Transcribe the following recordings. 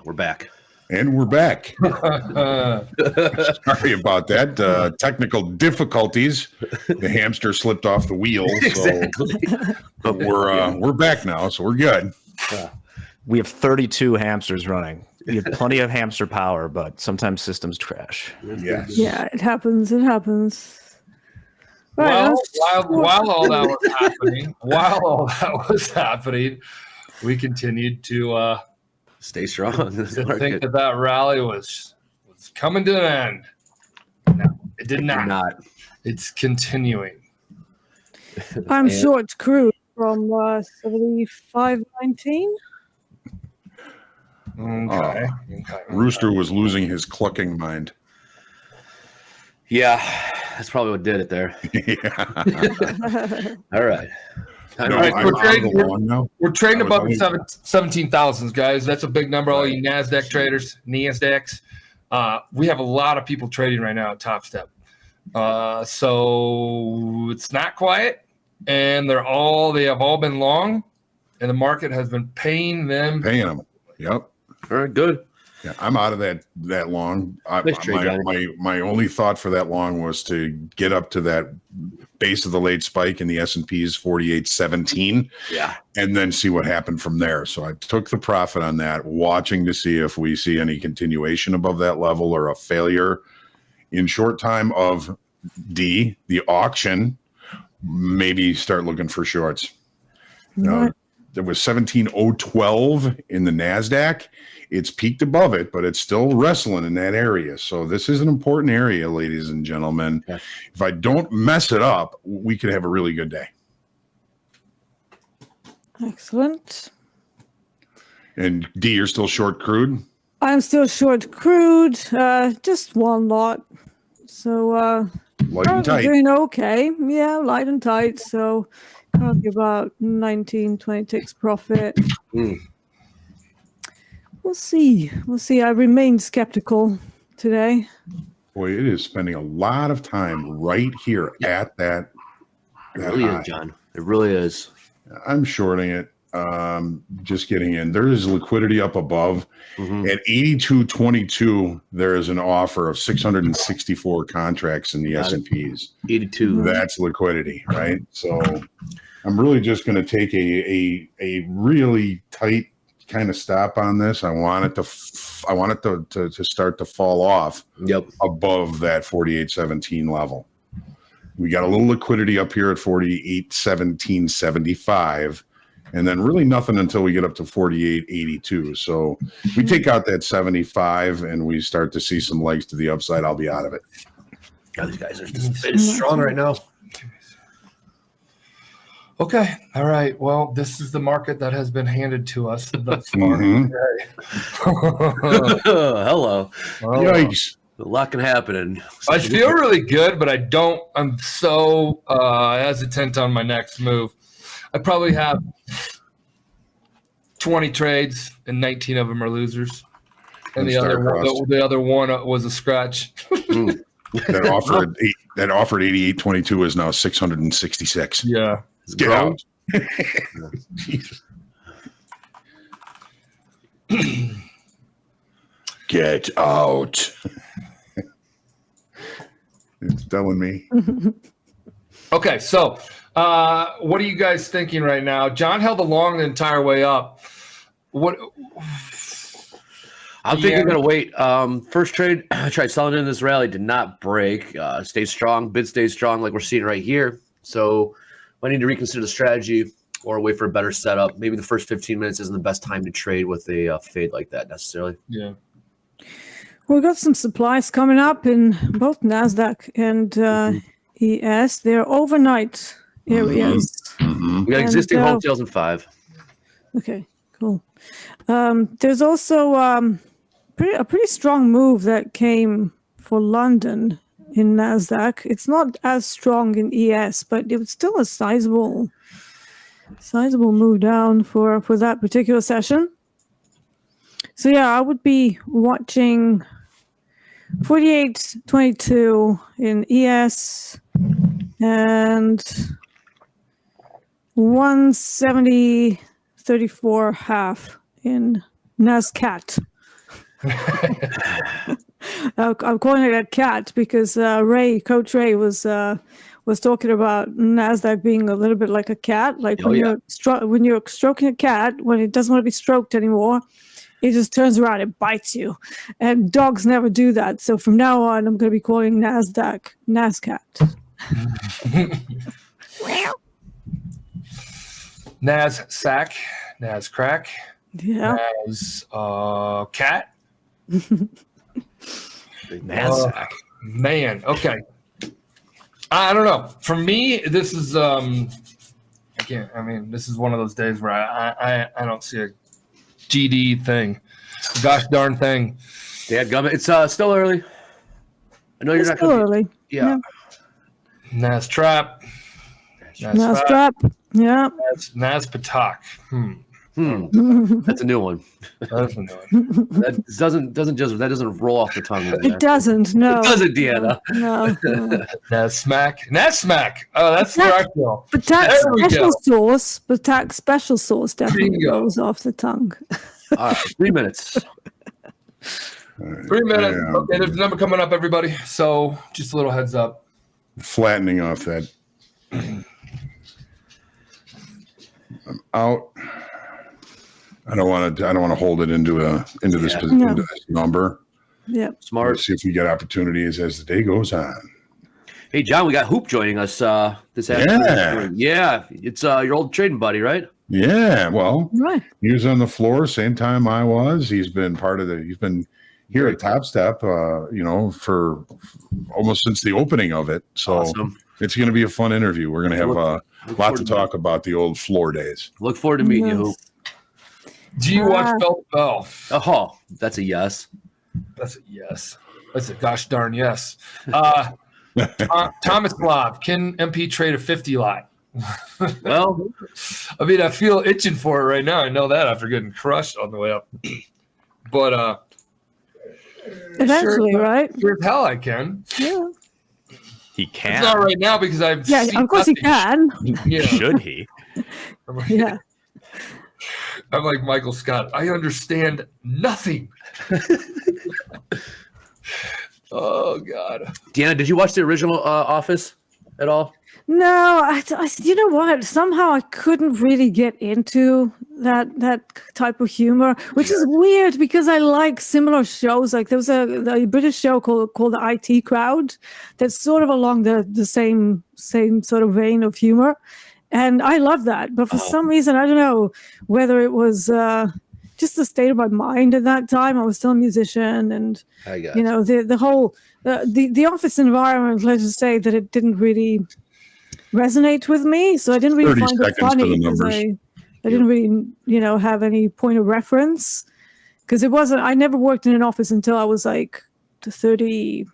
We're back. And we're back. Sorry about that. Technical difficulties. The hamster slipped off the wheel. Exactly. So, but we're back now, so we're good. We have 32 hamsters running. We have plenty of hamster power, but sometimes systems crash. Yes. Yeah, it happens. It happens. Well, while all that was happening, we continued to stay strong. think that rally was coming to an end. No, it did not. It's continuing. I'm short crude from 75.19. Okay. Rooster was losing his clucking mind. Yeah, that's probably what did it there. All right. We're trading above the 17,000s, guys. That's a big number. All you NASDAQ traders, NASDAQs. We have a lot of people trading right now at Topstep. So it's not quiet, and they have all been long, and the market has been paying them. Yep. Very good. Yeah, I'm out of that long. My only thought for that long was to get up to that base of the late spike in the S&P's 48.17. Yeah. And then see what happened from there. So I took the profit on that, watching to see if we see any continuation above that level or a failure in short time of the auction. Maybe start looking for shorts. There was 17,012 in the NASDAQ. It's peaked above it, but it's still wrestling in that area. So this is an important area, ladies and gentlemen. Yeah. If I don't mess it up, we could have a really good day. Excellent. And D, you're still short crude? I'm still short crude, just one lot. So light and tight. Doing okay. Yeah, light and tight. So probably about 19-20 ticks profit. We'll see. I remain skeptical today. Boy, it is spending a lot of time right here at that. It really is, John. It really is. I'm shorting it. Just getting in. There is liquidity up above. At 82.22, there is an offer of 664 contracts in the S&Ps. 82. That's liquidity, right? So I'm really just going to take a really tight kind of stop on this. I want it to start to fall off above that 48.17 level. We got a little liquidity up here at 48.1775, and then really nothing until we get up to 48.82. So we take out that 75 and we start to see some legs to the upside. I'll be out of it. God, these guys are just strong right now. Okay. All right. Well, this is the market that has been handed to us thus far. Hello. Yikes. A lot can happen. I feel really good, but I'm so hesitant on my next move. I probably have 20 trades and 19 of them are losers. And the other one was a scratch. That offered 88.22 is now 666. Yeah. Get out. Get out. It's telling me. Okay, so what are you guys thinking right now? John held along the entire way up. What? I'm thinking I'm going to wait. First trade, I tried selling in this rally, did not break. Stayed strong, bid stayed strong like we're seeing right here. So I need to reconsider the strategy or wait for a better setup. Maybe the first 15 minutes isn't the best time to trade with a fade like that necessarily. Yeah. We've got some supplies coming up in both NASDAQ and ES. They're overnight areas. We got existing hotels in 5. Okay, cool. There's also a pretty strong move that came for London in NASDAQ. It's not as strong in ES, but it was still a sizable move down for that particular session. So yeah, I would be watching 48.22 in ES and 170.34 half in NASCAT. I'm calling it a cat because Coach Ray was talking about Nasdaq being a little bit like a cat. Like when you're stroking a cat, when it doesn't want to be stroked anymore, it just turns around and bites you. And dogs never do that. So from now on, I'm going to be calling Nasdaq Nascat. Nas-sack, Nas-crack, Yeah. Nas cat. Nasdaq. Man, okay. I don't know. For me, this is this is one of those days where I don't see a GD thing. Gosh darn thing. Dadgummit. It's still early. I know you're not Still gonna early. Yeah. Nas trap. Nas trap. Yeah. Nas Patak. That's a new one. That's a new one. That doesn't roll off the tongue. It doesn't. No. It doesn't, Deanna. No. Nas smack. Oh, that's where I feel. Patak There we special go. sauce. Patak special sauce definitely Bingo. goes off the tongue. All right, 3 minutes. 3 minutes. Yeah. Okay, there's a number coming up, everybody. So just a little heads up. Flattening off that. I'm out. I don't want to hold it into this number. Yeah. Smart. Let's see if we get opportunities as the day goes on. Hey, John, we got Hoop joining us this afternoon. Yeah, it's your old trading buddy, right? Yeah, well, Right. he was on the floor same time I was. He's been here at Topstep, for almost since the opening of it. So Awesome. It's going to be a fun interview. We're going to have a Look lot forward to to talk about the old floor days. Look forward to meeting you, Hoop. Do you watch Bell to Bell? Oh, that's a yes. That's a yes. That's a gosh darn yes. Thomas Lob, can MP trade a 50 lot? Well, I mean, I feel itching for it right now. I know that after getting crushed on the way up. But Eventually, right? sure as hell I can. Yeah. He It's can. not right now because I've Yeah, seen of course he nothing. can. Yeah. Should he? Yeah. I'm like Michael Scott. I understand nothing. Oh God. Deanna, did you watch the original Office at all? No, I, you know what? Somehow I couldn't really get into that type of humor, which is weird because I like similar shows. Like there was a British show called the IT Crowd that's sort of along the same sort of vein of humor, and I love that. But for some reason, I don't know whether it was just the state of my mind at that time. I was still a musician, and I got the whole the office environment. Let's just say that it didn't really resonate with me, so I didn't really 30 find it seconds for funny the because numbers. I didn't really have any point of reference because I never worked in an office until I was like 33,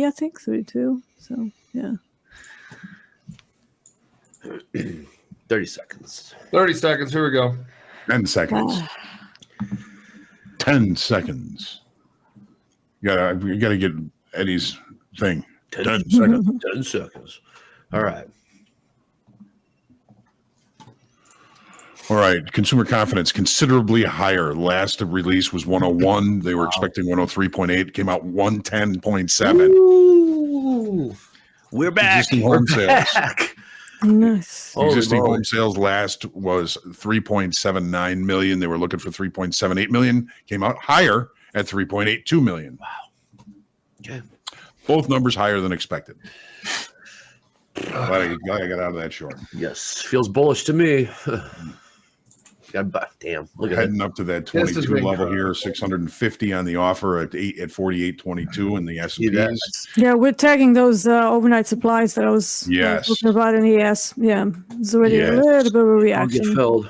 I think 32. So yeah. 30 seconds. 30 seconds. Here we go. 10 seconds. 10 seconds. You gotta get Eddie's thing. 10 seconds. 10 seconds. All right. All right. Consumer confidence considerably higher. Last release was 101. They were expecting 103.8. Came out 110.7. Ooh, We're back. Existing home sales. back. Nice. Holy Existing moly. home sales last was 3.79 million. They were looking for 3.78 million. Came out higher at 3.82 million. Okay. Both numbers higher than expected. Glad I got out of that short. Yes, feels bullish to me. Damn, look at Heading up to that This has 22 been level good. here, 650 on the offer at 48.22 in the See that? S&Ps. Yeah, we're tagging those overnight supplies that I was Yes. talking about in ES. Yeah, it's already a Yes. little bit of a I'll get reaction. filled.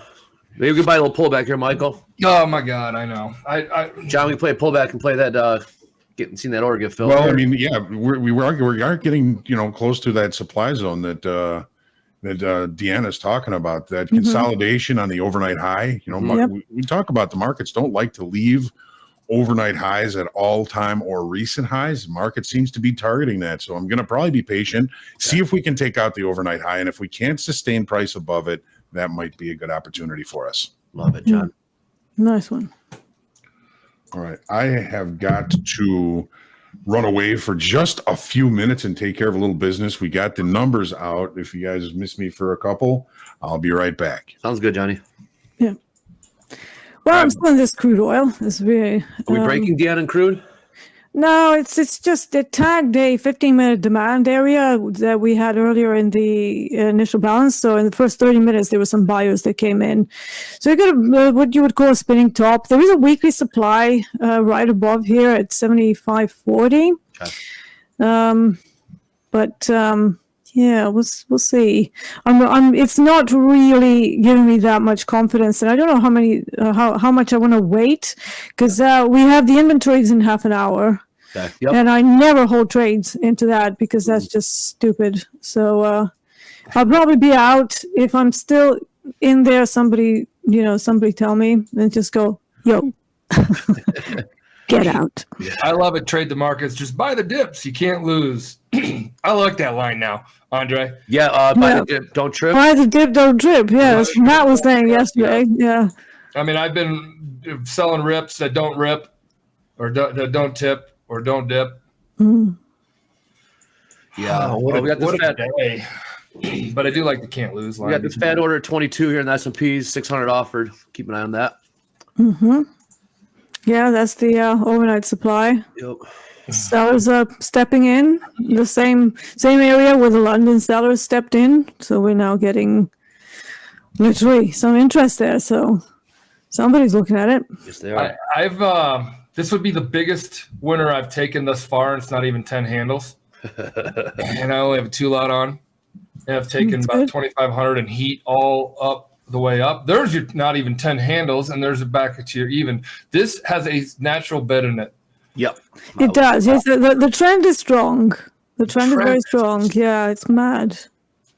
Maybe we can buy a little pullback here, Michael. Oh my God, I know. I John, we can play a pullback and play that. Seen that order get filled. Well, I mean, yeah, we are getting close to that supply zone that Deanna's talking about. That consolidation on the overnight high. Yep. We talk about the markets don't like to leave overnight highs at all time or recent highs. The market seems to be targeting that, so I'm going to probably be patient, see if we can take out the overnight high, and if we can't sustain price above it, that might be a good opportunity for us. Love it, John. Nice one. All right. I have got to run away for just a few minutes and take care of a little business. We got the numbers out. If you guys miss me for a couple, I'll be right back. Sounds good, Johnny. Yeah. Well, I'm still in this crude oil. It's very. Are we breaking Deanna and crude? No, it's just it tagged a 15-minute demand area that we had earlier in the initial balance. So in the first 30 minutes, there were some buyers that came in. So you got what you would call a spinning top. There is a weekly supply right above here at 75.40. Okay. Yeah, we'll see. It's not really giving me that much confidence, and I don't know how much I want to wait because we have the inventories in half an hour, okay. Yep. And I never hold trades into that because that's just stupid. So I'll probably be out if I'm still in there. Somebody tell me and just go, yo. Get out. I love it. Trade the markets. Just buy the dips. You can't lose. I like that line now, Andre. Yeah. Buy the dip, don't trip. Buy the dip, don't trip. Yeah, that's what Matt was saying yesterday. Yeah. I mean, I've been selling rips that don't rip, or that don't tip, or don't dip. Mm. Yeah. What we got this a day. But I do like the can't lose line. We got this fat order at 22 here in the S&Ps, 600 offered. Keep an eye on that. Mm-hmm. Yeah, that's the overnight supply. Yep. Sellers are stepping in the same area where the London sellers stepped in. So we're now getting literally some interest there. So somebody's looking at it. Yes, they are. I've this would be the biggest winner I've taken thus far, and it's not even 10 handles. And I only have a 2-lot on. And I've taken about 2,500 and heat all up the way up. There's your not even 10 handles, and there's a back to your even. This has a natural bid in it. Yep. It does. Yes, the trend is strong. The trend is very strong. Yeah, it's mad.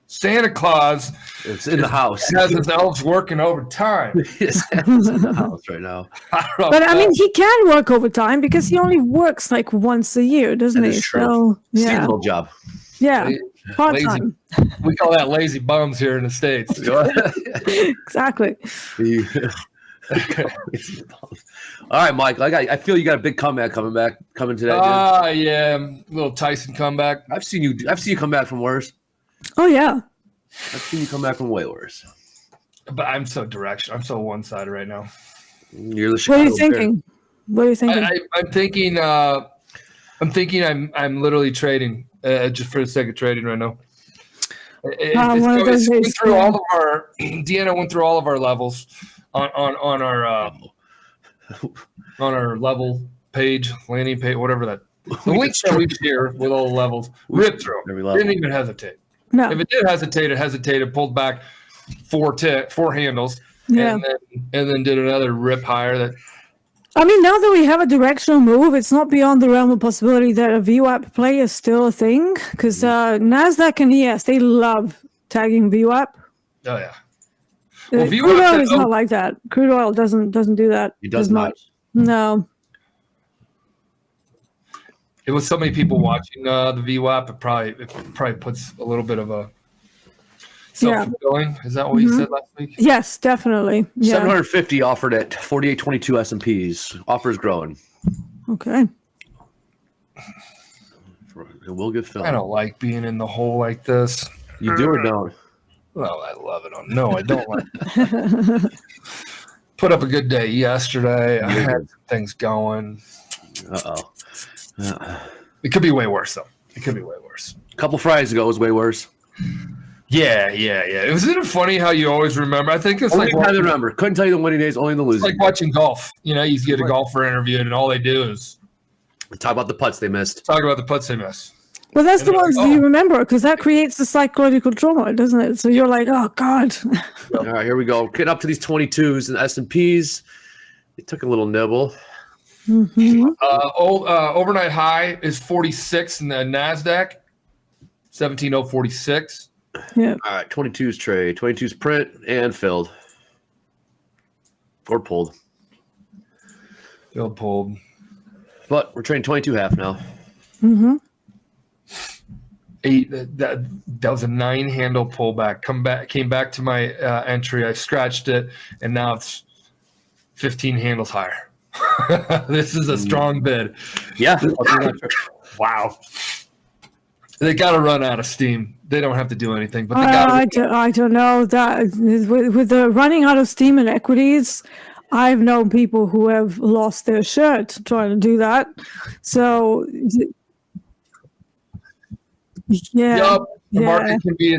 Santa Claus. It's in the house. Has his elves working overtime. It's in the house right now. But I mean, he can work overtime because he only works like once a year, doesn't he? True. So yeah, Seasonal job. yeah, part time. We call that lazy bums here in the States. Exactly. All right, Mike. I feel you got a big comeback coming today. Yeah, little Tyson comeback. I've seen you come back from worse. Oh yeah. I've seen you come back from way worse. But I'm so directional. I'm so one-sided right now. You're the What are you thinking? What are you thinking? I'm thinking I'm literally trading just for the sake of trading right now. Deanna went through all of our levels on our level page, landing page, whatever that. The links that we share with all the levels, ripped through. Didn't even hesitate. No. If it did hesitate, it hesitated, pulled back four handles, Yeah. and then did another rip higher. That I mean, now that we have a directional move, it's not beyond the realm of possibility that a VWAP play is still a thing. Because NASDAQ and ES, they love tagging VWAP. oh yeah. Well, crude oil is not like that. Crude oil doesn't do that. It does as not. much. No. It was so many people watching the VWAP. It probably puts a little bit of a self-fulfilling. Is that what you said last week? Yes, definitely. Yeah. 750 offered at 48.22 S&Ps. Offers growing. Okay. It will get filled. I don't like being in the hole like this. You do or don't? Well, I love it. No, I don't like it. Put up a good day yesterday. I had things going. Uh-oh. It could be way worse, though. It could be way worse. A couple Fridays ago, it was way worse. Yeah. Isn't it funny how you always remember? I think it's Only like time to remember. Couldn't tell you the winning days, only the losing. It's like watching golf. You know, you get a golfer interviewed, and all they do is Talk about the putts they missed. talk about the putts they miss. Well, that's the ones like, you remember because that creates the psychological trauma, doesn't it? So you're like, oh, God. All right, here we go. Getting up to these 22s and S&Ps. They took a little nibble. Mm-hmm. Overnight high is 46 in the NASDAQ, 17,046. Yeah. All right, 22s trade. 22s print and filled. Or pulled. Still pulled. But we're trading 22 half now. Mm-hmm. That was a 9-handle pullback. Came back to my entry. I scratched it, and now it's 15 handles higher. This is a strong bid. Yeah. I'll do that. Wow. They got to run out of steam. They don't have to do anything, but they I don't know that with the running out of steam and equities. I've known people who have lost their shirt trying to do that. So, yeah. Yup. The market can be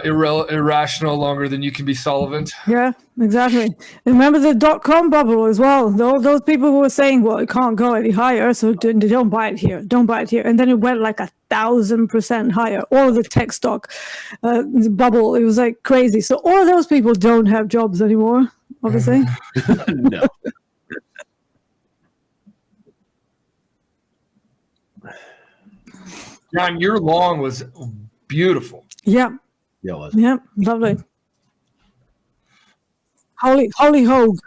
irrational longer than you can be solvent. Yeah, exactly. And remember the .com bubble as well. Those people who were saying, well, it can't go any higher, so don't buy it here. Don't buy it here. And then it went like 1,000% higher. All of the tech stock bubble, it was like crazy. So all of those people don't have jobs anymore, obviously. No. John, your long was beautiful. Yeah. Yeah, it was. Yeah, lovely. Holy Hoag.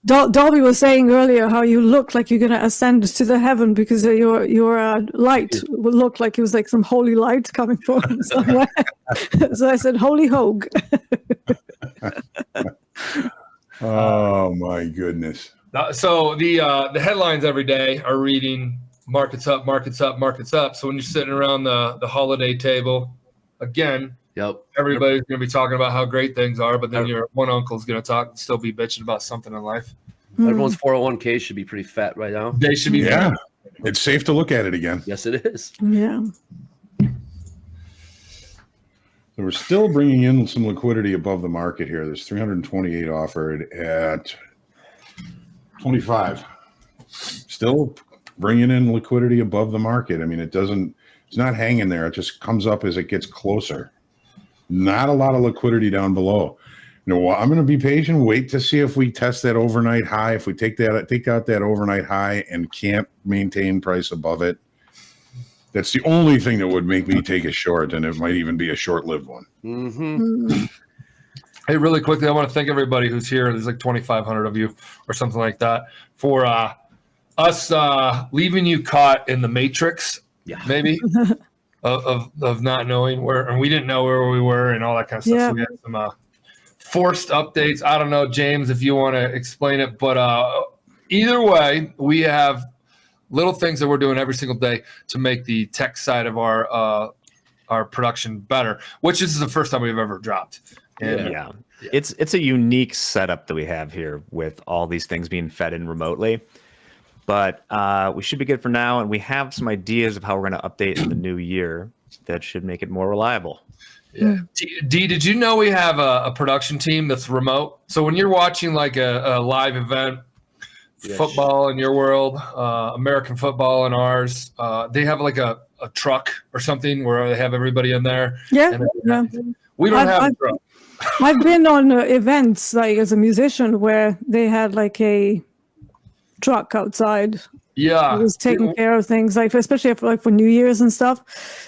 Dolby was saying earlier how you look like you're going to ascend to the heaven because your light would look like it was like some holy light coming from somewhere. So I said, Holy Hoag. Oh my goodness. So the headlines every day are reading markets up, markets up, markets up. So when you're sitting around the holiday table, again, everybody's going to be talking about how great things are, but then your one uncle's going to still be bitching about something in life. Everyone's 401k should be pretty fat right now. They should be. Yeah. It's safe to look at it again. Yes, it is. Yeah. So we're still bringing in some liquidity above the market here. There's 328 offered at 25. Still bringing in liquidity above the market. I mean, it's not hanging there. It just comes up as it gets closer. Not a lot of liquidity down below. I'm going to be patient, wait to see if we test that overnight high. If we take out that overnight high and can't maintain price above it, that's the only thing that would make me take a short, and it might even be a short-lived one. Mm-hmm. Hey, really quickly, I want to thank everybody who's here. There's like 2,500 of you or something like that for us leaving you caught in the matrix, maybe, of not knowing where, and we didn't know where we were and all that kind of stuff. Yeah. So we had some forced updates. I don't know, James, if you want to explain it, but either way, we have little things that we're doing every single day to make the tech side of our production better, which this is the first time we've ever dropped. And Yeah. It's a unique setup that we have here with all these things being fed in remotely. But we should be good for now, and we have some ideas of how we're going to update in the new year that should make it more reliable. Yeah. D, did you know we have a production team that's remote? So when you're watching like a live event, football in your world, American football in ours, they have like a truck or something where they have everybody in there. Yeah. We don't have a truck. I've been on events like as a musician where they had like a truck outside. Yeah, it was taking care of things like, especially for New Year's and stuff.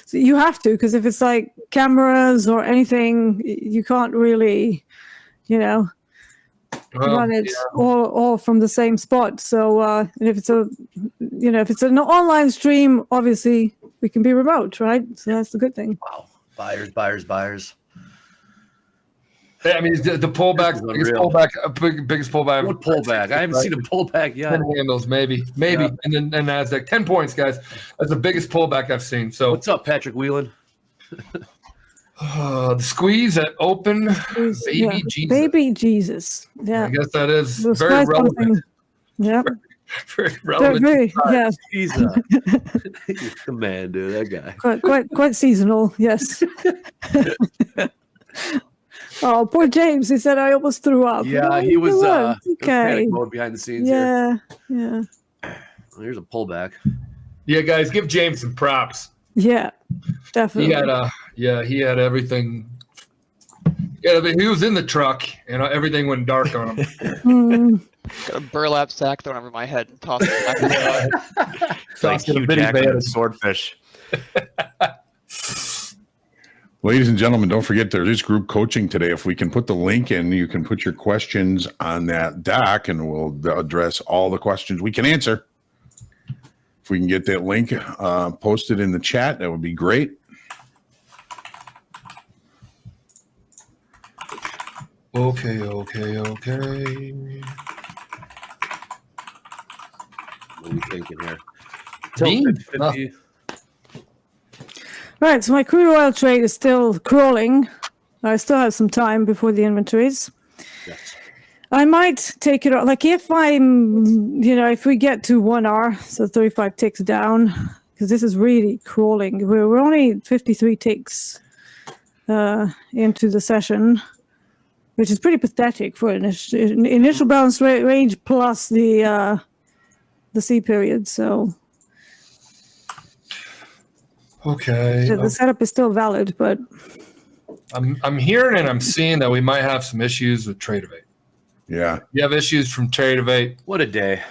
So you have to, because if it's like cameras or anything, you can't really, run it all from the same spot. So, and if it's if it's an online stream, obviously we can be remote, right? So that's the good thing. Wow, buyers. I mean, the pullback, biggest pullback. What pullback? I haven't seen a pullback yet. 10 handles, maybe, and then Nasdaq 10 points, guys. That's the biggest pullback I've seen. So what's up, Patrick Whelan? The squeeze at open, Jesus. Baby Jesus. Yeah, I guess that is Those very relevant. Yeah, very relevant. Yeah, He's the man, dude. That guy. Quite seasonal. Yes. Oh, poor James. He said I almost threw up. Yeah, he was okay. mode behind the scenes here. Yeah. Well, here's a pullback. Yeah, guys, give James some props. Yeah, definitely. He had everything. Yeah, he was in the truck, and everything went dark on him. Got a burlap sack thrown over my head and tossed it back. It's like Hugh Jackman and Swordfish. Ladies and gentlemen, don't forget there is group coaching today. If we can put the link in, you can put your questions on that doc, and we'll address all the questions we can answer. If we can get that link posted in the chat, that would be great. Okay. What are we thinking here? Me? 50-50. Right, so my crude oil trade is still crawling. I still have some time before the inventories. Yes. I might take it, like if if we get to 1 hour, so 35 ticks down, because this is really crawling. We're only 53 ticks into the session, which is pretty pathetic for an initial balance range plus the C period. So Okay. the setup is still valid, but I'm hearing and I'm seeing that we might have some issues with Tradeovate. Yeah. You have issues from Tradeovate. What a day.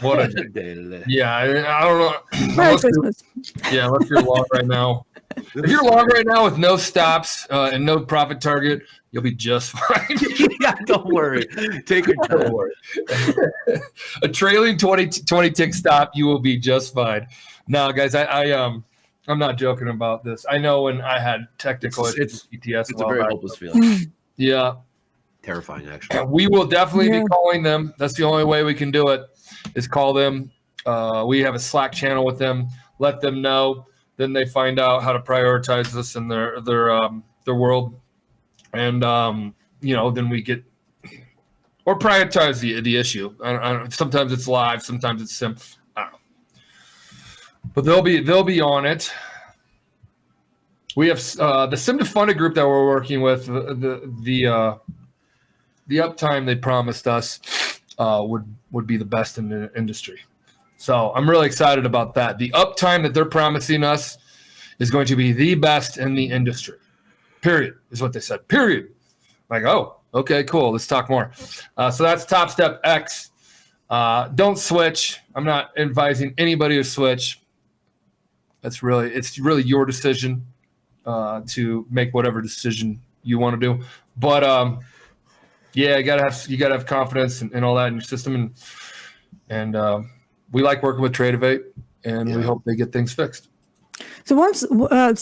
What a day today. Yeah, I don't know. Merry Unless Christmas. unless you're long right now. If you're long right now with no stops and no profit target, you'll be just fine. Yeah, don't worry. Take your time. Don't worry. A trailing 20 tick stop, you will be just fine. No, guys, I'm not joking about this. I know when I had technical It's ETS. It's a very hopeless feeling. Yeah. Terrifying, actually. We will definitely be calling them. That's the only way we can do it, is call them. We have a Slack channel with them. Let them know. Then they find out how to prioritize this in their world, and then we get or prioritize the issue. I don't, sometimes it's live, sometimes it's sim. I don't know, but they'll be on it. We have the sim to funded group that we're working with. The uptime they promised us would be the best in the industry. So I'm really excited about that. The uptime that they're promising us is going to be the best in the industry. Period, is what they said. Period. Like, oh, okay, cool. Let's talk more. So that's Topstep X. Don't switch. I'm not advising anybody to switch. It's really your decision to make whatever decision you want to do. But yeah, you gotta have confidence and all that in your system, and we like working with Tradeovate, and we hope they get things fixed. So how is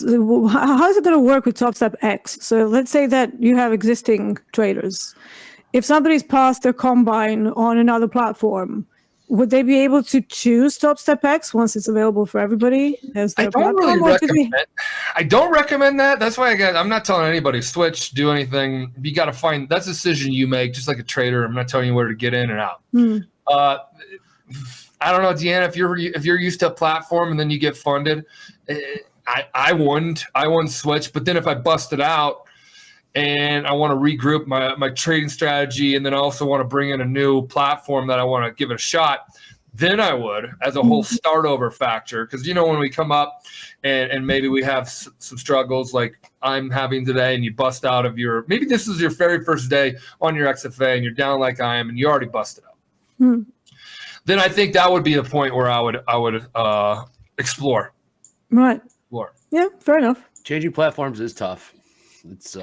it going to work with Topstep X? So let's say that you have existing traders. If somebody's passed their combine on another platform, would they be able to choose Topstep X once it's available for everybody? I don't recommend that. That's why I'm not telling anybody to switch, do anything. You got to find that's a decision you make, just like a trader. I'm not telling you where to get in and out. I don't know, Deanna, if you're used to a platform and then you get funded, I wouldn't switch. But then if I bust it out and I want to regroup my trading strategy, and then I also want to bring in a new platform that I want to give it a shot, then I would, as a whole start over factor. Because when we come up and maybe we have some struggles like I'm having today, and you bust out of maybe this is your very first day on your XFA and you're down like I am and you already busted out. Then I think that would be the point where I would explore. Right. Explore. Yeah, fair enough. Changing platforms is tough. It's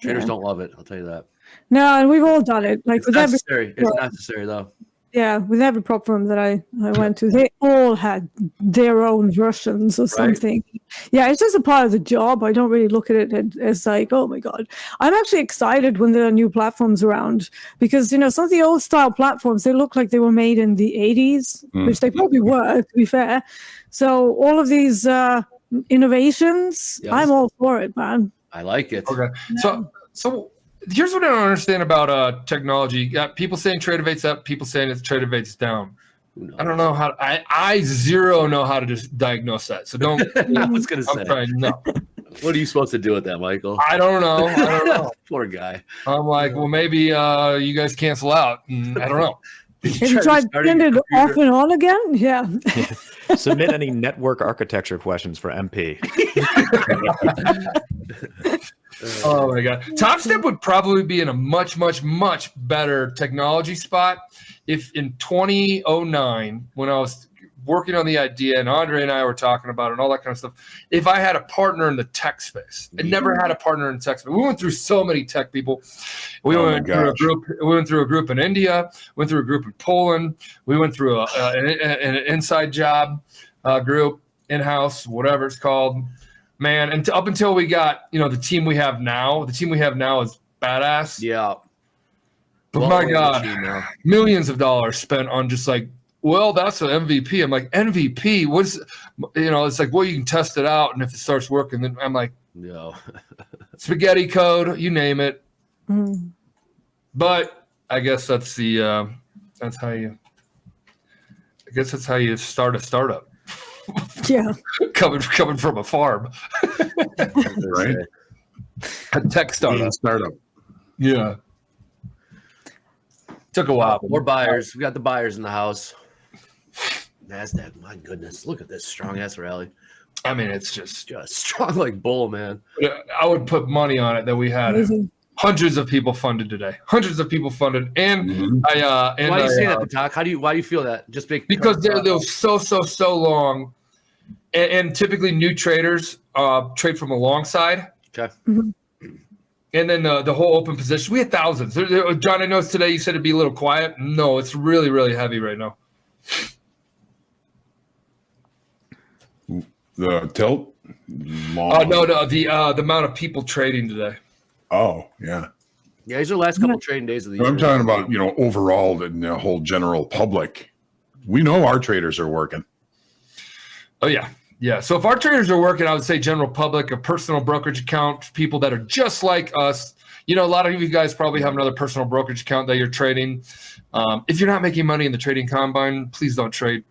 traders don't love it. I'll tell you that. No, and we've all done it. Like It's necessary. It's necessary though. Yeah, with every prop firm that I went to, they all had their own versions or something. Yeah, it's just a part of the job. I don't really look at it as like, oh my God. I'm actually excited when there are new platforms around because, some of the old style platforms, they look like they were made in the 80s, which they probably were, to be fair. So all of these innovations, I'm all for it, man. I like it. Okay. Yeah. So here's what I don't understand about technology. You got people saying Tradeovate's up, people saying it's Tradeovate's down. I don't know how. I zero know how to just diagnose that. So don't. I was gonna say. No. What are you supposed to do with that, Michael? I don't know. Poor guy. I'm like, well, maybe you guys cancel out. I don't know. Have you tried turning it off and on again? Yeah. Submit any network architecture questions for MP. Oh my God. Topstep would probably be in a much, much, much better technology spot if in 2009, when I was working on the idea and Andre and I were talking about it and all that kind of stuff, if I had a partner in the tech space. I never had a partner in tech space. We went through so many tech people. We went through a group in India, went through a group in Poland. We went through an inside job group, in-house, whatever it's called. Man, and up until we got, the team we have now is badass. Yeah. But my God, millions of dollars spent on just like well, that's an MVP. I'm like, MVP? What's, it's like, well, you can test it out. And if it starts working, then I'm like, No. spaghetti code, you name it. Mm. But I guess that's how you start a startup. Yeah. coming from a farm. Right? A tech startup. Startup. Yeah. Took a while. More buyers. We got the buyers in the house. NASDAQ, my goodness. Look at this strong ass rally. I mean, it's just strong like bull, man. I would put money on it that we had Amazing. hundreds of people funded today. Hundreds of people funded. And Why do you say that, Patak? Why do you feel that? Just because they're so long. And typically new traders trade from a long side. Okay. Mhm. And then the whole open position, we had thousands. John, I noticed today you said it'd be a little quiet. No, it's really, really heavy right now. The tilt? Long. No, the amount of people trading today. Oh, yeah. Yeah, these are the last couple trading days of the year. I'm talking about, overall in the whole general public. We know our traders are working. Oh, yeah. Yeah. So if our traders are working, I would say general public, a personal brokerage account, people that are just like us. A lot of you guys probably have another personal brokerage account that you're trading. If you're not making money in the trading combine, please don't trade.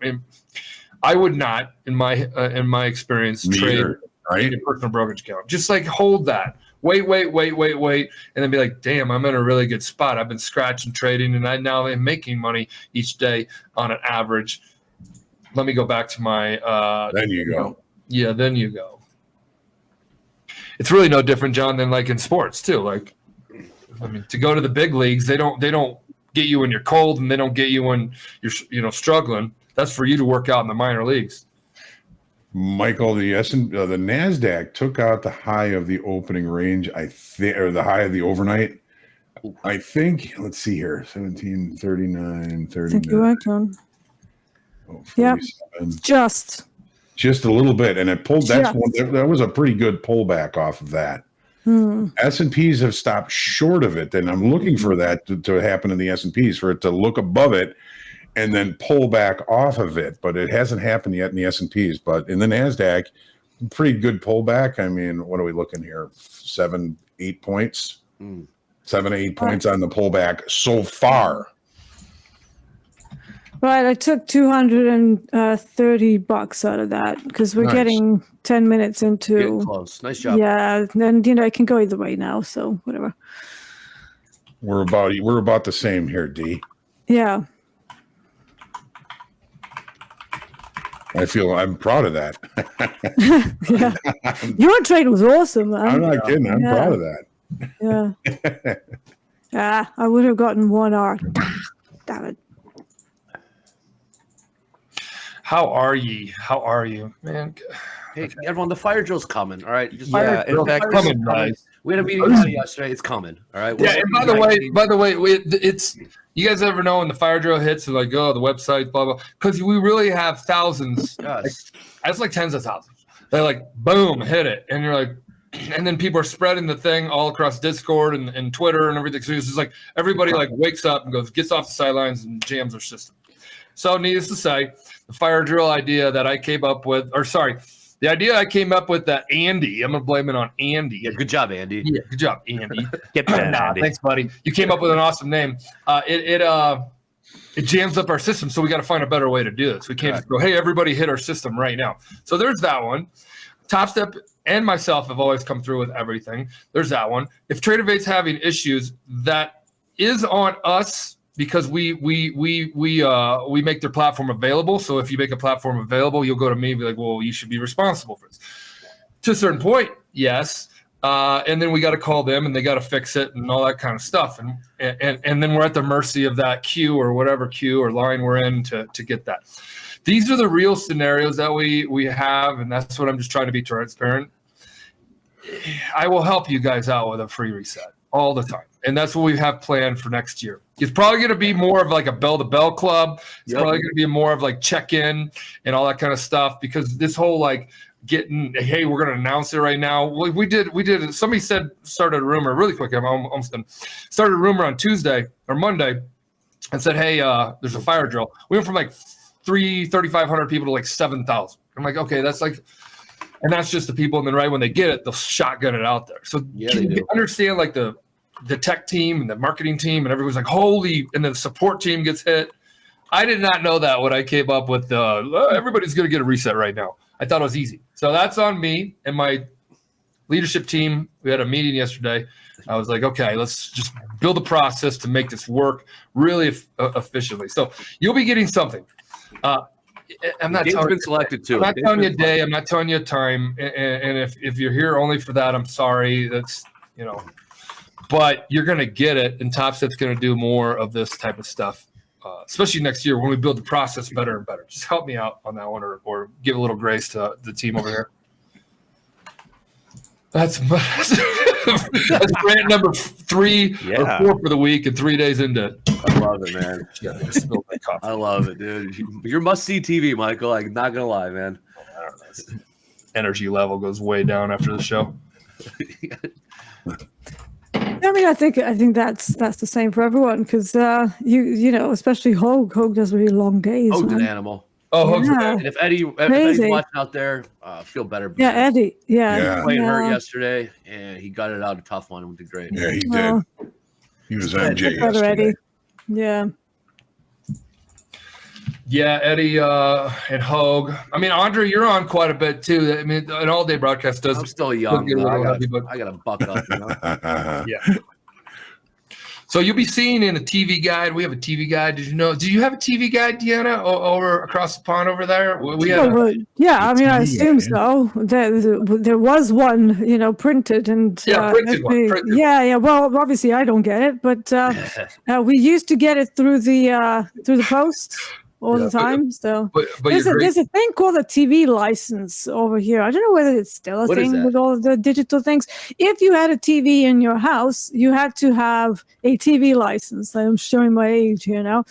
I would not, in my experience, trade right? a personal brokerage account. Just like hold that. Wait, and then be like, damn, I'm in a really good spot. I've been scratching trading, and I now am making money each day on an average. Let me go back to my. Then you go. Yeah, then you go. It's really no different, John, than like in sports too. Like, I mean, to go to the big leagues, they don't get you when you're cold, and they don't get you when you're struggling. That's for you to work out in the minor leagues. Michael, the NASDAQ took out the high of the opening range, or the high of the overnight. I think, let's see here, 1739, 39. Thank you, right, John. Oh, Yep. 47. Just a little bit, and it pulled. Just. That was a pretty good pullback off of that. S&Ps have stopped short of it, and I'm looking for that to happen in the S&Ps, for it to look above it and then pull back off of it. But it hasn't happened yet in the S&Ps. But in the NASDAQ, pretty good pullback. I mean, what are we looking here? 7-8 points. 7-8 points on the pullback so far. right. I took $230 out of that because we're Nice. getting 10 minutes Getting into. close. Nice job. Yeah, and it can go either way now. So whatever. We're about the same here, D. Yeah. I'm proud of that. Yeah. Your trade was awesome, man. I'm not kidding. I'm proud of that. Yeah. I would have gotten 1 hour. Damn it. How are you, man? Hey, everyone, the fire drill's coming. All right. Just Yeah, in fact, fire drill's coming, guys. We had a meeting about it yesterday. It's coming. All right. Yeah, and by the way, it's you guys ever know when the fire drill hits and like, oh, the website, blah blah, because we really have thousands. Yes. It's like tens of thousands. They're like, boom, hit it, and you're like, and then people are spreading the thing all across Discord and Twitter and everything. So it's just like everybody like wakes up and gets off the sidelines and jams their system. So needless to say, the fire drill idea that I came up with, the idea I came up with that Andy, I'm going to blame it on Andy. Yeah, good job, Andy. Yeah, good job, Andy. Get that, Andy. Thanks, buddy. You came up with an awesome name. It jams up our system, so we got to find a better way to do this. We can't just go, hey, everybody hit our system right now. So there's that one. Topstep and myself have always come through with everything. There's that one. If TraderVate's having issues, that is on us because we make their platform available. So if you make a platform available, you'll go to me and be like, well, you should be responsible for this. To a certain point, yes. And then we got to call them and they got to fix it and all that kind of stuff. And then we're at the mercy of that queue or whatever queue or line we're in to get that. These are the real scenarios that we have, and that's what I'm just trying to be transparent. I will help you guys out with a free reset all the time. And that's what we have planned for next year. It's probably going to be more of like a bell-to-bell club. It's probably going to be more of like check-in and all that kind of stuff because this whole like getting, hey, we're going to announce it right now. We did. Somebody started a rumor really quick. I'm almost done. Started a rumor on Tuesday or Monday and said, hey, there's a fire drill. We went from like 3,500 people to like 7,000. I'm like, okay, that's like, and that's just the people. And then right when they get it, they'll shotgun it out there. So Yeah, can they you do. understand like the tech team and the marketing team and everyone's like, holy, and then the support team gets hit. I did not know that when I came up with everybody's going to get a reset right now. I thought it was easy. So that's on me and my leadership team. We had a meeting yesterday. I was like, okay, let's just build a process to make this work really efficiently. So you'll be getting something. I'm not Game's telling been selected too. I'm not Game's telling you a been day. I'm not telling you a time. And if you're here only for that, I'm sorry. That's, but you're going to get it. And Topstep's going to do more of this type of stuff, especially next year when we build the process better and better. Just help me out on that one or give a little grace to the team over here. That's rant number 3 or 4 for the week and 3 days into it. I love it, man. I love it, dude. You're must-see TV, Michael. I'm not gonna lie, man. I don't know. Energy level goes way down after the show. I mean, I think that's the same for everyone because especially Hoag does really long days. Hoag's an man. animal. Oh, Yeah. And if Eddie's watching out there, feel better. Yeah, Eddie. Yeah. He played hurt yesterday, and he got it out a tough one and did great. Yeah, he did. Well, He was MJ better, yesterday. Eddie. Yeah. yeah, Eddie and Hoag. I mean, Andre, you're on quite a bit too. I mean, an all-day broadcast does. I'm still young. get a Though. little I heavy, but- gotta buck up. Yeah. So you'll be seeing in a TV guide. We have a TV guide. Did you know? Did you have a TV guide, Deanna, over across the pond over there? We had. I mean, I TV, assume so. There was one, printed and Yeah, printed one, printed. yeah. Well, obviously I don't get it, but we used to get it through the post all the time. So but there's you're great. a thing called a TV license over here. I don't know whether it's still a What is thing that? with all of the digital things. If you had a TV in your house, you had to have a TV license. I'm showing my age here now.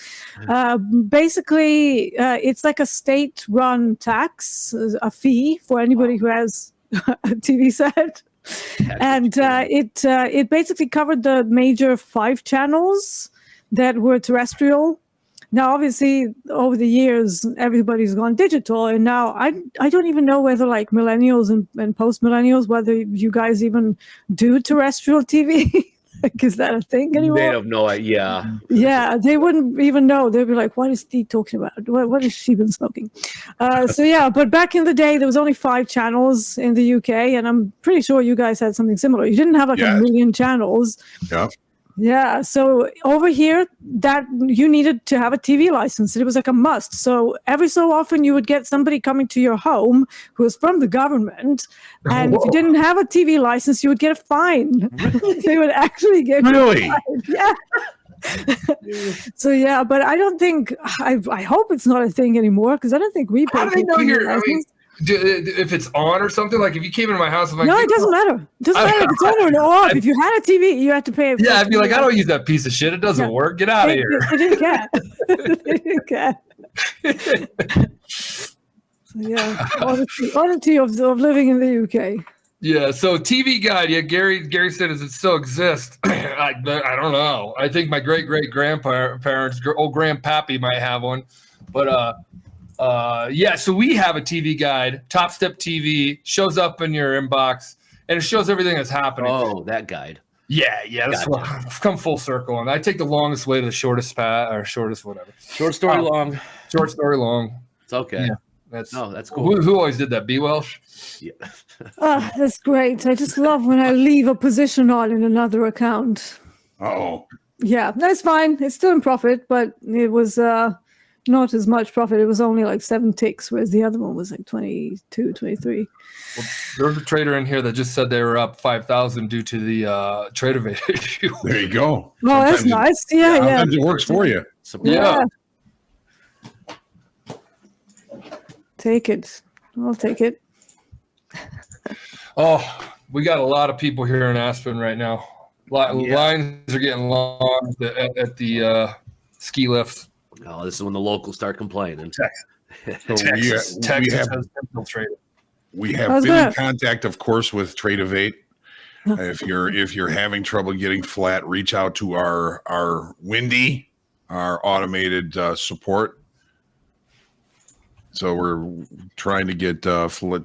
Basically, it's like a state-run tax, a fee for anybody who has a TV set. And it basically covered the major 5 channels that were terrestrial. Now, obviously, over the years, everybody's gone digital, and now I don't even know whether like millennials and post-millennials, whether you guys even do terrestrial TV. Like, is that a thing anymore? They have no idea. Yeah, they wouldn't even know. They'd be like, what is Steve talking about? What has she been smoking? But back in the day, there was only 5 channels in the UK, and I'm pretty sure you guys had something similar. You didn't have like a million channels. Yeah. Yeah, so over here, that you needed to have a TV license. It was like a must. So every so often, you would get somebody coming to your home who was from the government, and if you didn't have a TV license, you would get a fine. They would actually get Really? you a fine. Yeah. So yeah, but I don't think I hope it's not a thing anymore because I don't think we pay. How do they for know TV you're? I mean, license. if it's on or something, like if you came into my house, I'm like, No, it doesn't matter. It doesn't matter if it's on or off. If you had a TV, you had to pay. Yeah, I'd be like, I don't use that piece of shit. It doesn't work. Get out of here. They didn't care. They didn't care. So, yeah, oddity of living in the UK. Yeah. So TV guide. Yeah, Gary said, does it still exist? I don't know. I think my great grandparents, old grandpappy might have one, but yeah. So we have a TV guide. Topstep TV shows up in your inbox, and it shows everything that's happening. Oh, that guide. Yeah. That's Gotcha. what I've come full circle, and I take the longest way to the shortest path or shortest whatever. Short story long. Short story long. It's okay. Yeah. That's cool. Who always did that? B. Welsh. Yeah. That's great. I just love when I leave a position on in another account. Oh, Yeah, that's fine. It's still in profit, but it was not as much profit. It was only like 7 ticks, whereas the other one was like 22, 23. Well, there's a trader in here that just said they were up 5,000 due to the trade evade issue. there you go. Oh, that's Sometimes nice. Yeah. Sometimes it works for you. Yeah. Take it. I'll take it. Oh, we got a lot of people here in Aspen right now. Lines are getting long at the ski lifts. Oh, this is when the locals start complaining. Texas have- has infiltrated. We have How's been in that? contact, of course, with Trade Evade. If you're having trouble getting flat, reach out to our Windy, our automated support. So we're trying to get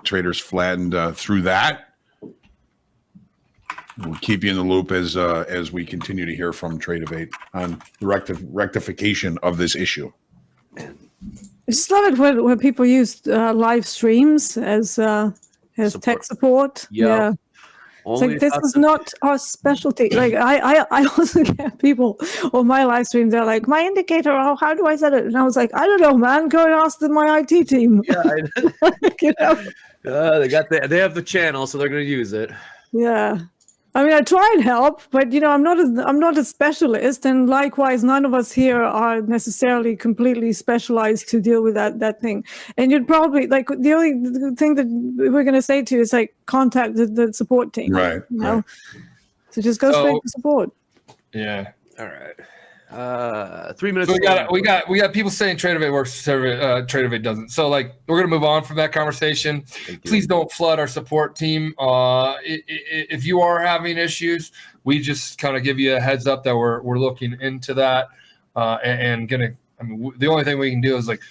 traders flattened through that. We'll keep you in the loop as we continue to hear from Tradeovate on the rectification of this issue. I just love it when people use live streams as tech support. Yep. Yeah. It's like, this is not our specialty. Like I also get people on my live stream. They're like, my indicator. How do I set it? And I was like, I don't know, man. Go and ask my IT team. Yeah, You know? they have the channel, so they're going to use it. Yeah. I mean, I try and help, but I'm not a specialist, and likewise, none of us here are necessarily completely specialized to deal with that thing. And you'd probably like the only thing that we're going to say to you is like contact the support team, Right. You know, Right. so just go straight to support. Yeah. All right. 3 minutes. So we got people saying Tradeovate works, Tradeovate doesn't. So like we're gonna move on from that conversation. Please don't flood our support team. If you are having issues, we just kind of give you a heads up that we're looking into that and gonna. I mean, the only thing we can do is like,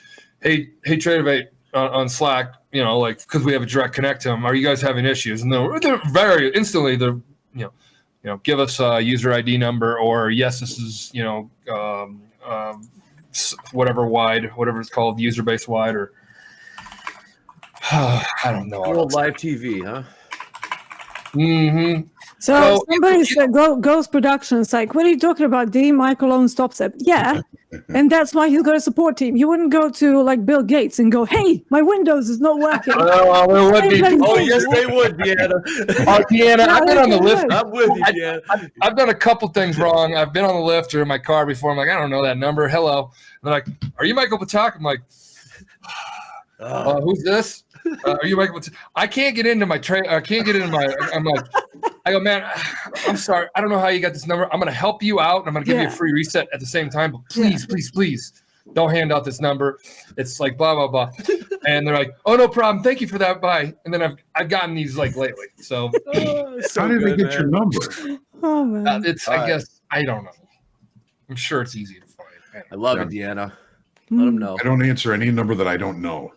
hey Tradeovate on Slack, like because we have a direct connect to them. Are you guys having issues? And they're very instantly give us a user ID number, or yes, this is, whatever it's called, user base wide, or I don't know. World Live TV, huh? Mm-hmm. So somebody said Ghost Productions, like, what are you talking about? D. Michael owns Topstep. Yeah. And that's why he's got a support team. You wouldn't go to like Bill Gates and go, hey, my Windows is not working. Yes, they would, Deanna. Deanna, I've been on the lift. I'm with you, Deanna. I've done a couple things wrong. I've been on the lift or in my car before. I'm like, I don't know that number. Hello. And they're like, are you Michael Patak? I'm like, who's this? Are you Michael Patak? I can't get into my I can't get into my. I'm like, I go, man, I'm sorry. I don't know how you got this number. I'm going to help you out. And I'm going to give you a free reset at the same time. But please, don't hand out this number. It's like blah, blah, blah. And they're like, oh, no problem. Thank you for that. Bye. And then I've gotten these like lately. So how did they get your number? Oh, man. I guess, I don't know. I'm sure it's easy to find. I love it, Deanna. Let them know. I don't answer any number that I don't know.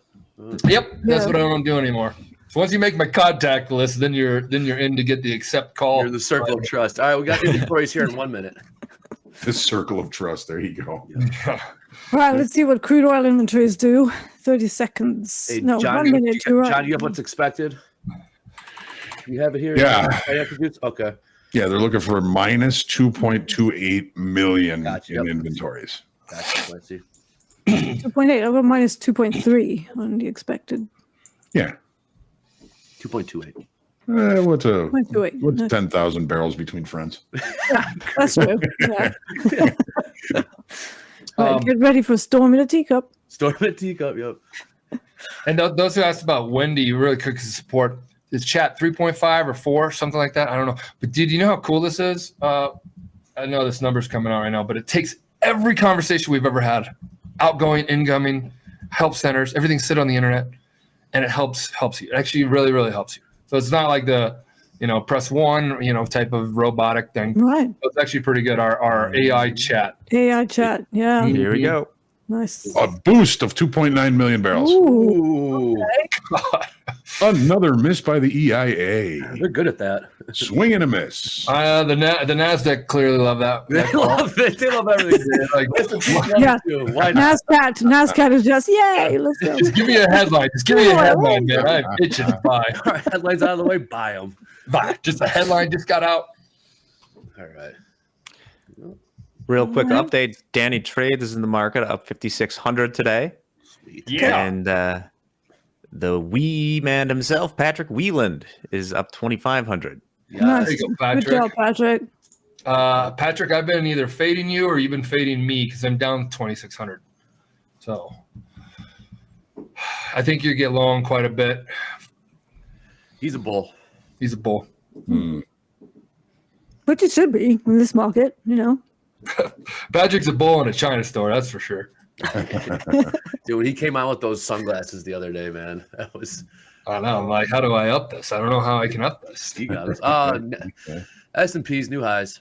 Yep, that's what I don't do anymore. So once you make my contact list, then you're in to get the accept call. You're in the circle of trust. All right, we got inventories here in 1 minute. This circle of trust. There you go. Yeah. All right, let's see what crude oil inventories do. 30 seconds. Hey, No, John, 1 minute. You're right. John, you have what's expected? You have it here? Yeah. Okay. Yeah, they're looking for minus 2.28 million Gotcha, in inventories. Gotcha. Let's see. 2.8. I've got minus 2.3 on the expected. Yeah. 2.28. What's 2.28. what's 10,000 barrels between friends? That's true. Yeah. Right, get ready for storm in a teacup. Storm in a teacup, yep. And those who asked about when do you really cook support, is chat 3.5 or 4, something like that? I don't know. But did you know how cool this is? I know this number's coming out right now, but it takes every conversation we've ever had, outgoing, incoming, help centers, everything sit on the internet, and it helps you. It actually really, really helps you. So it's not like the, press 1, type of robotic thing. Right. So it's actually pretty good. Our AI chat. AI chat. Yeah. Here we go. Nice. A boost of 2.9 million barrels. Ooh. Another miss by the EIA. They're good at that. Swing and a miss. The NASDAQ clearly love that. They love it. They love everything. Like, Yeah. Why not? NASDAQ is just, yay, let's go. just give me a headline. Just give me a headline, man. I'm itching to buy. All right, headlines out of the way. Buy them. Buy. Just a headline just got out. All right. Real quick update. Danny Trades is in the market, up 5,600 today. Sweet. Yeah. And the wee man himself, Patrick Wieland, is up 2,500. Yeah. Nice. There you go, Good Patrick. job, Patrick. Patrick, I've been either fading you or you've been fading me because I'm down 2,600. So I think you get long quite a bit. He's a bull. He's a bull. Which it should be in this market, Patrick's a bull in a China store, that's for sure. Dude, when he came out with those sunglasses the other day, man, that was. I know. I'm like, how do I up this? I don't know how I can up this. He got us. S&P's new highs.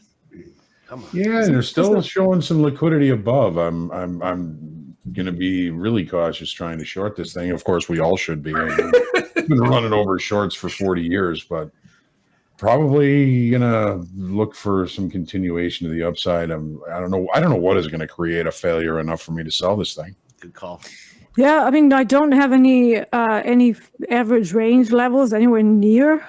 Come on. Yeah, and they're still showing some liquidity above. I'm going to be really cautious trying to short this thing. Of course, we all should be. I've been running over shorts for 40 years, but probably going to look for some continuation to the upside. I don't know what is going to create a failure enough for me to sell this thing. Good call. Yeah, I mean, I don't have any average range levels anywhere near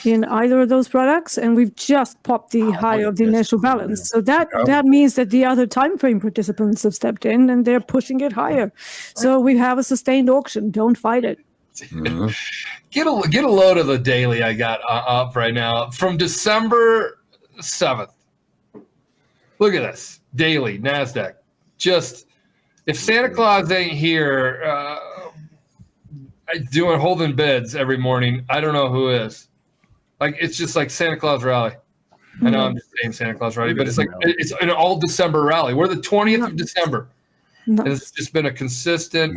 in either of those products, and we've just popped the high of the initial balance. So that means that the other time frame participants have stepped in and they're pushing it higher. So we have a sustained auction. Don't fight it. Mm-hmm. Get a load of the daily I got up right now from December 7th. Look at this daily NASDAQ. Just if Santa Claus ain't here holding bids every morning, I don't know who is. Like it's just like Santa Claus rally. I know I'm just saying Santa Claus rally, but it's like it's an all December rally. We're the 20th of December. And it's just been a consistent.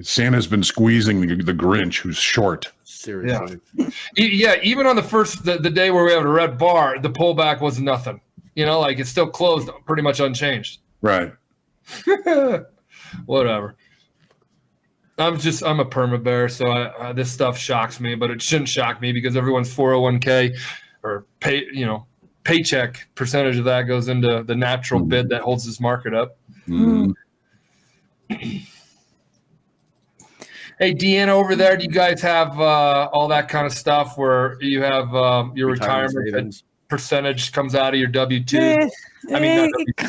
Santa's been squeezing the Grinch who's short. Seriously. Yeah, even on the day where we have a red bar, the pullback was nothing. You know, like it's still closed pretty much unchanged. Right. Whatever. I'm a perma bear, so this stuff shocks me, but it shouldn't shock me because everyone's 401k or paycheck percentage of that goes into the natural bid that holds this market up. Mm. Hey, Deanna over there, do you guys have all that kind of stuff where you have your retirement percentage comes out of your W-2?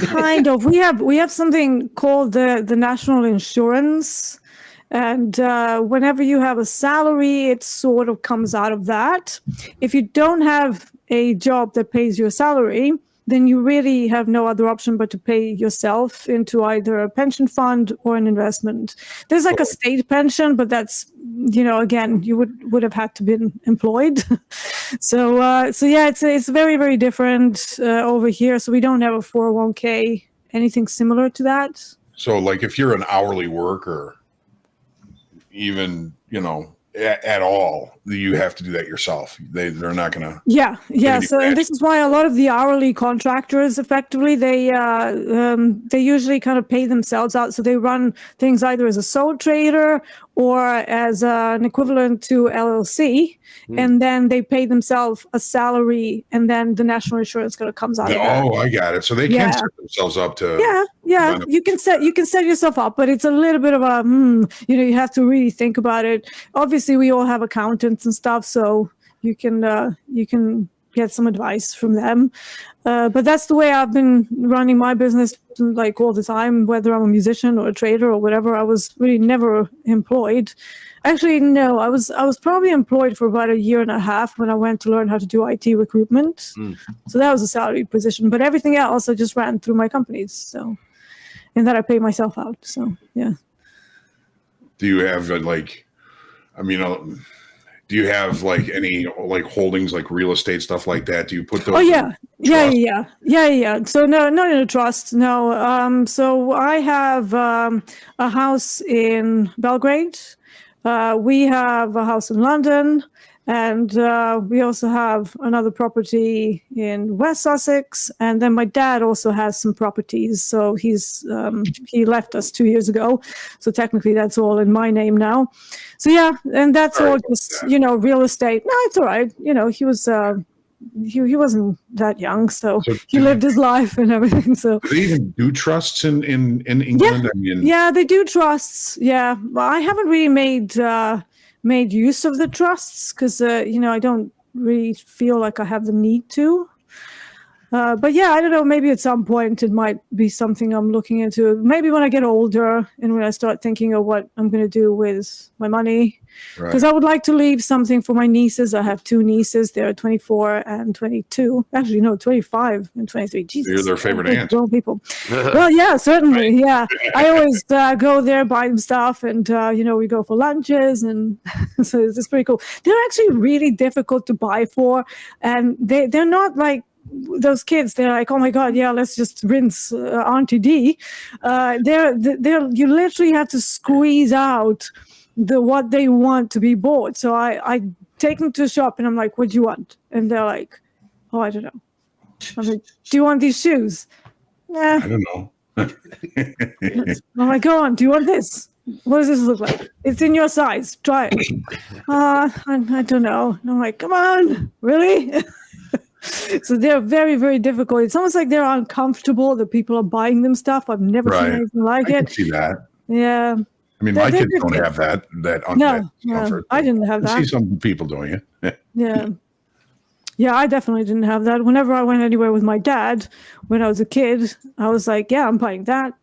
Kind of. We have something called the national insurance. And whenever you have a salary, it sort of comes out of that. If you don't have a job that pays your salary, then you really have no other option but to pay yourself into either a pension fund or an investment. There's like a state pension, but that's, again, you would have had to been employed. So yeah, it's very, very different over here. So we don't have a 401k, anything similar to that. So like if you're an hourly worker, even at all, you have to do that yourself. They're not gonna So and this is why a lot of the hourly contractors effectively they usually kind of pay themselves out, so they run things either as a sole trader or as an equivalent to LLC, and then they pay themselves a salary, and then the national insurance kind of comes out of that. I got it. So they can set themselves up to you can set yourself up, but it's a little bit of a you have to really think about it. Obviously we all have accountants and stuff, so you can get some advice from them, but that's the way I've been running my business like all the time, whether I'm a musician or a trader or whatever. I was really never employed. Actually, no, I was probably employed for about 1.5 years when I went to learn how to do IT recruitment. So that was a salaried position, but everything else I just ran through my companies, so, and that I pay myself out. So yeah. Do you have do you have like any like holdings, like real estate stuff like that? Do you put those? Oh yeah. So no, not in a trust. No. So I have a house in Belgrade. We have a house in London, and we also have another property in West Sussex. And then my dad also has some properties. So he left us 2 years ago. So technically that's all in my name now. So yeah, and that's all just, real estate. No, it's all right. He was, he wasn't that young, so he lived his life and everything. So do they even do trusts in England? Yeah, they do trusts. Yeah, but I haven't really made use of the trusts because I don't really feel like I have the need to. But yeah, I don't know, maybe at some point it might be something I'm looking into. Maybe when I get older and when I start thinking of what I'm going to do with my money. Because I would like to leave something for my nieces. I have 2 nieces. They're 24 and 22. Actually, no, 25 and 23. Jesus. You're their favorite aunt. Grown people. Well, yeah, certainly. Yeah. I always go there, buy them stuff, and, we go for lunches. And so it's pretty cool. They're actually really difficult to buy for. And they're not like those kids. They're like, oh my God, yeah, let's just rinse Auntie D. They're you literally have to squeeze out what they want to be bought. So I take them to a shop and I'm like, what do you want? And they're like, oh, I don't know. I'm like, do you want these shoes? Nah. I don't know. I'm like, go on. Do you want this? What does this look like? It's in your size. Try it. I don't know. And I'm like, come on, really? So they're very, very difficult. It's almost like they're uncomfortable that people are buying them stuff. I've never seen anything like I it. can see that. Yeah. I mean, my kids don't have that No, comfort. I didn't have that. I see some people doing it. Yeah. Yeah, I definitely didn't have that. Whenever I went anywhere with my dad, when I was a kid, I was like, yeah, I'm buying that.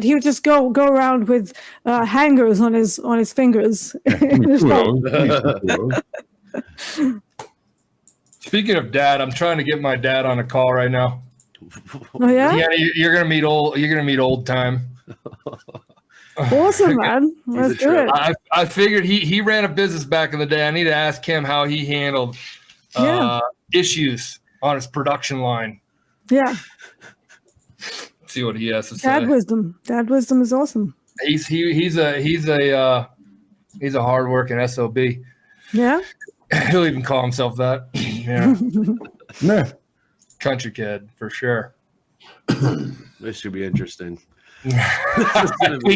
He would just go around with hangers on his fingers. Speaking of dad, I'm trying to get my dad on a call right now. Oh yeah? Yeah, you're gonna meet old time. Awesome, man. Let's do it. I figured he ran a business back in the day. I need to ask him how he handled issues on his production line. Yeah. See what he has to say. Dad wisdom is awesome. He's a hardworking SOB. Yeah. He'll even call himself that. Yeah. Yeah. Country kid for sure. This should be interesting. We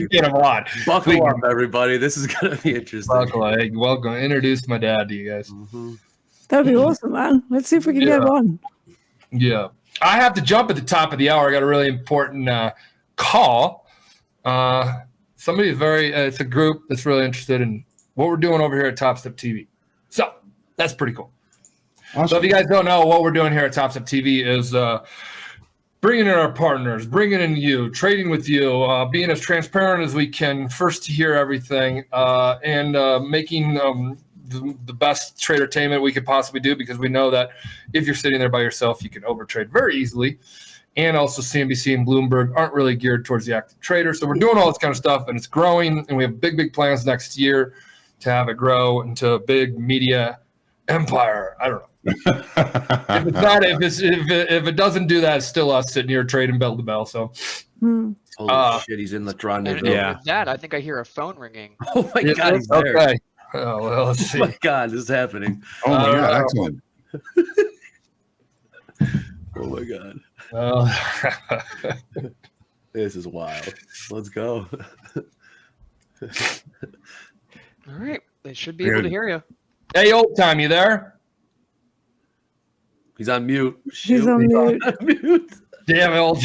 get him on. Buckle up, everybody. This is gonna be interesting. Welcome. Introduce my dad to you guys. That'd be awesome, man. Let's see if we can get one. Yeah. I have to jump at the top of the hour. I got a really important call. Somebody it's a group that's really interested in what we're doing over here at Topstep TV. So that's pretty cool. Awesome. So if you guys don't know, what we're doing here at Topstep TV is bringing in our partners, bringing in you, trading with you, being as transparent as we can, first to hear everything, and making the best tradertainment we could possibly do, because we know that if you're sitting there by yourself, you can overtrade very easily. And also CNBC and Bloomberg aren't really geared towards the active trader. So we're doing all this kind of stuff, and it's growing, and we have big plans next year to have it grow into a big media empire. I don't know. If it doesn't do that, it's still us sitting here trading bell to bell. So holy shit, he's in the rendezvous. Yeah. Dad, I think I hear a phone ringing. Oh my god, he's there. Okay. Oh well, let's see. Oh my god, this is happening. Oh my god, excellent. Oh my god. This is wild. Let's go. All right. They should be able to hear you. Hey, old time, you there? He's on mute. He's on mute. Damn it, old.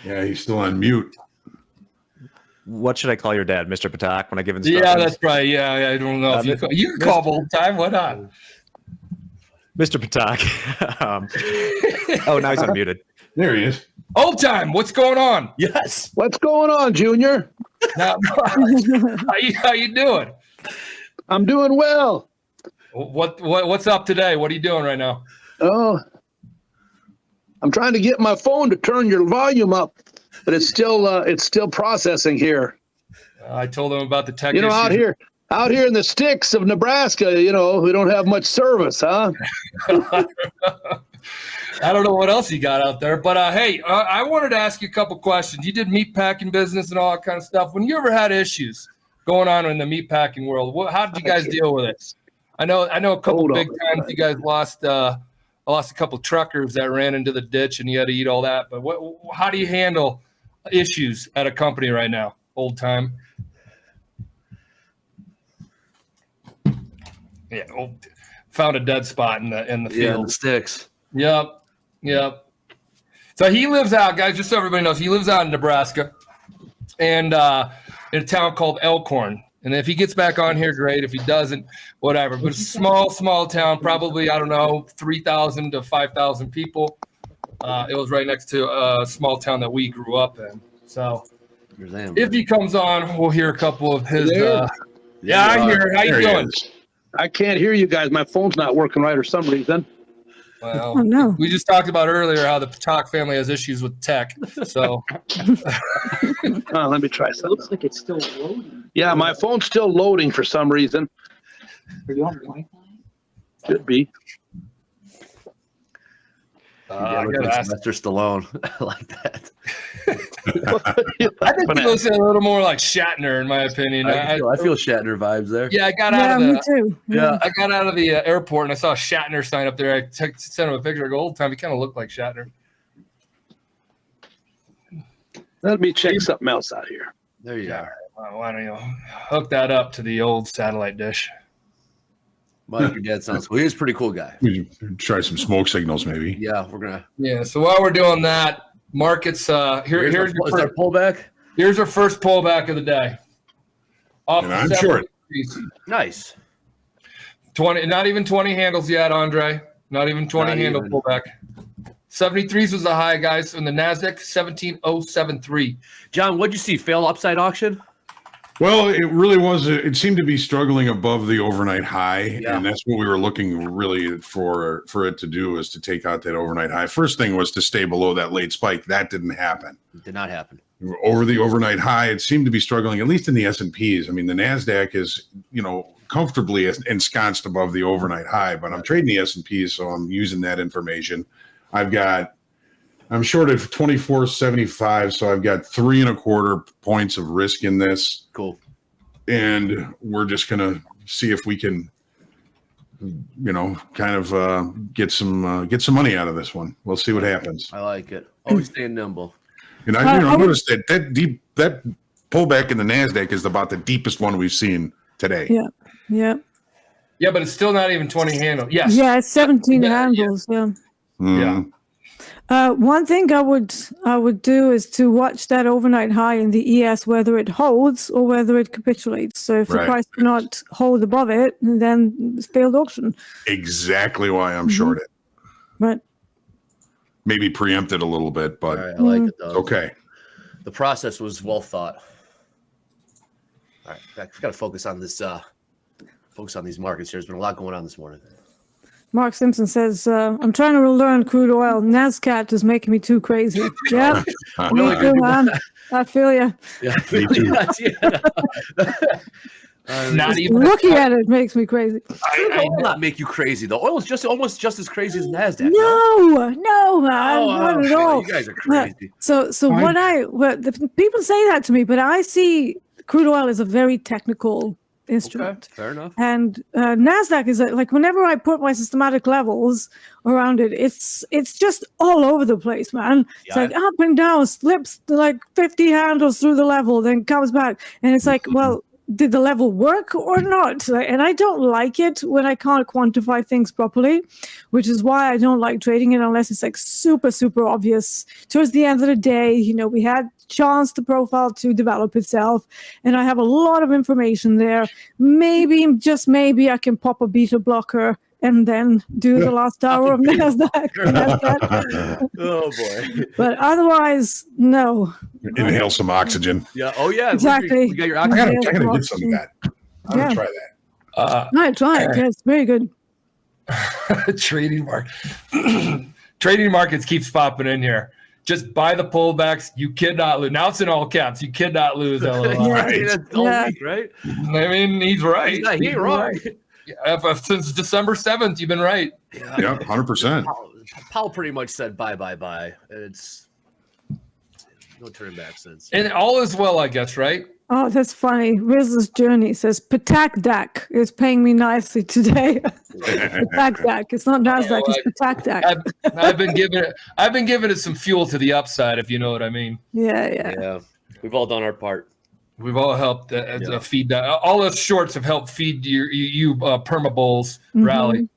Yeah, he's still on mute. What should I call your dad, Mr. Patak, when I give instructions? Yeah, that's right. Yeah, I don't know if you can call him old time. Why not? Mr. Patak. Oh, now he's unmuted. There he is. Old time, what's going on? Yes. What's going on, Junior? Not much. How you doing? I'm doing well. What's up today? What are you doing right now? Oh, I'm trying to get my phone to turn your volume up, but it's still processing here. I told them about the tech. You know, issues. out here in the sticks of Nebraska, you know, we don't have much service, huh? I don't know what else you got out there, but hey, I wanted to ask you a couple questions. You did meat packing business and all that kind of stuff. When you ever had issues going on in the meat packing world, how did you guys deal with it? I know a couple big times you guys lost a couple truckers that ran into the ditch and you had to eat all that. But how do you handle issues at a company right now? Old time. Yeah, found a dead spot in the field. Yeah, the sticks. Yep. So he lives out, guys, just so everybody knows, he lives out in Nebraska and in a town called Elkhorn. And if he gets back on here, great. If he doesn't, whatever. But it's a small town, probably, 3,000 to 5,000 people. It was right next to a small town that we grew up in. So if he comes on, we'll hear a couple of his. Yeah, I hear. How you doing? I can't hear you guys. My phone's not working right for some reason. Well, Oh, no. we just talked about earlier how the Patak family has issues with tech. So Let me try something. Looks like it's still loading. Yeah, my phone's still loading for some reason. Are you on Wi-Fi? Should be. I gotta ask. Mr. Stallone. I like that. I think he looks a little more like Shatner, in my opinion. I feel Shatner vibes there. Yeah, I got out Yeah, of me too. Yeah. I got out of the airport and I saw a Shatner sign up there. I sent him a picture. I go, old time. He kind of looked like Shatner. Let me check something else out here. There you are. Why don't you hook that up to the old satellite dish? Mike, your dad sounds cool. He's a pretty cool guy. We try some smoke signals, maybe. Yeah, we're gonna. Yeah. So while we're doing that, markets. Here's our pullback. Here's our first pullback of the day. Off And the I'm 73s. short. Nice. 20, not even 20 handles yet, Andre. Not even 20 Not handle even. pullback. 73s was the high, guys. In the NASDAQ, 17,073. John, what'd you see? Fail upside auction? Well, it really was. It seemed to be struggling above the overnight high, Yeah. and that's what we were looking really for it to do, is to take out that overnight high. First thing was to stay below that late spike. That didn't happen. Did not happen. Over the overnight high, it seemed to be struggling, at least in the S&Ps. I mean, the NASDAQ is, comfortably ensconced above the overnight high, but I'm trading the S&Ps, so I'm using that information. I'm short of 24.75, so I've got 3.25 points of risk in this. Cool. And we're just going to see if we can, kind of get some money out of this one. We'll see what happens. I like it. Always staying nimble. And I noticed that pullback in the NASDAQ is about the deepest one we've seen today. Yeah. Yeah. Yeah, but it's still not even 20 handle. Yes. Yeah, it's 17 Yeah, handles. Yeah. Mm. One thing I would do is to watch that overnight high in the ES, whether it holds or whether it capitulates. So if the Right. price cannot hold above it, then it's failed auction. Exactly why I'm short it. Right. Maybe preempted a little bit, All but right, I like it though. it's okay. The process was well thought. All right, we've got to focus on this. Focus on these markets here. There's been a lot going on this morning. Mark Simpson says, I'm trying to learn crude oil. NASCAT is making me too crazy. Yeah, me too, man. I feel you. Yeah, Me too. Not even Looking at it makes me crazy. I will not make you crazy though. Oil is just almost just as crazy as Nasdaq. No, man, not at all. You guys are crazy. So the people say that to me, but I see crude oil as a very technical instrument. Okay, fair enough. And Nasdaq is like whenever I put my systematic levels around it, it's just all over the place, man. It's Yeah, like up and down, slips like 50 handles through the level, then comes back, and it's like, well, did the level work or not? And I don't like it when I can't quantify things properly, which is why I don't like trading it unless it's like super, super obvious. Towards the end of the day, we had chance the profile to develop itself, and I have a lot of information there. Maybe, just maybe, I can pop a beta blocker and then do the last hour of Nasdaq. Oh boy. But otherwise, no. Inhale some oxygen. Yeah. Oh yeah. Exactly. We got your I oxygen. gotta get some of that. I'm Yeah. gonna try that. I try it. Yeah, it's very good. trading market. Trading markets keeps popping in here. Just buy the pullbacks. You cannot lose. Now it's in all caps. You cannot lose. LOL. Yeah. That's all Yeah. week, right? I mean, he's right. He ain't wrong. Right. Yeah, since December 7th, you've been right. Yeah, 100%. Powell pretty much said bye. It's no turning back since. And all is well, I guess, right? Oh, that's funny. Riz's Journey says Patak DAC is paying me nicely today. Patak DAC. It's not Nasdaq. It's Patak DAC. I've been giving it some fuel to the upside, if you know what I mean. Yeah. Yeah, we've all done our part. We've all helped feed that. All those shorts have helped feed you perma bulls rally.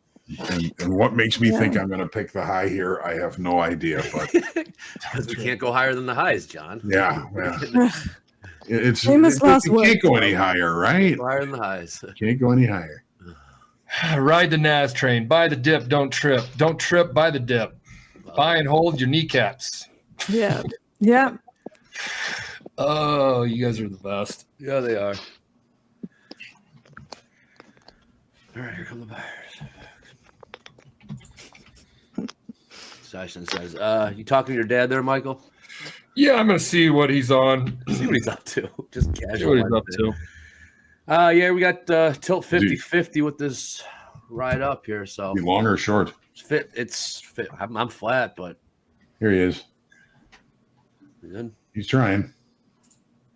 And what makes me think I'm going to pick the high here, I have no idea. But Because we can't go higher than the highs, John. yeah. It's Famous last you can't words. go any higher, right? Go higher than the highs. Can't go any higher. Ride the Nas train. Buy the dip. Don't trip. Don't trip. Buy the dip. Buy and hold your kneecaps. Yeah. Oh, you guys are the best. Yeah, they are. All right, here come the buyers. Session says, you talking to your dad there, Michael? Yeah, I'm gonna see what he's on. See what he's up to. Just See casual. what he's up to. Yeah, we got tilt 50-50 with this ride up here. So Be long or short? it's fit. I'm flat, but Here he is. good. He's trying.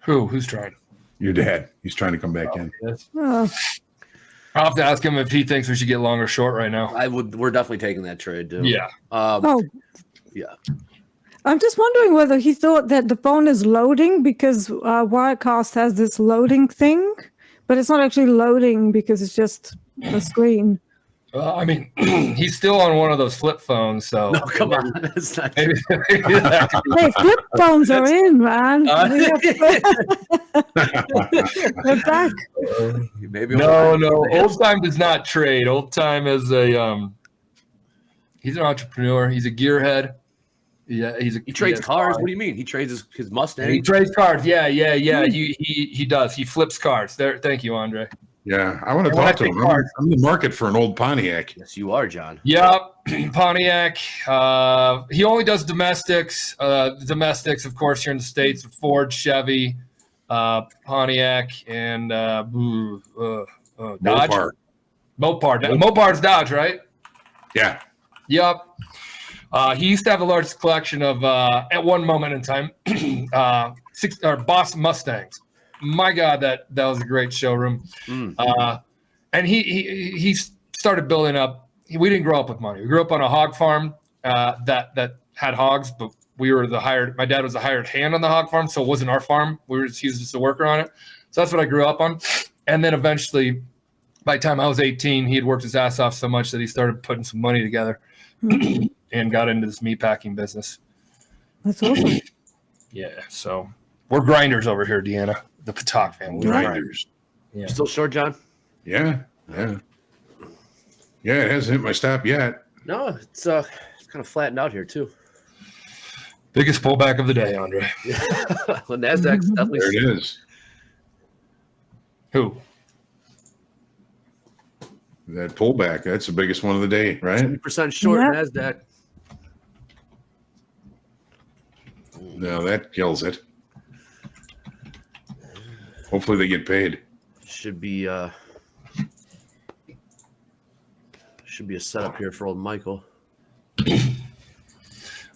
Who's trying? Your dad. He's trying to come back in. Yes. Oh, I'll have to ask him if he thinks we should get long or short right now. We're definitely taking that trade, dude. Yeah. Yeah. I'm just wondering whether he thought that the phone is loading because Wirecast has this loading thing, but it's not actually loading because it's just a screen. I mean, he's still on one of those flip phones, so No, come on. That's not maybe that could be- Hey, flip phones are in, man. They're back. Maybe No. Old Time does not trade. Old Time is he's an entrepreneur. He's a gearhead. Yeah, He trades cars. What do you mean? He trades his Mustang. He trades cars. Yeah. He does. He flips cars. There. Thank you, Andre. Yeah, I want to And when talk I to say him. cars- I'm in the market for an old Pontiac. Yes, you are, John. Yep, Pontiac. He only does domestics. Domestics, of course, here in the States: Ford, Chevy, Pontiac, and Dodge. Mopar. Mopar's Dodge, right? Yeah. Yep. He used to have the largest collection of, at one moment in time, Boss Mustangs. My God, that was a great showroom. And he started building up. We didn't grow up with money. We grew up on a hog farm that had hogs, but we were my dad was the hired hand on the hog farm, so it wasn't our farm. We were just used as a worker on it. So that's what I grew up on. And then eventually, by the time I was 18, he had worked his ass off so much that he started putting some money together and got into this meatpacking business. That's awesome. Yeah, so we're grinders over here, Deanna. The Patak family. Grinders. Yeah. You still short, John? Yeah. It hasn't hit my stop yet. No, it's kind of flattened out here too. Biggest pullback of the day, Andre. The Nasdaq's definitely. There it is. Who? That pullback. That's the biggest one of the day, right? 70% short Yeah. Nasdaq. No, that kills it. Hopefully they get paid. Should be a setup here for old Michael.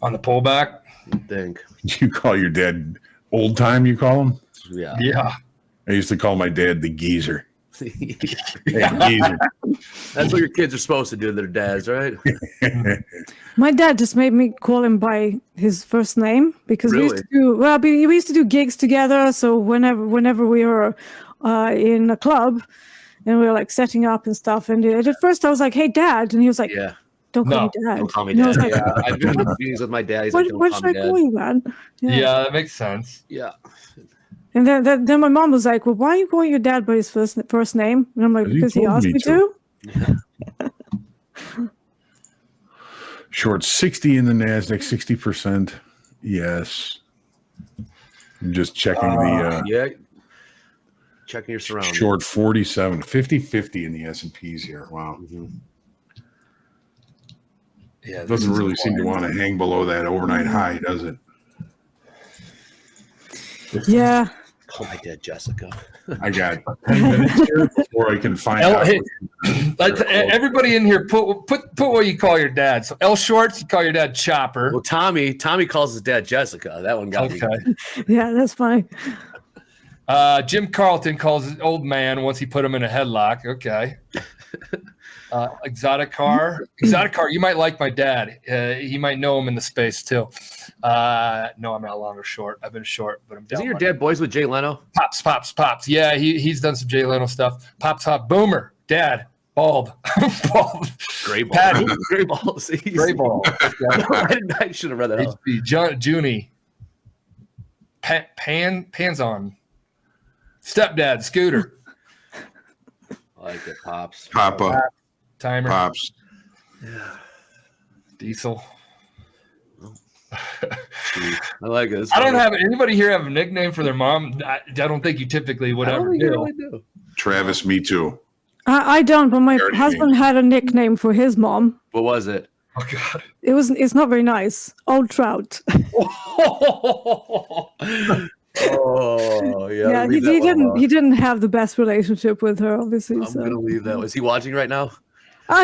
On the pullback? You'd think. You call your dad old time, you call him? Yeah. Yeah. I used to call my dad the geezer. Hey, geezer. That's what your kids are supposed to do to their dads, right? My dad just made me call him by his first name because we used Really? we used to do gigs together. So whenever we were in a club and we were like setting up and stuff, and at first I was like, "Hey, Dad," and he was like, Yeah. "Don't call No, me Dad." Don't call me And I dad. was like, Yeah, I've been in meetings with my dad. He's like, What don't should call I me call dad. you, man? Yeah, that makes sense. Yeah. And then my mom was like, "Well, why are you calling your dad by his first name?" And I'm like, Because he "Because he told asked me me to." to." Short 60 in the NASDAQ, 60%. Yes. I'm just checking the Yeah. Checking your surroundings. short 47, 50-50 in the S&Ps here. Wow. Yeah, this Doesn't is really seem to quiet. want to hang below that overnight high, does it? Yeah. Call my dad Jessica. I got 10 minutes here before I can find L- out. hey, everybody in here, put what you call your dad. So L Shorts, you call your dad Chopper. Well, Tommy calls his dad Jessica. That one got me. Okay. Yeah, that's funny. Jim Carlton calls his old man once he put him in a headlock. Okay. Exotic car, you might like my dad. He might know him in the space too. No, I'm not long or short. I've been short, but I'm down. Isn't your dad boys with Jay Leno? Pops. Yeah, he's done some Jay Leno stuff. Pops hot boomer. Dad, bald. Bald. Gray balls. Patty. Gray balls. Gray ball. I should have read that out. HB, Junie. Pans on. Stepdad, Scooter. I like it, Pops. Papa, Timer. Pops. Diesel. I like it. I don't have anybody here have a nickname for their mom. I don't think you typically would ever do. Travis, me too. I don't, but my Dirty husband had a nickname for his mom. What was it? Oh God. It's not very nice. Old Trout. Oh yeah. Yeah, he didn't have the best relationship with her, obviously. I'm So. gonna leave that. Is he watching right now?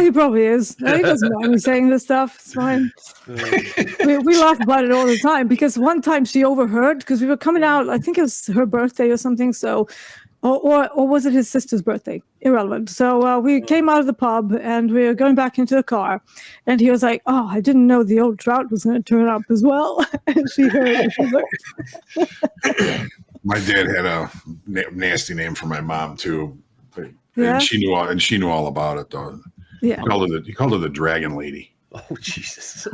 He probably is. He doesn't mind me saying this stuff. It's fine. We laugh about it all the time because one time she overheard because we were coming out. I think it was her birthday or something. So, or was it his sister's birthday? Irrelevant. So we came out of the pub and we were going back into the car, and he was like, "Oh, I didn't know the old trout was going to turn up as well." And she heard it. She was like, My dad had a nasty name for my mom too, Yeah? and she knew all about it though. "Yeah." He called her the Dragon Lady. Oh Jesus!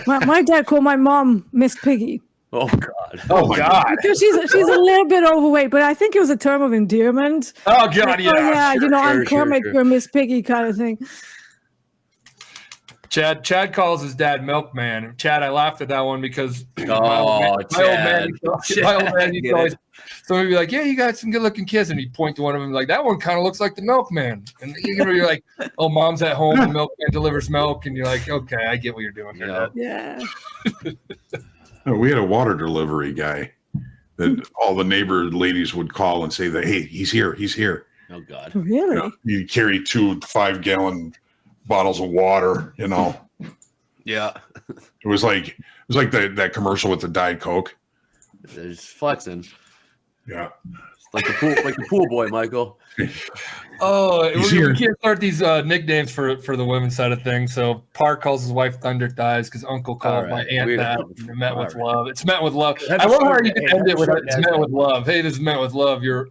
My dad called my mom Miss Piggy. Oh God! Oh God! Because she's a little bit overweight, but I think it was a term of endearment. Oh God! Oh yeah, Sure, you know, I'm sure, Kermit, sure. you're Miss Piggy kind of thing. Chad calls his dad Milkman. Chad, I laughed at that one because my old Chad. man used to always, somebody would be like, "Yeah, you got some good-looking kids," and he'd point to one of them like, "That one kind of looks like the Milkman." And you're like, "Oh, mom's at home and Milkman delivers milk," and you're like, "Okay, I get what you're doing here." Dad." Yeah. We had a water delivery guy that all the neighbor ladies would call and say that, "Hey, he's here. Oh God! Really? You carry 2 5-gallon bottles of water, you know." Yeah, It was like that commercial with the Diet Coke. there's flexing. Yeah. Like the pool boy, Michael. Oh, He's we here. can't start these nicknames for the women's side of things. So Park calls his wife Thunder Thighs because Uncle called All my right. aunt We that. know. And met with All love. It's met with love. Have I a love how short you can day. end it Have a with short it's day. met with love. Hey, this is met with love. You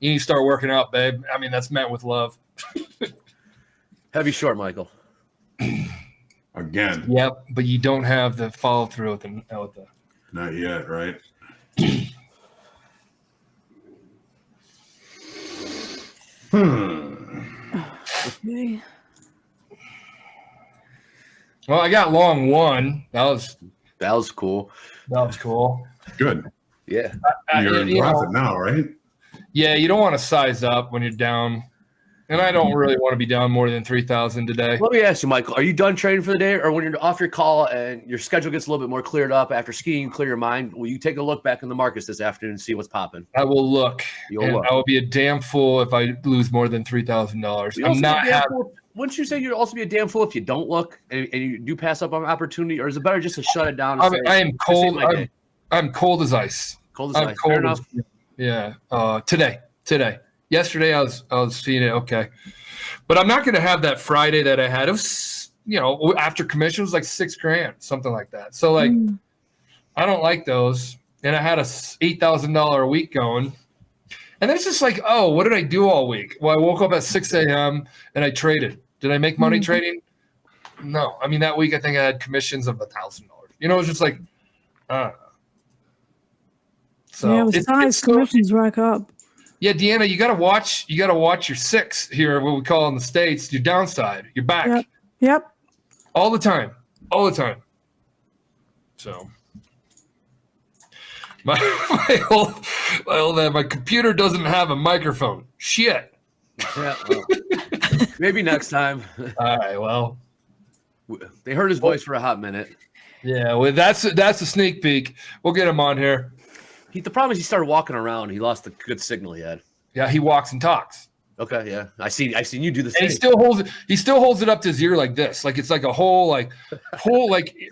need to start working out, babe. I mean, that's met with love. Heavy short, Michael. Again, Yep, but you don't have the follow through with the. not yet, right? Okay. Well, I got long one. That was Cool. cool. Good. Yeah. You're in profit now, right? Yeah, you don't want to size up when you're down, and I don't really want to be down more than 3,000 today. Let me ask you, Michael, are you done trading for the day, or when you're off your call and your schedule gets a little bit more cleared up after skiing, you clear your mind, will you take a look back in the markets this afternoon and see what's popping? I will look. You'll And look. I will be a damn fool if I lose more than $3,000. I'm not happy. Wouldn't you say you'd also be a damn fool if you don't look and you do pass up on an opportunity, or is it better just to shut it down? And say, I am "This cold. ain't my day." I'm cold as ice. Cold as I'm ice. Fair cold enough. as, yeah. Today. Yesterday I was seeing it okay, but I'm not going to have that Friday that I had. It was, after commission it was like $6,000, something like that. So like, I don't like those. And I had a $8,000 a week going. And then it's just like, oh, what did I do all week? Well, I woke up at 6 a.m. and I traded. Did I make money trading? No. I mean, that week I think I had commissions of $1,000. It was just like, I don't know. So Yeah, with size commissions rack up. yeah, Deanna, you gotta watch your 6 here, what we call in the States, your downside, your back. Yep. All the time. So my old my computer doesn't have a microphone. Shit. Yeah, well, maybe next time. All right, well. They heard his voice for a hot minute. Yeah, well, that's a sneak peek. We'll get him on here. The problem is he started walking around. He lost the good signal he had. Yeah, he walks and talks. Okay, yeah. I seen you do the same. And he still holds it up to his ear like this. Like it's like a whole like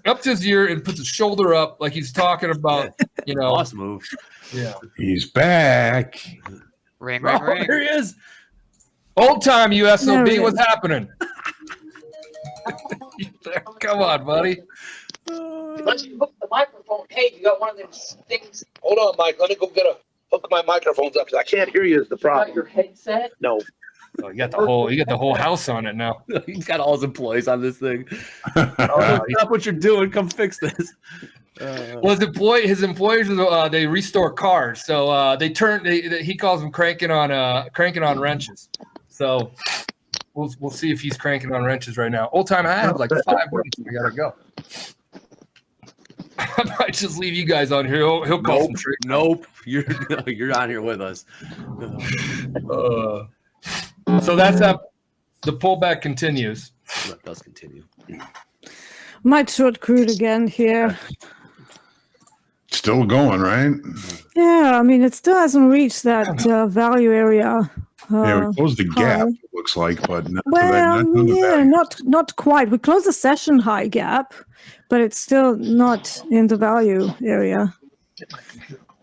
up to his ear and puts his shoulder up like he's talking about, Boss move. Yeah. He's back. Ring. Here he is. Old time USOB, There it what's is. happening? Come on, buddy. Let's hook the microphone. Hey, you got one of them things? Hold on, Mike. Let me go hook my microphones up because I can't hear you is the Got problem. your headset? No. Oh, you got the whole house on it now. He's got all his employees on this thing. Stop what you're doing. Come fix this. Well, his employers they restore cars, so he calls them cranking on wrenches. So we'll see if he's cranking on wrenches right now. Old time, I have like 5 minutes. I gotta go. I might just leave you guys on here. He'll call some tricks. Nope. You're on here with us. So that's up. The pullback continues. That does continue. Might short crude again here. Still going, right? Yeah, I mean, it still hasn't reached that value area Yeah, we closed the gap, high. it looks like, but not to that, Well, not on the yeah, value. not quite. We closed the session high gap, but it's still not in the value area.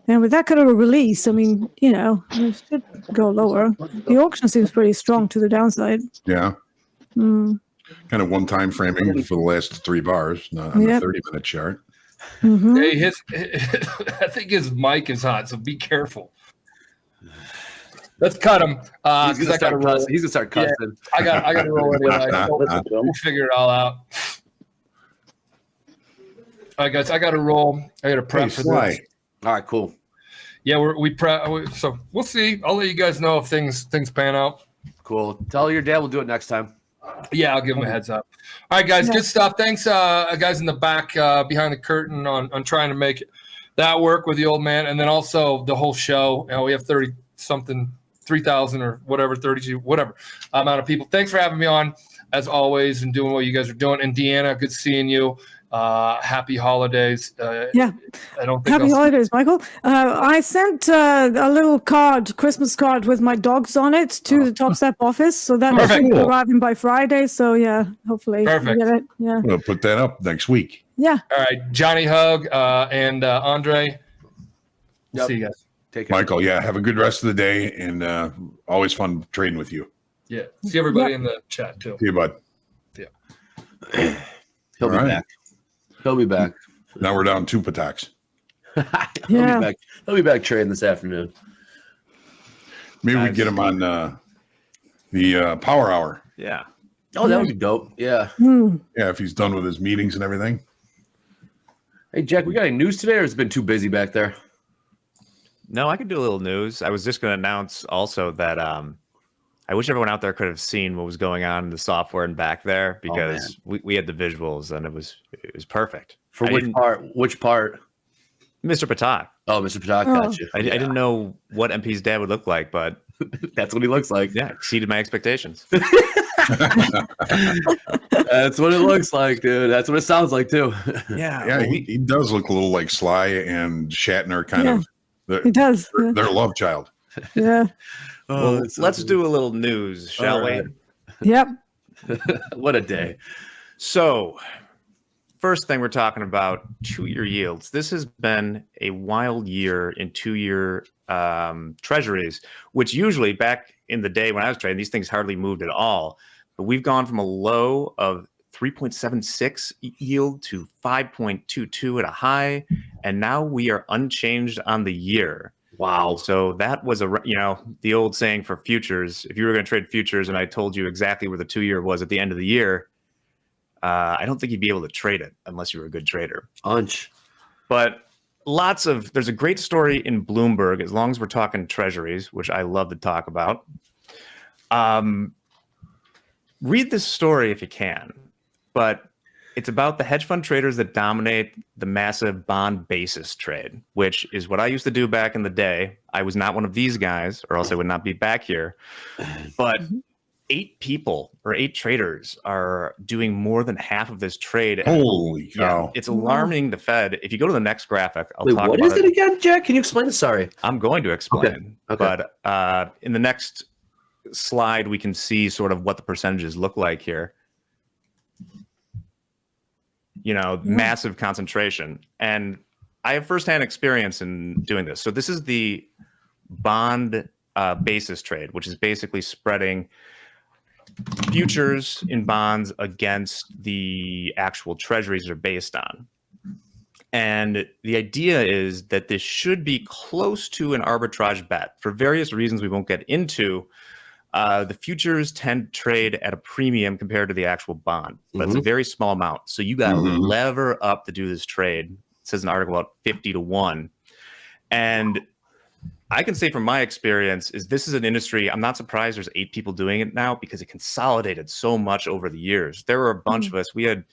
And with that kind of a release, I mean, it should go lower. The auction seems pretty strong to the downside. Yeah. Mm. Kind of one time framing for the last 3 bars, not on the 30-minute chart. Mm-hmm. Hey, I think his mic is hot, so be careful. Let's cut him. He's gonna start cussing. He's gonna start cussing. Yeah, I got to roll anyway. We'll figure it all out. All right, guys, I got to roll. I got to prep for this. All right, cool. Yeah, we prep. So we'll see. I'll let you guys know if things pan out. Cool. Tell your dad we'll do it next time. Yeah, I'll give him a heads up. All right, guys, good stuff. Thanks, guys in the back behind the curtain on trying to make that work with the old man, and then also the whole show. We have 30-something, 3,000 or whatever, 32, whatever amount of people. Thanks for having me on, as always, and doing what you guys are doing. And Deanna, good seeing you. Happy holidays. Yeah. I don't think Happy holidays, Michael. I sent a little Christmas card with my dogs on it to the Topstep office, so that should be arriving by Friday. So yeah, hopefully you get it. Yeah. We'll put that up next week. Yeah. All right, Johnny Hug and Andre. See you guys. Take care. Michael, yeah, have a good rest of the day, and always fun trading with you. Yeah. See everybody in the chat too. See you, bud. Yeah. He'll be back. He'll be back. Now we're down 2 Pataks. He'll be back trading this afternoon. Maybe we get him on the Power Hour. Yeah. Oh, that would be dope. Yeah. Yeah, if he's done with his meetings and everything. Hey, Jack, we got any news today, or has it been too busy back there? No, I could do a little news. I was just going to announce also that I wish everyone out there could have seen what was going on in the software and back there, because we had the visuals and it was perfect. For which part? Which part? Mr. Patak. Oh, Mr. Patak, got you. I didn't know what MP's dad would look like, but that's what he looks like. Yeah, exceeded my expectations. That's what it looks like, dude. That's what it sounds like too. Yeah, he does look a little like Sly and Shatner, kind of. He does. Their love child. Yeah. Well, let's do a little news, shall we? Yep. What a day. So, first thing we're talking about, 2-year yields. This has been a wild year in 2-year treasuries, which usually back in the day when I was trading, these things hardly moved at all. But we've gone from a low of 3.76 yield to 5.22 at a high, and now we are unchanged on the year. Wow. So that was the old saying for futures. If you were going to trade futures and I told you exactly where the 2-year was at the end of the year, I don't think you'd be able to trade it unless you were a good trader. But there's a great story in Bloomberg, as long as we're talking treasuries, which I love to talk about. Read this story if you can, but it's about the hedge fund traders that dominate the massive bond basis trade, which is what I used to do back in the day. I was not one of these guys, or else I would not be back here. But 8 traders are doing more than half of this trade. Holy cow. It's alarming the Fed. If you go to the next graphic, I'll talk about it. What is it again, Jack? Can you explain it? Sorry. I'm going to explain. Okay. But in the next slide, we can see sort of what the percentages look like here. Massive concentration. And I have firsthand experience in doing this. So this is the bond basis trade, which is basically spreading futures in bonds against the actual treasuries are based on. And the idea is that this should be close to an arbitrage bet. For various reasons we won't get into, the futures tend to trade at a premium compared to the actual bond, but it's a very small amount. So you got to lever up to do this trade. It says in an article about 50 to 1. And I can say from my experience is this is an industry, I'm not surprised there's 8 people doing it now, because it consolidated so much over the years. There were a bunch of us. We had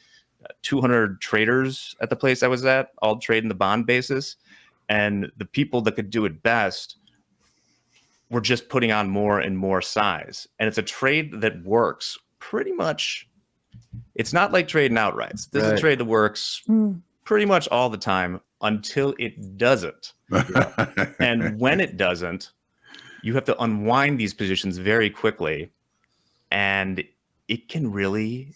200 traders at the place I was at, all trading the bond basis. And the people that could do it best were just putting on more and more size. And it's a trade that works pretty much. It's not like trading outrights. This is a trade that works pretty much all the time until it doesn't. And when it doesn't, you have to unwind these positions very quickly, and it can really,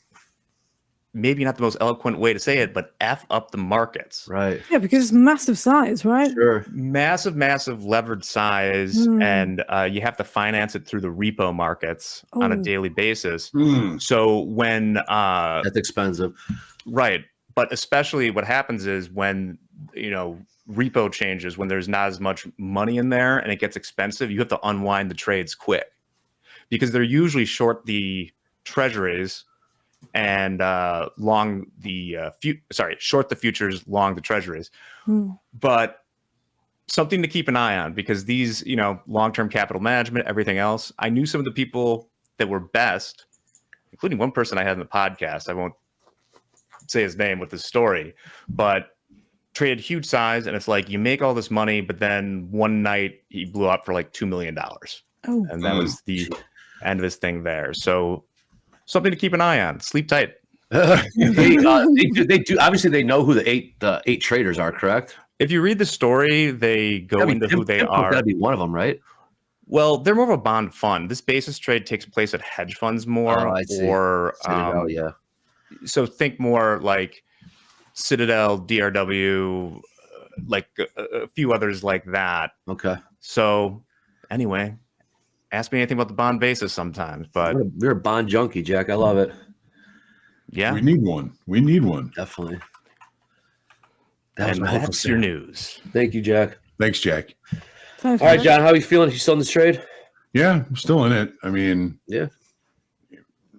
maybe not the most eloquent way to say it, but F up the markets. Right. Yeah, because it's massive size, right? Sure. Massive levered size, and you have to finance it through the repo markets on a daily basis. So when That's expensive. right, but especially what happens is when repo changes, when there's not as much money in there and it gets expensive, you have to unwind the trades quick because they're usually short the treasuries and long the short the futures, long the treasuries. But something to keep an eye on, because these, long-term capital management, everything else, I knew some of the people that were best, including one person I had in the podcast. I won't say his name with his story, but traded huge size, and it's like you make all this money, but then one night he blew up for like $2 million. And that was the end of his thing there. So something to keep an eye on. Sleep tight. They do. Obviously, they know who the eight traders are, correct? If you read the story, they go into who they are. That'd be one of them, right? Well, they're more of a bond fund. This basis trade takes place at hedge funds more, or yeah. So think more like Citadel, DRW, like a few others like that. Okay. So anyway, ask me anything about the bond basis sometimes, but you're a bond junkie, Jack. I love it. Yeah, we need one. Definitely. That's your news. Thank you, Jack. Thanks, Jack. All right, John, how are you feeling? You still in this trade? Yeah, I'm still in it. I mean, yeah,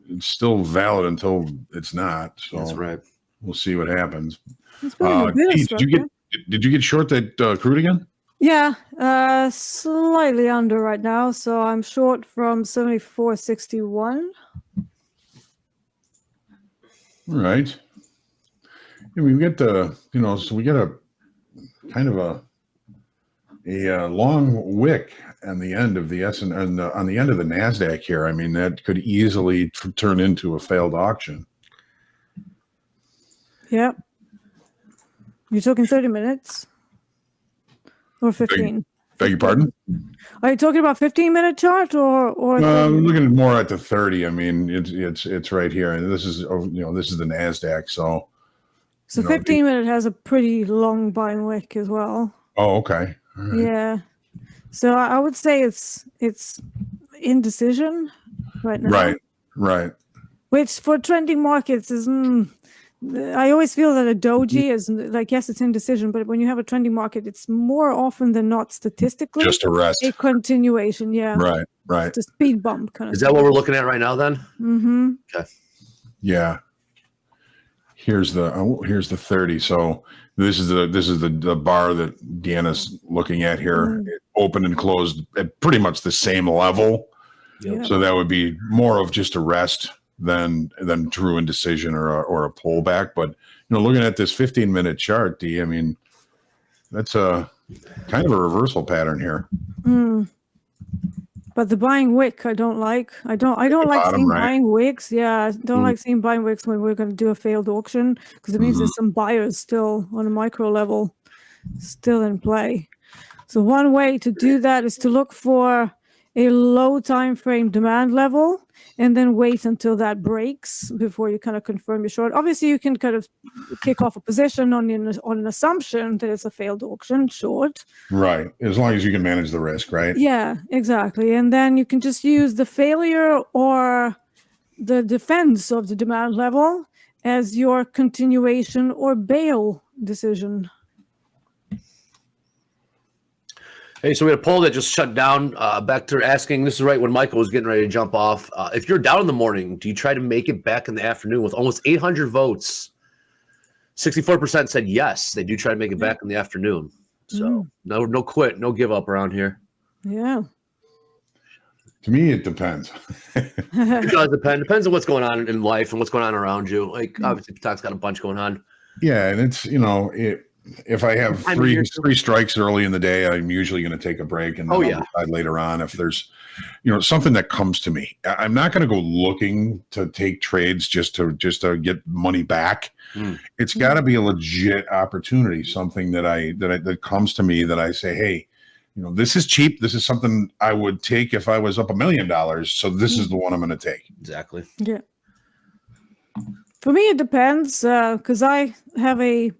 it's still valid until it's not. So that's right. We'll see what happens. Did you get short that crude again? Yeah, slightly under right now. So I'm short from 74.61. All right. Yeah, we get the, so we get a kind of a long wick on the end of the on the end of the NASDAQ here. I mean, that could easily turn into a failed auction. Yep. You're talking 30 minutes or 15? Beg your pardon? Are you talking about 15-minute chart or? I'm looking more at the 30. I mean, it's right here, and this is this is the NASDAQ. So 15-minute has a pretty long buying wick as well. Oh, okay. All right. Yeah. So I would say it's indecision right now. Right. Which for trending markets is. I always feel that a doji is like, yes, it's indecision, but when you have a trending market, it's more often than not statistically just a rest, a continuation. Yeah. Right. It's a speed bump kind of. Is that what we're looking at right now then? Mm-hmm. Okay. Yeah. Here's the 30. So this is the bar that Deanna's looking at here. It opened and closed at pretty much the same level. Yep. So that would be more of just a rest than true indecision or a pullback. But looking at this 15-minute chart, D, I mean, that's a kind of a reversal pattern here. But the buying wick, I don't like. I don't like seeing buying wicks. Yeah, I don't like seeing buying wicks when we're going to do a failed auction, because it means there's some buyers still on a micro level, still in play. So one way to do that is to look for a low time frame demand level and then wait until that breaks before you kind of confirm your short. Obviously, you can kind of kick off a position on an assumption that it's a failed auction short. Right. As long as you can manage the risk, right? Yeah, exactly. And then you can just use the failure or the defense of the demand level as your continuation or bail decision. Hey, so we had a poll that just shut down. Back to asking, this is right when Michael was getting ready to jump off. If you're down in the morning, do you try to make it back in the afternoon? With almost 800 votes, 64% said yes, they do try to make it back in the afternoon. So no quit, no give up around here. Yeah. To me, it depends. It does depend. Depends on what's going on in life and what's going on around you. Like, obviously, Patak's got a bunch going on. Yeah, and it's, if I have three strikes early in the day, I'm usually going to take a break and then I'll decide later on if there's, something that comes to me. I'm not going to go looking to take trades just to get money back. It's got to be a legit opportunity, something that comes to me that I say, hey, this is cheap. This is something I would take if I was up $1 million. So this is the one I'm going to take. Exactly. Yeah. For me, it depends because I have a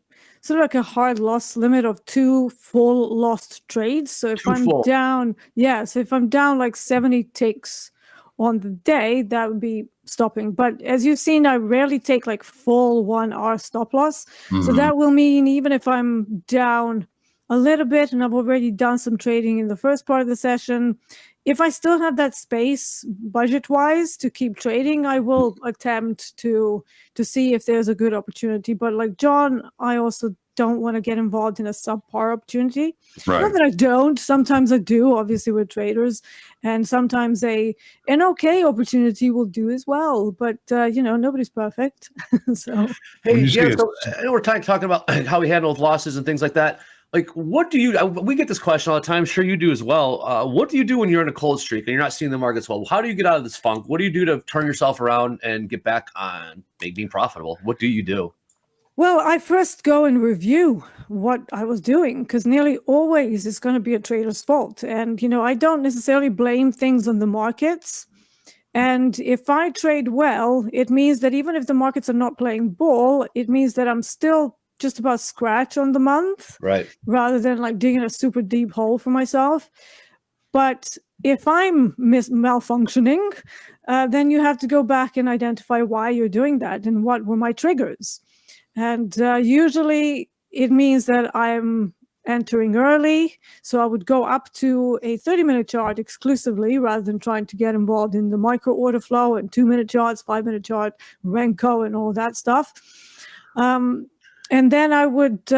sort of like a hard loss limit of 2 full lost trades. So if I'm down, so if I'm down like 70 ticks on the day, that would be stopping. But as you've seen, I rarely take like full 1 hour stop loss. So that will mean even if I'm down a little bit and I've already done some trading in the first part of the session, if I still have that space budget-wise to keep trading, I will attempt to see if there's a good opportunity. But like John, I also don't want to get involved in a subpar opportunity. Right. Not that I don't. Sometimes I do, obviously, with traders. And sometimes an okay opportunity will do as well. But, nobody's perfect. So, hey, yeah, so I know we're talking about how we handle losses and things like that. Like, what do you, we get this question all the time. Sure, you do as well. What do you do when you're in a cold streak and you're not seeing the markets well? How do you get out of this funk? What do you do to turn yourself around and get back on being profitable? What do you do? Well, I first go and review what I was doing because nearly always it's going to be a trader's fault. And, I don't necessarily blame things on the markets. And if I trade well, it means that even if the markets are not playing ball, it means that I'm still just about scratch on the month, right? Rather than like digging a super deep hole for myself. But if I'm malfunctioning, then you have to go back and identify why you're doing that and what were my triggers. And usually it means that I'm entering early. So I would go up to a 30-minute chart exclusively rather than trying to get involved in the micro order flow and 2-minute charts, 5-minute chart, Renko and all that stuff. And then I would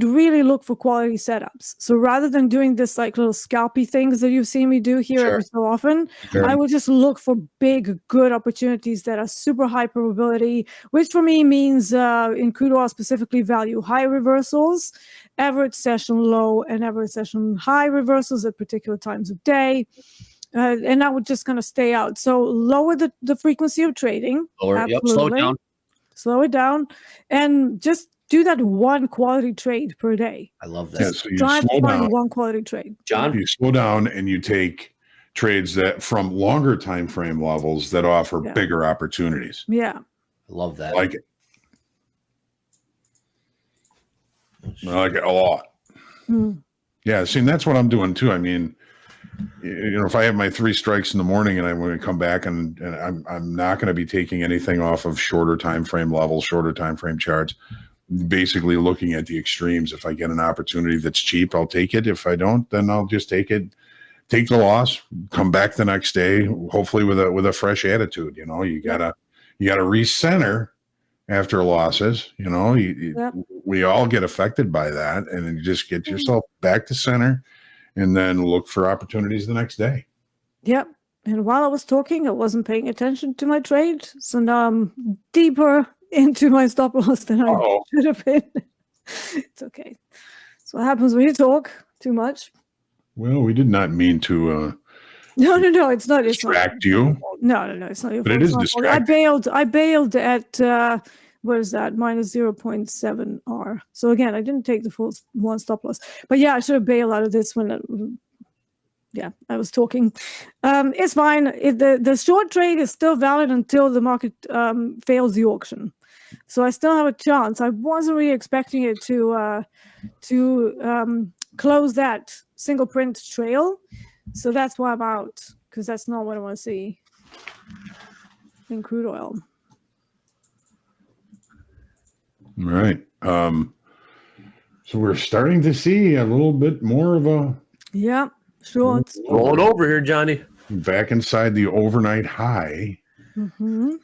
really look for quality setups. So rather than doing this like little scalpy things that you've seen me do here every so often, I would just look for big, good opportunities that are super high probability, which for me means in crude oil specifically value high reversals, average session low and average session high reversals at particular times of day. And I would just kind of stay out. So lower the frequency of trading. Slow it down. Slow it down and just do that one quality trade per day. I love that. Yeah, so you try to slow find down. one quality trade. John? You slow down and you take trades that from longer time frame levels that offer bigger opportunities. Yeah. I love that. I like it. I like it a lot. Yeah, see, and that's what I'm doing too. I mean, if I have my 3 strikes in the morning and I'm going to come back and I'm not going to be taking anything off of shorter time frame levels, shorter time frame charts, basically looking at the extremes. If I get an opportunity that's cheap, I'll take it. If I don't, then I'll just take it, take the loss, come back the next day, hopefully with a fresh attitude. You gotta recenter after losses. We all get affected by that, and you just get yourself back to center. And then look for opportunities the next day. Yep. And while I was talking, I wasn't paying attention to my trade. So now I'm deeper into my stop loss than I should have been. It's okay. That's what happens when you talk too much. Well, we did not mean to No, it's not. Distract you. No, it's not your fault. But it is distracting. I bailed at what is that? Minus 0.7 R. So again, I didn't take the full one stop loss. But yeah, I should have bailed out of this when I was talking. It's fine. The short trade is still valid until the market fails the auction. So I still have a chance. I wasn't really expecting it to close that single print trail. So that's why I'm out, because that's not what I want to see in crude oil. All right. So we're starting to see a little bit more of a short. Rolling over here, Johnny. Back inside the overnight high. Mm-hmm.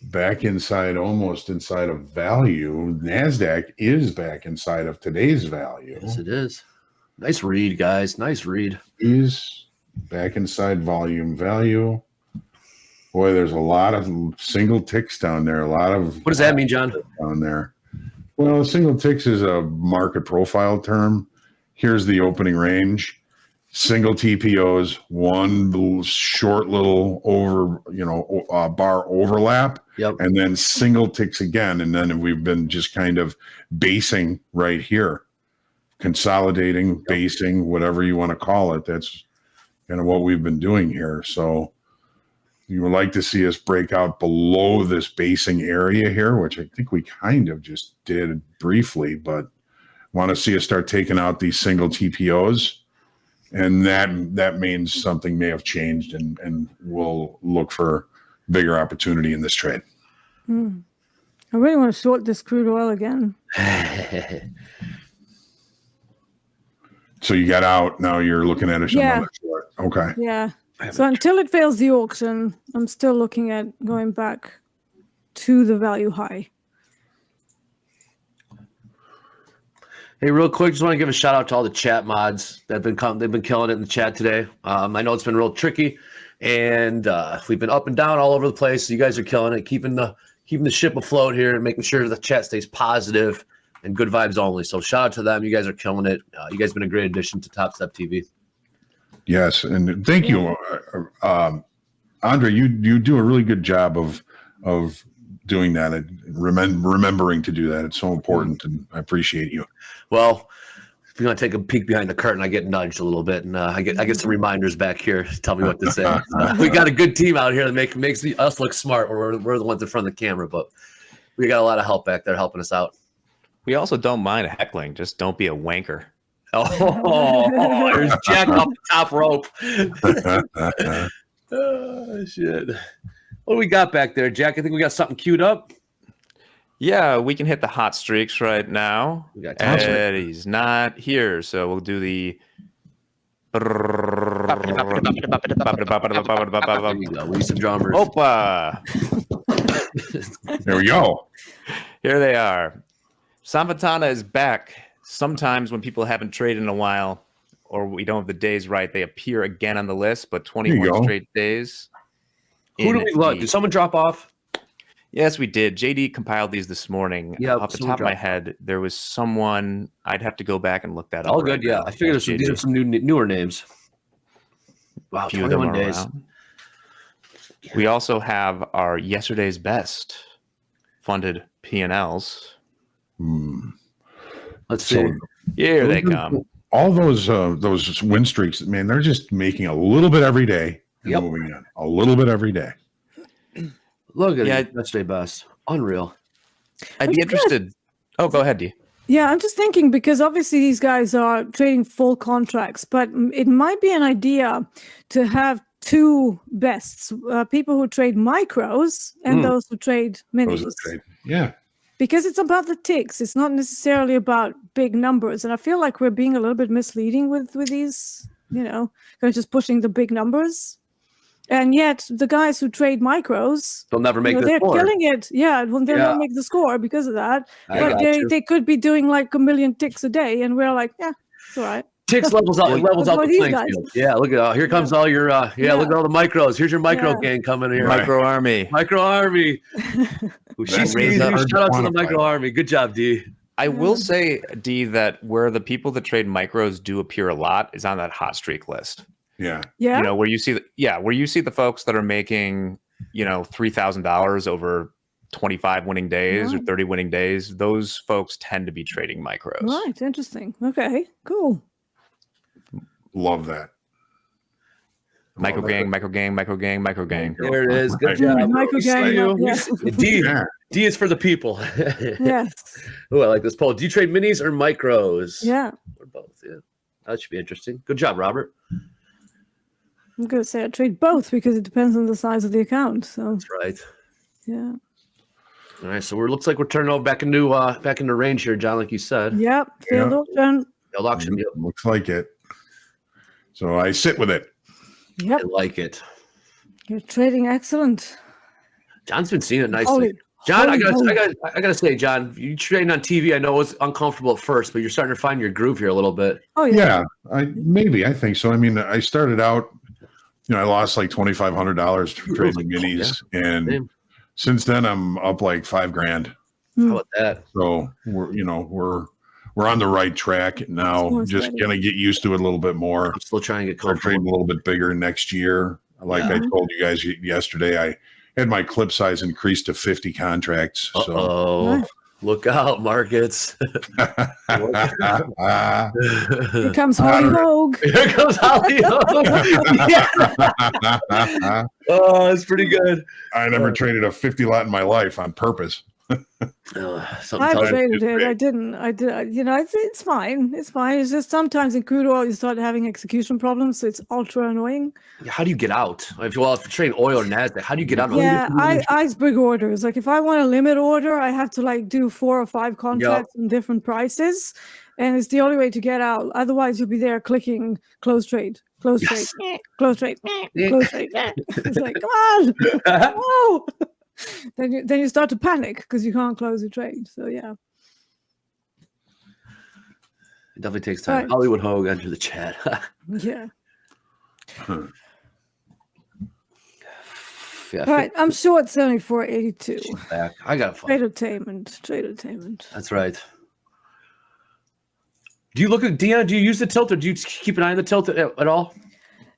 Back almost inside of value. NASDAQ is back inside of today's value. Yes, it is. Nice read, guys. Nice read. Is back inside volume value. Boy, there's a lot of single ticks down there. What does that mean, John? Down there. Well, single ticks is a market profile term. Here's the opening range. Single TPOs, one short little bar overlap, and then single ticks again. And then we've been just kind of basing right here. consolidating, basing, whatever you want to call it. That's kind of what we've been doing here. So you would like to see us break out below this basing area here, which I think we kind of just did briefly, but want to see us start taking out these single TPOs. And that means something may have changed, and we'll look for bigger opportunity in this trade. I really want to short this crude oil again. So you got out. Now you're looking at it. Yeah. Short. Okay. Yeah. So until it fails the auction, I'm still looking at going back to the value high. Hey, real quick, just want to give a shout out to all the chat mods that they've been killing it in the chat today. I know it's been real tricky, and we've been up and down all over the place. So you guys are killing it, keeping the ship afloat here and making sure the chat stays positive and good vibes only. So shout out to them. You guys are killing it. You guys have been a great addition to TopstepTV. Yes, and thank you, Andre. You do a really good job of doing that and remembering to do that. It's so important, and I appreciate you. Well, if you want to take a peek behind the curtain, I get nudged a little bit, and I get some reminders back here to tell me what to say. We got a good team out here that makes us look smart. We're the ones in front of the camera, but we got a lot of help back there helping us out. We also don't mind heckling. Just don't be a wanker. Oh, there's Jack off the top rope. Oh, shit. What do we got back there, Jack? I think we got something queued up. Yeah, we can hit the hot streaks right now. We got Eddie's not here, so we'll do the. There you go. We need some drummers. Opa! There we go. Here they are. Samvatana is back. Sometimes when people haven't traded in a while, or we don't have the days right, they appear again on the list, but 21 straight days. Who do we love? Did someone drop off? Yes, we did. JD compiled these this morning. Yeah, off the top of my head, there was someone. I'd have to go back and look that up. All good, yeah. I figured these are some newer names. Wow, Few of them 21 are days. around. We also have our yesterday's best funded P&Ls. Let's see. So, Here they come. all those win streaks, man, they're just making a little bit every day. Yep. Moving on a little bit every day. Look at Yeah. it. Yesterday best. Unreal. I'd be interested. Oh, go ahead, Dee. Yeah, I'm just thinking because obviously these guys are trading full contracts, but it might be an idea to have two bests, people who trade micros and those who trade minis. Yeah. Because it's about the ticks. It's not necessarily about big numbers. And I feel like we're being a little bit misleading with these, kind of just pushing the big numbers. And yet the guys who trade micros, They'll never make the they're score. killing it. Yeah, well, they'll not make the score because of that. But they could be doing like 1 million ticks a day. And we're like, yeah, it's all right. Ticks levels out. It levels out the these playing guys. field. Yeah, look at here comes all your look at all the micros. Here's your micro gang coming here. Micro Army. Micro Army. Shout out to the Micro Army. Good job, D. I will say, D, that where the people that trade micros do appear a lot is on that hot streak list. Yeah. Yeah. Where you see the folks that are making, $3,000 over 25 winning days or 30 winning days. Those folks tend to be trading micros. Right. Interesting. Okay. Cool. Love that. Micro gang. There it is. Good Yeah, job. Micro gang. Yeah. D. Yeah. D is for the people. Yes. Oh, I like this poll. Do you trade minis or micros? Yeah. Or both? Yeah. That should be interesting. Good job, Robert. I'm going to say I trade both because it depends on the size of the account. So, That's right. yeah. All right. So it looks like we're turning over back into range here, John, like you said. Yep. Field auction. Field auction. Yep. Looks like it. So I sit with it. Yep. I like it. You're trading excellent. John's been seeing it nicely. Holy- John, holy moly. I gotta say, John, you trading on TV. I know it was uncomfortable at first, but you're starting to find your groove here a little bit. Oh, yeah. Yeah, I think so. I mean, I started out, I lost like $2,500 trading minis, and Same. since then I'm up like $5,000. How about that? So we're on the right track now. More Just steady. gonna get used to it a little bit more. I'm still trying to get Start trading a comfortable. little bit bigger next year. Like I told you guys yesterday, I had my clip size increased to 50 contracts. So Oh, Nice. Look out, markets. Here comes Holly Hogue. Here comes Holly Hogue. Yeah. Oh, that's pretty good. I never traded a 50 lot in my life on purpose. I traded it. I didn't. I did. You know, it's fine. It's fine. It's just sometimes in crude oil you start having execution problems, so it's ultra annoying. How do you get out? If you're trading oil or Nasdaq, how do you get out? Yeah, iceberg orders. Like if I want a limit order, I have to like do 4 or 5 contracts in different prices, and it's the only way to get out. Otherwise, you'll be there clicking close trade, close trade, close trade, close trade. It's like, come on, no. Then you start to panic because you can't close the trade. So yeah, it definitely takes time. Right. Hollywood Hogue, enter the chat. Yeah. Yeah, All right, I'm short 74.82. back. I got to Tradertainment. That's right. Do you look at Deanna? Do you use the tilt, or do you keep an eye on the tilt at all?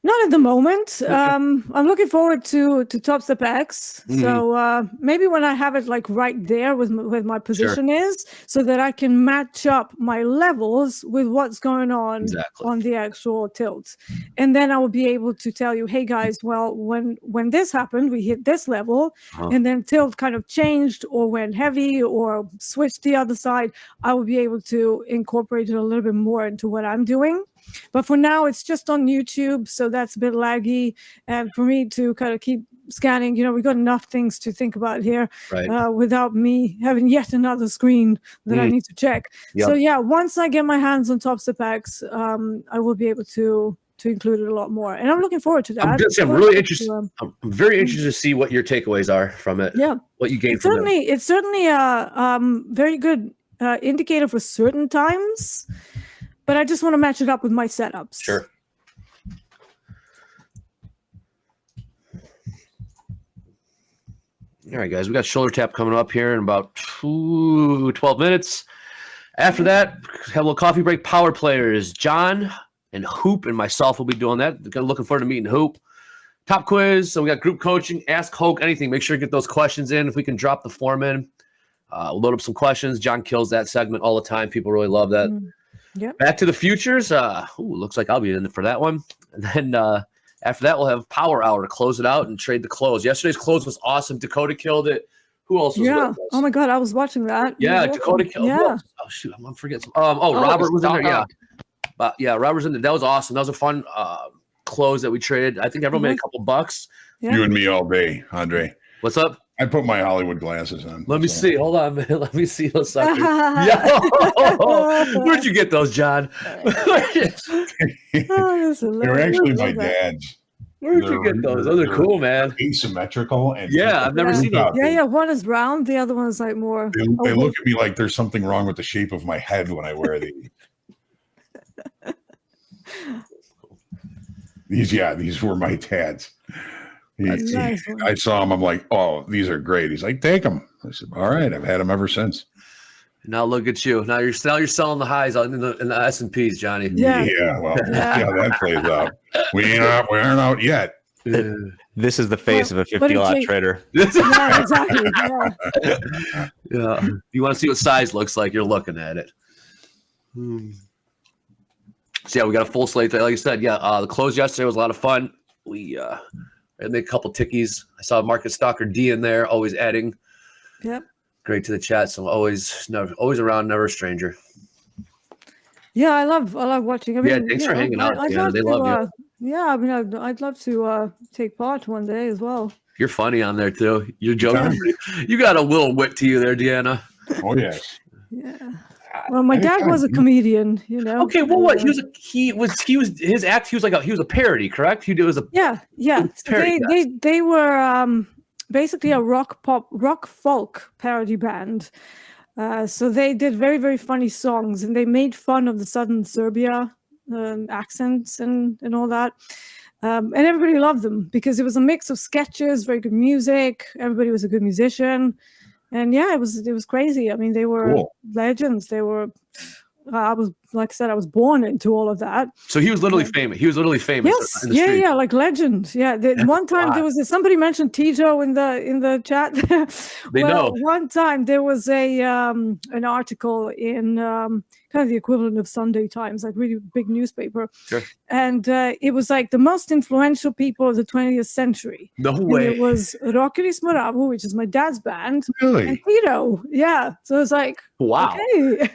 Not at the moment. I'm looking forward to Topstep X. So maybe when I have it like right there with my position is, so that I can match up my levels with what's going on on the actual tilt, and then I will be able to tell you, hey guys, well when this happened, we hit this level, and then tilt kind of changed or went heavy or switched the other side. I will be able to incorporate it a little bit more into what I'm doing. But for now, it's just on YouTube, so that's a bit laggy. And for me to kind of keep scanning, you know, we've got enough things to think about here without me having yet another screen that I need to check. So yeah, once I get my hands on Topstep X, I will be able to include it a lot more. And I'm looking forward to that. I'm really interested. I'm very interested to see what your takeaways are from it. Yeah. What you gained from it. It's certainly a very good indicator for certain times. But I just want to match it up with my setups. Sure. All right, guys, we got shoulder tap coming up here in about 12 minutes. After that, have a little coffee break. Power players, John and Hoop and myself will be doing that. Looking forward to meeting Hoop. Top quiz. So we got group coaching. Ask Hope anything. Make sure to get those questions in. If we can drop the form in, we'll load up some questions. John kills that segment all the time. People really love that. Yep. Back to the futures. Looks like I'll be in for that one. And then after that, we'll have Power Hour to close it out and trade the close. Yesterday's close was awesome. Dakota killed it. Who else was with us? Oh my God, I was watching that. Yeah, Dakota killed. Yeah. Oh shoot, I'm forgetting. Robert was in there. Yeah, Robert's in there. That was awesome. That was a fun close that we traded. I think everyone made a couple bucks. Yeah. You and me all day, Andre. What's up? I put my Hollywood glasses on. Let me see. Hold on, man. Let me see those suckers. Where'd you get those, John? They're actually my dad's. Where'd you get those? Those are cool, man. Asymmetrical. And I've never seen them. Yeah. One is round. The other one is like more. They look at me like there's something wrong with the shape of my head when I wear these. These were my dad's. I saw him. I'm like, oh, these are great. He's like, take them. I said, all right. I've had them ever since. Now look at you. Now you're selling the highs in the S&Ps, Johnny. Yeah. Well, that plays out. We aren't out yet. This is the face of a 50-lot trader. Yeah, exactly. Yeah. If you want to see what size looks like, you're looking at it. So yeah, we got a full slate there. Like I said, the close yesterday was a lot of fun. We made a couple tickies. I saw Market Stalker D in there, always adding. Yep. Great to the chat. So always around, never a stranger. Yeah, I love watching. I mean, thanks for hanging out. They love you. Yeah, I mean, I'd love to take part one day as well. You're funny on there too. You're joking. You got a little wit to you there, Deanna. Oh yes. Yeah. Well, my dad was a comedian, you know. Okay, well, what he was his act. He was a parody, correct? He was a yeah. They were basically a rock folk parody band. So they did very, very funny songs, and they made fun of the southern Serbia accents and all that. And everybody loved them because it was a mix of sketches, very good music. Everybody was a good musician. And yeah, it was crazy. I mean, they were legends. I was like I said, I was born into all of that. So he was literally famous. He was literally famous. Yes, in the street. yeah, like legend. Yeah, one time there was somebody mentioned Tito in the chat. They know. One time there was an article in kind of the equivalent of Sunday Times, like really big newspaper, Sure. and it was like the most influential people of the 20th century. No And way. it was Rocky Smoravu, which is my dad's band, and Really? Tito. Yeah, so it's like, Wow. okay.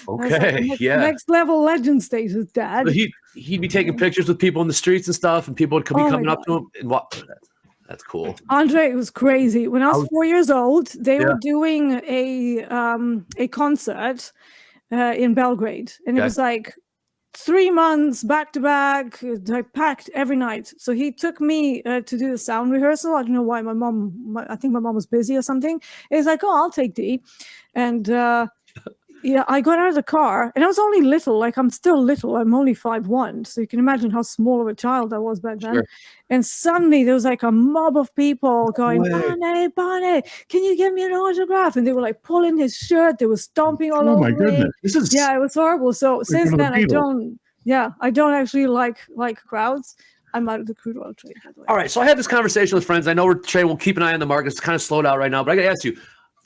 Okay. Yeah. Next level legend status, Dad. So he'd be taking pictures with people in the streets and stuff, and people would be coming up to him. And that's cool. Andre, it was crazy. When I was 4 years old, they Yeah. were doing a concert in Belgrade, and it was like 3 months back to back, like packed every night. So he took me to do the sound rehearsal. I don't know why I think my mom was busy or something. He's like, "Oh, I'll take D," and yeah, I got out of the car, and I was only little. Like, I'm still little. I'm only 5'1", so you can imagine how small of a child I was back then. Sure. And suddenly there was like a mob of people going, Barney, can you give me an autograph? And they were like pulling his shirt. They were stomping all over my me. goodness. Yeah, it was horrible. So since one of then, the Beatles. I don't actually like crowds. I'm out of the crude oil trade, by the way. All right. So I had this conversation with friends. I know we're trading. We'll keep an eye on the market. It's kind of slowed out right now, but I got to ask you,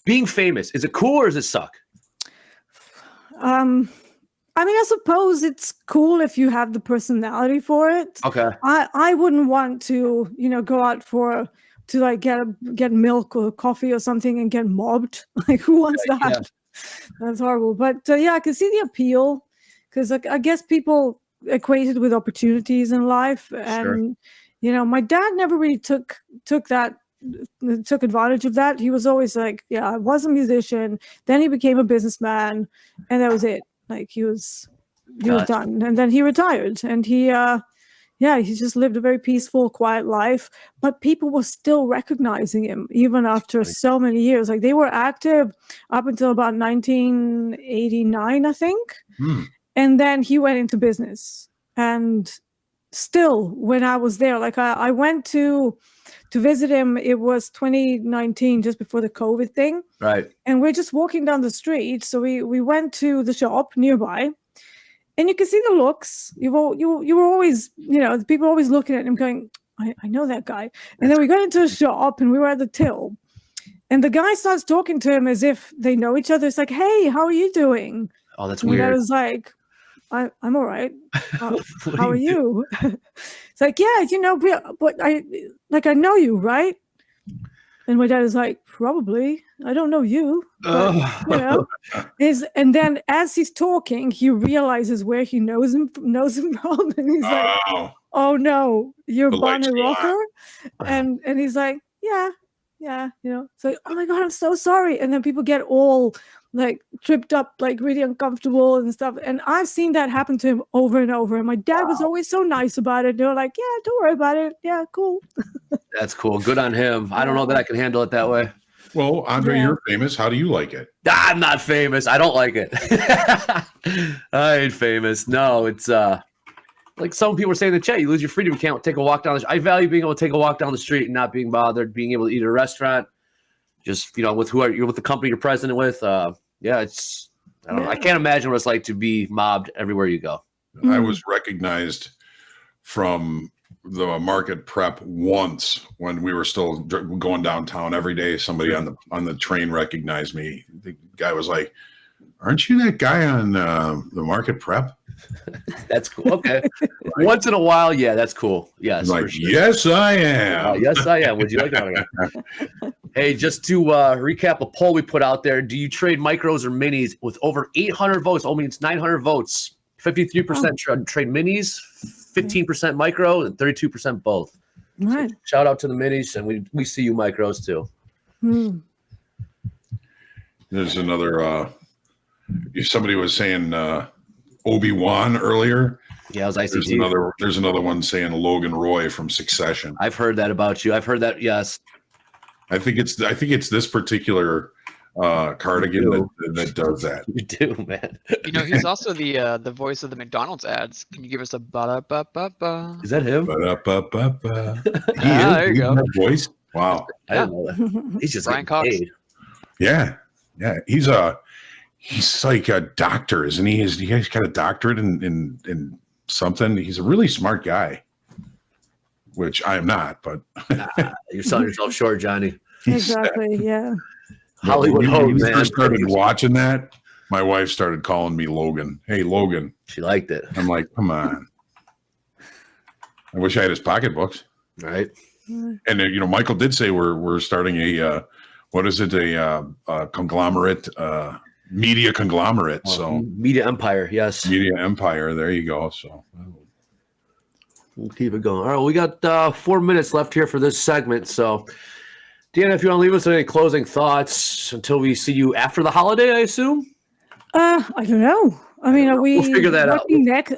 being famous, is it cool or does it suck? I mean, I suppose it's cool if you have the personality for it. Okay. I wouldn't want to, go out to like get milk or coffee or something and get mobbed. Like, who wants that? Yeah. That's horrible. But yeah, I can see the appeal because I guess people equate it with opportunities in life, and my dad never really took advantage of that. He was always like, I was a musician, then he became a businessman, and that was it. Like, he was done, and then he retired, and he just lived a very peaceful, quiet life, but people were still recognizing him even after so many years. Like, they were active up until about 1989, I think. And then he went into business, and still when I was there, like I went to visit him. It was 2019, just before the COVID thing. Right. And we're just walking down the street. So we went to the shop nearby, and you can see the looks. You were always, people were always looking at him going, I know that guy. And then we got into a shop, and we were at the till, and the guy starts talking to him as if they know each other. It's like, hey, how are you doing? Oh, that's And weird. I was like, I'm all right. How are you? It's like, yeah, but I know you, right? And my dad is like, probably. I don't know you. But, and then as he's talking, he realizes where he knows him from, and he's like, oh no, you're Bonnie Rocker? And he's like, yeah. So, oh my God, I'm so sorry. And then people get all like tripped up, like really uncomfortable and stuff. And I've seen that happen to him over and over. And my dad was always so nice about it. They're like, yeah, don't worry about it. Yeah, cool. That's cool. Good on him. I don't know that I can handle it that way. Well, Andre, you're famous. How do you like it? I'm not famous. I don't like it. I ain't famous. No, it's like some people are saying in the chat, you lose your freedom. You can't take a walk down the street. I value being able to take a walk down the street and not being bothered, being able to eat at a restaurant. Just, with whoever you're with, the company you're president with. I don't know. I can't imagine what it's like to be mobbed everywhere you go. I was recognized from the market prep once when we were still going downtown every day. Somebody on the train recognized me. The guy was like, "Aren't you that guy on the market prep?" That's cool. Okay. Once in a while, yeah, that's cool. Yes. Like, sure. yes, I am. Yes, I am. Would you like an autograph? Hey, just to recap a poll we put out there, do you trade micros or minis? With over 800 votes, I mean, it's 900 votes. 53% trade minis, 15% micro, and 32% both. Right. So shout out to the minis, and we see you micros too. There's another. Somebody was saying Obi-Wan earlier. Yeah, it was ICT. There's another one saying Logan Roy from Succession. I've heard that about you. I've heard that. Yes. I think it's this particular cardigan that does that. You do, man. He's also the voice of the McDonald's ads. Can you give us a ba-da-ba-ba-ba? Is that him? Ba-da-ba-ba-ba. There you go. That voice. Wow. I didn't know that. He's just Brian Cox. paid. Yeah. He's he's like a doctor, isn't he? He's got a doctorate in something. He's a really smart guy, which I am not, but You're selling yourself short, Johnny. Exactly. Yeah. Hollywood when Hope, we man. first started watching that, my wife started calling me Logan. Hey, Logan. She liked it. I'm like, come on. I wish I had his pocketbooks. Right. And Michael did say we're starting a what is it, a conglomerate, media conglomerate. So Media empire, yes. media empire. There you go. So we'll keep it going. All right, we got 4 minutes left here for this segment. So, Deanna, if you want to leave us with any closing thoughts until we see you after the holiday, I assume. I don't know. I mean, are we? We'll figure that out.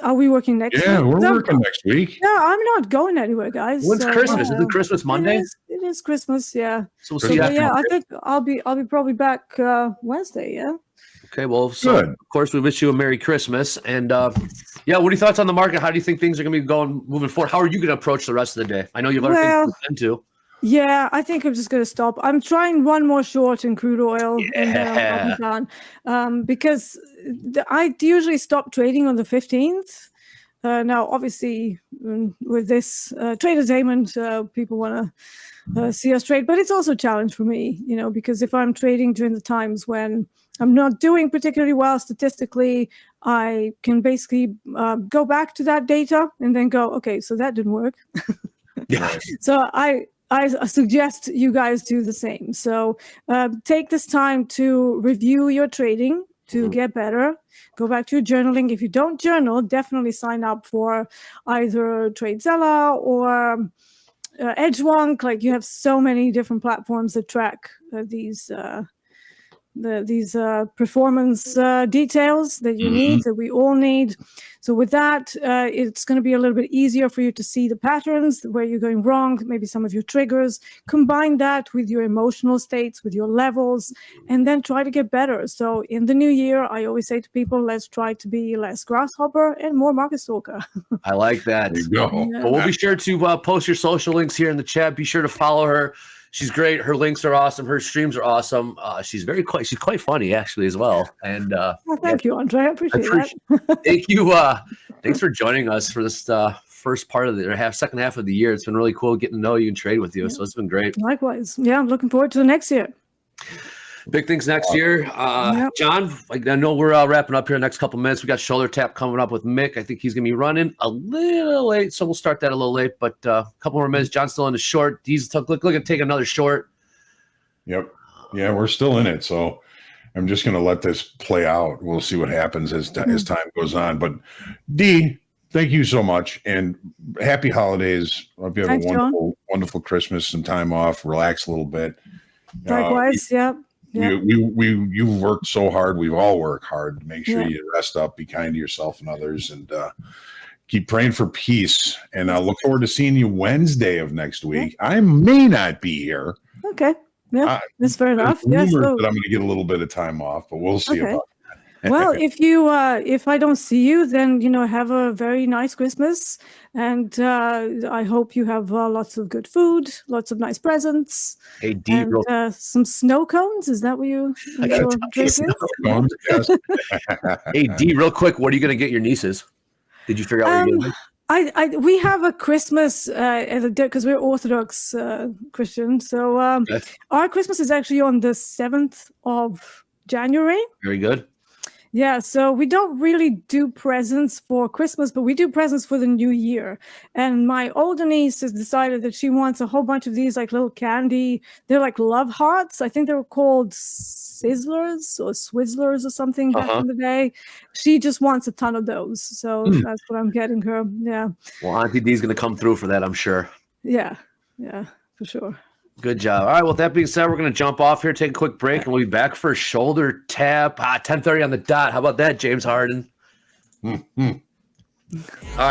Are we working next week? yeah, we're working next week. No, I'm not going anywhere, guys. When's Christmas? Isn't Christmas Monday? It is Christmas, yeah. So we'll So, see you after. yeah, I think I'll be probably back Wednesday, yeah. Okay, well, so Good. of course we wish you a Merry Christmas. And yeah, what are your thoughts on the market? How do you think things are going to be going moving forward? How are you going to approach the rest of the day? I know you've learned things to attend to. Yeah, I think I'm just going to stop. I'm trying one more short in crude oil, and then I'll be done. Because I usually stop trading on the 15th. Now, obviously, with this tradertainment, people want to see us trade, but it's also a challenge for me, because if I'm trading during the times when I'm not doing particularly well statistically, I can basically go back to that data and then go, okay, so that didn't work. Yeah. So I suggest you guys do the same. So take this time to review your trading to get better. Go back to your journaling. If you don't journal, definitely sign up for either TradeZella or Edgewonk. Like, you have so many different platforms that track these performance details that you need, that we all need. So with that, it's going to be a little bit easier for you to see the patterns where you're going wrong, maybe some of your triggers. Combine that with your emotional states, with your levels, and then try to get better. So in the new year, I always say to people, let's try to be less grasshopper and more market stalker. I like that. There you go. Well, we'll be sure to post your social links here in the chat. Be sure to follow her. She's great. Her links are awesome. Her streams are awesome. She's quite funny actually as well. And well, thank you, Andre. I appreciate that. Thank you. Thanks for joining us for this first part of the second half of the year. It's been really cool getting to know you and trade with you. So it's been great. Likewise. Yeah, I'm looking forward to the next year. Big things next year. John, I know we're wrapping up here in the next couple minutes. We got shoulder tap coming up with Mick. I think he's going to be running a little late, so we'll start that a little late. But a couple more minutes. John's still in the short. He's looking to take another short. Yep. Yeah, we're still in it. So I'm just going to let this play out. We'll see what happens as time goes on. But Dee, thank you so much. And happy holidays. I hope you have a wonderful Christmas and time off. Relax a little bit. Likewise. Yeah. You've worked so hard. We've all worked hard to make sure you rest up, be kind to yourself and others, and keep praying for peace. And I look forward to seeing you Wednesday of next week. I may not be here. Okay. Yeah, that's fair enough. Yes, that I'm going to get a little bit of time off, but we'll see about that. Well, if I don't see you, then have a very nice Christmas, and I hope you have lots of good food, lots of nice presents, and some snow cones. Is that what you? Hey, Dee, real quick, what are you going to get your nieces? Did you figure out what you're getting? We have a Christmas because we're Orthodox Christian, so our Christmas is actually on the 7th of January. Very good. Yeah, so we don't really do presents for Christmas, but we do presents for the new year. And my older niece has decided that she wants a whole bunch of these like little candy. They're like love hearts. I think they were called Sizzlers or Swizzlers or something back in the day. She just wants a ton of those. So that's what I'm getting her. Yeah. Well, Auntie D's going to come through for that, I'm sure. Yeah, for sure. Good job. All right. Well, with that being said, we're going to jump off here, take a quick break, and we'll be back for shoulder tap. 10:30 on the dot. How about that, James Harden? All right.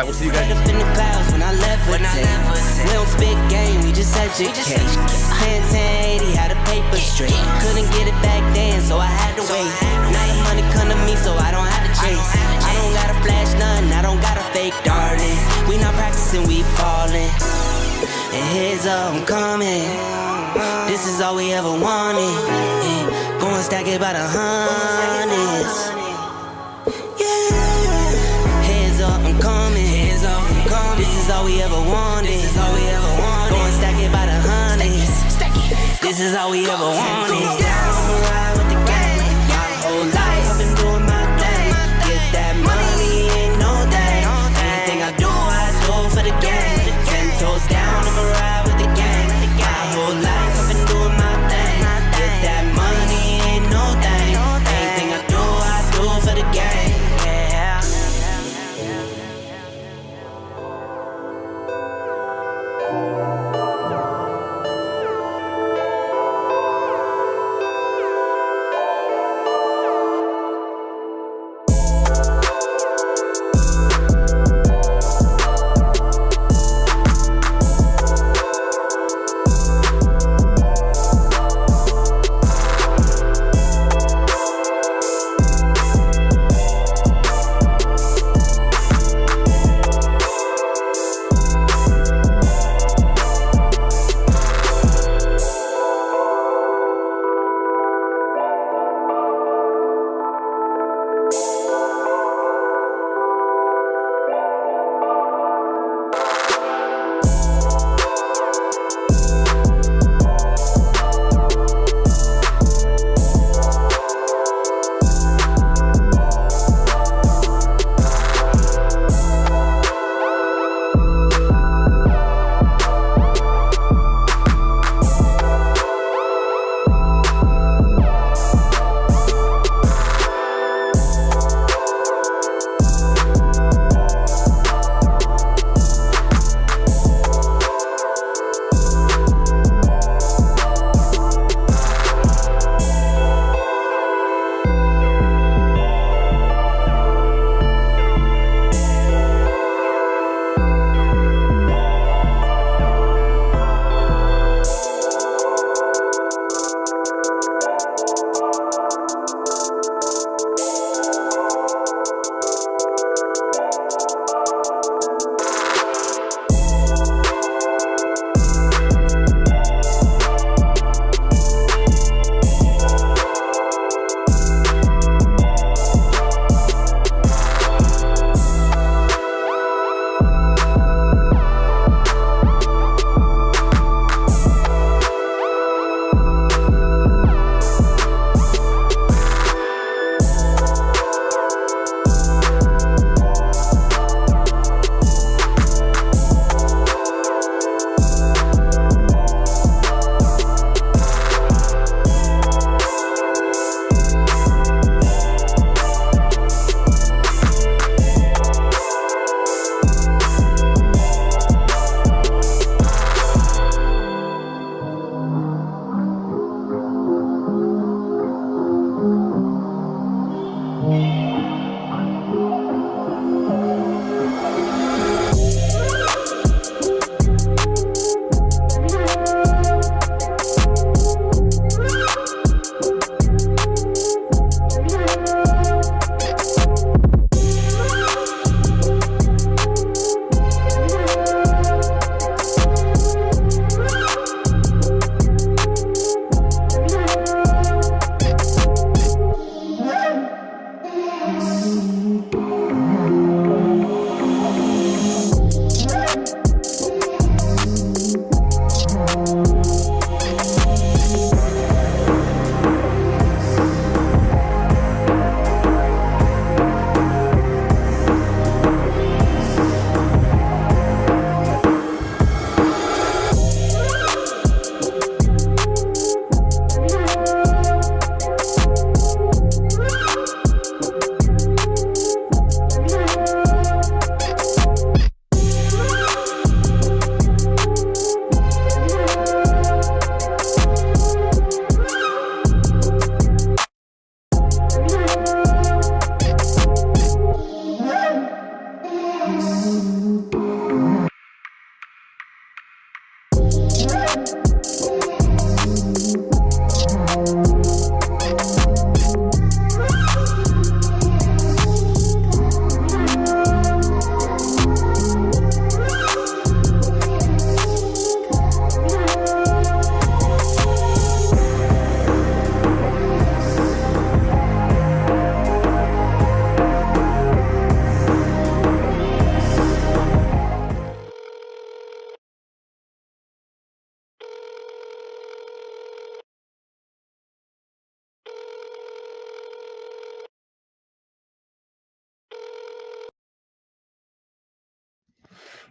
We'll see you guys. Up in the clouds when I left for we don't spit game, we just educate. 10, 10, 80, how the paper straight. Couldn't get it back then, so I had to wait. Now the money come to me, so I don't have to chase. I don't gotta flash nothing, I don't gotta fake, darling. We not practicing, we falling. And heads up, I'm coming. This is all we ever wanted. Going stack it by the hundreds. Yeah. Heads up, I'm coming. Heads up, I'm coming. This is all we ever wanted. This is all we ever wanted. Go and stack it by the hundreds. This is all we ever wanted. I'ma ride with the gang. My whole life I've been doing my thing. Get that money, ain't no thing. Anything I do for the gang. 10 toes down, I'ma ride with the gang. My whole life I've been doing my thing. Get that money, ain't no thing. Anything I do for the gang. Yeah.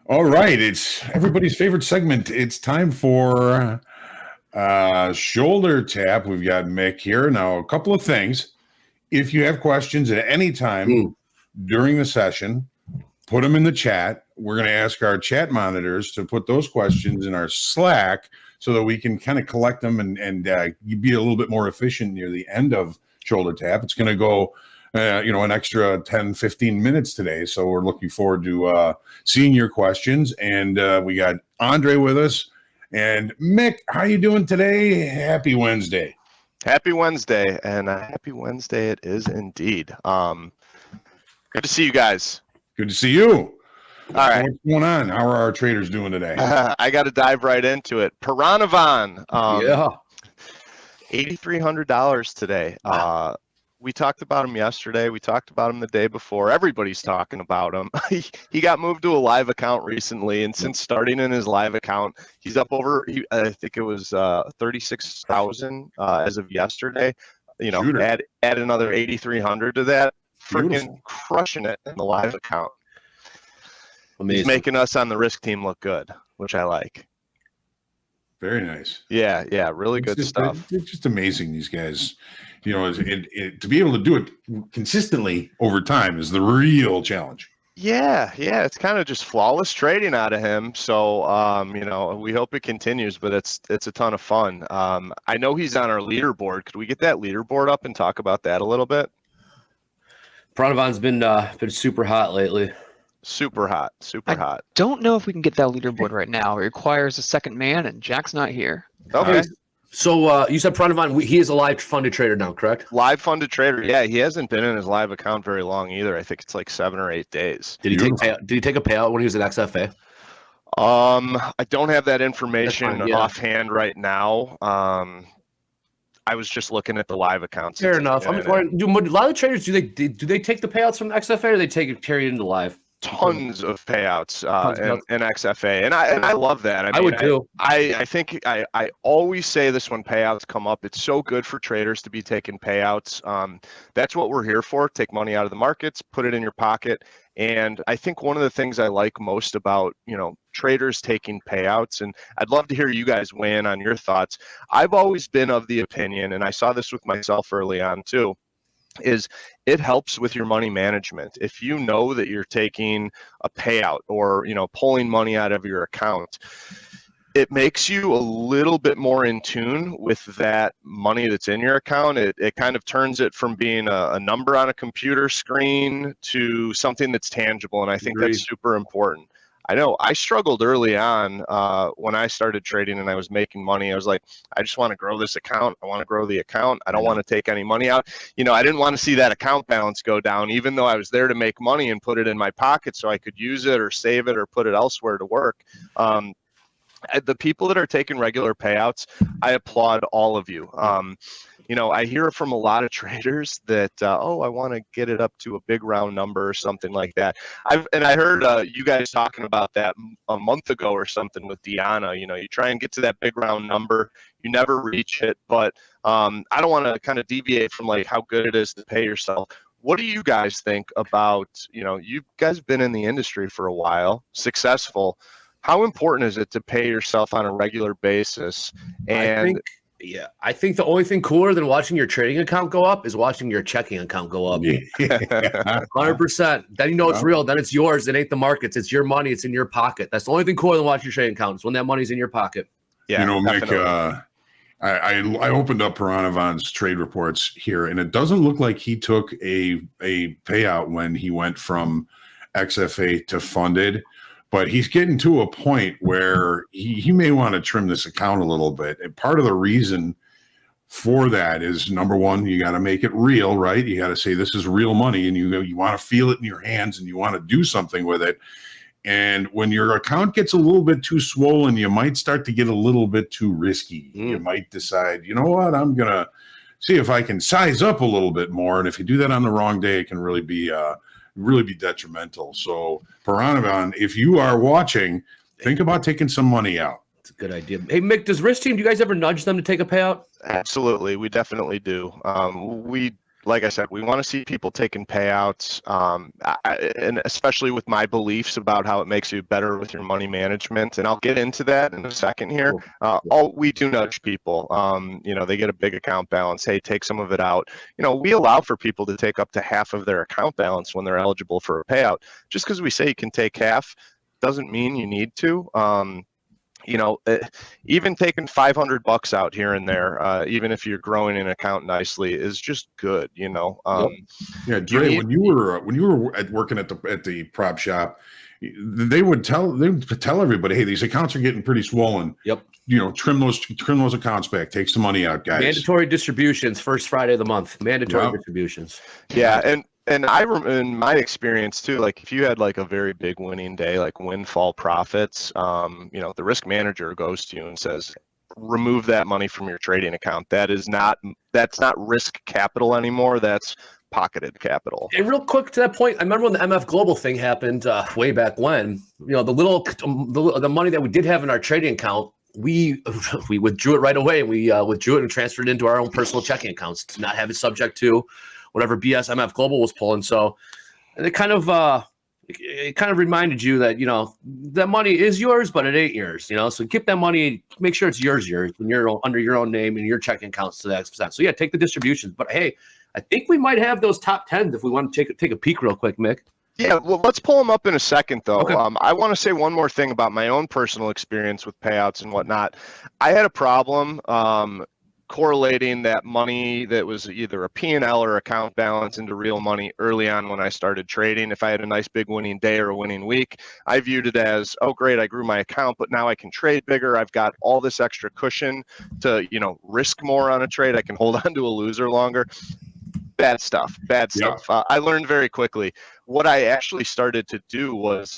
All right, it's everybody's favorite segment. It's time for shoulder tap. We've got Mick here. Now, a couple of things. If you have questions at any time during the session, put them in the chat. We're going to ask our chat monitors to put those questions in our Slack so that we can kind of collect them and be a little bit more efficient near the end of shoulder tap. It's going to go an extra 10, 15 minutes today. So we're looking forward to seeing your questions. And we got Andre with us. And Mick, how you doing today? Happy Wednesday. Happy Wednesday. And happy Wednesday it is indeed. Good to see you guys. Good to see you. All right. What's going on? How are our traders doing today? I got to dive right into it. Piranavan. $8,300 today. We talked about him yesterday. We talked about him the day before. Everybody's talking about him. He got moved to a live account recently, and since starting in his live account, he's up over, I think it was 36,000 as of yesterday. Add another 8,300 to that. Freaking crushing it in the live account. Amazing. He's making us on the risk team look good, which I like. Very nice. Yeah, really good stuff. It's just amazing, these guys. To be able to do it consistently over time is the real challenge. Yeah, it's kind of just flawless trading out of him. So, we hope it continues, but it's a ton of fun. I know he's on our leaderboard. Could we get that leaderboard up and talk about that a little bit? Piranavan's been super hot lately. Super hot. Don't know if we can get that leaderboard right now. It requires a second man, and Jack's not here. Okay. So you said Piranavan, he is a live funded trader now, correct? Live funded trader. Yeah, he hasn't been in his live account very long either. I think it's like 7 or 8 days. Did he take a payout when he was at XFA? I don't have that information offhand right now. I was just looking at the live accounts. Fair enough. Do a lot of traders do they take the payouts from the XFA, or they carry it into live? Tons of payouts in XFA, and I love that. I would too. I think I always say this when payouts come up. It's so good for traders to be taking payouts. That's what we're here for. Take money out of the markets, put it in your pocket. And I think one of the things I like most about traders taking payouts, and I'd love to hear you guys weigh in on your thoughts. I've always been of the opinion, and I saw this with myself early on too, is it helps with your money management. If you know that you're taking a payout or pulling money out of your account, it makes you a little bit more in tune with that money that's in your account. It kind of turns it from being a number on a computer screen to something that's tangible, and I think that's super important. I know I struggled early on when I started trading and I was making money. I was like, I just want to grow this account. I want to grow the account. I don't want to take any money out. I didn't want to see that account balance go down, even though I was there to make money and put it in my pocket so I could use it or save it or put it elsewhere to work. The people that are taking regular payouts, I applaud all of you. I hear from a lot of traders that, I want to get it up to a big round number or something like that. I heard you guys talking about that a month ago or something with Deanna. You try and get to that big round number, you never reach it. But I don't want to kind of deviate from like how good it is to pay yourself. What do you guys think about, you guys have been in the industry for a while, successful. How important is it to pay yourself on a regular basis? And I think the only thing cooler than watching your trading account go up is watching your checking account go up. 100%. Then it's real. Then it's yours. It ain't the markets. It's your money. It's in your pocket. That's the only thing cooler than watching your trading account is when that money's in your pocket. Yeah, Mick, I opened up Piranavan's trade reports here, and it doesn't look like he took a payout when he went from XFA to funded. But he's getting to a point where he may want to trim this account a little bit. And part of the reason for that is, number one, you got to make it real, right? You got to say this is real money, and you want to feel it in your hands, and you want to do something with it. And when your account gets a little bit too swollen, you might start to get a little bit too risky. You might decide, you know what, I'm going to see if I can size up a little bit more. And if you do that on the wrong day, it can really be detrimental. So Piranavan, if you are watching, think about taking some money out. It's a good idea. Hey, Mick, does Risk Team, do you guys ever nudge them to take a payout? Absolutely. We definitely do. like I said, we want to see people taking payouts, and especially with my beliefs about how it makes you better with your money management. And I'll get into that in a second here. We do nudge people. You know, they get a big account balance. Hey, take some of it out. You know, we allow for people to take up to half of their account balance when they're eligible for a payout. Just because we say you can take half doesn't mean you need to. You know, even taking $500 out here and there, even if you're growing an account nicely, is just good. You know. Yeah, Dre, when you were working at the prop shop, they would tell everybody, hey, these accounts are getting pretty swollen. Yep. You know, trim those accounts back. Take some money out, guys. Mandatory distributions first Friday of the month. Mandatory distributions. Yeah, and in my experience too, like if you had like a very big winning day, like windfall profits, you know, the risk manager goes to you and says, remove that money from your trading account. That's not risk capital anymore. That's pocketed capital. And real quick to that point, I remember when the MF Global thing happened way back when. You know, the money that we did have in our trading account, we withdrew it right away, and we withdrew it and transferred it into our own personal checking accounts to not have it subject to whatever BS MF Global was pulling. So it kind of reminded you that, you know, that money is yours, but it ain't yours, you know. So keep that money, make sure it's yours when you're under your own name and your checking accounts to that extent. So yeah, take the distributions. But hey, I think we might have those top 10s if we want to take a peek real quick, Mick. Yeah, well, let's pull them up in a second, though. Okay. I want to say one more thing about my own personal experience with payouts and whatnot. I had a problem correlating that money that was either a P&L or account balance into real money early on when I started trading. If I had a nice big winning day or a winning week, I viewed it as, oh, great, I grew my account, but now I can trade bigger. I've got all this extra cushion to, you know, risk more on a trade. I can hold on to a loser longer. Bad stuff. I learned very quickly. What I actually started to do was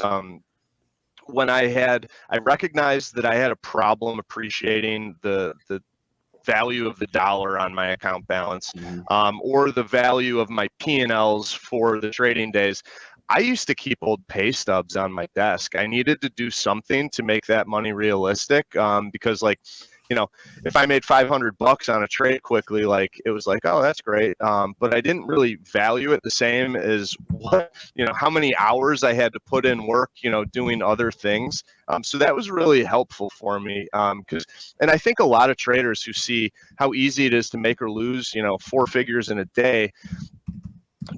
when I recognized that I had a problem appreciating the value of the dollar on my account balance, or the value of my P&Ls for the trading days. I used to keep old pay stubs on my desk. I needed to do something to make that money realistic, because, like, you know, if I made $500 on a trade quickly, like, it was like, oh, that's great. But I didn't really value it the same as what, you know, how many hours I had to put in work, you know, doing other things. So that was really helpful for me. And I think a lot of traders who see how easy it is to make or lose, you know, 4 figures in a day,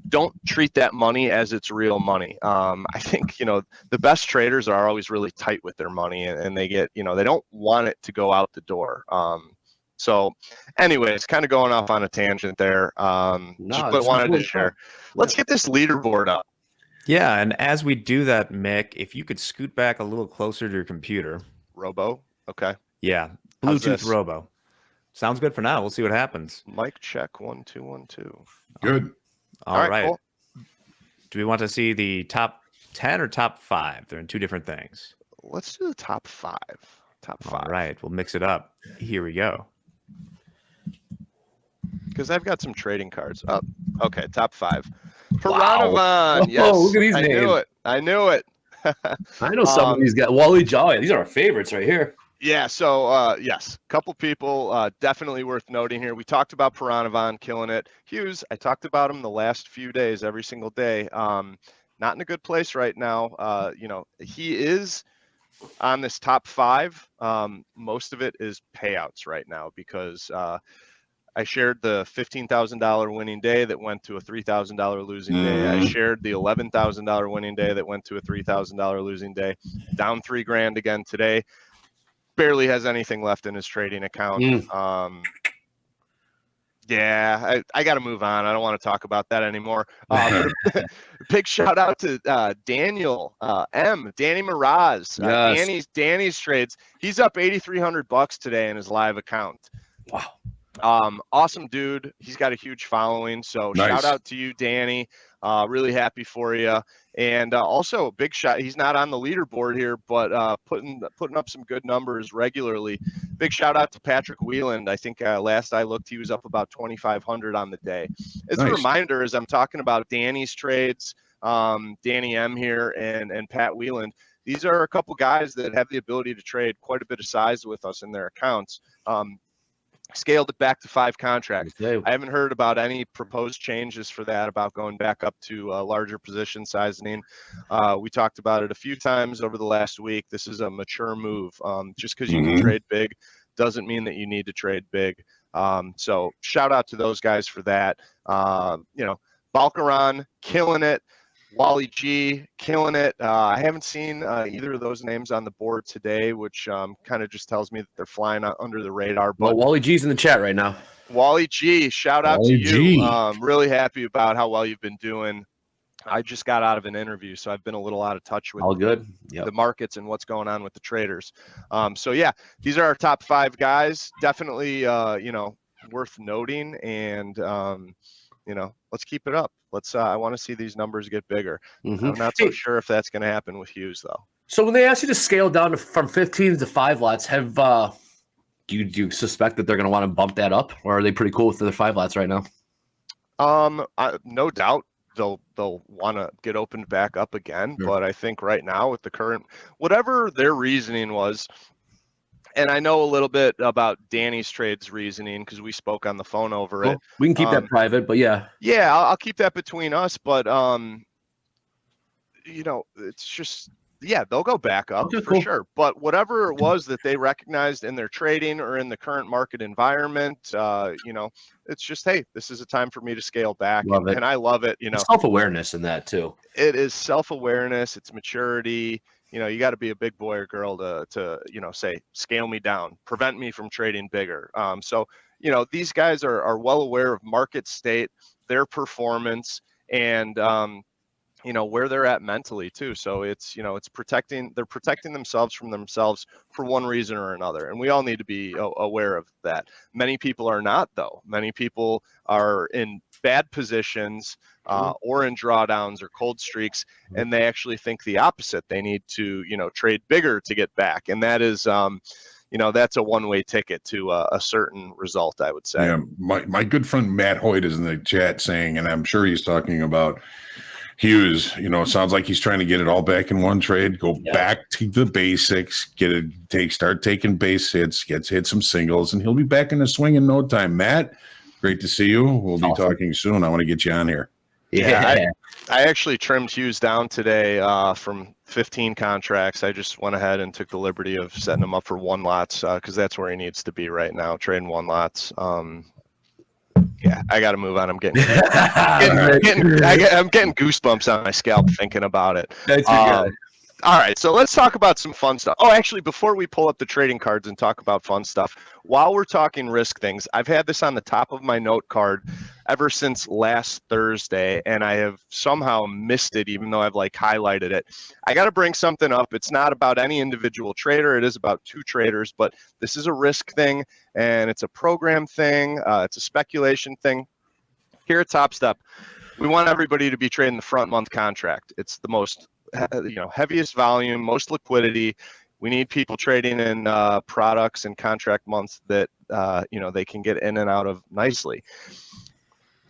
don't treat that money as it's real money. I think, you know, the best traders are always really tight with their money, and they get, you know, they don't want it to go out the door. So anyways, kind of going off on a tangent there. Just what wanted to share. Let's get this leaderboard up. Yeah, and as we do that, Mick, if you could scoot back a little closer to your computer. Robo, okay. Yeah, Bluetooth Robo. Sounds good for now. We'll see what happens. Mic check 1 2 1 2. Good. All right. Cool. Do we want to see the top 10 or top 5? They're in 2 different things. Let's do the top 5. Top 5. All right, we'll mix it up. Here we go. Because I've got some trading cards. Oh, okay, top 5. Piranavan, yes. Oh, look at these names. I knew it. I know some of these guys. Wally Jolly. These are our favorites right here. Yeah, so yes, a couple people definitely worth noting here. We talked about Piranavan killing it. Hughes, I talked about him the last few days, every single day. Not in a good place right now. You know, he is on this top 5. Most of it is payouts right now because I shared the $15,000 winning day that went to a $3,000 losing day. I shared the $11,000 winning day that went to a $3,000 losing day. Down $3,000 again today. Barely has anything left in his trading account. Yeah, I got to move on. I don't want to talk about that anymore. Big shout out to Daniel Danny Miraz. Yes. Danny's trades. He's up $8,300 today in his live account. Wow. Awesome dude. He's got a huge following. So Nice. Shout out to you, Danny. Really happy for you. And also a big shot. He's not on the leaderboard here, but putting up some good numbers regularly. Big shout out to Patrick Wheeland. I think last I looked, he was up about 2,500 on the day. As a reminder, as I'm talking about Danny's trades, Danny M here and Pat Wheeland, these are a couple guys that have the ability to trade quite a bit of size with us in their accounts. scaled it back to 5 contracts. Okay. I haven't heard about any proposed changes for that, about going back up to larger position sizing. We talked about it a few times over the last week. This is a mature move. Just because you can trade big doesn't mean that you need to trade big. So shout out to those guys for that. Balkaran killing it. Wally G killing it. I haven't seen either of those names on the board today, which kind of just tells me that they're flying under the radar. But Wally G's in the chat right now. Wally G, shout out Wally to G. you. Really happy about how well you've been doing. I just got out of an interview, so I've been a little out of touch with All good. the markets and what's going on with the traders. So yeah, these are our top 5 guys. Definitely, worth noting, and let's keep it up. I want to see these numbers get bigger. I'm not so sure if that's going to happen with Hughes, though. So when they ask you to scale down from 15 to 5 lots, do you suspect that they're going to want to bump that up, or are they pretty cool with their 5 lots right now? No doubt they'll want to get opened back up again. But I think right now with the current, whatever their reasoning was, and I know a little bit about Danny's trades reasoning because we spoke on the phone over it. We can keep that private, but yeah. Yeah, I'll keep that between us. But it's just, they'll go back up for sure. But whatever it was that they recognized in their trading or in the current market environment, it's just, hey, this is a time for me to scale back. And I love it. It's self-awareness in that too. It is self-awareness. It's maturity. You got to be a big boy or girl to say, scale me down, prevent me from trading bigger. So these guys are well aware of market state, their performance, and where they're at mentally too. So they're protecting themselves from themselves for one reason or another. And we all need to be aware of that. Many people are not, though. Many people are in bad positions or in drawdowns or cold streaks, and they actually think the opposite. They need to, trade bigger to get back. And that is, that's a one-way ticket to a certain result, I would say. Yeah, my good friend Matt Hoyt is in the chat saying, and I'm sure he's talking about Hughes, it sounds like he's trying to get it all back in one trade, go back to the basics, start taking base hits, hit some singles, and he'll be back in the swing in no time. Matt, great to see you. We'll be talking soon. I want to get you on here. Yeah, I actually trimmed Hughes down today from 15 contracts. I just went ahead and took the liberty of setting him up for 1 lots because that's where he needs to be right now, trading 1 lots. Yeah, I got to move on. I'm getting goosebumps on my scalp thinking about it. That's good. All right, so let's talk about some fun stuff. Oh, actually, before we pull up the trading cards and talk about fun stuff, while we're talking risk things, I've had this on the top of my note card ever since last Thursday, and I have somehow missed it, even though I've highlighted it. I got to bring something up. It's not about any individual trader. It is about 2 traders, but this is a risk thing, and it's a program thing. It's a speculation thing. Here at Topstep, we want everybody to be trading the front month contract. It's the most heaviest volume, most liquidity. We need people trading in products and contract months that they can get in and out of nicely.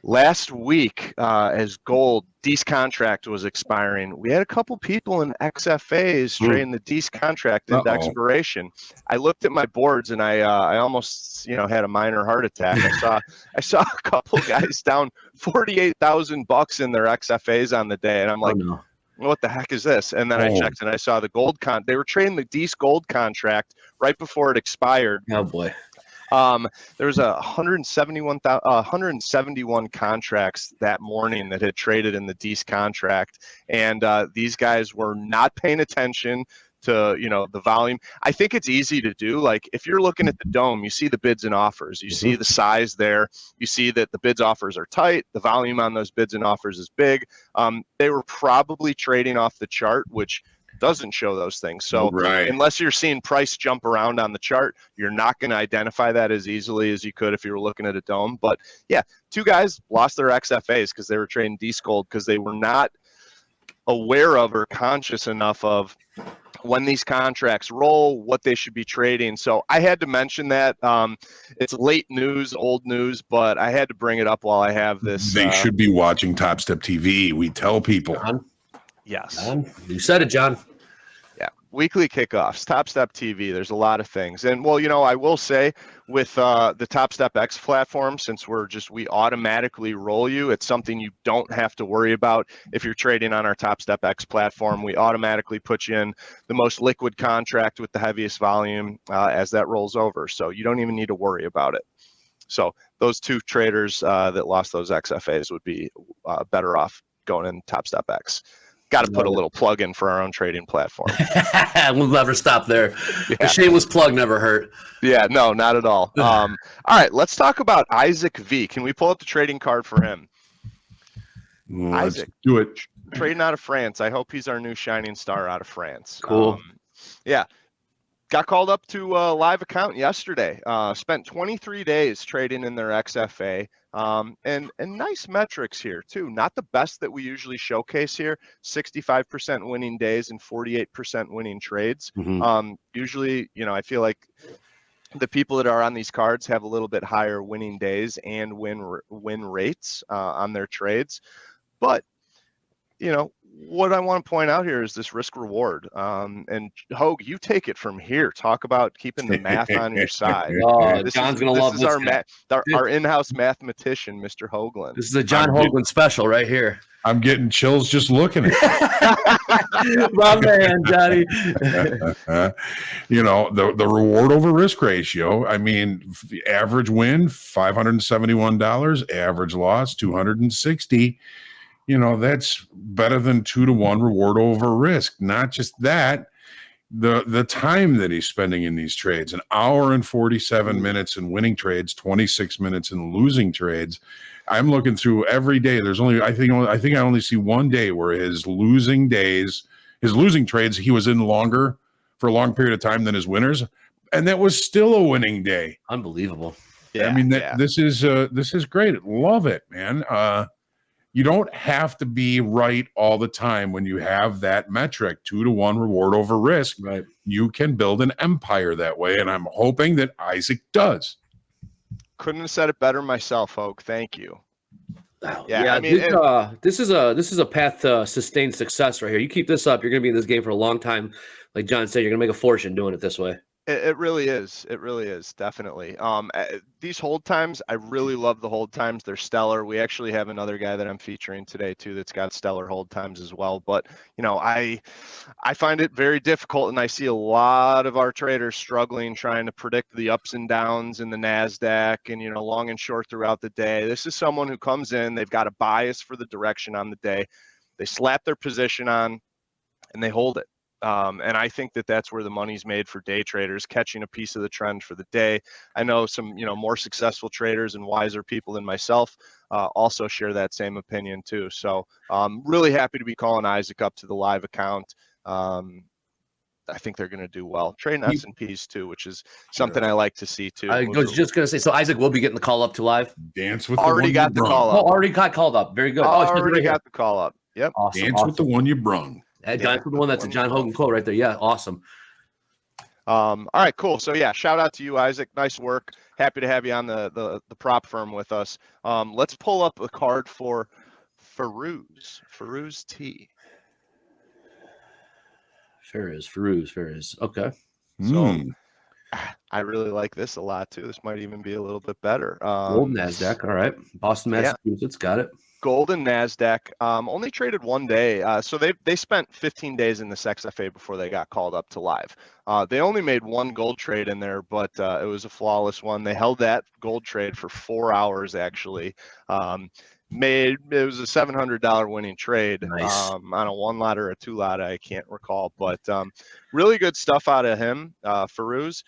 Last week, as gold DEES contract was expiring, we had a couple people in XFAs trading the DEES contract into expiration. I looked at my boards and I almost had a minor heart attack. I saw a couple guys down $48,000 in their XFAs on the day, and I'm like, what the heck is this? And then I checked and I saw the gold they were trading the DEES gold contract right before it expired. Oh boy. There was 171 contracts that morning that had traded in the DEES contract, and these guys were not paying attention to the volume. I think it's easy to do. Like if you're looking at the dome, you see the bids and offers, you see the size there, you see that the bids offers are tight, the volume on those bids and offers is big. They were probably trading off the chart, which doesn't show those things. So unless you're seeing price jump around on the chart, you're not going to identify that as easily as you could if you were looking at a dome. But yeah, 2 guys lost their XFAs because they were trading DEES gold because they were not aware of or conscious enough of when these contracts roll, what they should be trading. So I had to mention that. It's late news, old news, but I had to bring it up while I have this. They should be watching TopstepTV. We tell people. Yes. John, you said it, John. Yeah. Weekly kickoffs, TopstepTV. There's a lot of things, and well, I will say with the Topstep X platform, since we automatically roll you, it's something you don't have to worry about if you're trading on our Topstep X platform. We automatically put you in the most liquid contract with the heaviest volume as that rolls over, so you don't even need to worry about it. So those two traders that lost those XFAs would be better off going in Topstep X. Got to put a little plug in for our own trading platform. We'll never stop there. Yeah. The shameless plug never hurt. Yeah, no, not at all. All right, let's talk about Isaac V. Can we pull up the trading card for him? Let's do it. Trading out of France. I hope he's our new shining star out of France. Cool. Yeah. Got called up to a live account yesterday. Spent 23 days trading in their XFA. And nice metrics here too. Not the best that we usually showcase here. 65% winning days and 48% winning trades. Usually, I feel like the people that are on these cards have a little bit higher winning days and win rates on their trades. But what I want to point out here is this risk reward. And Hoag, you take it from here. Talk about keeping the math on your side. John's going to love this. Our in-house mathematician, Mr. Hoagland. This is a John Hoagland special right here. I'm getting chills just looking at it. My man, Johnny. The reward over risk ratio. I mean, average win, $571. Average loss, $260. That's better than 2-to-1 reward over risk. Not just that, the time that he's spending in these trades, 1 hour and 47 minutes in winning trades, 26 minutes in losing trades. I'm looking through every day. There's only, I think I only see one day where his losing trades, he was in for a long period of time than his winners. And that was still a winning day. Unbelievable. Yeah. I mean, this is great. Love it, man. You don't have to be right all the time when you have that metric, 2-to-1 reward over risk. Right. You can build an empire that way, and I'm hoping that Isaac does. Couldn't have said it better myself, Hoag. Thank you. Yeah, I mean, this is a path to sustained success right here. You keep this up, you're going to be in this game for a long time. Like John said, you're going to make a fortune doing it this way. It really is. It really is. Definitely. These hold times, I really love the hold times. They're stellar. We actually have another guy that I'm featuring today too that's got stellar hold times as well. But I find it very difficult, and I see a lot of our traders struggling trying to predict the ups and downs in the NASDAQ and long and short throughout the day. This is someone who comes in, they've got a bias for the direction on the day. They slap their position on and they hold it. And I think that that's where the money's made for day traders, catching a piece of the trend for the day. I know some, more successful traders and wiser people than myself also share that same opinion too. So I'm really happy to be calling Isaac up to the live account. I think they're going to do well. Trading S&Ps too, which is something I like to see too. I was just going to say, so Isaac will be getting the call up to live. Dance with already got the call up. Oh, already got called up. Very good. Already got the call up. Yep. Awesome. Dance with the one you brung. John's the one that's a John Hoagland quote right there. Yeah, awesome. All right, cool. So yeah, shout out to you, Isaac. Nice work. Happy to have you on the prop firm with us. Let's pull up a card for Farouz T. Farouz. Okay. So I really like this a lot too. This might even be a little bit better. Gold NASDAQ. All right. Boston, Massachusetts. Got it. Golden NASDAQ, only traded 1 day. So they spent 15 days in this XFA before they got called up to live. They only made one gold trade in there, but it was a flawless one. They held that gold trade for 4 hours, actually. It was a $700 winning trade. Nice. On a 1 lot or a 2 lot, I can't recall. But really good stuff out of him, Farouz.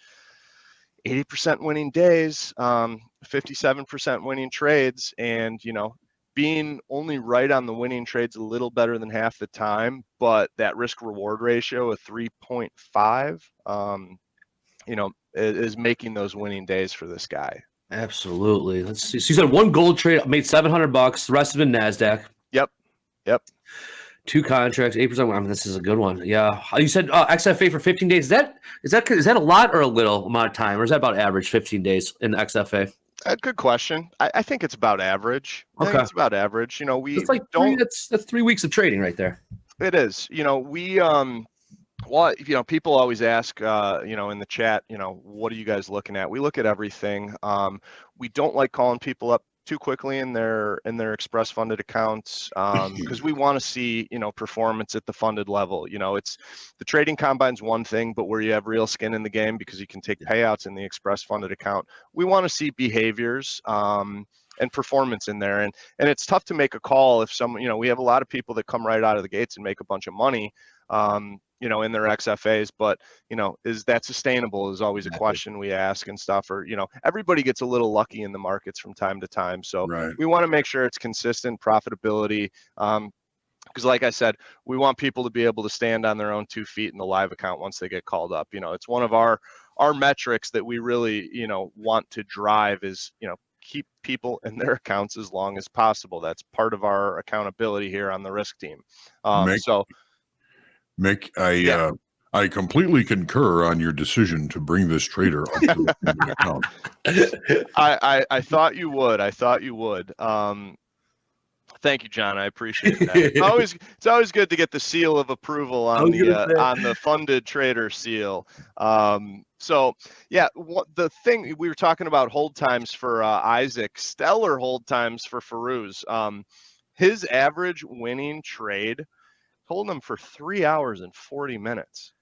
80% winning days, 57% winning trades, and, being only right on the winning trades a little better than half the time, but that risk reward ratio of 3.5, is making those winning days for this guy. Absolutely. Let's see. So you said one gold trade made $700. The rest have been NASDAQ. Yep. 2 contracts, 8%. I mean, this is a good one. Yeah. You said XFA for 15 days. Is that a lot or a little amount of time, or is that about average 15 days in the XFA? Good question. I think it's about average. I think it's about average. It's like that's 3 weeks of trading right there. It is. Well, people always ask, in the chat, what are you guys looking at? We look at everything. We don't like calling people up too quickly in their express funded accounts because we want to see, performance at the funded level. It's the trading combine's one thing, but where you have real skin in the game because you can take payouts in the express funded account, we want to see behaviors and performance in there. And it's tough to make a call if someone, we have a lot of people that come right out of the gates and make a bunch of money. In their XFAs, but is that sustainable is always a question we ask and stuff. Or everybody gets a little lucky in the markets from time to time, so we want to make sure it's consistent profitability, because like I said, we want people to be able to stand on their own 2 feet in the live account once they get called up. It's one of our metrics that we really want to drive is keep people in their accounts as long as possible. That's part of our accountability here on the risk team. Mick, I completely concur on your decision to bring this trader up to the account. I thought you would. Thank you, John. I appreciate that. It's always good to get the seal of approval on the funded trader seal. The thing we were talking about, hold times for Isaac, stellar hold times for Farouz. His average winning trade holding them for 3 hours and 40 minutes.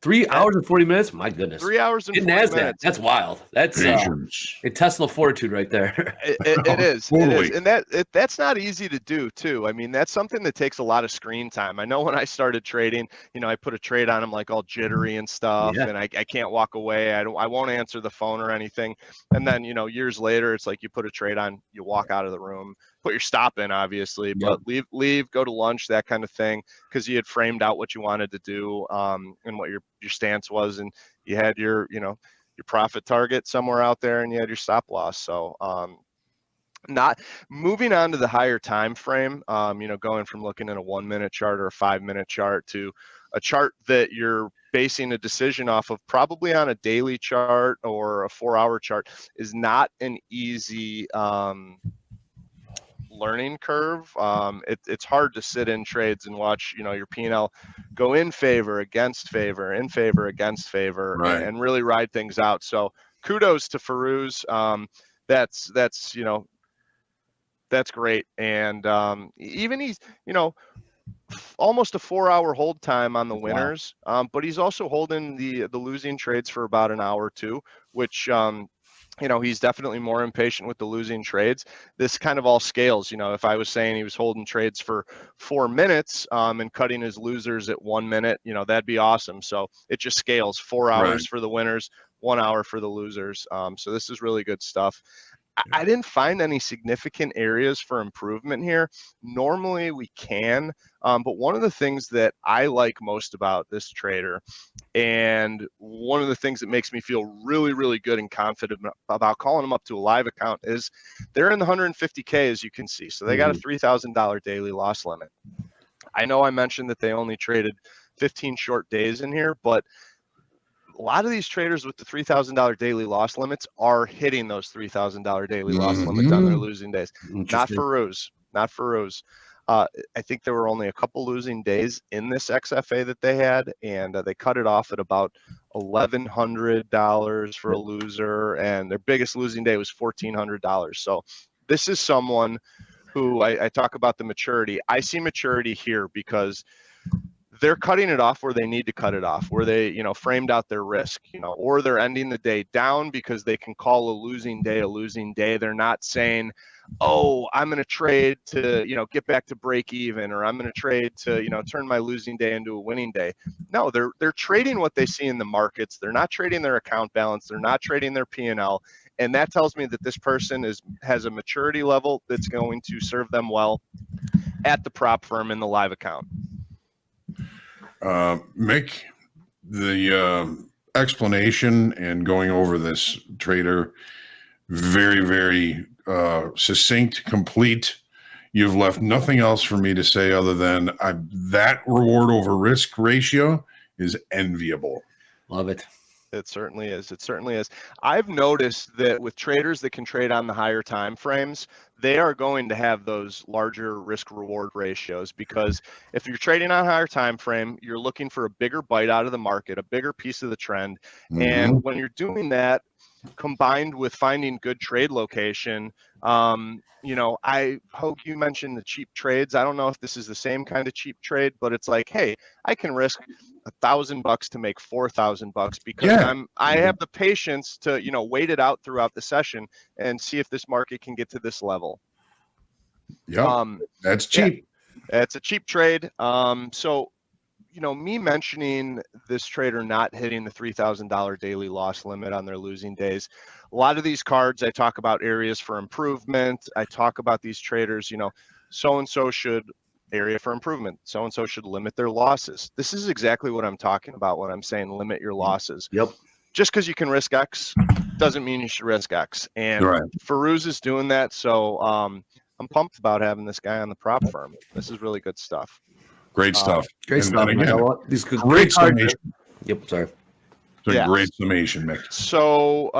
3 hours and 40 minutes? My goodness. 3 hours and 40 minutes. That's wild. That's a Tesla fortitude right there. It is. Totally. It is. And that's not easy to do too. I mean, that's something that takes a lot of screen time. I know when I started trading, I put a trade on, I'm like all jittery and stuff, and I can't walk away. I won't answer the phone or anything. And then, years later, it's like you put a trade on, you walk out of the room, put your stop in, obviously, but leave, go to lunch, that kind of thing, because you had framed out what you wanted to do, and what your stance was, and you had your profit target somewhere out there, and you had your stop loss. So not moving on to the higher time frame, going from looking at a 1 minute chart or a 5 minute chart to a chart that you're basing a decision off of, probably on a daily chart or a 4 hour chart, is not an easy learning curve. It's hard to sit in trades and watch your P&L go in favor, against favor, in favor, against favor, and really ride things out. So kudos to Farouz. That's great. And even he's almost a 4 hour hold time on the winners, but he's also holding the losing trades for about an hour or two, which he's definitely more impatient with the losing trades. This kind of all scales. If I was saying he was holding trades for 4 minutes and cutting his losers at 1 minute, that'd be awesome. So it just scales. 4 hours for the winners, 1 hour for the losers. So this is really good stuff. I didn't find any significant areas for improvement here. Normally we can, but one of the things that I like most about this trader, and one of the things that makes me feel really, really good and confident about calling them up to a live account, is they're in the 150K, as you can see. So they got a $3,000 daily loss limit. I know I mentioned that they only traded 15 short days in here, but a lot of these traders with the $3,000 daily loss limits are hitting those $3,000 daily loss limits on their losing days. Not Farouz. I think there were only a couple losing days in this XFA that they had, and they cut it off at about $1,100 for a loser, and their biggest losing day was $1,400. So this is someone who I talk about the maturity. I see maturity here because they're cutting it off where they need to cut it off, where they, framed out their risk, or they're ending the day down because they can call a losing day. They're not saying, oh, I'm going to trade to, get back to break even, or I'm going to trade to, turn my losing day into a winning day. No, they're trading what they see in the markets. They're not trading their account balance. They're not trading their P&L. And that tells me that this person has a maturity level that's going to serve them well at the prop firm in the live account. Mick, the explanation and going over this trader, very, very succinct, complete. You've left nothing else for me to say other than that reward over risk ratio is enviable. Love it. It certainly is. It certainly is. I've noticed that with traders that can trade on the higher time frames, they are going to have those larger risk reward ratios, because if you're trading on a higher time frame, you're looking for a bigger bite out of the market, a bigger piece of the trend. And when you're doing that, combined with finding good trade location, you know, Hope, you mentioned the cheap trades. I don't know if this is the same kind of cheap trade, but it's like, hey, I can risk $1,000 to make $4,000 because I have the patience to, you know, wait it out throughout the session and see if this market can get to this level. Yeah, that's cheap. Yeah, it's a cheap trade. So, you know, me mentioning this trader not hitting the $3,000 daily loss limit on their losing days, a lot of these cards, I talk about areas for improvement. I talk about these traders, you know, so-and-so should area for improvement. So-and-so should limit their losses. This is exactly what I'm talking about when I'm saying limit your losses. Yep. Just because you can risk X doesn't mean you should risk X. And Farouz is doing that. So I'm pumped about having this guy on the prop firm. This is really good stuff. Great stuff. Great stuff. Again, these great summation. Yep. Sorry. It's a great summation, Mick. So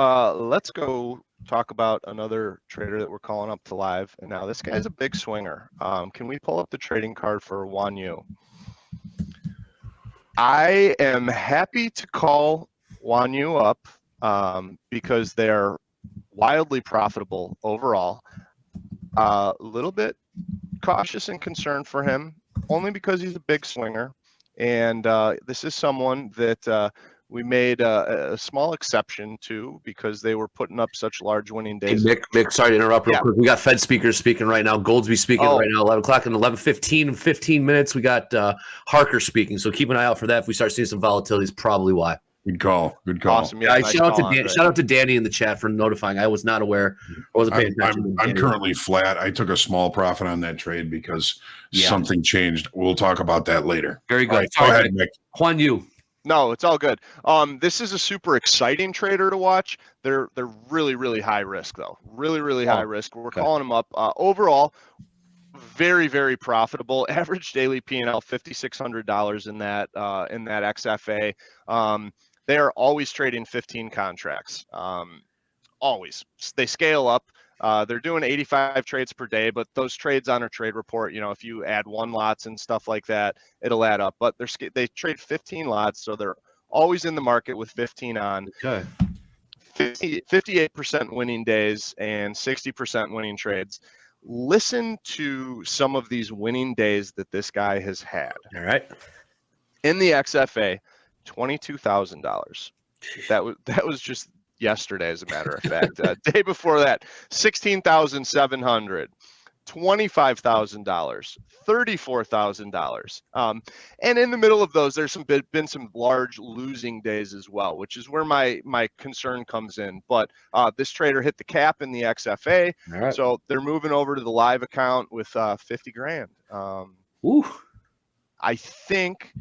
let's go talk about another trader that we're calling up to live. And now this guy's a big swinger. Can we pull up the trading card for Wan Yu? I am happy to call Wan Yu up because they're wildly profitable overall. A little bit cautious and concerned for him, only because he's a big swinger. And this is someone that we made a small exception to because they were putting up such large winning days. Hey, Mick, sorry to interrupt real quick. We got Fed speakers speaking right now. Goldsby speaking right now, 11 o'clock and 11:15 in 15 minutes. We got Harker speaking. So keep an eye out for that. If we start seeing some volatility, it's probably why. Good call. Good call. Awesome. Yeah, nice shout out to Danny in the chat for notifying. I was not aware. I wasn't paying attention. I'm currently flat. I took a small profit on that trade because something changed. We'll talk about that later. Very good. Right, go ahead, Mick. Wan Yu. No, it's all good. This is a super exciting trader to watch. They're really, really high risk though. Really high risk. We're calling them up. Overall, very, very profitable. Average daily P&L $5,600 in that XFA. They are always trading 15 contracts. Always. They scale up. They're doing 85 trades per day, but those trades on our trade report, you know, if you add 1 lots and stuff like that, it'll add up. But they trade 15 lots, so they're always in the market with 15 on. Okay. 58% winning days and 60% winning trades. Listen to some of these winning days that this guy has had. All right. In the XFA, $22,000. That was just yesterday, as a matter of fact. Day before that, $16,700, $25,000, $34,000. And in the middle of those, there's been some large losing days as well, which is where my concern comes in. But this trader hit the cap in the XFA, so they're moving over to the live account with 50 grand. I think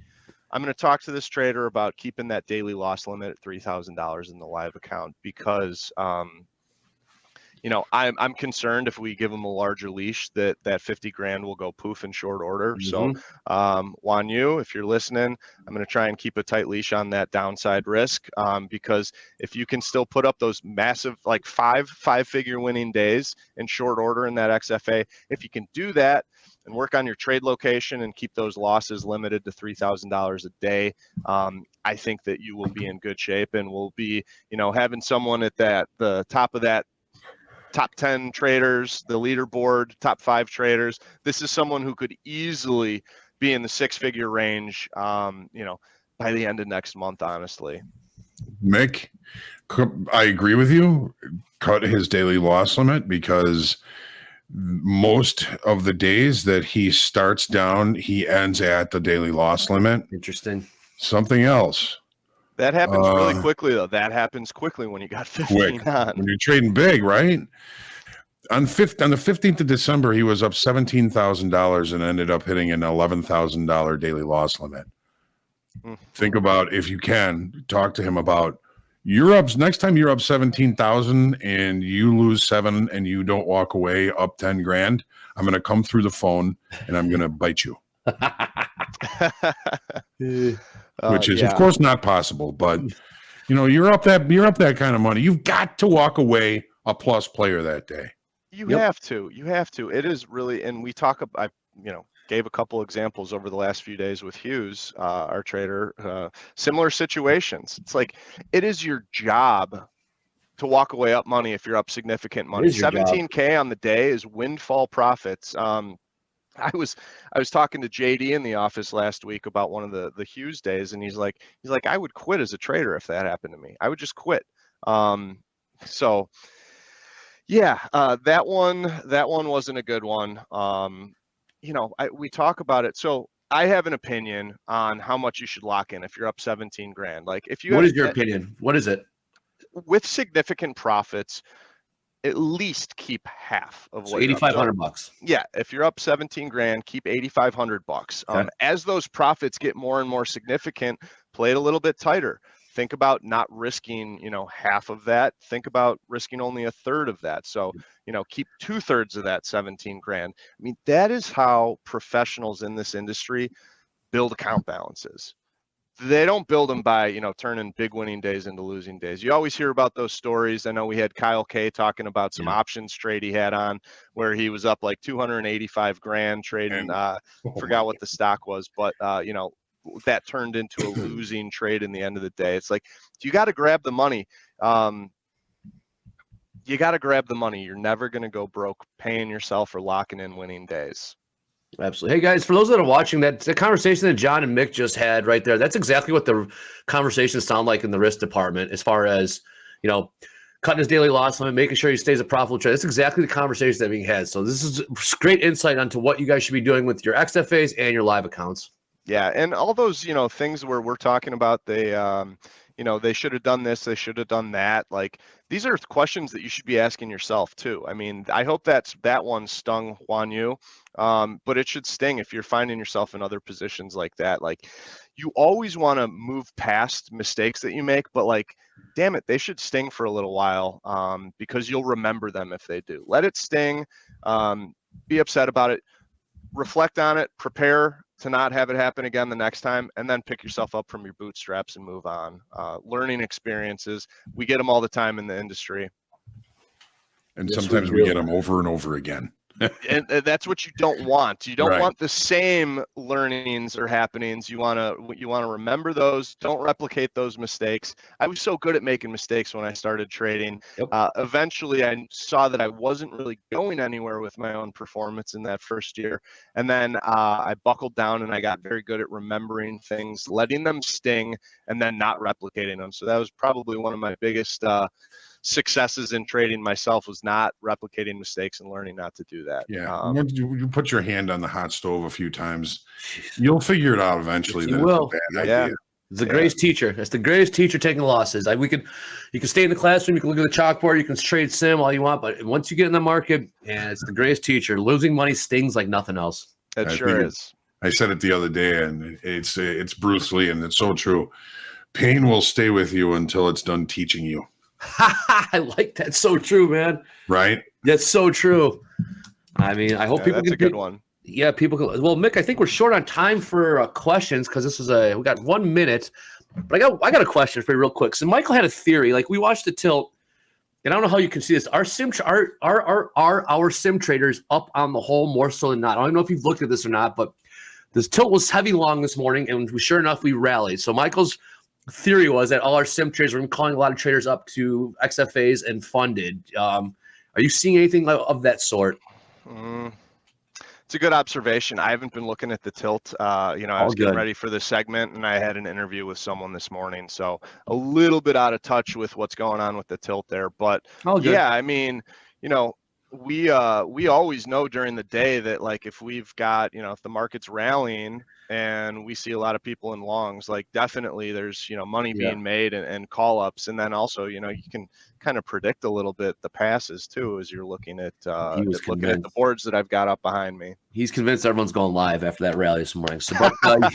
I'm going to talk to this trader about keeping that daily loss limit at $3,000 in the live account because, you know, I'm concerned if we give him a larger leash that 50 grand will go poof in short order. So, Wan Yu, if you're listening, I'm going to try and keep a tight leash on that downside risk because if you can still put up those massive, like five-figure winning days in short order in that XFA, if you can do that, and work on your trade location and keep those losses limited to $3,000 a day, I think that you will be in good shape and will be, you know, having someone at the top of that top 10 traders, the leaderboard, top 5 traders. This is someone who could easily be in the 6-figure range, you know, by the end of next month, honestly. Mick, I agree with you. Cut his daily loss limit because most of the days that he starts down, he ends at the daily loss limit. Interesting. Something else. That happens really quickly, though. That happens quickly when you got 15 on. When you're trading big, right? On the 15th of December, he was up $17,000 and ended up hitting an $11,000 daily loss limit. Think about, if you can, talk to him about next time you're up 17,000 and you lose 7 and you don't walk away up 10 grand, I'm going to come through the phone and I'm going to bite you. Which is, of course, not possible, but you're up that kind of money. You've got to walk away a plus player that day. You have to. It is really, and we talk about, gave a couple examples over the last few days with Hughes, our trader, similar situations. It's like, it is your job to walk away up money if you're up significant money. 17K on the day is windfall profits. I was talking to JD in the office last week about one of the Hughes days, and he's like, I would quit as a trader if that happened to me. I would just quit. So yeah, that one wasn't a good one. We talk about it. So I have an opinion on how much you should lock in if you're up 17 grand. Like, if you what is your opinion? What is it? With significant profits, at least keep half of what $8,500. Yeah, if you're up 17 grand, keep $8,500. Okay. As those profits get more and more significant, play it a little bit tighter. Think about not risking, half of that. Think about risking only a third of that. So, keep 2/3 of that 17 grand. I mean, that is how professionals in this industry build account balances. They don't build them by, turning big winning days into losing days. You always hear about those stories. I know we had Kyle K talking about some options trade he had on where he was up like 285 grand trading. Forgot what the stock was, but that turned into a losing trade in the end of the day. It's like, you got to grab the money. You're never going to go broke paying yourself or locking in winning days. Absolutely. Hey guys, for those that are watching, that's the conversation that John and Mick just had right there. That's exactly what the conversations sound like in the risk department, as far as, cutting his daily loss limit, making sure he stays a profitable trader. That's exactly the conversation that being had. So this is great insight onto what you guys should be doing with your XFAs and your live accounts. Yeah, and all those, things where we're talking about they should have done this, they should have done that. Like, these are questions that you should be asking yourself too. I mean, I hope that one stung Juan Yu, but it should sting if you're finding yourself in other positions like that. Like, you always want to move past mistakes that you make, but like, damn it, they should sting for a little while, because you'll remember them if they do. Let it sting, be upset about it, reflect on it, prepare to not have it happen again the next time, and then pick yourself up from your bootstraps and move on. Learning experiences, we get them all the time in the industry. And sometimes we get them over and over again. And that's what you don't want. You don't want the same learnings or happenings. You want to remember those. Don't replicate those mistakes. I was so good at making mistakes when I started trading. Eventually, I saw that I wasn't really going anywhere with my own performance in that first year. And then I buckled down and I got very good at remembering things, letting them sting, and then not replicating them. So that was probably one of my biggest successes in trading myself, was not replicating mistakes and learning not to do that. Yeah. Once you put your hand on the hot stove a few times, you'll figure it out eventually. You will. It's a bad idea. It's the greatest teacher. It's the greatest teacher taking losses. You can stay in the classroom, you can look at the chalkboard, you can trade sim all you want, but once you get in the market, it's the greatest teacher. Losing money stings like nothing else. It sure is. I said it the other day, and it's Bruce Lee, and it's so true. Pain will stay with you until it's done teaching you. I like that. So true, man. Right? That's so true. I mean, I hope people that's can a good one. Yeah, people can. Well, Mick, I think we're short on time for questions, because this is we got 1 minute. But I got a question for you real quick. So Michael had a theory. Like, we watched the tilt, and I don't know how you can see this. Our sim traders up on the whole more so than not? I don't know if you've looked at this or not, but this tilt was heavy long this morning, and sure enough, we rallied. So Michael's theory was that all our sim traders were calling a lot of traders up to XFAs and funded. Are you seeing anything of that sort? It's a good observation. I haven't been looking at the tilt. I was getting ready for this segment, and I had an interview with someone this morning, so a little bit out of touch with what's going on with the tilt there. But yeah, I mean, we always know during the day that, like, if we've got, if the market's rallying and we see a lot of people in longs, like, definitely there's, money being made and call ups. And then also, you can kind of predict a little bit the passes too, as you're looking at the boards that I've got up behind me. He's convinced everyone's going live after that rally this morning. So,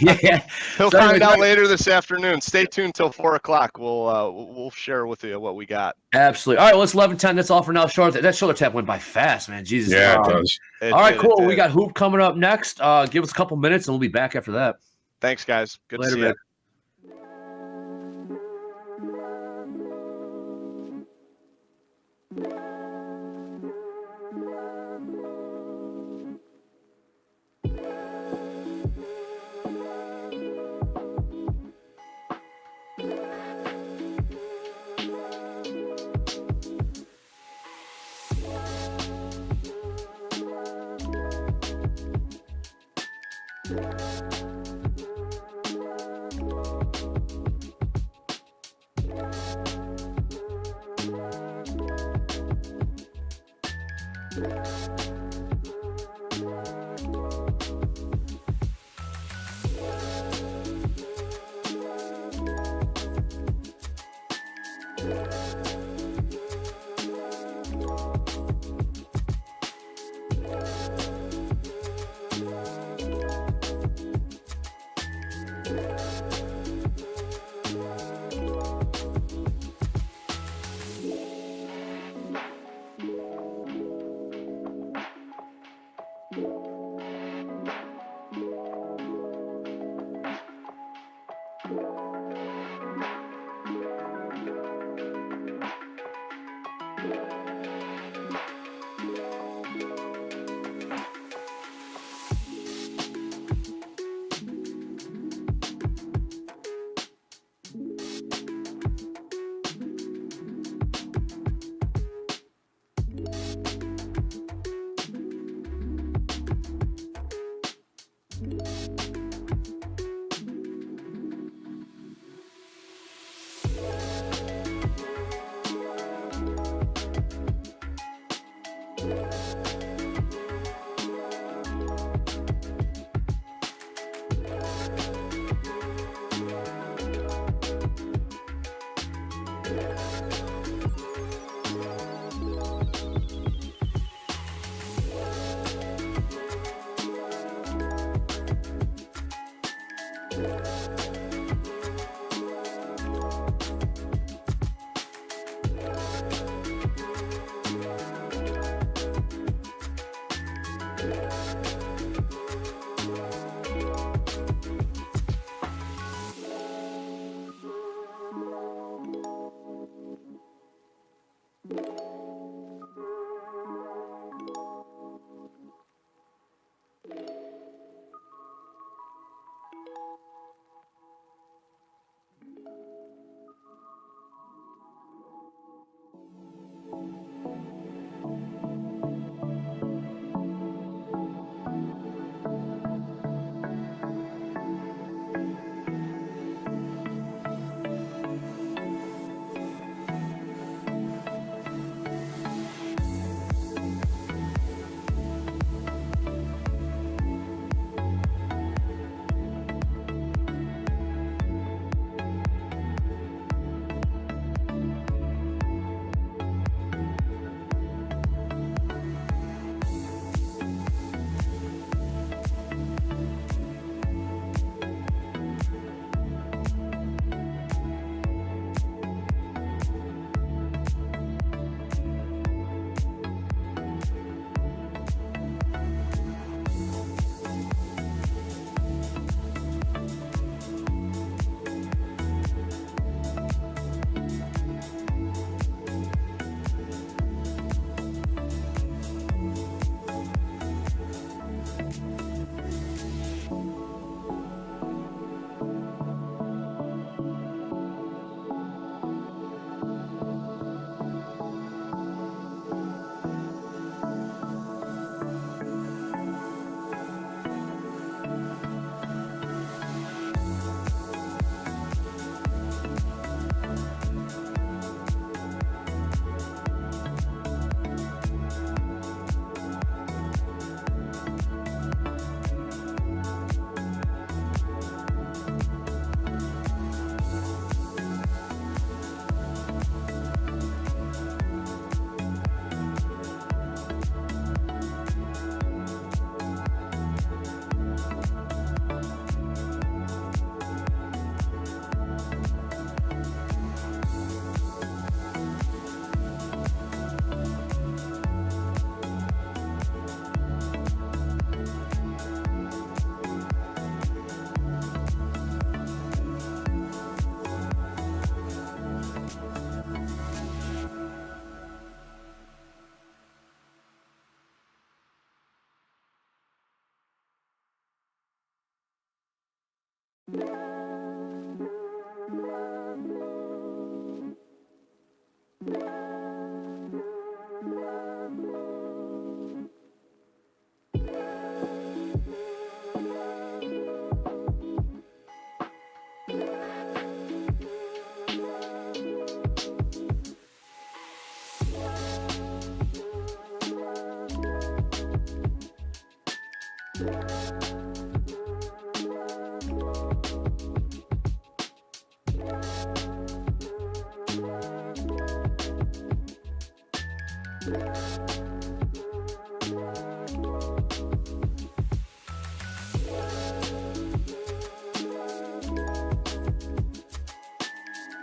yeah, he'll find out later this afternoon. Stay tuned till 4 o'clock. We'll share with you what we got. Absolutely. All right, well, it's 11:10. That's all for now. That shoulder tap went by fast, man. Jesus. Yeah, it does. All right, cool. We got Hoop coming up next. Give us a couple minutes, and we'll be back after that. Thanks, guys. Good to see you.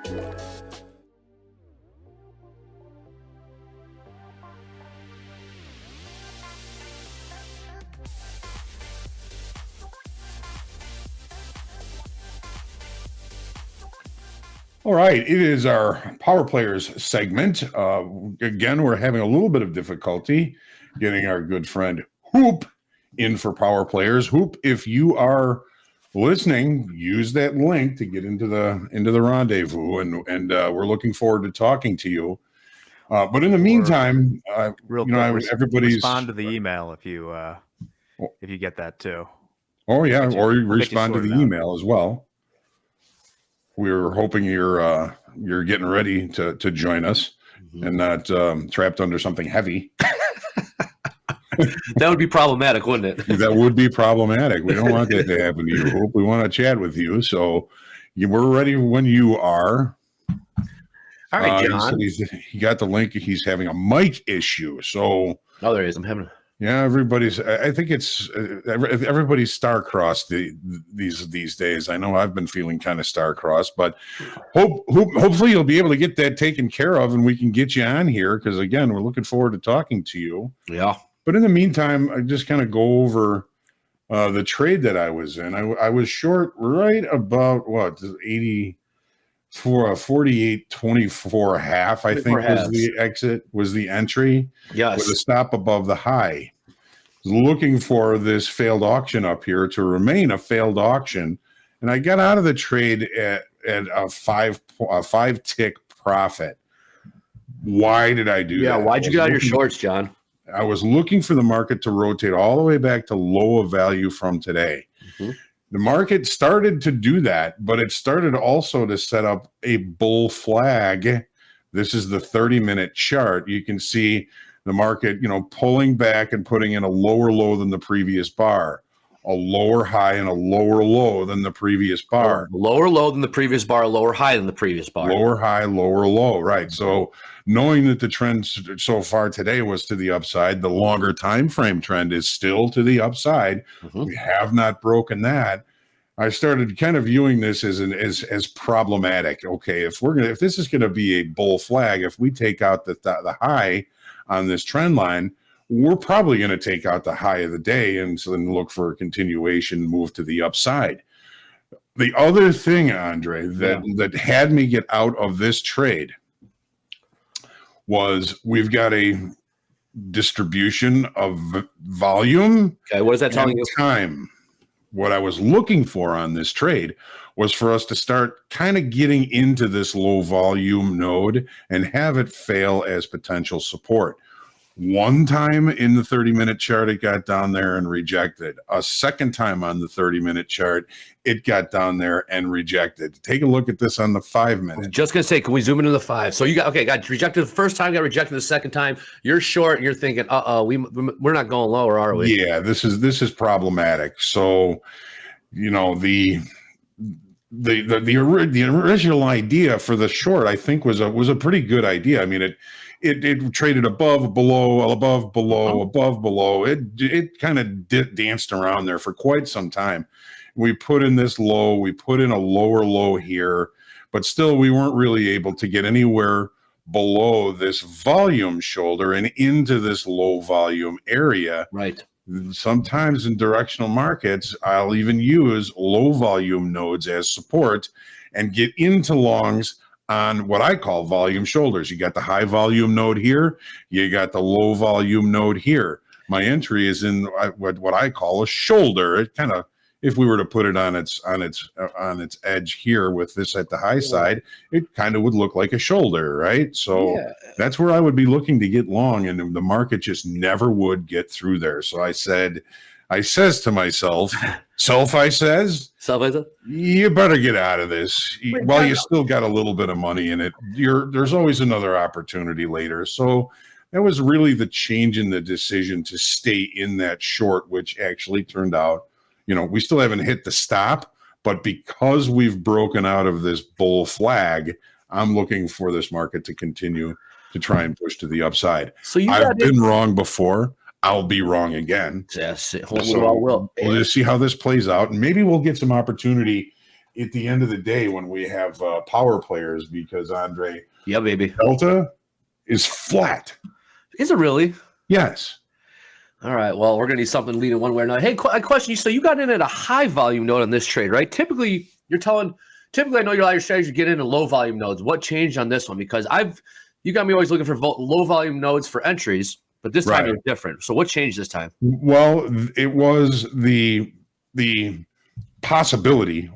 All right, it is our Power Players segment. Again, we're having a little bit of difficulty getting our good friend Hoop in for Power Players. Hoop, if you are listening, use that link to get into the rendezvous, and we're looking forward to talking to you. But in the meantime, everybody's respond to the email if you get that too. Oh yeah, or you we'll respond to the email as well. We're hoping you're getting ready to join us and not trapped under something heavy. That would be problematic, wouldn't it? That would be problematic. We don't want that to happen to you. Hope we want to chat with you. So we're ready when you are. All right, John. He got the link. He's having a mic issue. So there he is. I'm having. Yeah, I think it's everybody's star-crossed these days. I know I've been feeling kind of star-crossed, but hopefully you'll be able to get that taken care of and we can get you on here because, again, we're looking forward to talking to you. Yeah. But in the meantime, I just kind of go over the trade that I was in. I was short right about, 48.24 half, I think was the exit, was the entry. Yes. With a stop above the high. Looking for this failed auction up here to remain a failed auction. And I got out of the trade at a five tick profit. Why did I do that? Yeah, why'd you get out of your shorts, John? I was looking for the market to rotate all the way back to low of value from today. Mm-hmm. The market started to do that, but it started also to set up a bull flag. This is the 30-minute chart. You can see the market, pulling back and putting in a lower low than the previous bar, a lower high and a lower low than the previous bar. Lower low than the previous bar, lower high than the previous bar. Lower high, lower low, right. So knowing that the trend so far today was to the upside, the longer time frame trend is still to the upside. Mm-hmm. We have not broken that. I started kind of viewing this as problematic. Okay, if this is gonna be a bull flag, if we take out the high on this trend line, we're probably going to take out the high of the day and so then look for a continuation, move to the upside. The other thing, Andre, that had me get out of this trade was we've got a distribution of volume. Okay, what is that telling you? Time. What I was looking for on this trade was for us to start kind of getting into this low volume node and have it fail as potential support. One time in the 30-minute chart, it got down there and rejected. A second time on the 30-minute chart, it got down there and rejected. Take a look at this on the 5-minute. Just going to say, can we zoom into the 5? So you got rejected the first time, got rejected the second time. You're short, and you're thinking, we're not going lower, are we? Yeah, this is problematic. So, the original idea for the short, I think, was a pretty good idea. I mean, it traded above, below, above, below, above, below. It kind of danced around there for quite some time. We put in this low, we put in a lower low here, but still we weren't really able to get anywhere below this volume shoulder and into this low volume area. Right. Sometimes in directional markets, I'll even use low volume nodes as support and get into longs on what I call volume shoulders. You got the high volume node here, you got the low volume node here. My entry is in what I call a shoulder. It kind of, if we were to put it on its edge here with this at the high side, it kind of would look like a shoulder, right? So that's where I would be looking to get long, and the market just never would get through there. So I says to myself, I says, you better get out of this. While you still got a little bit of money in it, there's always another opportunity later. So that was really the change in the decision to stay in that short, which actually turned out, we still haven't hit the stop, but because we've broken out of this bull flag, I'm looking for this market to continue to try and push to the upside. So I've been wrong before. I'll be wrong again. Yes, we'll just see how this plays out, and maybe we'll get some opportunity at the end of the day when we have power players, because Andre, Yeah, baby. Delta is flat. Is it really? Yes. All right. Well, we're gonna need something leading one way or another. Hey, a question. So you got in at a high volume node on this trade, right? Typically, I know your strategy to get into low volume nodes. What changed on this one? Because you got me always looking for low volume nodes for entries, but this time it was different. So what changed this time? Well, it was the probability,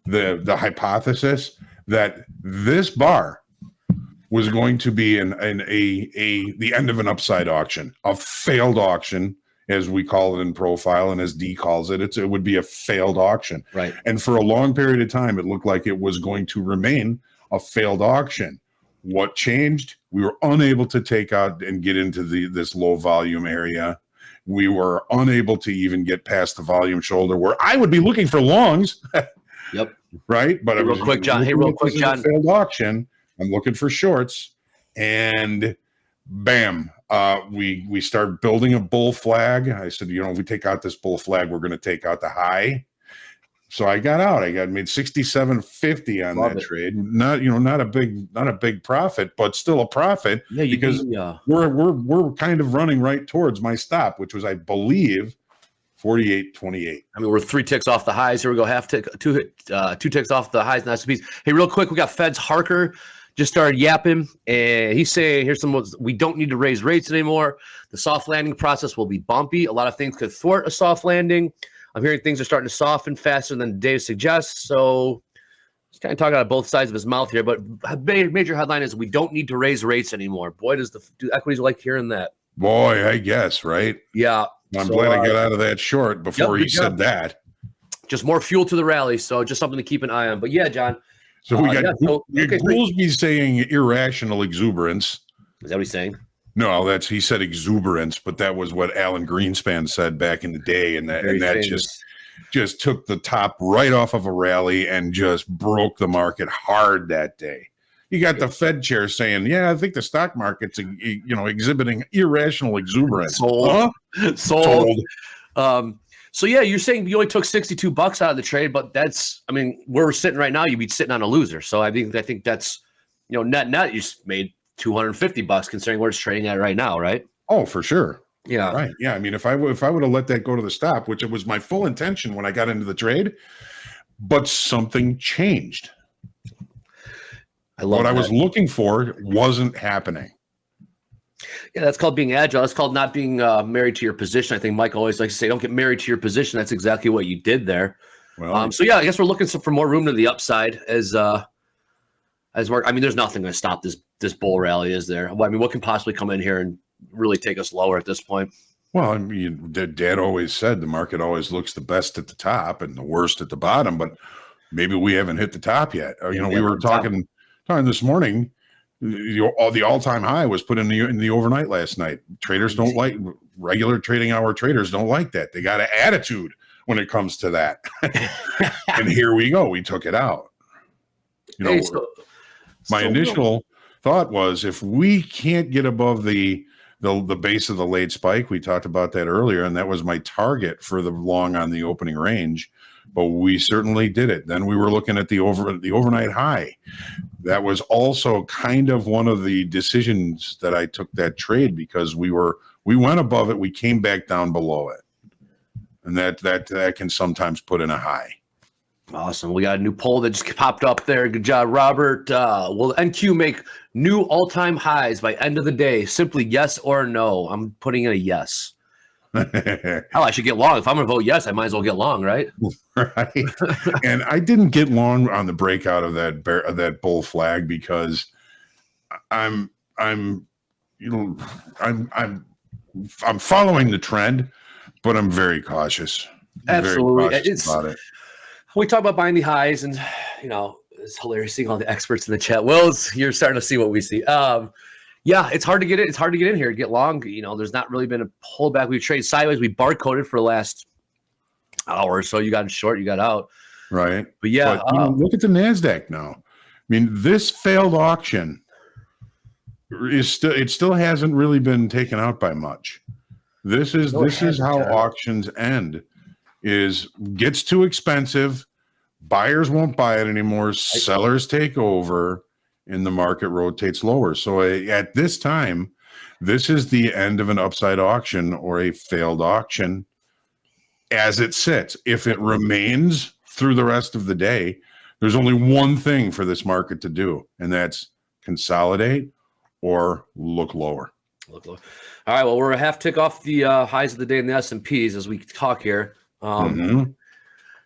the hypothesis that this bar was going to be the end of an upside auction, a failed auction, as we call it in profile, and as D calls it, it would be a failed auction. Right. And for a long period of time, it looked like it was going to remain a failed auction. What changed? We were unable to take out and get into this low volume area. We were unable to even get past the volume shoulder where I would be looking for longs. Yep. Right. But real quick, John. Failed auction. I'm looking for shorts, and bam, we start building a bull flag. I said, if we take out this bull flag, we're going to take out the high. So I got out. I made 67.50 on that trade. Not a big profit, but still a profit. Yeah, because we're kind of running right towards my stop, which was, I believe, 48.28. I mean, we're 3 ticks off the highs. Here we go. Half tick, 2 ticks off the highs. Nice piece. Hey, real quick, we got Fed's Harker just started yapping, and he's saying, we don't need to raise rates anymore. The soft landing process will be bumpy. A lot of things could thwart a soft landing. I'm hearing things are starting to soften faster than the data suggests. So he's kind of talking out of both sides of his mouth here, but major headline is we don't need to raise rates anymore. Boy, do equities like hearing that. Boy, I guess, right? Yeah. I'm glad I got out of that short before he said that. Just more fuel to the rally. So just something to keep an eye on. But yeah, John. So we got Goolsby saying irrational exuberance. Is that what he's saying? No, he said exuberance, but that was what Alan Greenspan said back in the day, and that just took the top right off of a rally and just broke the market hard that day. You got the Fed chair saying, "Yeah, I think the stock market's exhibiting irrational exuberance." Sold. So yeah, you're saying you only took $62 out of the trade, but where we're sitting right now, you'd be sitting on a loser. So I think that's net you made $250 considering where it's trading at right now, right? Oh, for sure. Yeah. Right. Yeah. I mean, if I would have let that go to the stop, which it was my full intention when I got into the trade, but something changed. What I was looking for wasn't happening. Yeah, that's called being agile. That's called not being married to your position. I think Mike always likes to say, don't get married to your position. That's exactly what you did there. Well, so yeah, I guess we're looking for more room to the upside as we're, there's nothing going to stop this bull rally, is there? What can possibly come in here and really take us lower at this point? Well, Dad always said the market always looks the best at the top and the worst at the bottom, but maybe we haven't hit the top yet. We were talking this morning. The all-time high was put in the overnight last night. Traders don't like regular trading hour traders don't like that. They got an attitude when it comes to that. And here we go. We took it out. My initial thought was if we can't get above the base of the late spike, we talked about that earlier, and that was my target for the long on the opening range. But we certainly did it. Then we were looking at the overnight high. That was also kind of one of the decisions that I took that trade, because we went above it, we came back down below it, and that can sometimes put in a high. Awesome. We got a new poll that just popped up there. Good job, Robert. Will NQ make new all-time highs by end of the day? Simply yes or no. I'm putting in a yes. Hell, I should get long. If I'm going to vote yes, I might as well get long, right? Right. And I didn't get long on the breakout of that bull flag because I'm following the trend, but I'm very cautious. Absolutely. Very cautious about it. We talk about buying the highs, and it's hilarious seeing all the experts in the chat. Wells, you're starting to see what we see. Yeah, it's hard to get it. It's hard to get in here, get long. There's not really been a pullback. We traded sideways. We barcoded for the last hour or so. You got short, you got out. Right. But yeah, look at the NASDAQ now. This failed auction still hasn't really been taken out by much. This is how auctions end. Gets too expensive. Buyers won't buy it anymore. Sellers take over, and the market rotates lower. So at this time, this is the end of an upside auction or a failed auction as it sits. If it remains through the rest of the day, there's only one thing for this market to do, and that's consolidate or look lower. Look. All right. Well, we're a half tick off the highs of the day in the S&Ps as we talk here.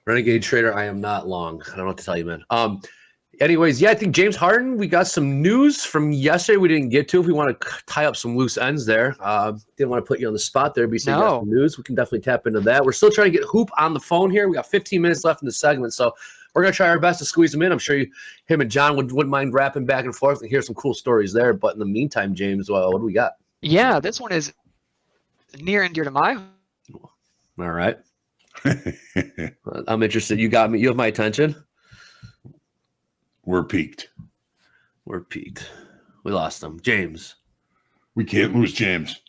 Renegade Trader, I am not long. I don't know what to tell you, man. Anyways, yeah, I think James Harden, we got some news from yesterday we didn't get to. If we want to tie up some loose ends there, didn't want to put you on the spot there, BC. No. Some news. We can definitely tap into that. We're still trying to get Hoop on the phone here. We got 15 minutes left in the segment, so we're going to try our best to squeeze him in. I'm sure him and John wouldn't mind rapping back and forth and hear some cool stories there. But in the meantime, James, what do we got? Yeah, this one is near and dear to my heart. All right. I'm interested. You got me. You have my attention. We're peaked. We lost him. James. We can't lose James.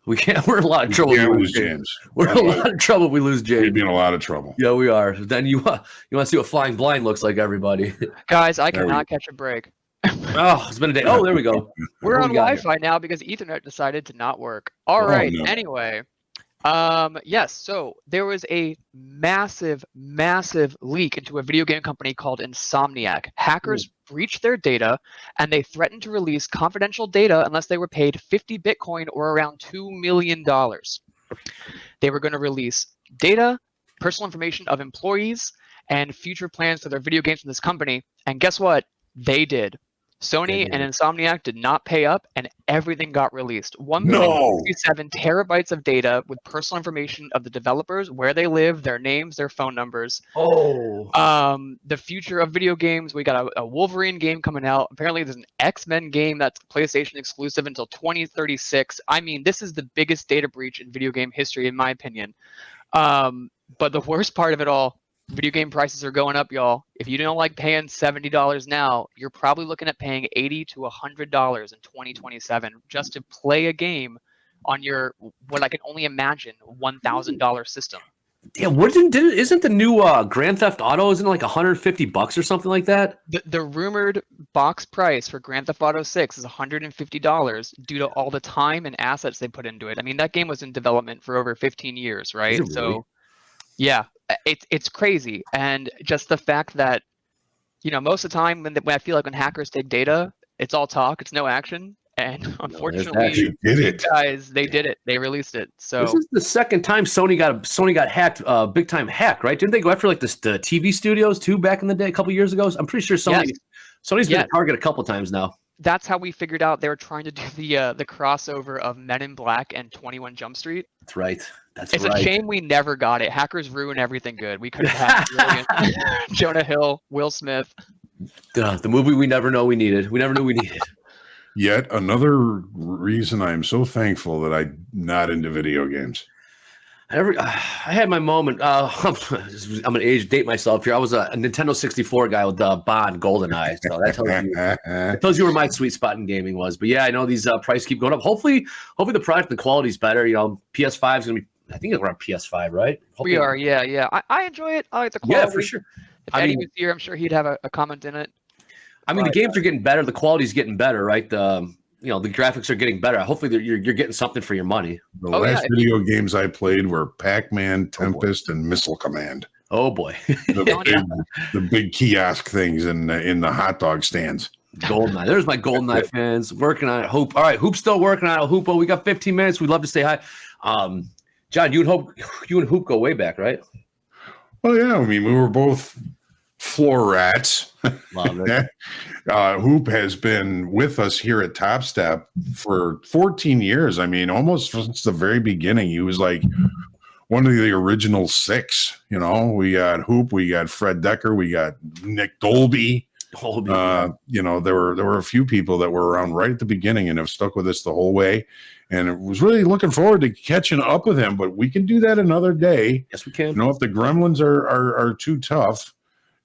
We can't. We're in a lot of trouble. We can't lose James. We're in a lot of trouble if we lose James. We'd be in a lot of trouble. Yeah, we are. Then you want to see what flying blind looks like, everybody. Guys, I cannot catch a break. Oh, it's been a day. Oh, there we go. We're on Wi-Fi now because Ethernet decided to not work. All right. No. Anyway. Yes, so there was a massive leak into a video game company called Insomniac. Hackers breached their data, and they threatened to release confidential data unless they were paid 50 Bitcoin or around $2 million. They were going to release data, personal information of employees, and future plans for their video games from this company. And guess what? They did. Sony and Insomniac did not pay up, and everything got released. 1.67 terabytes of data with personal information of the developers, where they live, their names, their phone numbers. The future of video games. We got a Wolverine game coming out. Apparently, there's an X-Men game that's PlayStation exclusive until 2036. I mean, this is the biggest data breach in video game history, in my opinion. But the worst part of it all, video game prices are going up, y'all. If you don't like paying $70 now, you're probably looking at paying $80 to $100 in 2027 just to play a game on your, what I can only imagine, $1,000 system. Yeah, isn't the new Grand Theft Auto, isn't it like $150 or something like that? The rumored box price for Grand Theft Auto 6 is $150 due to all the time and assets they put into it. I mean, that game was in development for over 15 years, right? Really? So, yeah. It's crazy, and just the fact that, most of the time when I feel like when hackers take data, it's all talk, it's no action, and unfortunately, guys, they did it, they released it. So this is the second time Sony got hacked, big time hack, right? Didn't they go after like the TV studios too back in the day, a couple years ago? I'm pretty sure Sony's been a target a couple times now. That's how we figured out they were trying to do the crossover of Men in Black and 21 Jump Street. That's right. It's a shame we never got it. Hackers ruin everything good. We could have had Jonah Hill, Will Smith. The movie we never know we needed. We never knew we needed. Yet another reason I'm so thankful that I'm not into video games. I had my moment. I'm going to date myself here. I was a Nintendo 64 guy with Bond, GoldenEye. So that tells you where my sweet spot in gaming was. But yeah, I know these prices keep going up. Hopefully the product and the quality is better. PS5 is going to be, I think we're on PS5, right? We are, yeah. I enjoy it. I like the quality. Yeah, for sure. If Eddie was here, I'm sure he'd have a comment in it. I mean, the games are getting better. The quality's getting better, right? The graphics are getting better. Hopefully you're getting something for your money. The last video games I played were Pac-Man, Tempest, and Missile Command. Oh boy. the big kiosk things in the hot dog stands. GoldenEye. There's my GoldenEye fans working on it. Hoop. All right, Hoop's still working on it. Hoop. We got 15 minutes. We'd love to say hi. John, you and Hoop go way back, right? Well, yeah. I mean, we were both floor rats. Love it. Hoop has been with us here at Topstep for 14 years. I mean, almost since the very beginning. He was like one of the original six. We got Hoop, we got Fred Decker, we got Nick Dolby. There were a few people that were around right at the beginning and have stuck with us the whole way. And it was really looking forward to catching up with him. But we can do that another day. Yes, we can. If the gremlins are too tough,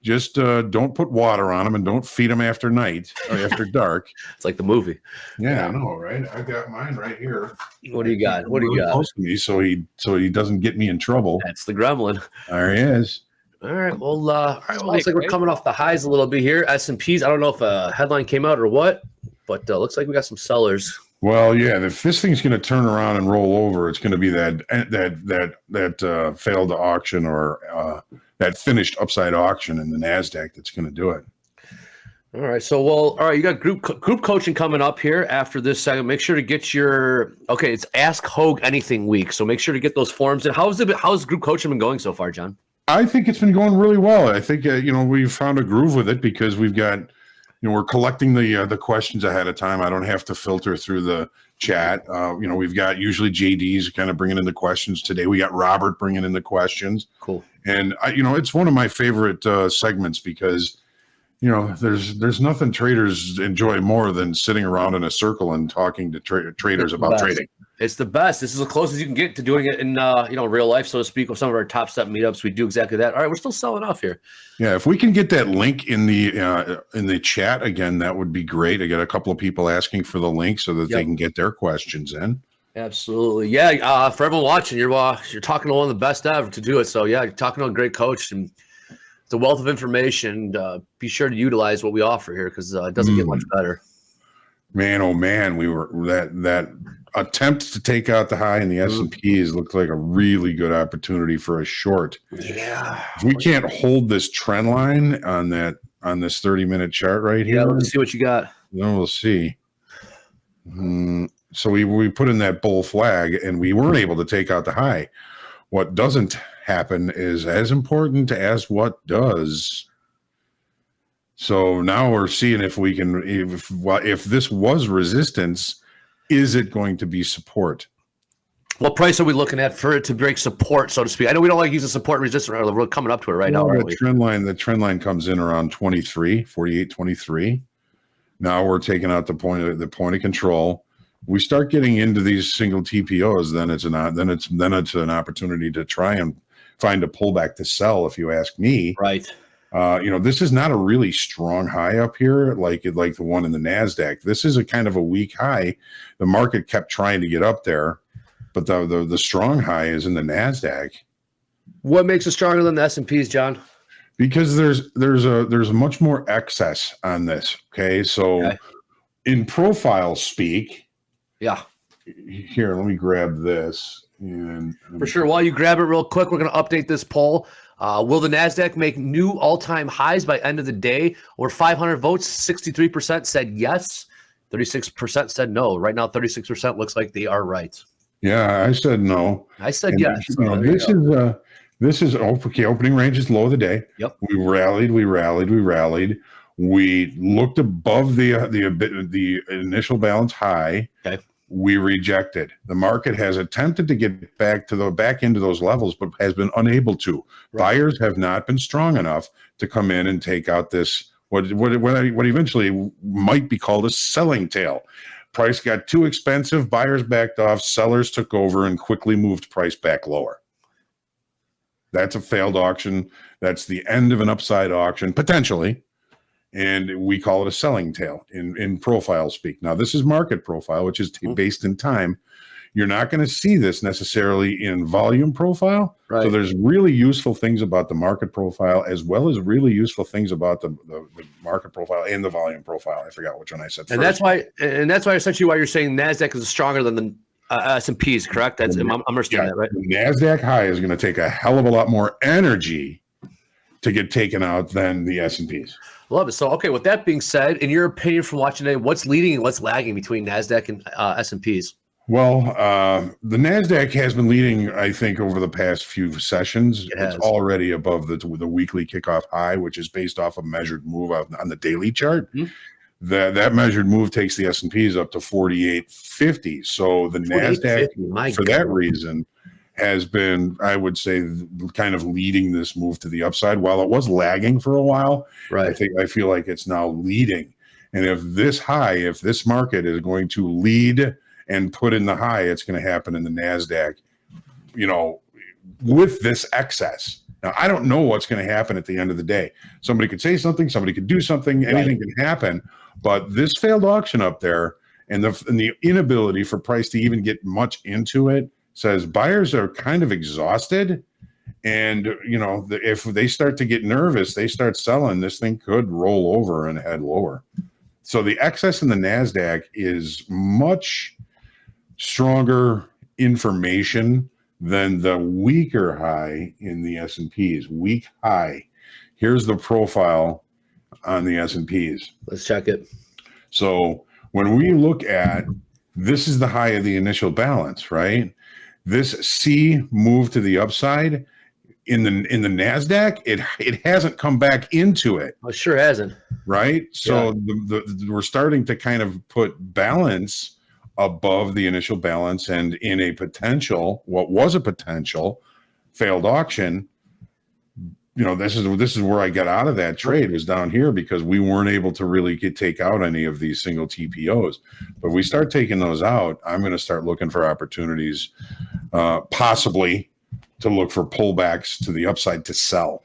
just don't put water on them and don't feed them after night or after dark. It's like the movie. Yeah, I know, right? I got mine right here. What do you got? Close to me, so he doesn't get me in trouble. That's the gremlin. There he is. All right. Well, looks like we're coming off the highs a little bit here. S&Ps. I don't know if a headline came out or what, but looks like we got some sellers. Well, yeah. If this thing's going to turn around and roll over, it's going to be that failed auction or that finished upside auction in the Nasdaq that's going to do it. All right. So, all right. You got group coaching coming up here after this segment. Make sure to get your it's Ask Hoag Anything week. So make sure to get those forms in. How's group coaching been going so far, John? I think it's been going really well. I think we've found a groove with it because we've got we're collecting the questions ahead of time. I don't have to filter through the chat. We've got usually JD's kind of bringing in the questions today. We got Robert bringing in the questions. Cool. And it's one of my favorite segments because there's nothing traders enjoy more than sitting around in a circle and talking to traders about trading. It's the best. This is the closest you can get to doing it in real life, so to speak. With some of our Top Step meetups, we do exactly that. All right, we're still selling off here. Yeah, if we can get that link in the chat again, that would be great. I got a couple of people asking for the link so that they can get their questions in. Absolutely, yeah. For everyone watching, you're talking to one of the best ever to do it. So yeah, you're talking to a great coach, and it's a wealth of information. Be sure to utilize what we offer here because it doesn't get much better. Man, oh man, we were that attempt to take out the high in the S&Ps looked like a really good opportunity for a short. Yeah. If we can't hold this trend line on this 30-minute chart right here. Yeah, let's see what you got. Then we'll see. So we put in that bull flag and we weren't able to take out the high. What doesn't happen is as important as what does. So now we're seeing if we can, if this was resistance, is it going to be support? What price are we looking at for it to break support, so to speak? I know we don't like using support and resistance. We're coming up to it right now. The trend line comes in around 48.23. Now we're taking out the point of control. We start getting into these single TPOs, then it's an opportunity to try and find a pullback to sell. If you ask me, right? This is not a really strong high up here, like the one in the Nasdaq. This is a kind of a weak high. The market kept trying to get up there, but the strong high is in the Nasdaq. What makes it stronger than the S&Ps, John? Because there's much more excess on this. Okay, so in profile speak, Here, let me grab this. And for sure, while you grab it real quick, we're going to update this poll. Will the NASDAQ make new all-time highs by end of the day? Or 500 votes, 63% said yes, 36% said no. Right now, 36% looks like they are right. Yeah, I said no. I said yes. This is opening range is low of the day. Yep. We rallied. We looked above the initial balance high. Okay. We rejected. The market has attempted to get back into those levels, but has been unable to. Right. Buyers have not been strong enough to come in and take out this what eventually might be called a selling tail. Price got too expensive. Buyers backed off. Sellers took over and quickly moved price back lower. That's a failed auction. That's the end of an upside auction, potentially. And we call it a selling tail in profile speak. Now, this is market profile, which is based in time. You're not going to see this necessarily in volume profile. Right. So there's really useful things about the market profile as well as really useful things about the market profile and the volume profile. I forgot which one I said first. And that's why essentially why you're saying NASDAQ is stronger than the S&Ps, correct? I'm understanding that, right? The NASDAQ high is going to take a hell of a lot more energy to get taken out than the S&Ps. Love it. So, okay, with that being said, in your opinion from watching today, what's leading and what's lagging between NASDAQ and S&Ps? Well, the NASDAQ has been leading, I think, over the past few sessions. It's already above the weekly kickoff high, which is based off a measured move on the daily chart. Mm-hmm. That measured move takes the S&Ps up to 48.50. So the NASDAQ, for that reason, has been, I would say, kind of leading this move to the upside. While it was lagging for a while, right? I feel like it's now leading. And if this market is going to lead and put in the high, it's going to happen in the NASDAQ, with this excess. Now, I don't know what's going to happen at the end of the day. Somebody could say something, somebody could do something, anything can happen. But this failed auction up there and the inability for price to even get much into it says buyers are kind of exhausted And, if they start to get nervous, they start selling, this thing could roll over and head lower. So the excess in the NASDAQ is much stronger information than the weaker high in the S&Ps. Weak high. Here's the profile on the S&Ps. Let's check it. So when we look at, this is the high of the initial balance, right? This C move to the upside in the NASDAQ, it hasn't come back into it. It sure hasn't. Right? So we're starting to kind of put balance above the initial balance, and in what was a potential failed auction, this is where I got out of that trade, was down here, because we weren't able to really take out any of these single TPOs. But if we start taking those out, I'm going to start looking for opportunities, possibly to look for pullbacks to the upside to sell.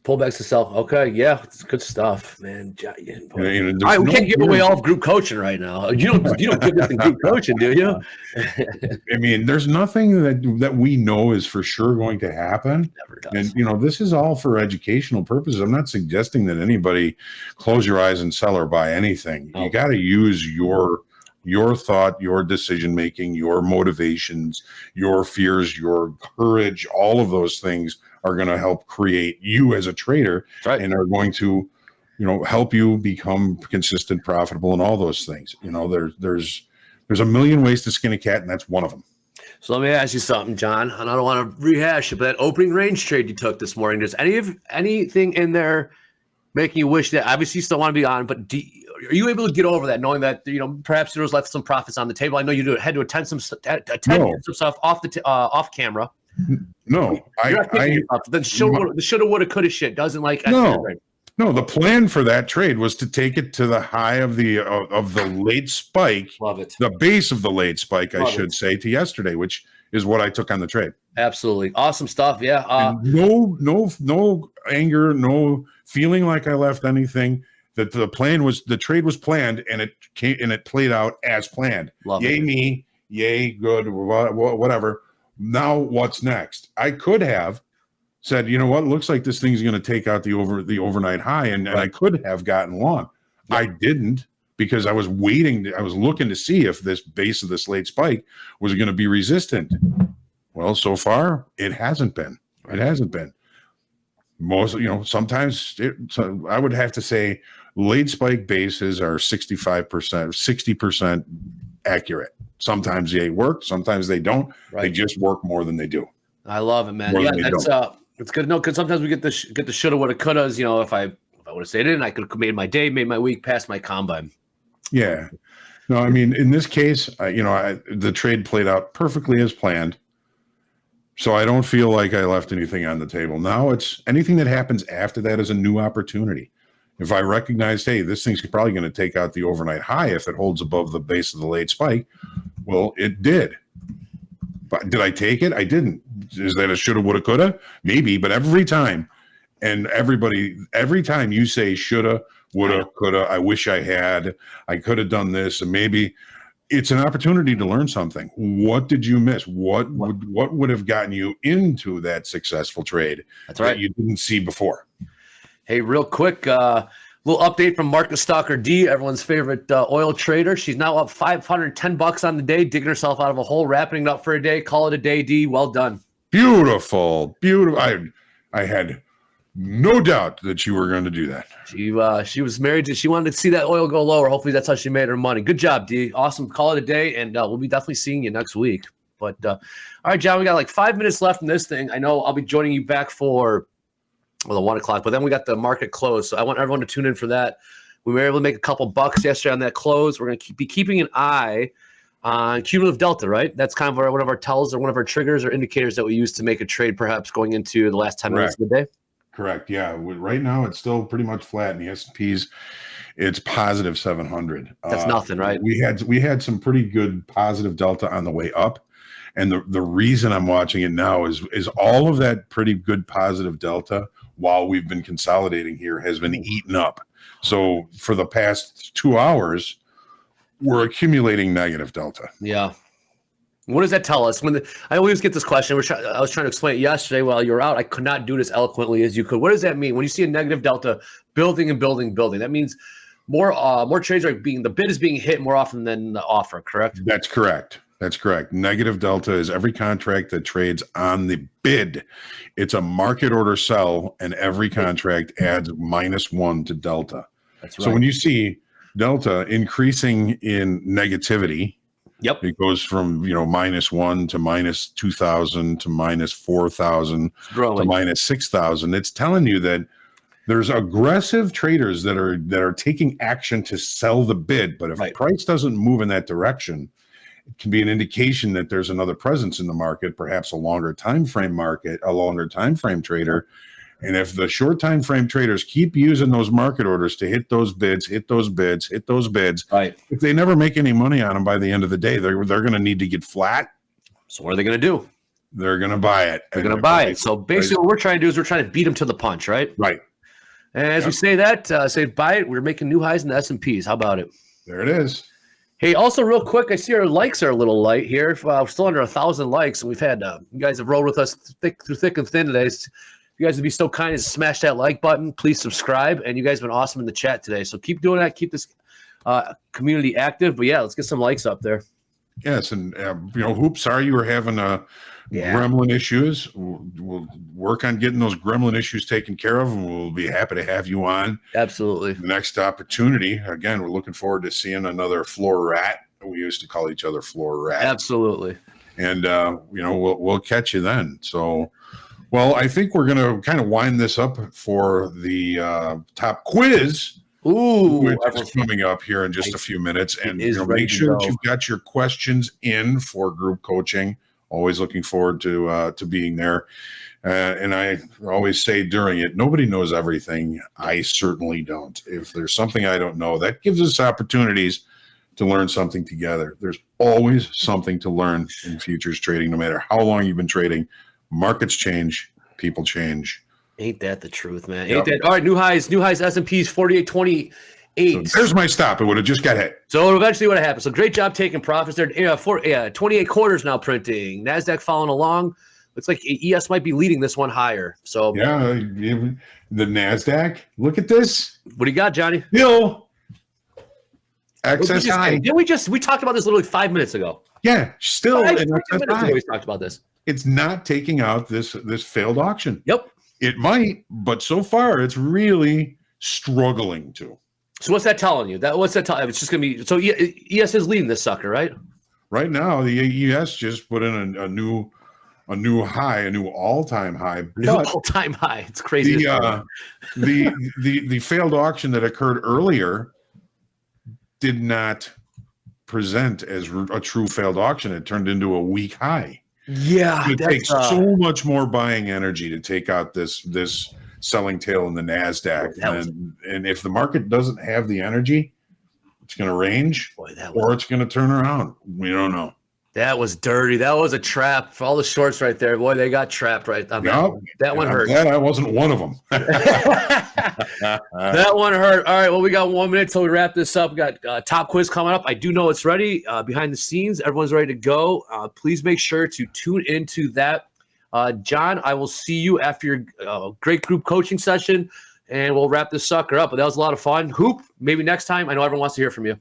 Pullbacks to sell. Okay, yeah, it's good stuff, man. All right, we no can't give away all of group coaching right now. You don't give this in group coaching, do you? I mean, there's nothing that we know is for sure going to happen. Never does. And this is all for educational purposes. I'm not suggesting that anybody close your eyes and sell or buy anything. You got to use your thought, your decision making, your motivations, your fears, your courage. All of those things are going to help create you as a trader, and are going to, help you become consistent, profitable, and all those things. There's a million ways to skin a cat, and that's one of them. So let me ask you something, John, and I don't want to rehash it, but that opening range trade you took this morning, does anything in there making you wish that, obviously you still want to be on, but are you able to get over that, knowing that perhaps there was left some profits on the table? I know you had to attend some stuff off camera. No, the shoulda, woulda, coulda shit doesn't like. No, the plan for that trade was to take it to the high of the late spike. Love it. The base of the late spike, I should say, to yesterday, which is what I took on the trade. Absolutely awesome stuff. Yeah. No anger, no feeling like I left anything. That the trade was planned, and it played out as planned. Love yay it. Me, yay good, whatever. Now what's next? I could have said, looks like this thing's going to take out the overnight high, and I could have gotten long. Yeah. I didn't, because I was waiting. I was looking to see if this base of this late spike was going to be resistant. Well, so far it hasn't been. It hasn't been. Most, sometimes I would have to say late spike bases are 65%, 60% accurate. Sometimes they work, sometimes they don't. Right. They just work more than they do. I love it, man. Yeah, it's good to know, because sometimes we get the shoulda, woulda, couldas. If I would have stayed in, I could have made my day, made my week, passed my combine. Yeah. No, I mean, in this case, the trade played out perfectly as planned. So I don't feel like I left anything on the table. Now it's anything that happens after that is a new opportunity. If I recognize, hey, this thing's probably going to take out the overnight high if it holds above the base of the late spike, well, it did. But did I take it? I didn't. Is that a shoulda, woulda, coulda? Maybe, but every time you say shoulda, woulda, coulda, I wish I had, I could have done this, and maybe it's an opportunity to learn something. What did you miss? What would have gotten you into that successful trade that you didn't see before? Hey, real quick, little update from Market Stalker D, everyone's favorite oil trader. She's now up $510 on the day, digging herself out of a hole, wrapping it up for a day. Call it a day, D. Well done. Beautiful. I had no doubt that you were going to do that. She was married to, she wanted to see that oil go lower. Hopefully that's how she made her money. Good job, D. Awesome. Call it a day, and we'll be definitely seeing you next week. But all right, John, we got like 5 minutes left in this thing. I know I'll be joining you back for the 1 o'clock, but then we got the market close. So I want everyone to tune in for that. We were able to make a couple bucks yesterday on that close. We're going to be keeping an eye on cumulative delta, right? That's kind of one of our tells or one of our triggers or indicators that we use to make a trade, perhaps going into the last 10 minutes of the day. Correct. Yeah. Right now, it's still pretty much flat in the S&Ps. It's positive 700. That's nothing, right? We had some pretty good positive delta on the way up. And the reason I'm watching it now is all of that pretty good positive delta while we've been consolidating here has been eaten up. So for the past 2 hours, we're accumulating negative delta. Yeah. What does that tell us? I always get this question. I was trying to explain it yesterday while you were out. I could not do this eloquently as you could. What does that mean when you see a negative delta building and building, building? That means more trades are the bid is being hit more often than the offer. Correct? That's correct. That's correct. Negative delta is every contract that trades on the bid. It's a market order sell, and every contract adds -1 to delta. That's right. So when you see delta increasing in negativity, yep, it goes from -1 to -2,000 to -4,000 to -6,000. It's telling you that there's aggressive traders that are taking action to sell the bid. But if price doesn't move in that direction, it can be an indication that there's another presence in the market, perhaps a longer time frame trader. And if the short time frame traders keep using those market orders to hit those bids, right, if they never make any money on them by the end of the day, they're going to need to get flat. So what are they going to do? They're going to buy it. They're going to buy it. So basically what we're trying to do is we're trying to beat them to the punch, right? Right. And as we say that, say buy it, we're making new highs in the S&Ps. How about it? There it is. Hey, also real quick, I see our likes are a little light here. We're still under 1,000 likes, and we've had you guys have rolled with us through thick and thin today. If you guys would be so kind as to smash that like button, please subscribe. And you guys have been awesome in the chat today. So keep doing that. Keep this community active. But yeah, let's get some likes up there. Yes, and Hoop, sorry you were having gremlin issues. We'll work on getting those gremlin issues taken care of, and we'll be happy to have you on. Absolutely. The next opportunity. Again, we're looking forward to seeing another floor rat. We used to call each other floor rats. Absolutely. And we'll catch you then. So, well, I think we're going to kind of wind this up for the top quiz. Ooh, which is coming up here in just a few minutes. And make sure that you've got your questions in for group coaching. Always looking forward to being there. And I always say during it, nobody knows everything. I certainly don't. If there's something I don't know, that gives us opportunities to learn something together. There's always something to learn in futures trading, no matter how long you've been trading. Markets change, people change. Ain't that the truth, man? Ain't that all right? New highs, S&Ps 48.28. So there's my stop. It would have just got hit. So eventually what happened. So great job taking profits there. 28 quarters now printing. NASDAQ following along. Looks like ES might be leading this one higher. So yeah, the NASDAQ. Look at this. What do you got, Johnny? Bill. Excess high. Didn't we talked about this literally 5 minutes ago? Yeah, still an excess high. We talked about this. It's not taking out this failed auction. Yep. It might, but so far it's really struggling to. So what's that telling you? What's that telling? It's just going to be so. ES is leading this sucker, right? Right now, the ES just put in a new high, a new all-time high. All-time high. It's crazy. The failed auction that occurred earlier did not present as a true failed auction. It turned into a weak high. Yeah, it takes so much more buying energy to take out this selling tail in the NASDAQ. And if the market doesn't have the energy, it's going to range or it's going to turn around. We don't know. That was dirty. That was a trap for all the shorts right there. Boy, they got trapped right on that one. That one hurt. Glad I wasn't one of them. That one hurt. All right, well, we got 1 minute till we wrap this up. We got top quiz coming up. I do know it's ready behind the scenes. Everyone's ready to go. Please make sure to tune into that. John, I will see you after your great group coaching session, and we'll wrap this sucker up. But that was a lot of fun. Hoop, maybe next time. I know everyone wants to hear from you.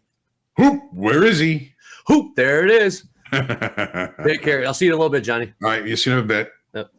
Hoop, where is he? Hoop, there it is. Take care. I'll see you in a little bit, Johnny. All right, you see you in a bit. Yep.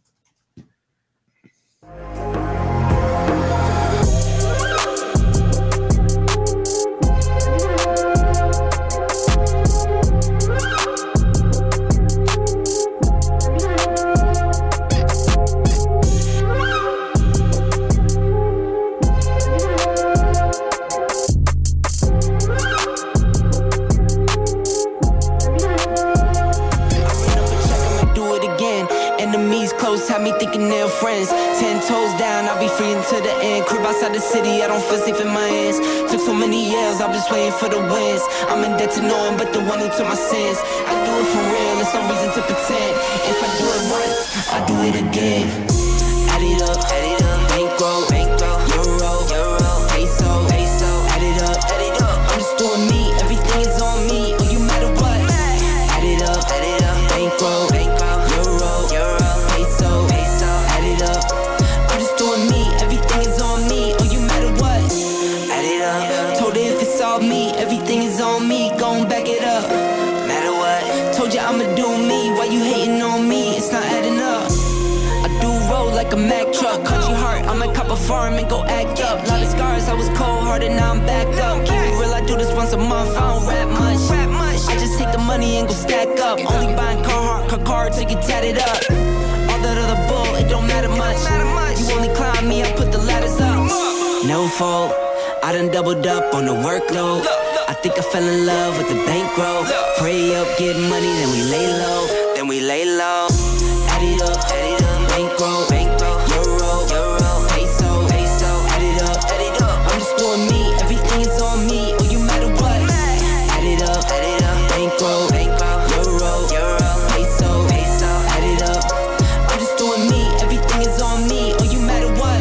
Have me thinking they're friends. 10 toes down, I'll be free until the end. Crib outside the city, I don't feel safe in my hands. Took so many years, I'm just waiting for the wins. I'm in debt to no one but the one who took my sins. I do it for real, there's no reason to pretend. If I do it once, I do it again. Add it up, bankroll, euro, peso, add it up, I'm just doing me, everything is on me, oh you matter what. Add it up, all me, everything is on me, gon' back it up. No matter what, told you I'ma do me, why you hating on me, it's not adding up. I do roll like a Mack truck, country heart, I might cop a farm and go act up. Lot of scars, I was cold-hearted, now I'm backed up. Keep it real, I do this once a month, I don't rap much. I just take the money and go stack up. Only buying car till you tatted up. All that other bull, it don't matter much. You only climb me, I put the ladders up. No fault, I done doubled up on the workload. I think I fell in love with the bankroll. Pray up, get money, then we lay low. Add it up, bankroll, euro, peso, add it up. I'm just doing me, everything is on me, oh you matter what. Add it up, bankroll, euro, peso, add it up. I'm just doing me, everything is on me, oh you matter what.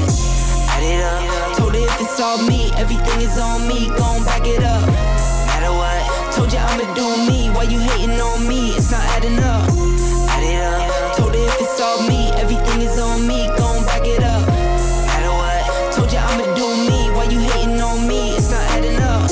Add it up, told her if it's all me, everything is on me, gon' back it up. Matter what, told you I'ma do me, why you hating on me, it's not adding up. Add it up, told her if it's all me, everything is on me, gon' back it up. Matter what, told you I'ma do me, why you hating on me, it's not adding up.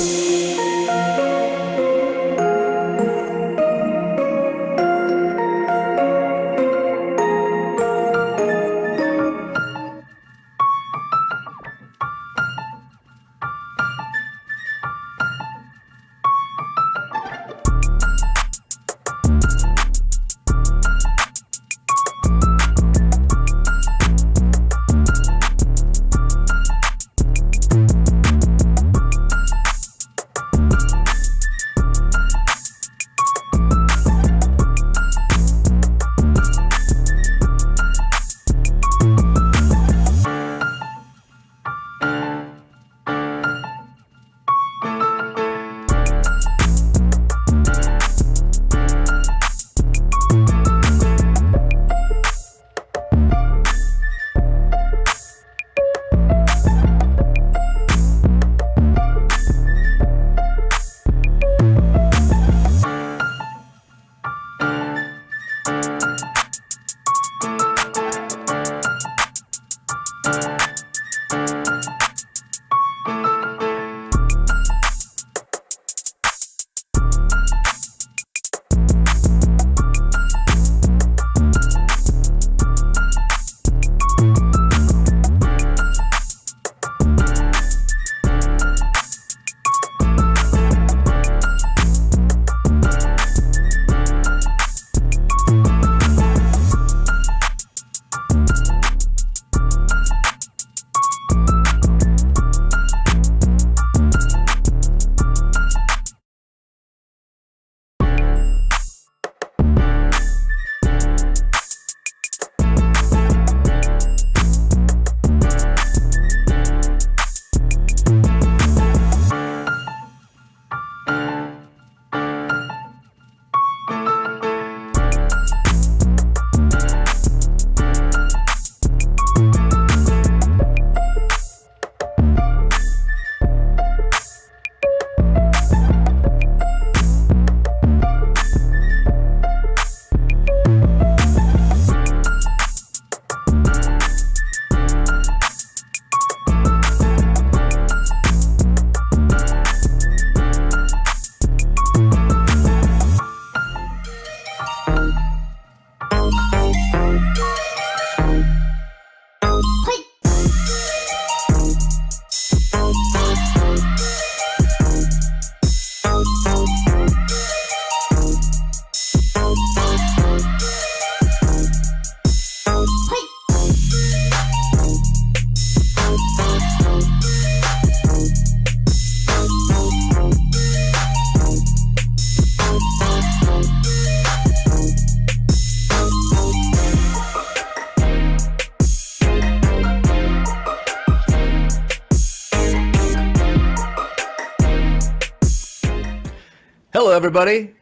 Hello, everybody.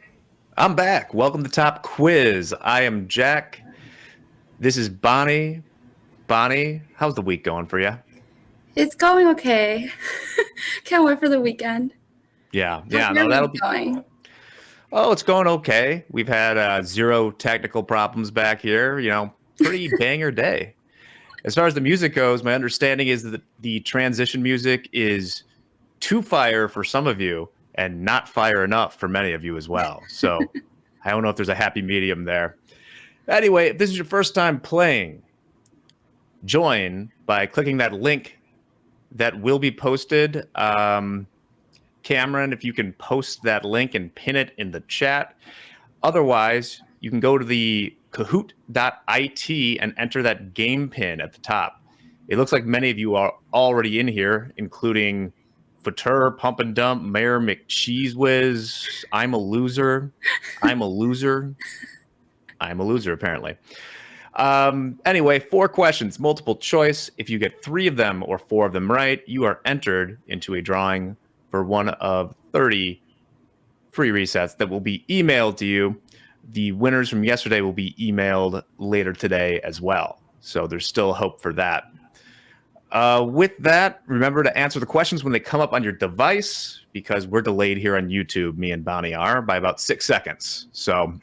I'm back. Welcome to Top Quiz. I am Jack. This is Bonnie. Bonnie, how's the week going for you? It's going okay. Can't wait for the weekend. Yeah, How's no, your that'll week be. going? Oh, it's going okay. We've had 0 technical problems back here. You know, pretty banger day. As far as the music goes, my understanding is that the transition music is too fire for some of you and not fire enough for many of you as well. So I don't know if there's a happy medium there. Anyway, if this is your first time playing, join by clicking that link that will be posted. Cameron, if you can post that link and pin it in the chat. Otherwise, you can go to the kahoot.it and enter that game pin at the top. It looks like many of you are already in here, including Futur, Pump and Dump, Mayor McCheeseWhiz, I'm a loser, apparently. Anyway, 4 questions, multiple choice. If you get 3 of them or 4 of them right, you are entered into a drawing for one of 30 free resets that will be emailed to you. The winners from yesterday will be emailed later today as well. So there's still hope for that. With that, remember to answer the questions when they come up on your device, because we're delayed here on YouTube, me and Bonnie are, by about 6 seconds. So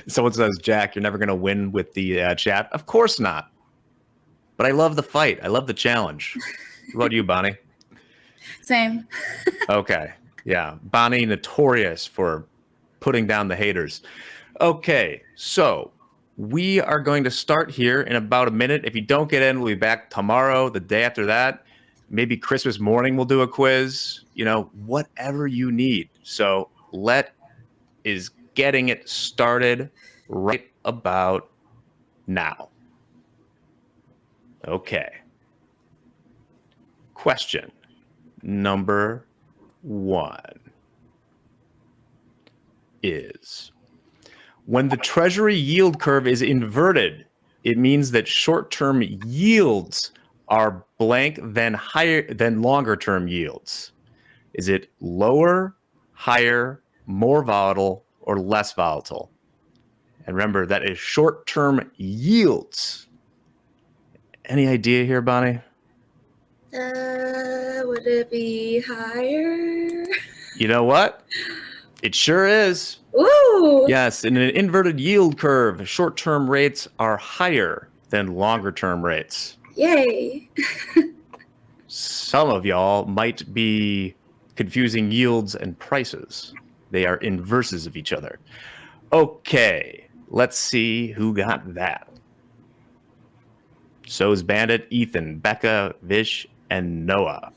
someone says, Jack, you're never going to win with the chat. Of course not. But I love the fight. I love the challenge. What about you, Bonnie? Same. Okay. Yeah. Bonnie, notorious for putting down the haters. Okay. So we are going to start here in about a minute. If you don't get in, we'll be back tomorrow, the day after that. Maybe Christmas morning we'll do a quiz. You know, whatever you need. So is getting it started right about now. Okay. Question number 1 is, when the Treasury yield curve is inverted, it means that short-term yields are blank than higher than longer-term yields. Is it lower, higher, more volatile, or less volatile? And remember, that is short-term yields. Any idea here, Bonnie? Would it be higher? You know what? It sure is. Ooh. Yes, in an inverted yield curve, short-term rates are higher than longer-term rates. Yay. Some of y'all might be confusing yields and prices. They are inverses of each other. Okay, let's see who got that. So is Bandit, Ethan, Becca, Vish, and Noah.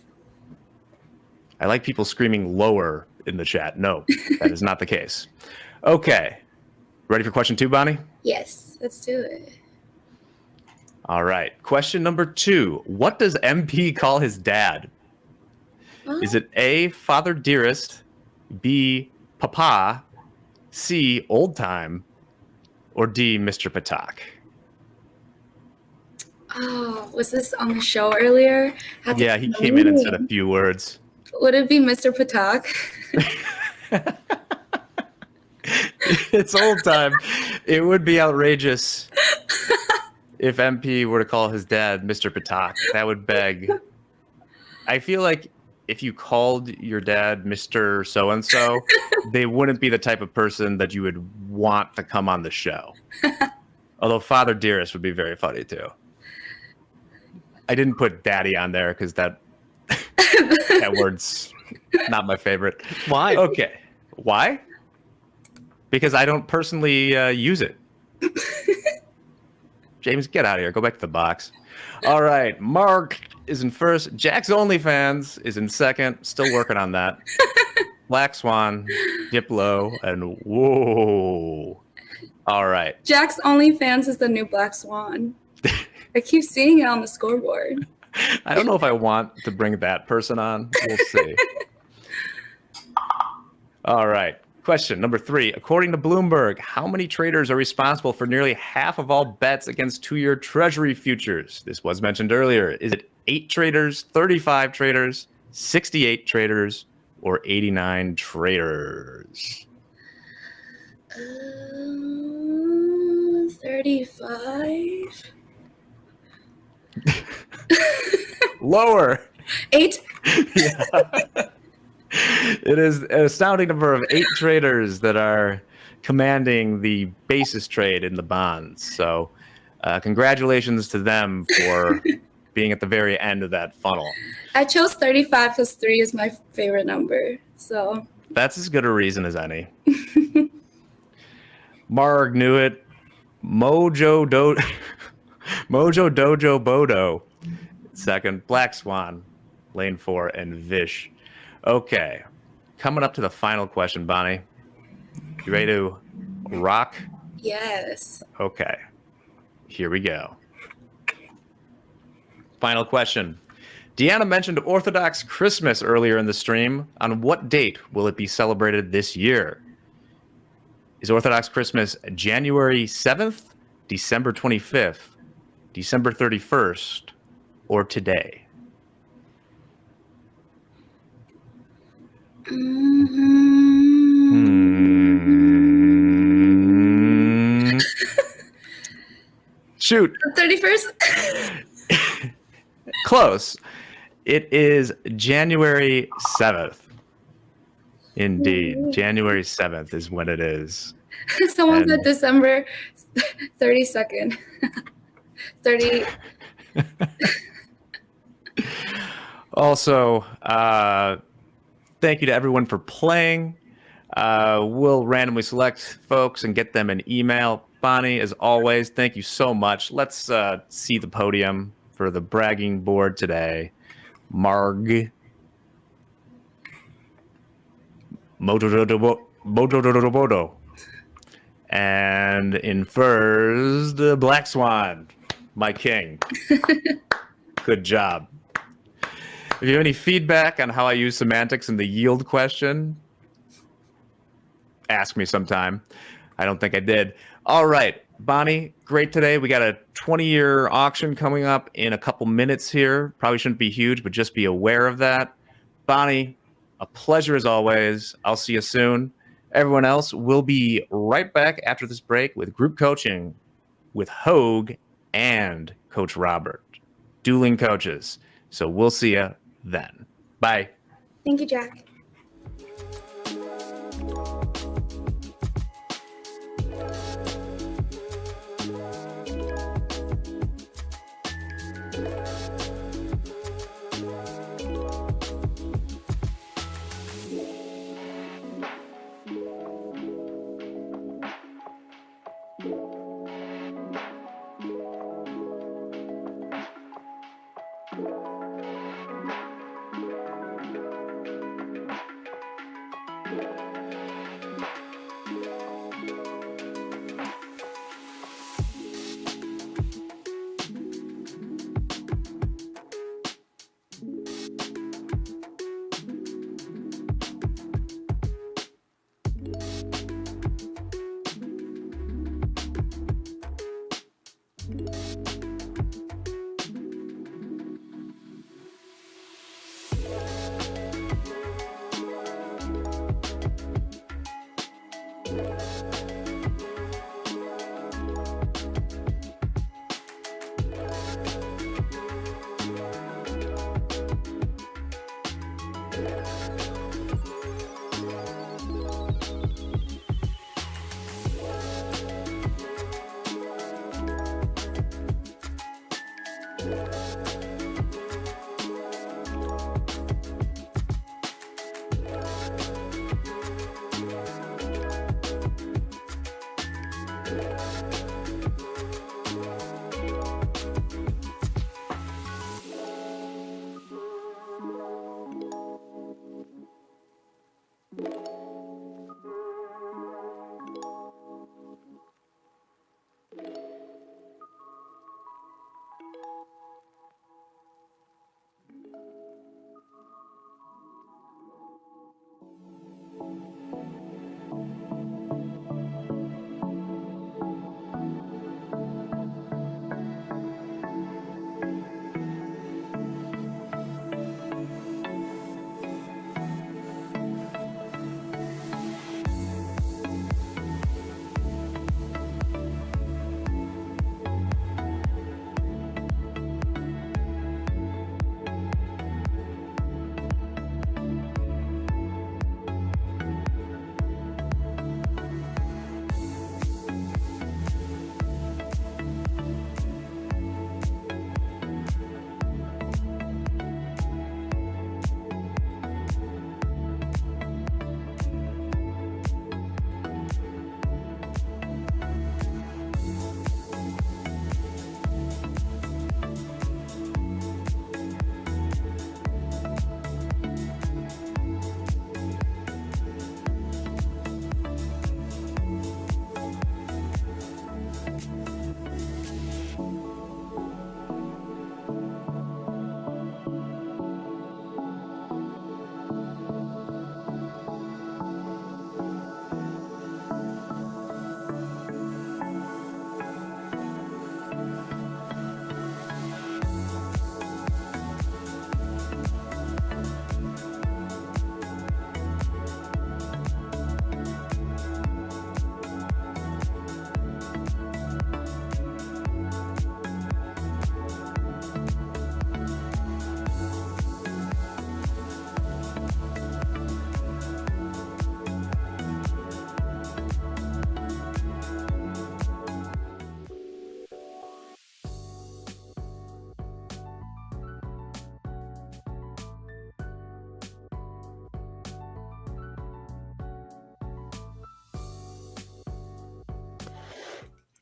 I like people screaming lower in the chat. No, that is not the case. Okay, ready for question 2, Bonnie? Yes, let's do it. All right, question number 2. What does MP call his dad? What? Is it A, Father Dearest, B, Papa, C, Old Time, or D, Mr. Patak? Oh, was this on the show earlier? Yeah, he came in and said a few words. Would it be Mr. Patak? It's Old Time. It would be outrageous if MP were to call his dad Mr. Patak. That would beg. I feel like if you called your dad Mr. So-and-so, they wouldn't be the type of person that you would want to come on the show. Although Father Dearest would be very funny too. I didn't put daddy on there because that word's not my favorite. Why? Okay. Why? Because I don't personally use it. James, get out of here. Go back to the box. All right. Mark is in first. Jack's OnlyFans is in second. Still working on that. Black Swan, Diplo, and whoa. All right. Jack's OnlyFans is the new Black Swan. I keep seeing it on the scoreboard. I don't know if I want to bring that person on. We'll see. All right. Question number 3. According to Bloomberg, how many traders are responsible for nearly half of all bets against 2-year Treasury futures? This was mentioned earlier. Is it 8 traders, 35 traders, 68 traders, or 89 traders? 35. Lower. 8. Yeah. It is an astounding number of 8 traders that are commanding the basis trade in the bonds. So congratulations to them for being at the very end of that funnel. I chose 35 because 3 is my favorite number. So That's as good a reason as any. Marg knew it. Mojo Dojo Bodo. Second, Black Swan, lane 4, and Vish. Okay. Coming up to the final question, Bonnie. You ready to rock? yes. Okay. Here we go. Final question. Deanna mentioned Orthodox Christmas earlier in the stream. On what date will it be celebrated this year? Is Orthodox Christmas January 7th, December 25th, December 31st, or today? Shoot. 31st? Close. It is January 7th. Indeed. January 7th is when it is. Someone said December 32nd. 30. Also, thank you to everyone for playing. We'll randomly select folks and get them an email. Bonnie, as always, thank you so much. Let's see the podium for the bragging board today. Marg. Mojo. And in first, Black Swan, my king. Good job. If you have any feedback on how I use semantics in the yield question, ask me sometime. I don't think I did. All right, Bonnie, great today. We got a 20-year auction coming up in a couple minutes here. Probably shouldn't be huge, but just be aware of that. Bonnie, a pleasure as always. I'll see you soon. Everyone else, we'll be right back after this break with group coaching with Hoag and Coach Robert. Dueling coaches. So we'll see you then. Bye. Thank you, Jack.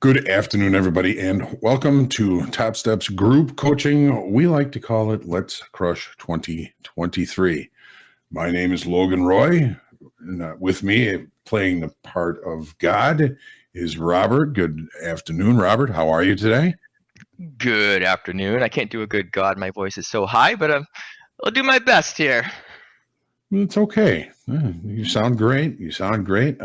Good afternoon, everybody, and welcome to Topstep's group coaching. We like to call it Let's Crush 2023. My name is Logan Roy, and with me, playing the part of God, is Robert. Good afternoon, Robert. How are you today? Good afternoon. I can't do a good God. My voice is so high, but I'll do my best here. It's okay. You sound great. You sound great.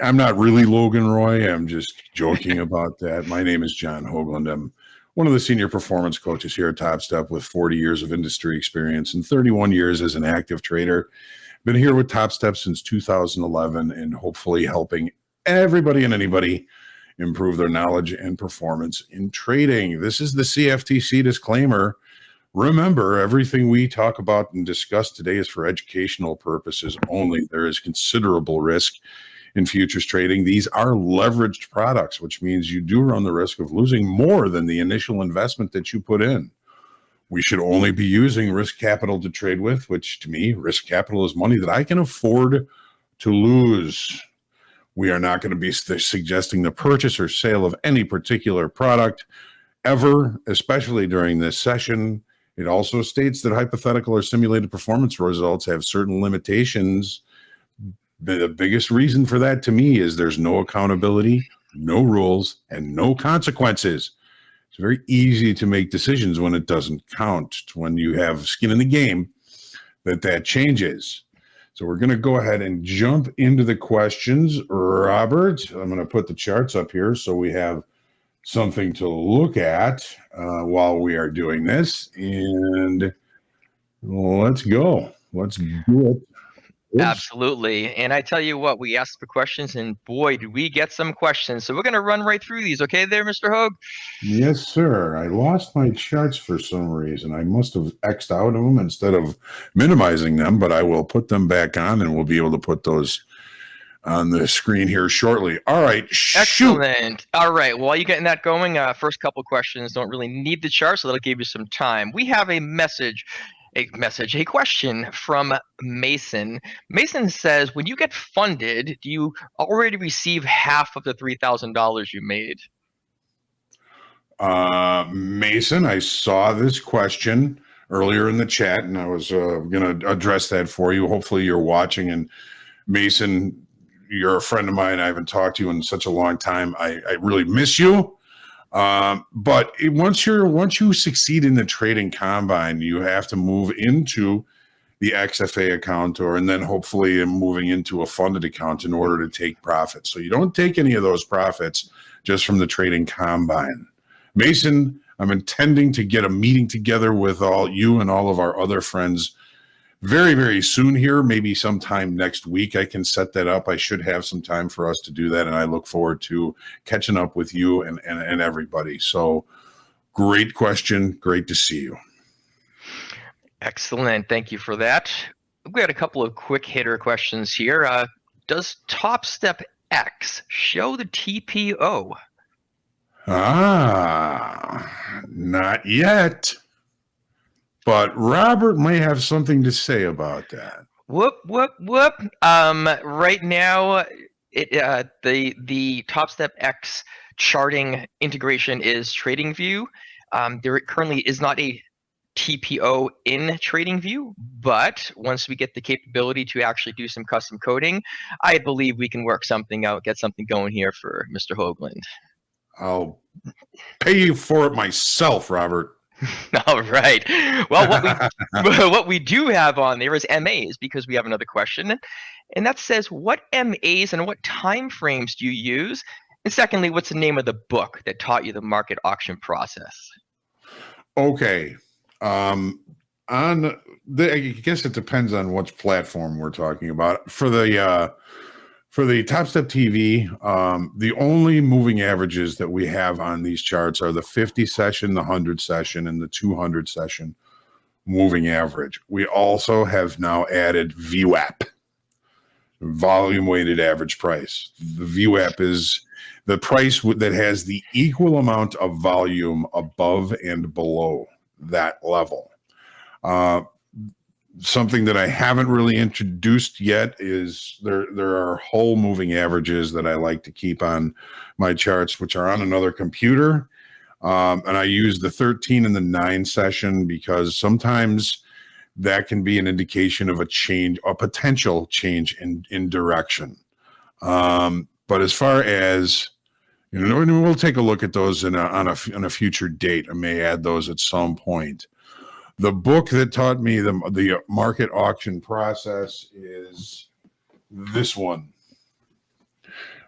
I'm not really Logan Roy. I'm just joking about that. My name is John Hoagland. I'm one of the senior performance coaches here at Topstep with 40 years of industry experience and 31 years as an active trader. Been here with Topstep since 2011 and hopefully helping everybody and anybody improve their knowledge and performance in trading. This is the CFTC disclaimer. Remember, everything we talk about and discuss today is for educational purposes only. There is considerable risk in futures trading. These are leveraged products, which means you do run the risk of losing more than the initial investment that you put in. We should only be using risk capital to trade with, which to me, risk capital is money that I can afford to lose. We are not going to be suggesting the purchase or sale of any particular product ever, especially during this session. It also states that hypothetical or simulated performance results have certain limitations. The biggest reason for that to me is there's no accountability, no rules, and no consequences. It's very easy to make decisions when it doesn't count. When you have skin in the game, that changes. So we're going to go ahead and jump into the questions. Robert, I'm going to put the charts up here so we have something to look at while we are doing this. And let's go. Let's do it. Oops. Absolutely. And I tell you what, we asked for questions, and boy, did we get some questions. So we're going to run right through these. Okay there, Mr. Hoag? Yes, sir. I lost my charts for some reason. I must have X'd out of them instead of minimizing them, but I will put them back on, and we'll be able to put those on the screen here shortly. All right. Shoot. Excellent. All right. While you're getting that going, first couple questions don't really need the chart, so that'll give you some time. We have a question from Mason. Mason says, when you get funded, do you already receive half of the $3,000 you made? Mason, I saw this question earlier in the chat, and I was going to address that for you. Hopefully you're watching. And Mason, you're a friend of mine. I haven't talked to you in such a long time. I really miss you. But once you succeed in the trading combine, you have to move into the XFA account and then hopefully moving into a funded account in order to take profits. So you don't take any of those profits just from the trading combine. Mason, I'm intending to get a meeting together with all you and all of our other friends very, very soon here, maybe sometime next week. I can set that up. I should have some time for us to do that, and I look forward to catching up with you and everybody. So great question. Great to see you. Excellent. Thank you for that. We had a couple of quick hitter questions here. Does Topstep X show the TPO? Not yet. But Robert may have something to say about that. Whoop. Right now, the Topstep X charting integration is TradingView. There currently is not a TPO in TradingView, but once we get the capability to actually do some custom coding, I believe we can work something out, get something going here for Mr. Hoagland. I'll pay you for it myself, Robert. All right. Well, what we do have on there is MAs, because we have another question, and that says, what MAs and what time frames do you use? And secondly, what's the name of the book that taught you the market auction process? Okay. I guess it depends on which platform we're talking about. For the TopstepTV, the only moving averages that we have on these charts are the 50 session, the 100 session, and the 200 session moving average. We also have now added VWAP, volume weighted average price. The VWAP is the price that has the equal amount of volume above and below that level. Something that I haven't really introduced yet is there are whole moving averages that I like to keep on my charts, which are on another computer. And I use the 13 and the 9 session because sometimes that can be an indication of a potential change in direction. But as far as, we'll take a look at those on a future date. I may add those at some point. The book that taught me the market auction process is this one,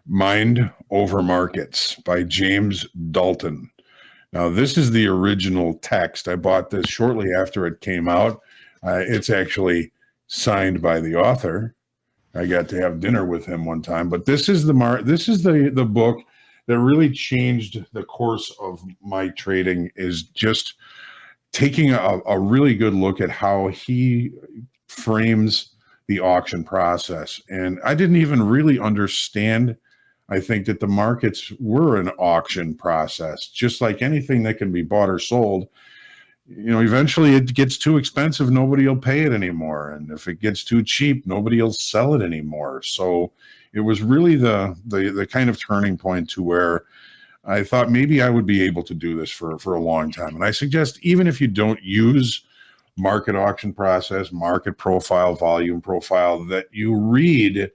Mind Over Markets by James Dalton. Now, this is the original text. I bought this shortly after it came out. It's actually signed by the author. I got to have dinner with him one time. But this is the book that really changed the course of my trading, is just taking a really good look at how he frames the auction process. And I didn't even really understand, I think, that the markets were an auction process, just like anything that can be bought or sold. Eventually it gets too expensive, nobody will pay it anymore. And if it gets too cheap, nobody will sell it anymore. So it was really the kind of turning point to where I thought maybe I would be able to do this for a long time. And I suggest, even if you don't use market auction process, market profile, volume profile, that you read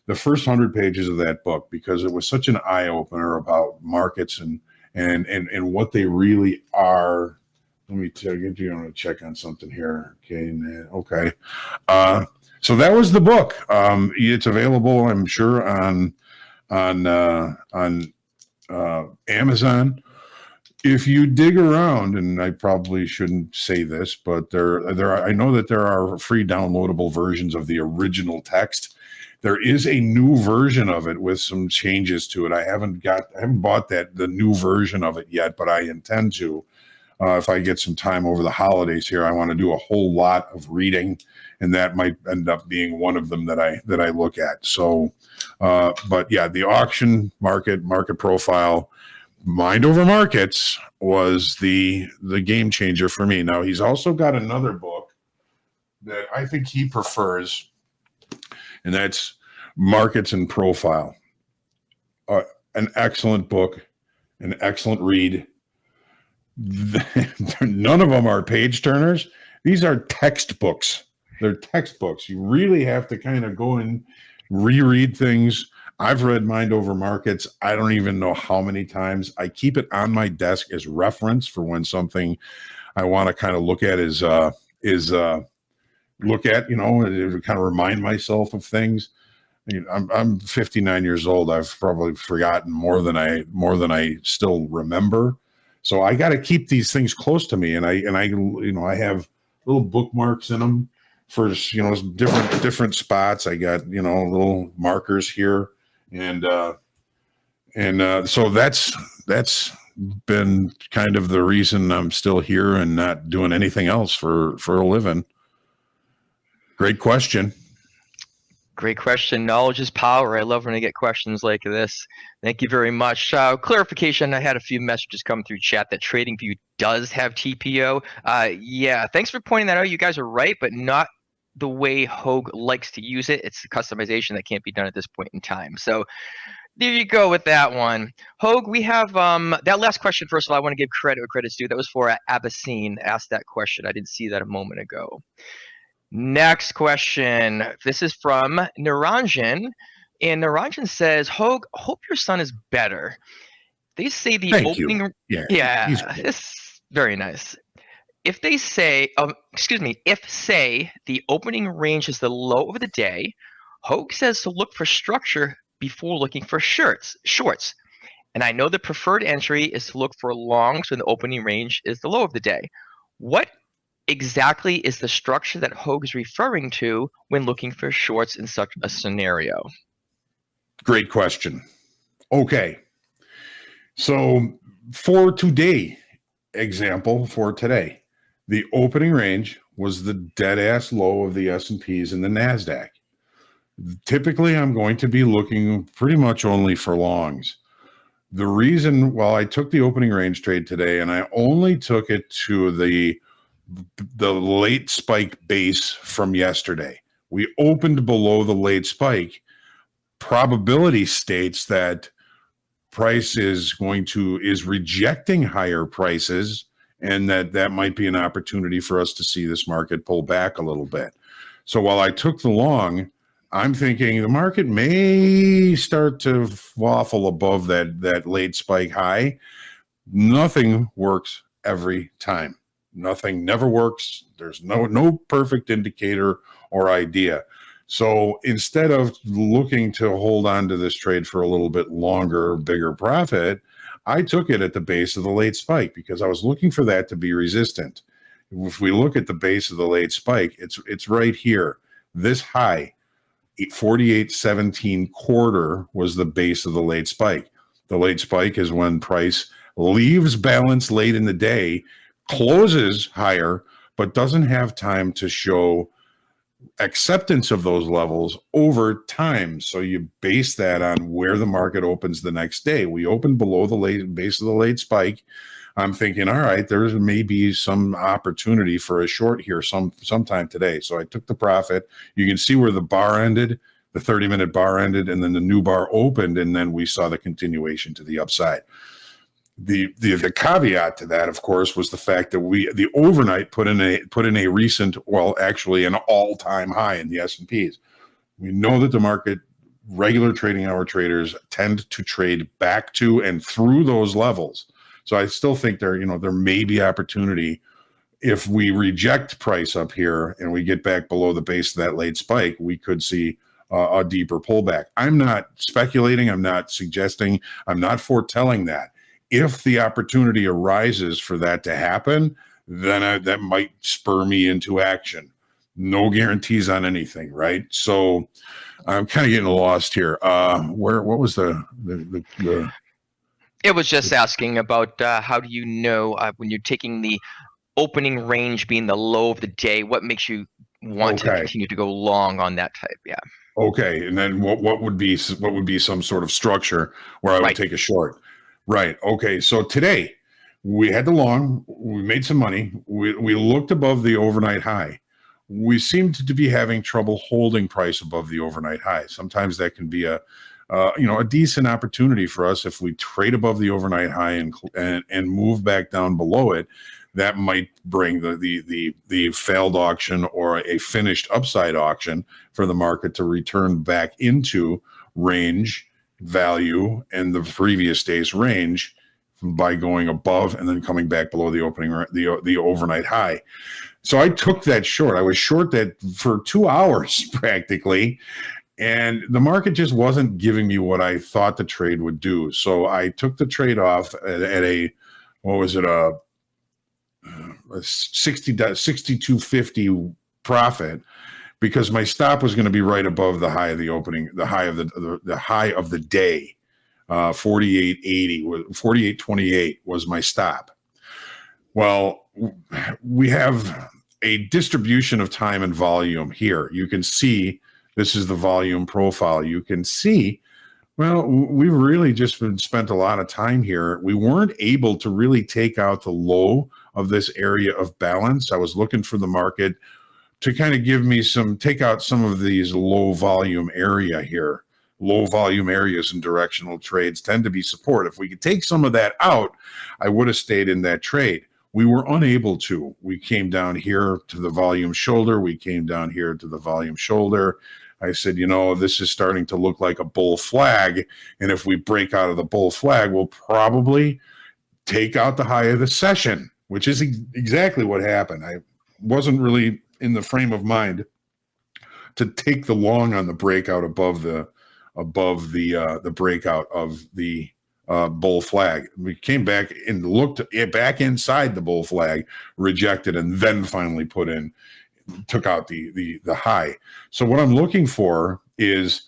the first 100 pages of that book, because it was such an eye-opener about markets and what they really are. Let me tell you, I'm going to check on something here. Okay. So that was the book. It's available, I'm sure, on Amazon. If you dig around, and I probably shouldn't say this, but I know that there are free downloadable versions of the original text. There is a new version of it with some changes to it. I haven't bought the new version of it yet, but I intend to. If I get some time over the holidays here, I want to do a whole lot of reading, and that might end up being one of them that I look at. So, but yeah, the auction market profile, Mind Over Markets was the game changer for me. Now, he's also got another book that I think he prefers, and that's Markets and Profile. An excellent book, an excellent read. None of them are page turners. These are textbooks. They're textbooks. You really have to kind of go and reread things. I've read Mind Over Markets, I don't even know how many times. I keep it on my desk as reference for when something I want to kind of look at to kind of remind myself of things. I'm 59 years old. I've probably forgotten more than I still remember. So I got to keep these things close to me, and I have little bookmarks in them for different spots. I got little markers here, and so that's been kind of the reason I'm still here and not doing anything else for a living. Great question. Great question. Knowledge is power. I love when I get questions like this. Thank you very much. Clarification, I had a few messages come through chat that TradingView does have TPO. Yeah, thanks for pointing that out. You guys are right, but not the way Hoag likes to use it. It's the customization that can't be done at this point in time. So there you go with that one. Hoag, we have that last question. First of all, I want to give credit where credit's due. That was for Abyssine asked that question. I didn't see that a moment ago. Next question. This is from Niranjan. And Niranjan says, Hoag, hope your son is better. They say the opening. Yeah, it's very nice. If they say, if the opening range is the low of the day, Hoag says to look for structure before looking for shorts. And I know the preferred entry is to look for longs when the opening range is the low of the day. What exactly is the structure that Hoag is referring to when looking for shorts in such a scenario? Great question. Okay. So for today, the opening range was the dead ass low of the S&Ps and the NASDAQ. Typically, I'm going to be looking pretty much only for longs. The reason, I took the opening range trade today and I only took it to the the late spike base from yesterday. We opened below the late spike. Probability states that price is rejecting higher prices, and that might be an opportunity for us to see this market pull back a little bit. So while I took the long, I'm thinking the market may start to waffle above that late spike high. Nothing works every time. Nothing never works. There's no perfect indicator or idea. So instead of looking to hold on to this trade for a little bit longer, bigger profit, I took it at the base of the late spike because I was looking for that to be resistant. If we look at the base of the late spike, it's right here. This high, 48.17 quarter, was the base of the late spike. The late spike is when price leaves balance late in the day, closes higher, but doesn't have time to show acceptance of those levels over time. So you base that on where the market opens the next day. We opened below the base of the late spike. I'm thinking, all right, there's maybe some opportunity for a short here sometime today. So I took the profit. You can see where the bar ended, the 30-minute bar ended, and then the new bar opened, and then we saw the continuation to the upside. The caveat to that, of course, was the fact that the overnight put in a recent, well, actually an all-time high in the S&Ps. We know that the market, regular trading hour traders, tend to trade back to and through those levels. So I still think there may be opportunity if we reject price up here and we get back below the base of that late spike. We could see a deeper pullback. I'm not speculating. I'm not suggesting. I'm not foretelling that. If the opportunity arises for that to happen, then that might spur me into action. No guarantees on anything, right? So I'm kind of getting lost here. What was the It was just asking about how do you know when you're taking the opening range being the low of the day, what makes you want to continue to go long on that type? Yeah. Okay, and then what would be some sort of structure where I would take a short? Right. Okay. So today we had the long, we made some money. We looked above the overnight high. We seemed to be having trouble holding price above the overnight high. Sometimes that can be a decent opportunity for us if we trade above the overnight high and move back down below it. That might bring the failed auction or a finished upside auction for the market to return back into range value and the previous day's range by going above and then coming back below the opening, the overnight high. So I took that short. I was short that for 2 hours practically, and the market just wasn't giving me what I thought the trade would do. So I took the trade off at a 62.50 profit, because my stop was going to be right above the high of the opening, the high of the day. 48.28 was my stop. Well, we have a distribution of time and volume here. You can see this is the volume profile. You can see, well, we've really just spent a lot of time here. We weren't able to really take out the low of this area of balance. I was looking for the market to kind of give me take out some of these low volume area here. Low volume areas in directional trades tend to be support. If we could take some of that out, I would have stayed in that trade. We were unable to. We came down here to the volume shoulder. We came down here to the volume shoulder. I said, this is starting to look like a bull flag. And if we break out of the bull flag, we'll probably take out the high of the session, which is exactly what happened. I wasn't really in the frame of mind to take the long on the breakout above the breakout of the bull flag. We came back and looked back inside the bull flag, rejected, and then finally took out the high. So what I'm looking for is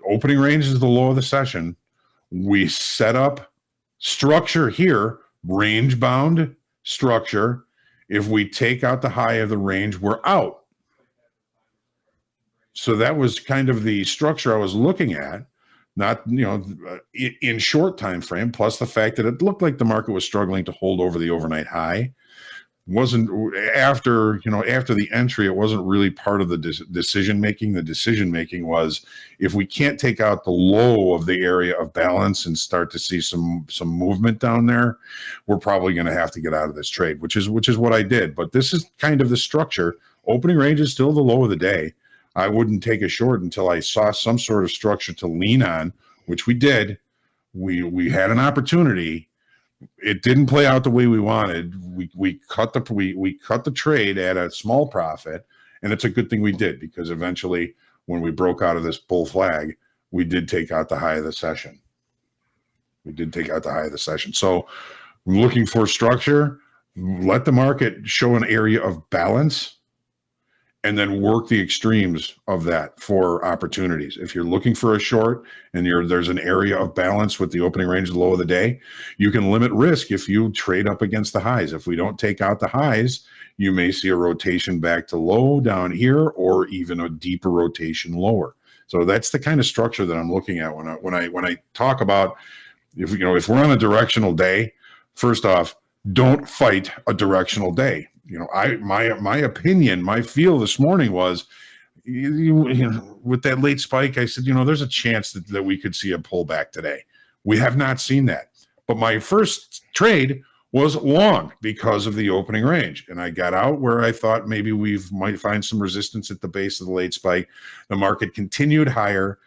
opening range is the low of the session. We set up structure here, range bound structure. If we take out the high of the range, we're out. So that was kind of the structure I was looking at, not, in short time frame, plus the fact that it looked like the market was struggling to hold over the overnight high. wasn't after the entry, it wasn't really part of the decision making. The decision making was, if we can't take out the low of the area of balance and start to see some movement down there, we're probably going to have to get out of this trade, which is what I did. But this is kind of the structure. Opening range is still the low of the day. I wouldn't take a short until I saw some sort of structure to lean on, which we did. We had an opportunity. It didn't play out the way we wanted. We cut the trade at a small profit, and it's a good thing we did, because eventually, when we broke out of this bull flag, we did take out the high of the session. So, looking for structure, let the market show an area of balance, and then work the extremes of that for opportunities. If you're looking for a short and there's an area of balance with the opening range, the low of the day, you can limit risk if you trade up against the highs. If we don't take out the highs, you may see a rotation back to low down here, or even a deeper rotation lower. So that's the kind of structure that I'm looking at when I talk about, if we're on a directional day. First off, don't fight a directional day. My opinion, my feel this morning was, with that late spike, I said, there's a chance that we could see a pullback today. We have not seen that. But my first trade was long because of the opening range. And I got out where I thought maybe we might find some resistance at the base of the late spike. The market continued higher.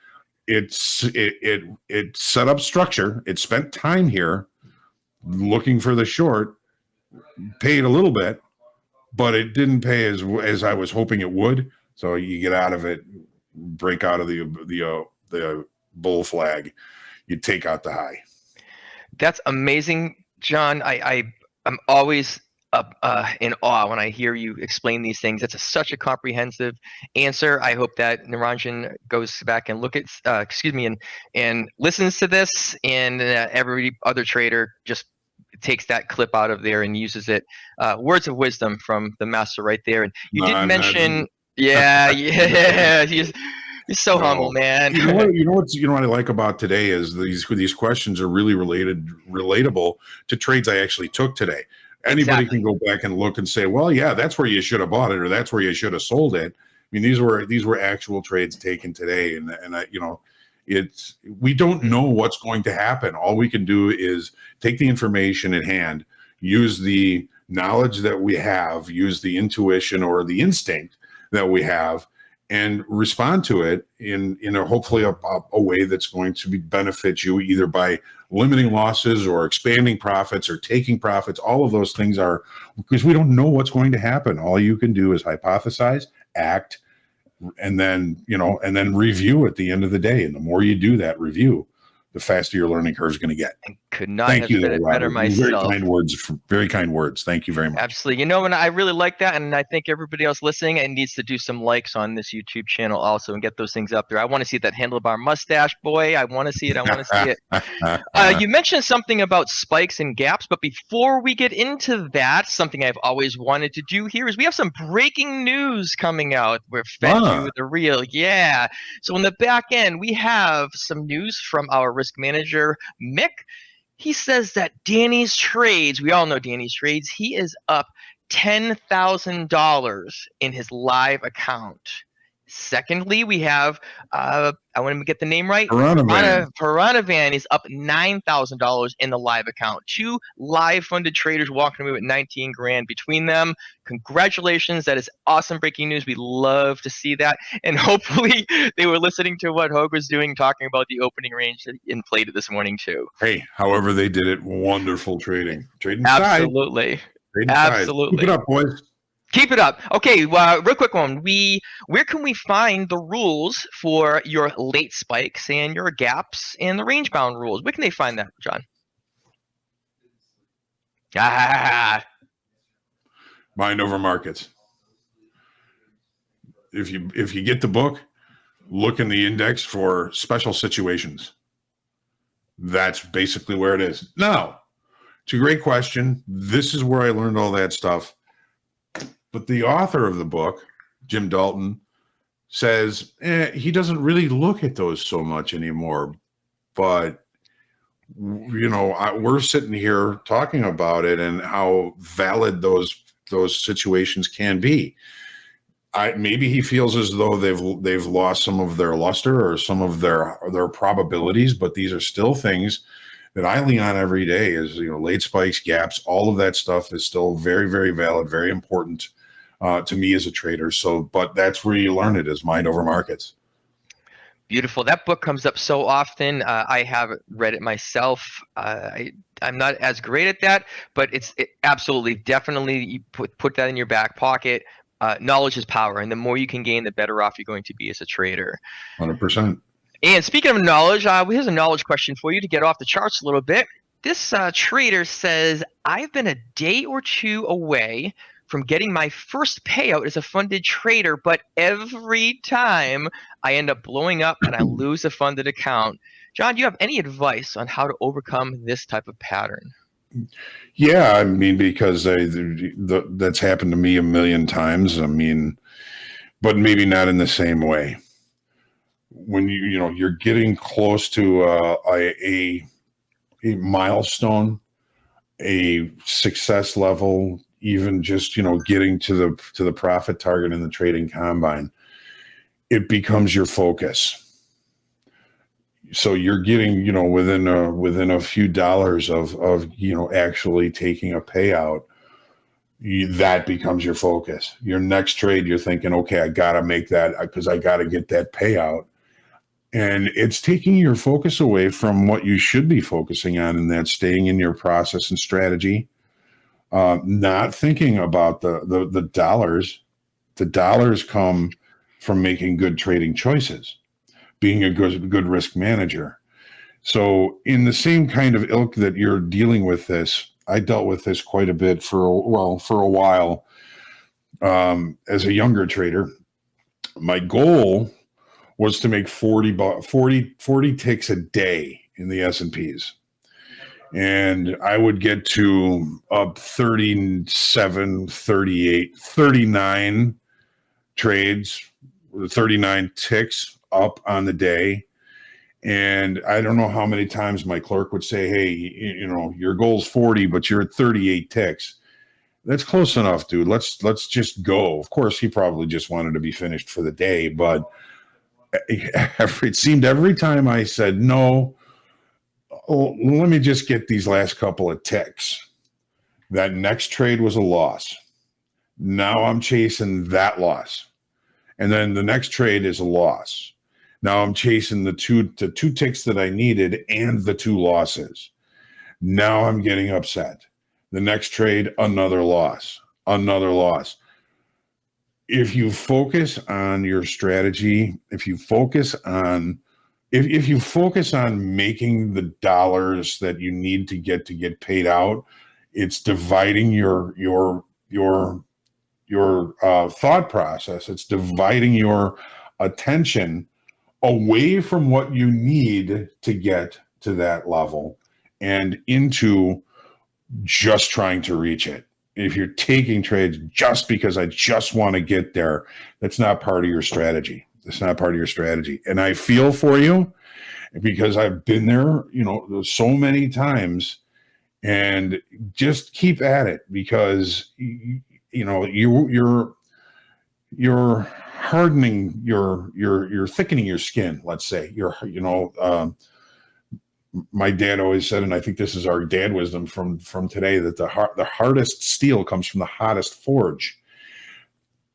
It set up structure. It spent time here looking for the short, paid a little bit, but it didn't pay as I was hoping it would. So you get out of it, break out of the bull flag, you take out the high. That's amazing, John. I'm always in awe when I hear you explain these things. It's such a comprehensive answer. I hope that Niranjan goes back and and listens to this, and every other trader just takes that clip out of there and uses it. Words of wisdom from the master right there. And you did mention, yeah, he's so humble, man. You know what I like about today is these questions are really relatable to trades I actually took today. Anybody can go back and look and say, well, yeah, that's where you should have bought it, or that's where you should have sold it. I mean, these were actual trades taken today, and we don't know what's going to happen. All we can do is take the information at hand, use the knowledge that we have, use the intuition or the instinct that we have, and respond to it in hopefully a way that's going to benefit you, either by limiting losses or expanding profits or taking profits. All of those things are, because we don't know what's going to happen. All you can do is hypothesize, act, and then review at the end of the day. And the more you do that review, the faster your learning curve is going to get. I could not have said it better myself. Very kind words. Thank you very much. Absolutely. And I really like that. And I think everybody else listening and needs to do some likes on this YouTube channel also and get those things up there. I want to see that handlebar mustache, boy. I want to see it. You mentioned something about spikes and gaps, but before we get into that, something I've always wanted to do here is we have some breaking news coming out. We're fed you the real. Yeah. So on the back end, we have some news from our risk manager, Mick. He says that Danny's Trades, we all know Danny's Trades, he is up $10,000 in his live account. Secondly, we have, I want to get the name right, Piranavan is up $9,000 in the live account. 2 live funded traders walking away with 19 grand between them. Congratulations. That is awesome breaking news. We love to see that. And hopefully they were listening to what Hoag was doing, talking about the opening range and played it this morning too. Hey, however they did it, wonderful trading. Absolutely. Absolutely. Keep it up, boys. Keep it up. Okay, real quick one. Where can we find the rules for your late spikes and your gaps and the range bound rules? Where can they find that, John? Mind over markets. If you get the book, look in the index for special situations. That's basically where it is. Now, it's a great question. This is where I learned all that stuff. But the author of the book, Jim Dalton, says he doesn't really look at those so much anymore. But, we're sitting here talking about it and how valid those those situations can be. Maybe he feels as though they've lost some of their luster or some of their probabilities, but these are still things that I lean on every day. Is, you know, late spikes, gaps, all of that stuff is still very, very valid, very important to me as a trader. So, but that's where you learn it, is mind over markets. Beautiful. That book comes up so often. I have read it myself. I'm not as great at that, but it absolutely, definitely, you put that in your back pocket. Knowledge is power, and the more you can gain, the better off you're going to be as a trader. 100%. And speaking of knowledge, here's a knowledge question for you to get off the charts a little bit. This trader says, I've been a day or two away from getting my first payout as a funded trader, but every time I end up blowing up and I lose a funded account. John, do you have any advice on how to overcome this type of pattern? Yeah, I mean, because that's happened to me a million times. I mean, but maybe not in the same way. When you're getting close to a milestone, a success level, even just getting to the profit target in the trading combine, it becomes your focus. So you're getting, within a few dollars of actually taking a payout, that becomes your focus. Your next trade, you're thinking, okay, I got to make that because I got to get that payout. And it's taking your focus away from what you should be focusing on, and that's staying in your process and strategy, not thinking about the dollars. The dollars come from making good trading choices, being a good risk manager. So in the same kind of ilk that you're dealing with this, I dealt with this quite a bit for a while. As a younger trader, my goal was to make 40 ticks a day in the S&Ps. And I would get to up 37, 38, 39 trades, 39 ticks up on the day. And I don't know how many times my clerk would say, hey, your goal's 40, but you're at 38 ticks. That's close enough, dude. Let's just go. Of course, he probably just wanted to be finished for the day, but it seemed every time I said, no, let me just get these last couple of ticks, that next trade was a loss. Now I'm chasing that loss. And then the next trade is a loss. Now I'm chasing the two ticks that I needed and the two losses. Now I'm getting upset. The next trade, another loss, another loss. If you focus on your strategy, if you focus on making the dollars that you need to get paid out, it's dividing your thought process. It's dividing your attention away from what you need to get to that level and into just trying to reach it. If you're taking trades just because I just want to get there, that's not part of your strategy. It's not part of your strategy. And I feel for you because I've been there, so many times, and just keep at it because, you're hardening you're thickening your skin. Let's say my dad always said, and I think this is our dad wisdom from today, that the hardest steel comes from the hottest forge.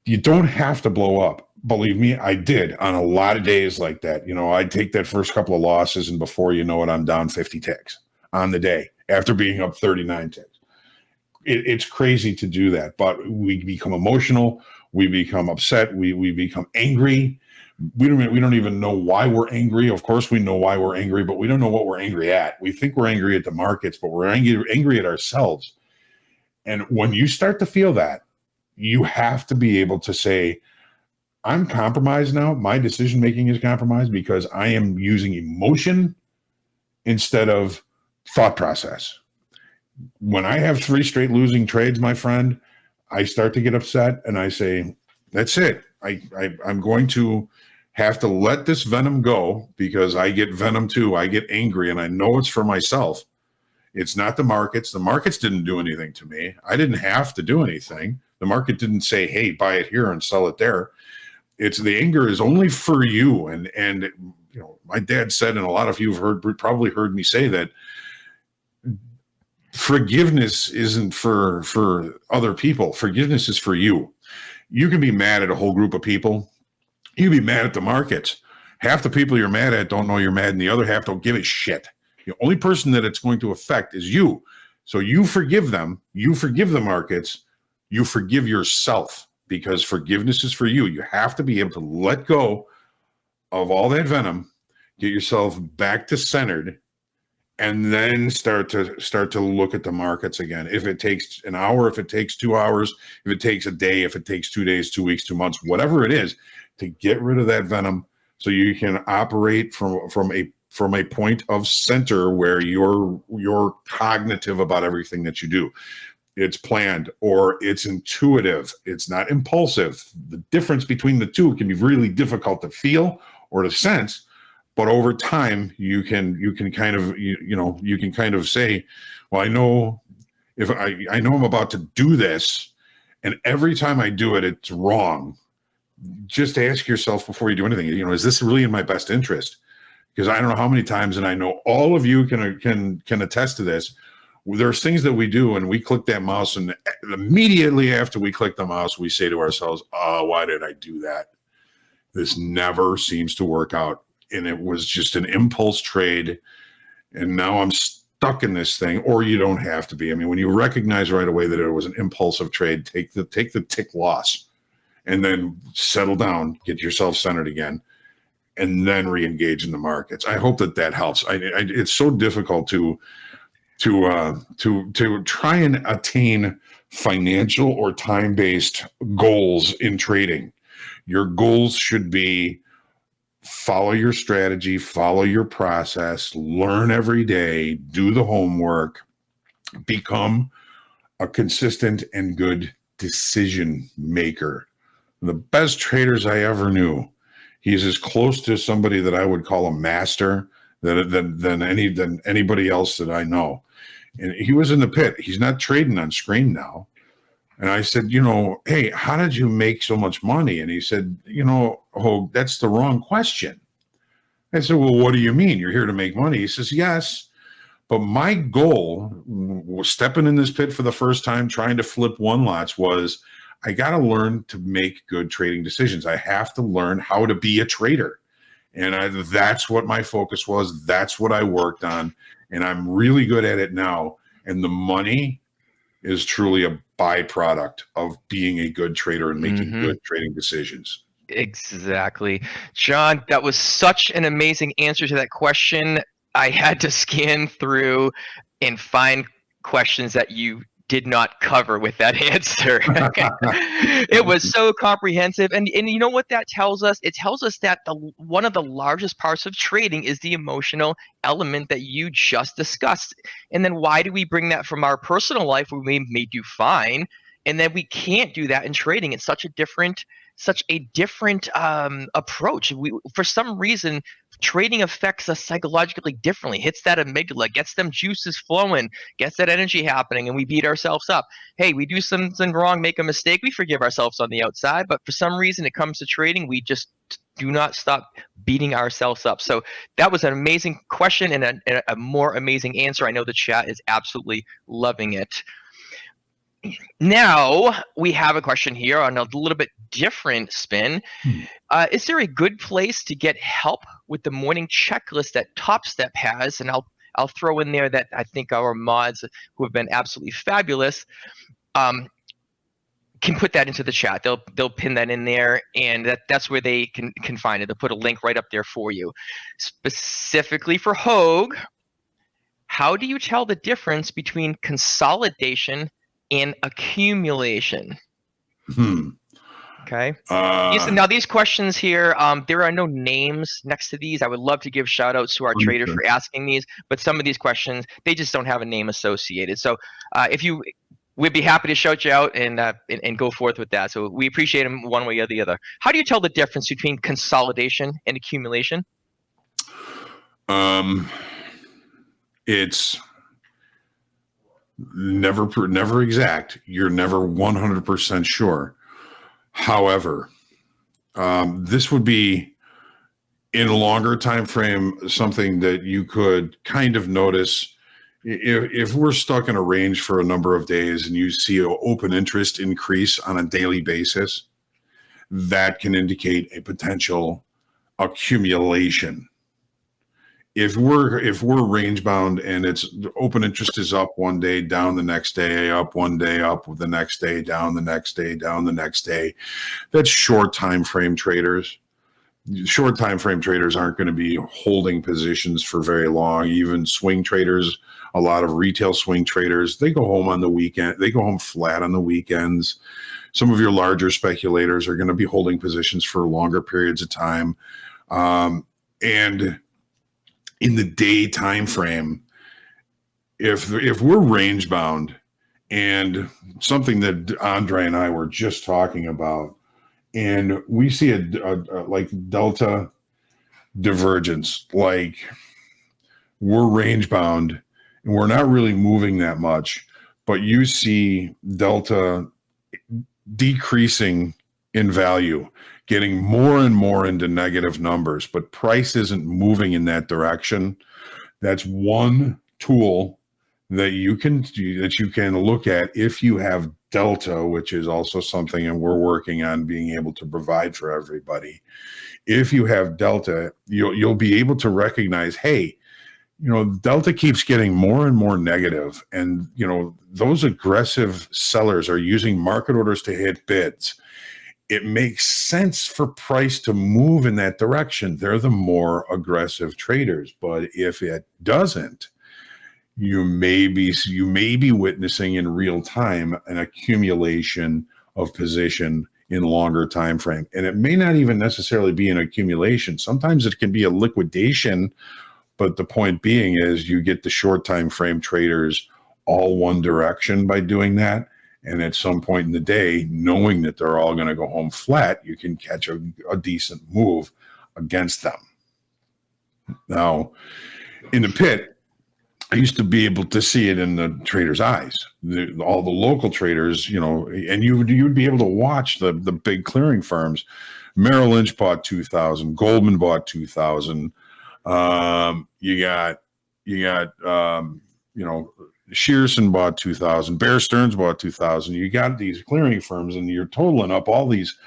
You don't have to blow up. Believe me, I did on a lot of days like that. I'd take that first couple of losses, and before you know it, I'm down 50 ticks on the day after being up 39 ticks. It's crazy to do that, but we become emotional. We become upset. We become angry. We don't even know why we're angry. Of course, we know why we're angry, but we don't know what we're angry at. We think we're angry at the markets, but we're angry at ourselves. And when you start to feel that, you have to be able to say, I'm compromised now. My decision-making is compromised because I am using emotion instead of thought process. When I have 3 straight losing trades, my friend, I start to get upset and I say, that's it. I'm going to have to let this venom go because I get venom too. I get angry and I know it's for myself. It's not the markets. The markets didn't do anything to me. I didn't have to do anything. The market didn't say, hey, buy it here and sell it there. It's the anger is only for you. And you know, my dad said, and a lot of you have probably heard me say that forgiveness isn't for other people. Forgiveness is for you. You can be mad at a whole group of people. You can be mad at the markets. Half the people you're mad at don't know you're mad, and the other half don't give a shit. The only person that it's going to affect is you. So you forgive them. You forgive the markets. You forgive yourself, because forgiveness is for you. You have to be able to let go of all that venom, get yourself back to centered, and then start to look at the markets again. If it takes an hour, if it takes 2 hours, if it takes a day, if it takes 2 days, 2 weeks, 2 months, whatever it is, to get rid of that venom so you can operate from a point of center where you're cognitive about everything that you do. It's planned, or it's intuitive. It's not impulsive. The difference between the two can be really difficult to feel or to sense. But over time, you can kind of say, well, I know if I know I'm about to do this, and every time I do it, it's wrong. Just ask yourself before you do anything, you know, is this really in my best interest? Because I don't know how many times, and I know all of you can attest to this. There's things that we do, and we click that mouse, and immediately after we click the mouse, we say to ourselves, oh, why did I do that? This never seems to work out. And it was just an impulse trade, and now I'm stuck in this thing. Or you don't have to be. I mean, when you recognize right away that it was an impulsive trade, take the tick loss, and then settle down, get yourself centered again, and then re-engage in the markets. I hope that helps. It's so difficult to try and attain financial or time-based goals in trading. Your goals should be follow your strategy, follow your process, learn every day, do the homework, become a consistent and good decision maker. The best traders I ever knew, he's as close to somebody that I would call a master than anybody else that I know. And he was in the pit. He's not trading on screen now. And I said, you know, hey, how did you make so much money? And he said, you know, Hoag, that's the wrong question. I said, well, what do you mean? You're here to make money? He says, yes. But my goal was stepping in this pit for the first time, trying to flip one lots, was I got to learn to make good trading decisions. I have to learn how to be a trader. And that's what my focus was. That's what I worked on. And I'm really good at it now. And the money is truly a byproduct of being a good trader and making good trading decisions. Exactly. John, that was such an amazing answer to that question. I had to scan through and find questions that you did not cover with that answer. It was so comprehensive. And you know what that tells us? It tells us that one of the largest parts of trading is the emotional element that you just discussed. And then why do we bring that from our personal life where we may do fine, and then we can't do that in trading? It's such a different approach. For some reason, trading affects us psychologically differently, hits that amygdala, gets them juices flowing, gets that energy happening, and we beat ourselves up. Hey, we do something wrong, make a mistake, we forgive ourselves on the outside, but for some reason it comes to trading, we just do not stop beating ourselves up. So that was an amazing question and a more amazing answer. I know the chat is absolutely loving it. Now we have a question here on a little bit different spin. Is there a good place to get help with the morning checklist that Topstep has? And I'll throw in there that I think our mods, who have been absolutely fabulous, can put that into the chat. They'll pin that in there, and that's where they can find it. They'll put a link right up there for you. Specifically for Hoag, how do you tell the difference between consolidation and accumulation? Okay. Now these questions here, there are no names next to these. I would love to give shout outs to our traders for asking these, but some of these questions, they just don't have a name associated. So we'd be happy to shout you out and go forth with that. So we appreciate them one way or the other. How do you tell the difference between consolidation and accumulation? It's Never exact. You're never 100% sure. However, this would be in a longer time frame something that you could kind of notice. If we're stuck in a range for a number of days and you see an open interest increase on a daily basis, that can indicate a potential accumulation. If we're range bound and it's open interest is up one day, down the next day, up one day, up the next day, down the next day, down the next day, that's short time frame traders. Short time frame traders aren't going to be holding positions for very long. Even swing traders, a lot of retail swing traders, they go home on the weekend. They go home flat on the weekends. Some of your larger speculators are going to be holding positions for longer periods of time. And in the day time frame, if we're range bound, and something that Andre and I were just talking about, and we see a like delta divergence, like we're range bound and we're not really moving that much, but you see delta decreasing in value, getting more and more into negative numbers, but price isn't moving in that direction. That's one tool that you can look at if you have delta, which is also something and we're working on being able to provide for everybody. If you have delta, you'll be able to recognize, hey, delta keeps getting more and more negative, and those aggressive sellers are using market orders to hit bids. It makes sense for price to move in that direction. They're the more aggressive traders. But if it doesn't, you may be witnessing in real time an accumulation of position in longer time frame. And it may not even necessarily be an accumulation. Sometimes it can be a liquidation, but the point being is you get the short time frame traders all one direction by doing that. And at some point in the day, knowing that they're all going to go home flat, you can catch a decent move against them. Now, in the pit, I used to be able to see it in the traders' eyes. All the local traders, and you would be able to watch the big clearing firms. Merrill Lynch bought 2,000. Goldman bought 2,000. You got Shearson bought 2,000. Bear Stearns bought 2,000. You got these clearing firms, and you're totaling up all these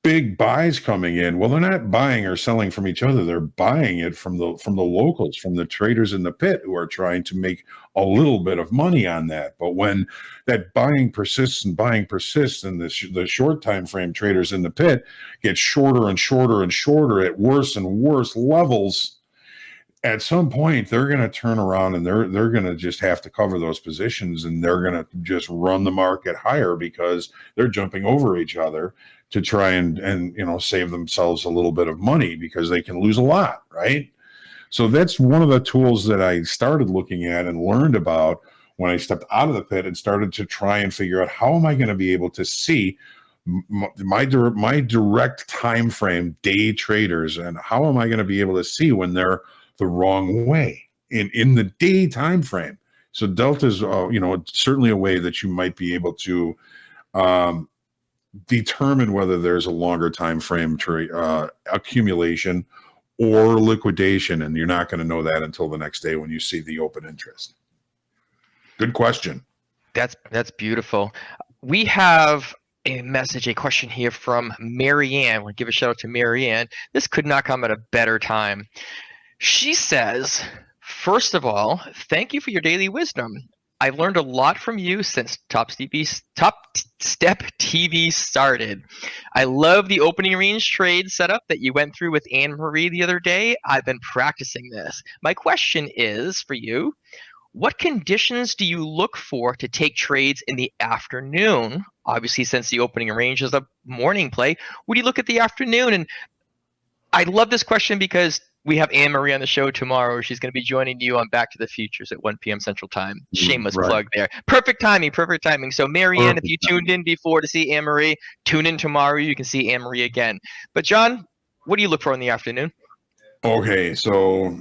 big buys coming in. Well, they're not buying or selling from each other. They're buying it from the locals, from the traders in the pit who are trying to make a little bit of money on that. But when that buying persists, and the short time frame traders in the pit get shorter and shorter and shorter at worse and worse levels, at some point they're going to turn around and they're going to just have to cover those positions, and they're going to just run the market higher because they're jumping over each other to try and save themselves a little bit of money, because they can lose a lot, right? So that's one of the tools that I started looking at and learned about when I stepped out of the pit and started to try and figure out, how am I going to be able to see my direct time frame day traders, and how am I going to be able to see when they're the wrong way in the day time frame? So delta is certainly a way that you might be able to determine whether there's a longer time frame accumulation or liquidation, and you're not going to know that until the next day when you see the open interest. Good question. That's beautiful. We have a question here from Marianne. We'll give a shout out to Marianne. This could not come at a better time. She says, first of all, thank you for your daily wisdom. I've learned a lot from you since TopstepTV started. I love the opening range trade setup that you went through with Anne Marie the other day. I've been practicing this. My question is for you, what conditions do you look for to take trades in the afternoon? Obviously, since the opening range is a morning play, would you look at the afternoon? And I love this question because we have Anne Marie on the show tomorrow. She's going to be joining you on Back to the Futures at 1 p.m. Central Time. Shameless plug there. Perfect timing. So Marianne, if you tuned in before to see Anne Marie, tune in tomorrow. You can see Anne Marie again. But John, what do you look for in the afternoon? Okay, so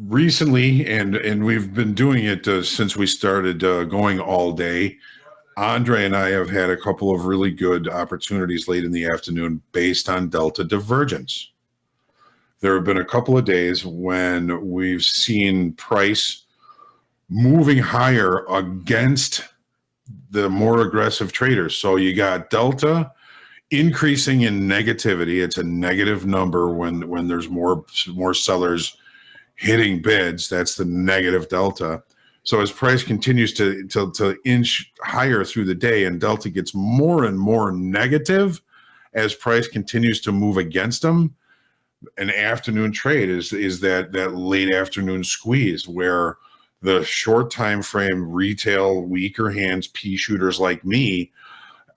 recently, and we've been doing it since we started going all day. Andre and I have had a couple of really good opportunities late in the afternoon based on delta divergence. There have been a couple of days when we've seen price moving higher against the more aggressive traders. So you got delta increasing in negativity. It's a negative number when there's more sellers hitting bids. That's the negative delta. So as price continues to inch higher through the day and delta gets more and more negative as price continues to move against them, an afternoon trade is that late afternoon squeeze where the short time frame retail weaker hands pea shooters like me,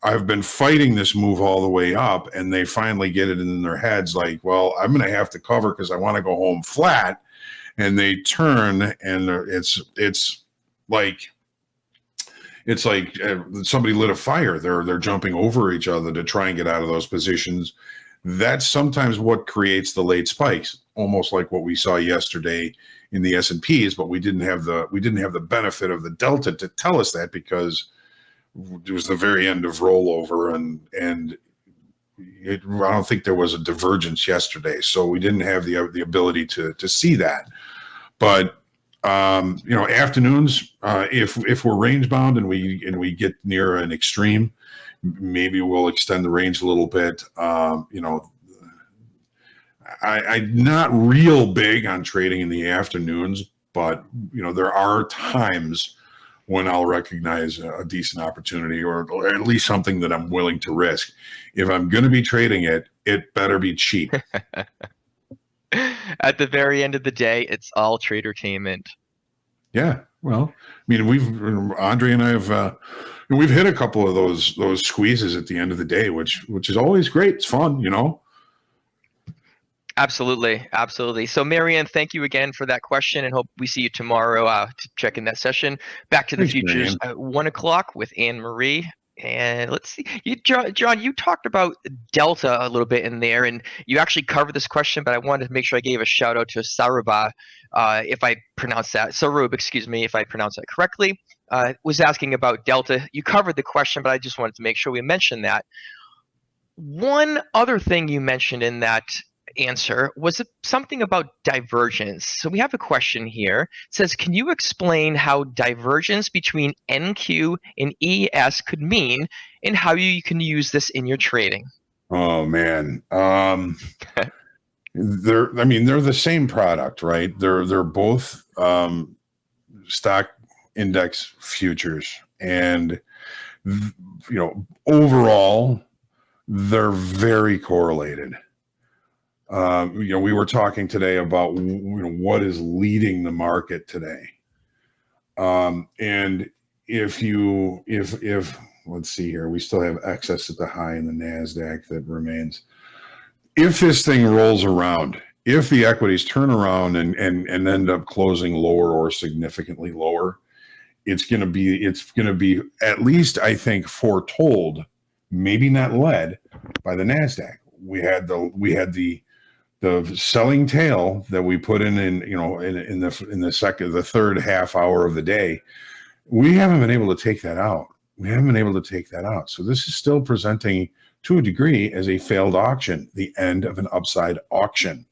I've been fighting this move all the way up, and they finally get it in their heads like, well, I'm going to have to cover because I want to go home flat. And they turn, and it's like somebody lit a fire. They're jumping over each other to try and get out of those positions. That's sometimes what creates the late spikes, almost like what we saw yesterday in the S&Ps, but we didn't have the benefit of the delta to tell us that because it was the very end of rollover, and I don't think there was a divergence yesterday, so we didn't have the ability to see that. But afternoons, if we're range bound and we get near an extreme, maybe we'll extend the range a little bit. I'm not real big on trading in the afternoons, but there are times when I'll recognize a decent opportunity or at least something that I'm willing to risk. If I'm going to be trading it, it better be cheap. At the very end of the day, it's all tradertainment. Yeah, well, I mean, Andre and I have we've hit a couple of those squeezes at the end of the day, which is always great. It's fun, Absolutely. So, Marianne, thank you again for that question, and hope we see you tomorrow to check in that session. Back to the futures at 1 o'clock with Anne Marie. And let's see, John, you talked about delta a little bit in there, and you actually covered this question, but I wanted to make sure I gave a shout out to Saruba, if I pronounce that. Sarub, excuse me, if I pronounce that correctly, was asking about delta. You covered the question, but I just wanted to make sure we mentioned that. One other thing you mentioned in that answer was something about divergence. So we have a question here. It says, can you explain how divergence between NQ and ES could mean and how you can use this in your trading? Oh man. They're the same product, right? They're both stock index futures, and overall they're very correlated. We were talking today about what is leading the market today, and if let's see here, we still have excess at the high in the Nasdaq that remains. If this thing rolls around, if the equities turn around and end up closing lower or significantly lower, it's going to be at least, I think, foretold, maybe not led by the Nasdaq. We had the selling tail that we put in the third half hour of the day. We haven't been able to take that out. So this is still presenting to a degree as a failed auction, the end of an upside auction.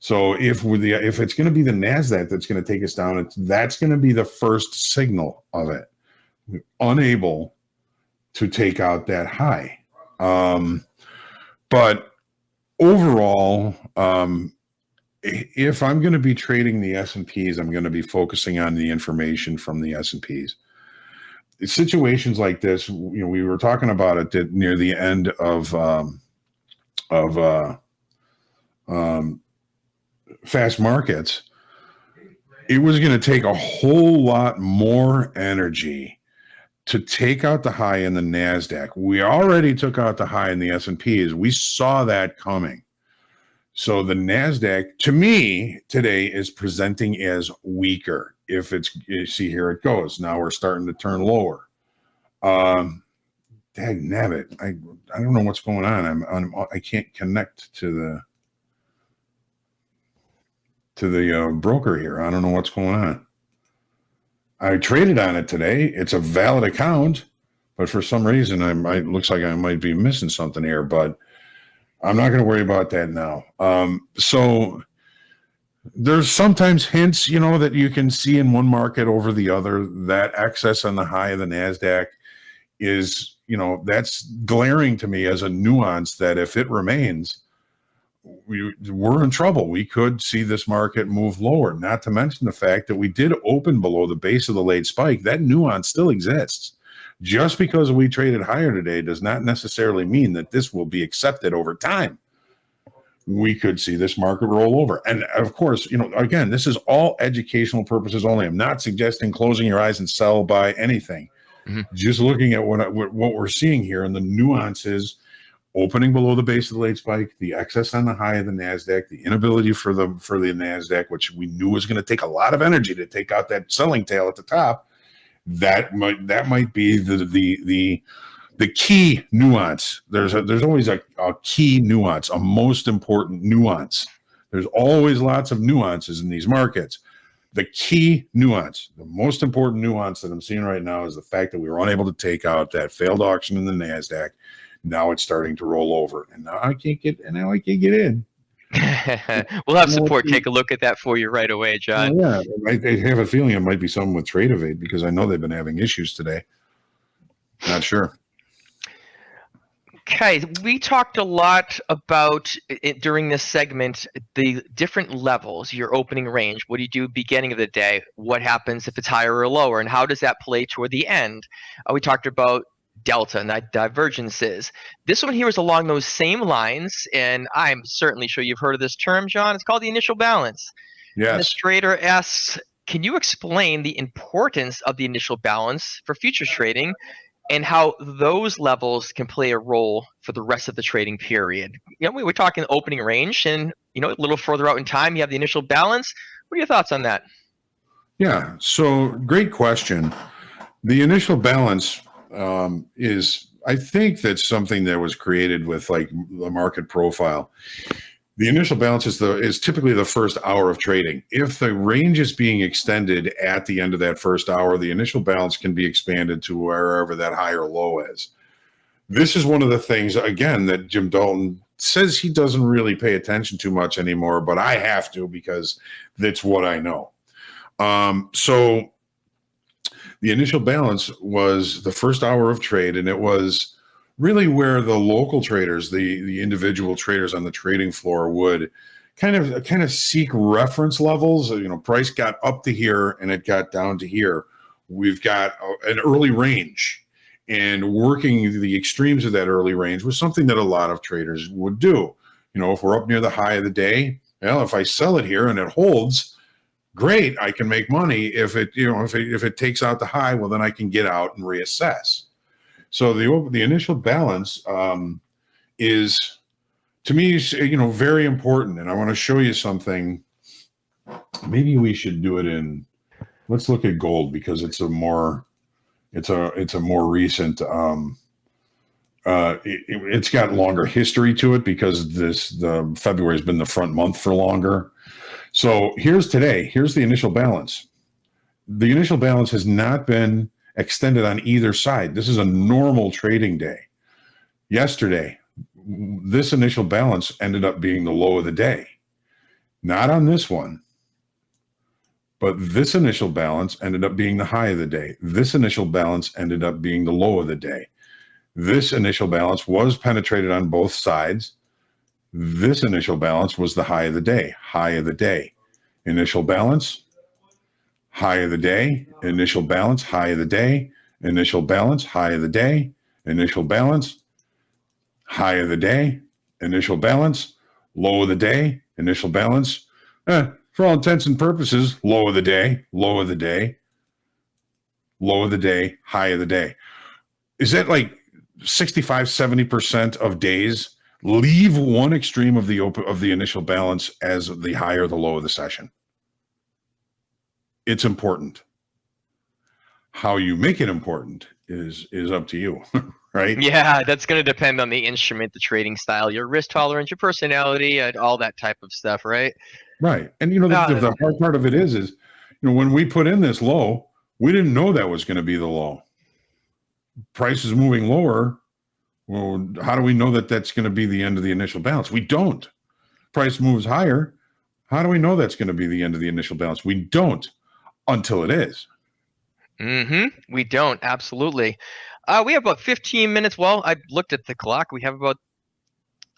So if it's going to be the Nasdaq that's going to take us down, that's going to be the first signal of it. We're unable to take out that high. But overall, if I'm going to be trading the S&Ps, I'm going to be focusing on the information from the S&Ps. Situations like this, we were talking about it near the end of fast markets. It was going to take a whole lot more energy to take out the high in the Nasdaq. We already took out the high in the S&Ps. We saw that coming. So the Nasdaq, to me, today is presenting as weaker. You see, here it goes. Now we're starting to turn lower. Dagnabbit, I don't know what's going on. I can't connect to broker here. I don't know what's going on. I traded on it today. It's a valid account, but for some reason, looks like I might be missing something here. But I'm not going to worry about that now. So there's sometimes hints, that you can see in one market over the other. That excess on the high of the NASDAQ is, that's glaring to me as a nuance that if it remains, we're in trouble. We could see this market move lower, not to mention the fact that we did open below the base of the late spike. That nuance still exists. Just because we traded higher today does not necessarily mean that this will be accepted over time. We could see this market roll over. And of course, again, this is all educational purposes only. I'm not suggesting closing your eyes and sell by anything. Mm-hmm. Just looking at what we're seeing here and the nuances. Opening below the base of the late spike, the excess on the high of the NASDAQ, the inability for the NASDAQ, which we knew was going to take a lot of energy to take out that selling tail at the top. That might be the key nuance. There's always a key nuance, a most important nuance. There's always lots of nuances in these markets. The key nuance, the most important nuance that I'm seeing right now is the fact that we were unable to take out that failed auction in the NASDAQ. Now it's starting to roll over, and now I can't get in. We'll have support take a look at that for you right away, John. Yeah, I have a feeling it might be something with Trade Evade because I know they've been having issues today. Not sure. Okay, we talked a lot about it during this segment, the different levels, your opening range. What do you do beginning of the day? What happens if it's higher or lower? And how does that play toward the end? We talked about delta and that divergences. This one here is along those same lines, and I'm certainly sure you've heard of this term, John. It's called the initial balance. Yes. And this trader asks, can you explain the importance of the initial balance for futures trading and how those levels can play a role for the rest of the trading period? We're talking opening range, and a little further out in time, you have the initial balance. What are your thoughts on that? Yeah, so great question. The initial balance is, I think that's something that was created with like the market profile. The initial balance is typically the first hour of trading. If the range is being extended at the end of that first hour, the initial balance can be expanded to wherever that high or low is. This is one of the things, again, that Jim Dalton says he doesn't really pay attention to much anymore, but I have to because that's what I know. So the initial balance was the first hour of trade, and it was really where the local traders, the individual traders on the trading floor would kind of seek reference levels. Price got up to here and it got down to here. We've got an early range, and working the extremes of that early range was something that a lot of traders would do. If we're up near the high of the day, well, if I sell it here and it holds, great, I can make money. If it takes out the high, well, then I can get out and reassess. So the initial balance is, to me, very important. And I want to show you something. Maybe we should do it in. Let's look at gold because it's a more recent. It's got longer history to it because the February has been the front month for longer. So here's today. Here's the initial balance. The initial balance has not been extended on either side. This is a normal trading day. Yesterday, this initial balance ended up being the low of the day. Not on this one, but this initial balance ended up being the high of the day. This initial balance ended up being the low of the day. This initial balance was penetrated on both sides. This initial balance was the high of the day. High of the day. Initial balance, high of the day. Initial balance, high of the day. Initial balance, high of the day. Initial balance, high of the day. Initial balance, low of the day. Initial balance, for all intents and purposes, low of the day. Low of the day. Low of the day. High of the day. Is that like 65-70% of days leave one extreme of the initial balance as the high or the low of the session? It's important. How you make it important is up to you, right? Yeah, that's going to depend on the instrument, the trading style, your risk tolerance, your personality, and all that type of stuff, right? Right. And the hard part of it is when we put in this low, we didn't know that was going to be the low. Price is moving lower. Well, how do we know that that's going to be the end of the initial balance? We don't. Price moves higher. How do we know that's going to be the end of the initial balance? We don't until it is. We don't. Absolutely. We have about 15 minutes. Well, I looked at the clock. We have about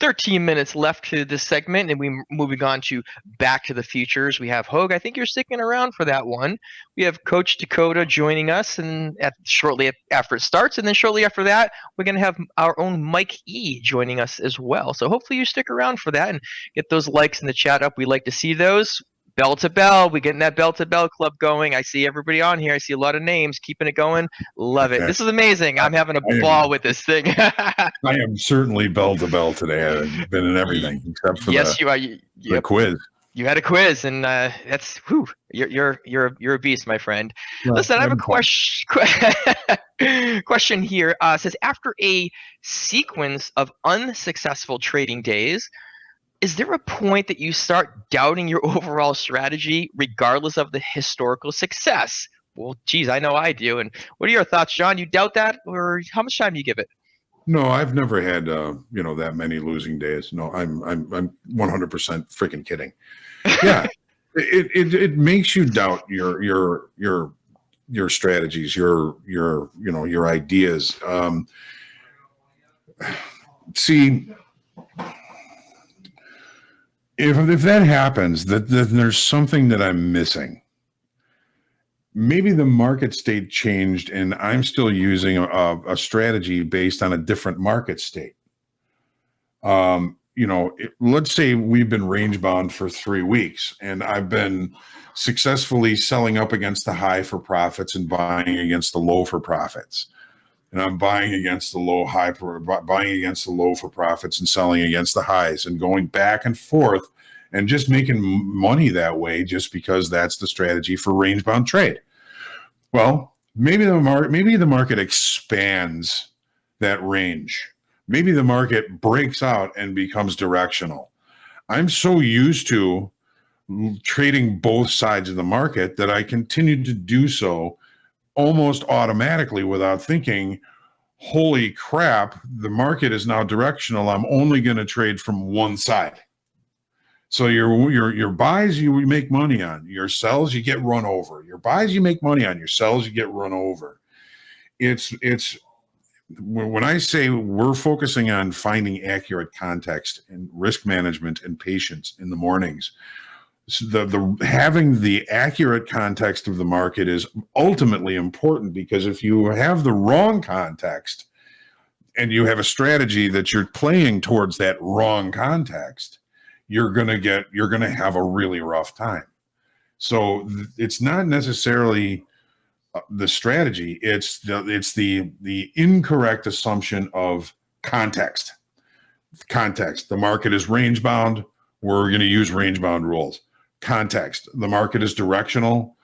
13 minutes left to this segment, and we're moving on to Back to the Futures. We have Hoag. I think you're sticking around for that one. We have Coach Dakota joining us, and shortly after it starts, and then shortly after that, we're going to have our own Mike E joining us as well. So hopefully you stick around for that and get those likes in the chat up. We like to see those. Bell to bell, we getting that bell to bell club going. I see everybody on here. I see a lot of names keeping it going. Love it. This is amazing. I'm having a ball with this thing. I am certainly bell to bell today. I've been in everything except for the quiz. You had a quiz, and that's you're a beast, my friend. Well, listen, I have a question here. It says, after a sequence of unsuccessful trading days, is there a point that you start doubting your overall strategy regardless of the historical success? Well, geez, I know I do. And what are your thoughts, John? You doubt that, or how much time do you give it? No, I've never had that many losing days. No, I'm 100% freaking kidding. Yeah, it makes you doubt your strategies, your ideas. See. If that happens, then there's something that I'm missing. Maybe the market state changed and I'm still using a strategy based on a different market state. Let's say we've been range bound for 3 weeks and I've been successfully selling up against the high for profits and buying against the low for profits. And I'm buying against the low for profits and selling against the highs and going back and forth and just making money that way just because that's the strategy for range bound trade. Well, maybe the market expands that range. Maybe the market breaks out and becomes directional. I'm so used to trading both sides of the market that I continue to do so almost automatically without thinking, holy crap, the market is now directional. I'm only going to trade from one side. So your buys you make money on, your sells you get run over. Your buys you make money on, your sells you get run over. It's when I say we're focusing on finding accurate context and risk management and patience in the mornings. The having the accurate context of the market is ultimately important, because if you have the wrong context and you have a strategy that you're playing towards that wrong context, you're going to have a really rough time. So it's not necessarily the strategy, it's the incorrect assumption of context. The market is range bound, we're going to use range bound rules. Context, the market is directional,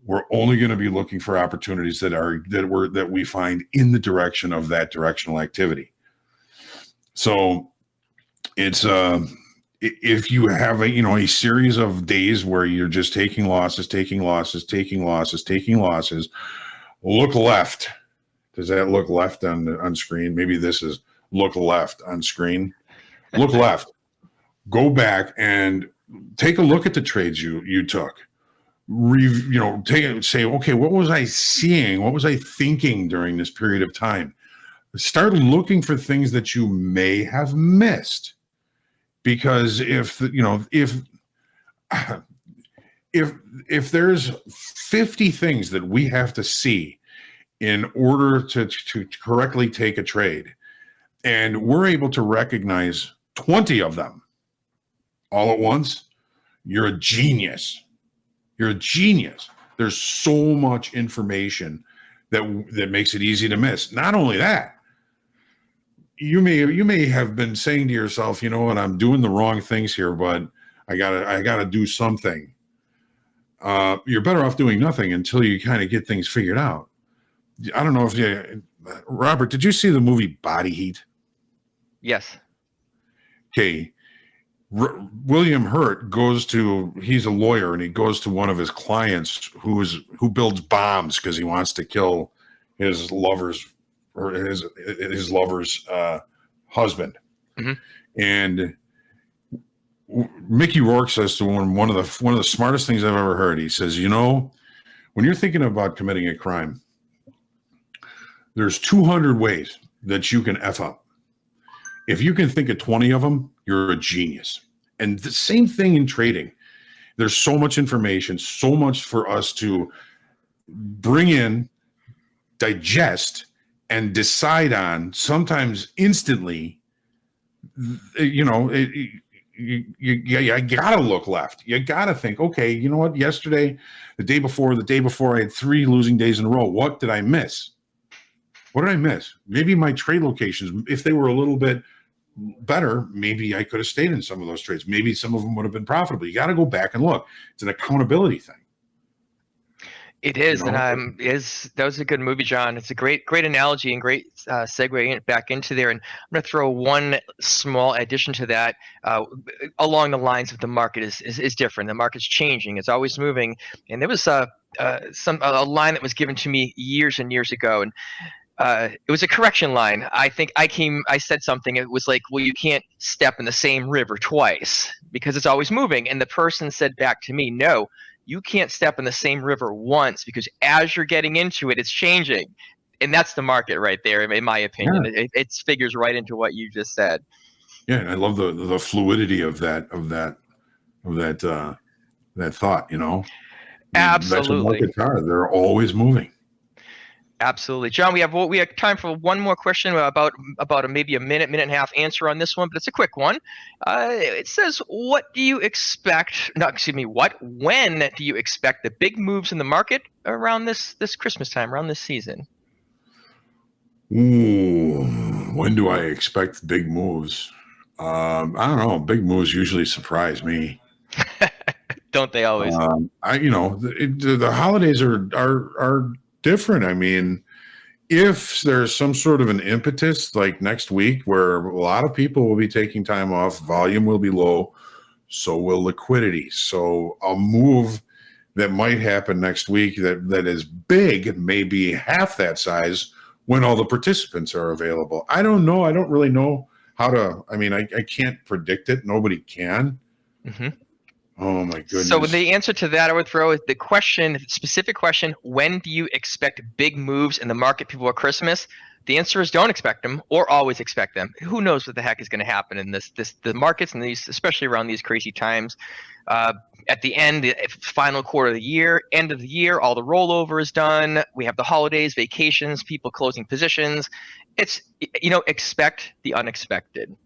we're only going to be looking for opportunities that we find in the direction of that directional activity. So it's if you have a series of days where you're just taking losses, look left. Does that look left on screen? Maybe this is look left on screen. Look left. Go back and take a look at the trades you took. Say, okay, what was I seeing? What was I thinking during this period of time? Start looking for things that you may have missed, because if there's 50 things that we have to see in order to correctly take a trade, and we're able to recognize 20 of them all at once, you're a genius. You're a genius. There's so much information that makes it easy to miss. Not only that, you may have been saying to yourself, you know what, I'm doing the wrong things here, but I gotta do something. You're better off doing nothing until you kind of get things figured out. I don't know if Robert, did you see the movie Body Heat? Yes. Okay. William Hurt he's a lawyer, and he goes to one of his clients who builds bombs because he wants to kill his lover's husband. Mm-hmm. And Mickey Rourke says to one of the smartest things I've ever heard. He says, when you're thinking about committing a crime, there's 200 ways that you can F up. If you can think of 20 of them, you're a genius. And the same thing in trading. There's so much information, so much for us to bring in, digest, and decide on, sometimes instantly. You gotta look left. You gotta think, okay, you know what? Yesterday, the day before, I had 3 losing days in a row. What did I miss? Maybe my trade locations, if they were a little bit better, maybe I could have stayed in some of those trades. Maybe some of them would have been profitable. You got to go back and look. It's an accountability thing. It is, and that was a good movie, John. It's a great analogy and great segue back into there. And I'm going to throw one small addition to that. Along the lines of the market is different. The market's changing. It's always moving. And there was a line that was given to me years and years ago, and it was a correction line. I think I said something. It was like, well, you can't step in the same river twice because it's always moving. And the person said back to me, no, you can't step in the same river once because as you're getting into it, it's changing. And that's the market right there, in my opinion. Yeah. It figures right into what you just said. Yeah, and I love the fluidity of that thought, Absolutely. That's what markets are. They're always moving. Absolutely. John, we have time for one more question about maybe a minute and a half answer on this one, but it's a quick one. It says, when do you expect the big moves in the market around this Christmas time, around this season? Ooh, when do I expect big moves? I don't know. Big moves usually surprise me. Don't they always? The holidays are different. I mean, if there's some sort of an impetus like next week where a lot of people will be taking time off, volume will be low, so will liquidity. So a move that might happen next week that is big, maybe half that size when all the participants are available. I don't know. I don't really know how to, I can't predict it. Nobody can. Mm-hmm. Oh my goodness. So the answer to that I would throw is the specific question, when do you expect big moves in the market before Christmas? The answer is don't expect them or always expect them. Who knows what the heck is going to happen in the markets and these, especially around these crazy times. At the end, the final quarter of the year, end of the year, all the rollover is done. We have the holidays, vacations, people closing positions. It's, expect the unexpected.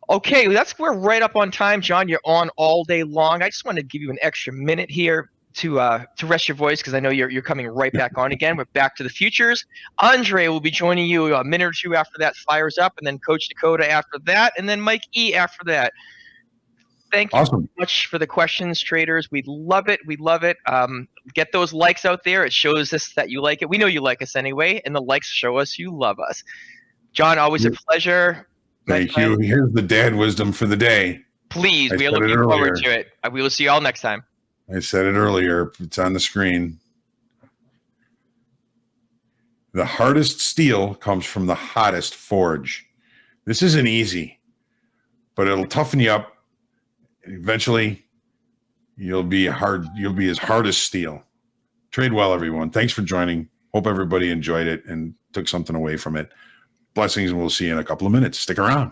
Okay, we're right up on time. John, you're on all day long. I just want to give you an extra minute here to rest your voice because I know you're coming right back on again. We're back to the futures. Andre will be joining you a minute or two after that fires up, and then Coach Dakota after that, and then Mike E after that. Thank you so much for the questions, traders. We love it. We love it. Get those likes out there. It shows us that you like it. We know you like us anyway, and the likes show us you love us. John, always a pleasure. Thank you. Here's the dad wisdom for the day. Please, we are looking forward to it. We will see you all next time. I said it earlier. It's on the screen. The hardest steel comes from the hottest forge. This isn't easy, but it'll toughen you up. Eventually, you'll be as hard as steel. Trade well, everyone. Thanks for joining. Hope everybody enjoyed it and took something away from it. Blessings, and we'll see you in a couple of minutes. Stick around.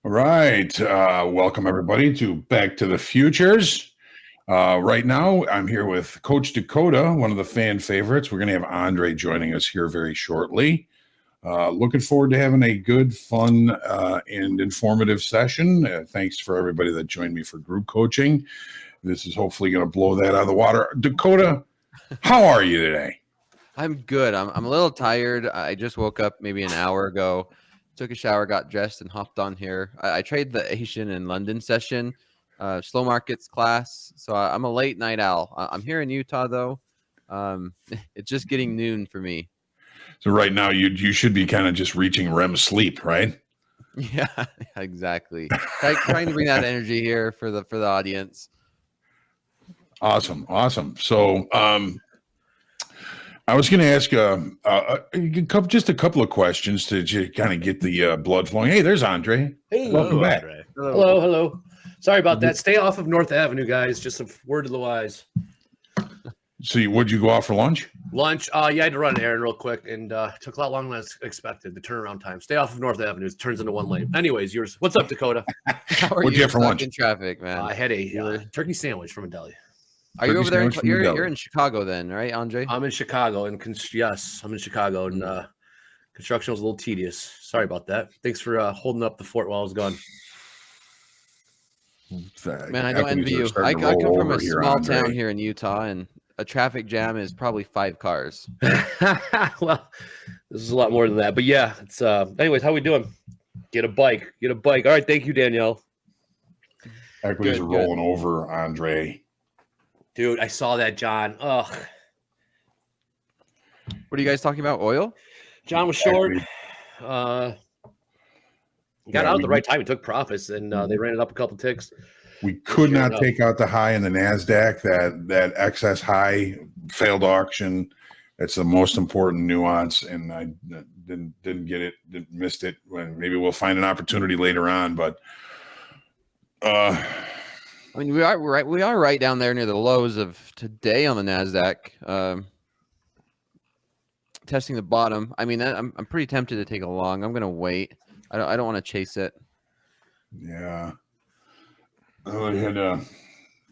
All right. Welcome, everybody, to Back to the Futures. Right now, I'm here with Coach Dakota, one of the fan favorites. We're going to have Andre joining us here very shortly. Looking forward to having a good, fun, and informative session. Thanks for everybody that joined me for group coaching. This is hopefully going to blow that out of the water. Dakota, how are you today? I'm good. I'm a little tired. I just woke up maybe an hour ago, took a shower, got dressed, and hopped on here. I traded the Asian and London session, slow markets class. So I'm a late night owl. I'm here in Utah, though. It's just getting noon for me. So right now, you should be kind of just reaching REM sleep, right? Yeah, exactly. Trying to bring that energy here for the audience. Awesome. So I was going to ask just a couple of questions to kind of get the blood flowing. Hey, there's Andre. Hey, welcome back. Andre. Hello. Sorry about that. Stay off of North Avenue, guys. Just a word to the wise. So would you go out for lunch? Lunch. Yeah, I had to run an errand real quick, and took a lot longer than I expected. The turnaround time. Stay off of North Avenue. It turns into one lane. Anyways, yours. What's up, Dakota? What'd you have for lunch? In traffic, man. I had a turkey sandwich from a deli. Are you over there? You're in Chicago then, right, Andre? I'm in Chicago, and yes, I'm in Chicago, and construction was a little tedious. Sorry about that. Thanks for holding up the fort while I was gone. Man, I don't envy you. I come from a small town here in Utah, and a traffic jam is probably 5 cars. Well, this is a lot more than that, but yeah, it's anyways, how we doing? Get a bike. All right, thank you, Danielle. Equities are rolling over, Andre. Dude, I saw that, John. Ugh. What are you guys talking about? Oil? John was short. Got out at the right time. He took profits, and they ran it up a couple ticks. We could not take out the high in the NASDAQ. That excess high failed auction. That's the most important nuance, and I didn't get it. Missed it. Maybe we'll find an opportunity later on, but. I mean, we are right down there near the lows of today on the NASDAQ. Testing the bottom. I mean, I'm pretty tempted to take a long. I'm going to wait. I don't want to chase it. Yeah. I had a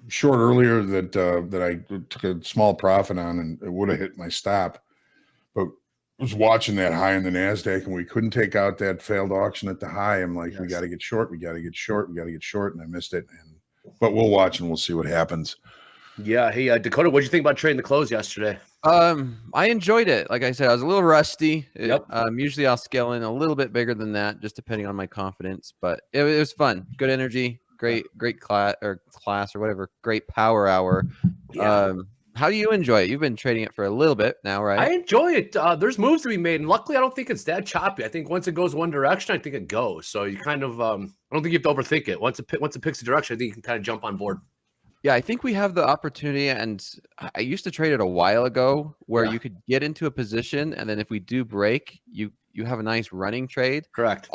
short earlier that I took a small profit on, and it would have hit my stop. But I was watching that high in the NASDAQ, and we couldn't take out that failed auction at the high. I'm like, we got to get short. And I missed it. But we'll watch and we'll see what happens. Yeah. Hey, Dakota, what did you think about trading the close yesterday? I enjoyed it. Like I said, I was a little rusty. Yep. Usually I'll scale in a little bit bigger than that, just depending on my confidence. But it was fun. Good energy. Great class or whatever. Great power hour. Yeah. How do you enjoy it? You've been trading it for a little bit now, right? I enjoy it. There's moves to be made, and luckily, I don't think it's that choppy. I think once it goes one direction, I think it goes. So you kind of, I don't think you have to overthink it. Once it picks a direction, I think you can kind of jump on board. Yeah, I think we have the opportunity, and I used to trade it a while ago, where you could get into a position, and then if we do break, you have a nice running trade. Correct.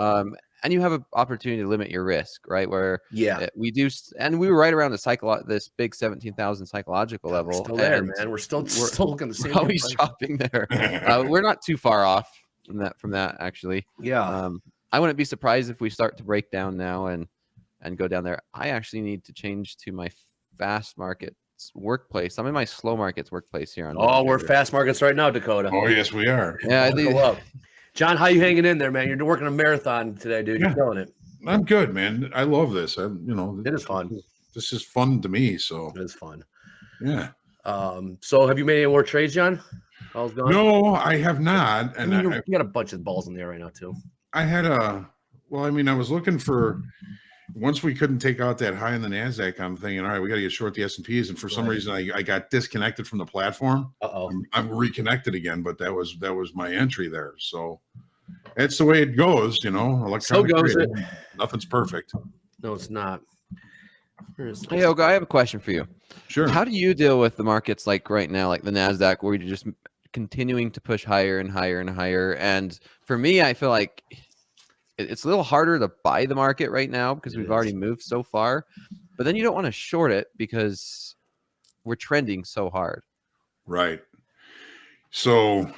And you have an opportunity to limit your risk, right? Where we do, and we were right around this big 17,000 psychological level. We're still there, man. We're still looking the same. Always shopping there. We're not too far off from that actually. Yeah. I wouldn't be surprised if we start to break down now and go down there. I actually need to change to my fast market workplace. I'm in my slow markets workplace here. Oh, we're fast markets right now, Dakota. Oh, yes, we are. Yeah, Go up. John, how you hanging in there, man? You're working a marathon today, dude. You're killing it. I'm good, man. I love this. It is fun. This is fun to me. So it is fun. Yeah. So have you made any more trades, John? All's gone? No, I have not. And you got a bunch of balls in there right now, too. I had I was looking for, once we couldn't take out that high in the NASDAQ, I'm thinking, all right, we got to get short the S&Ps. And for some reason, I got disconnected from the platform. I'm reconnected again, but that was my entry there. So that's the way it goes, electronic So goes trading. it. Nothing's perfect. No, it's not. Hey, Olga, I have a question for you. Sure. How do you deal with the markets like right now, like the NASDAQ, where you're just continuing to push higher and higher and higher? And for me, I feel like it's a little harder to buy the market right now because we've already moved so far. But then you don't want to short it because we're trending so hard. Right. So,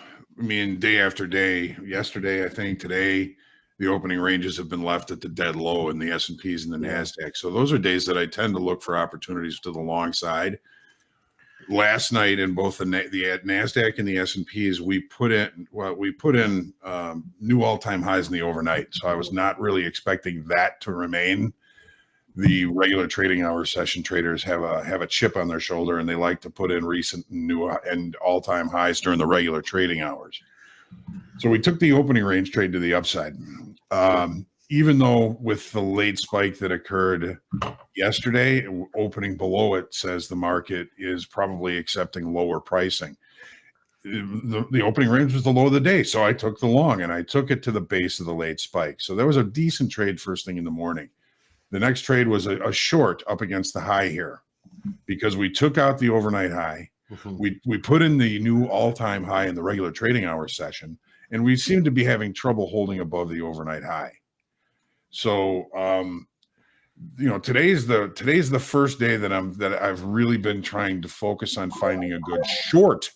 day after day, yesterday, I think, today, the opening ranges have been left at the dead low in the S&Ps and the NASDAQ. So those are days that I tend to look for opportunities to the long side. Last night in both the NASDAQ and the S&Ps, we put in new all-time highs in the overnight. So I was not really expecting that to remain. The regular trading hour session traders have a chip on their shoulder, and they like to put in recent new and all-time highs during the regular trading hours. So we took the opening range trade to the upside. Even though with the late spike that occurred yesterday, opening below it says the market is probably accepting lower pricing. The opening range was the low of the day, so I took the long, and I took it to the base of the late spike. So that was a decent trade first thing in the morning. The next trade was a short up against the high here because we took out the overnight high. We put in the new all-time high in the regular trading hour session, and we seem to be having trouble holding above the overnight high. So, today's the first day that I've really been trying to focus on finding a good short,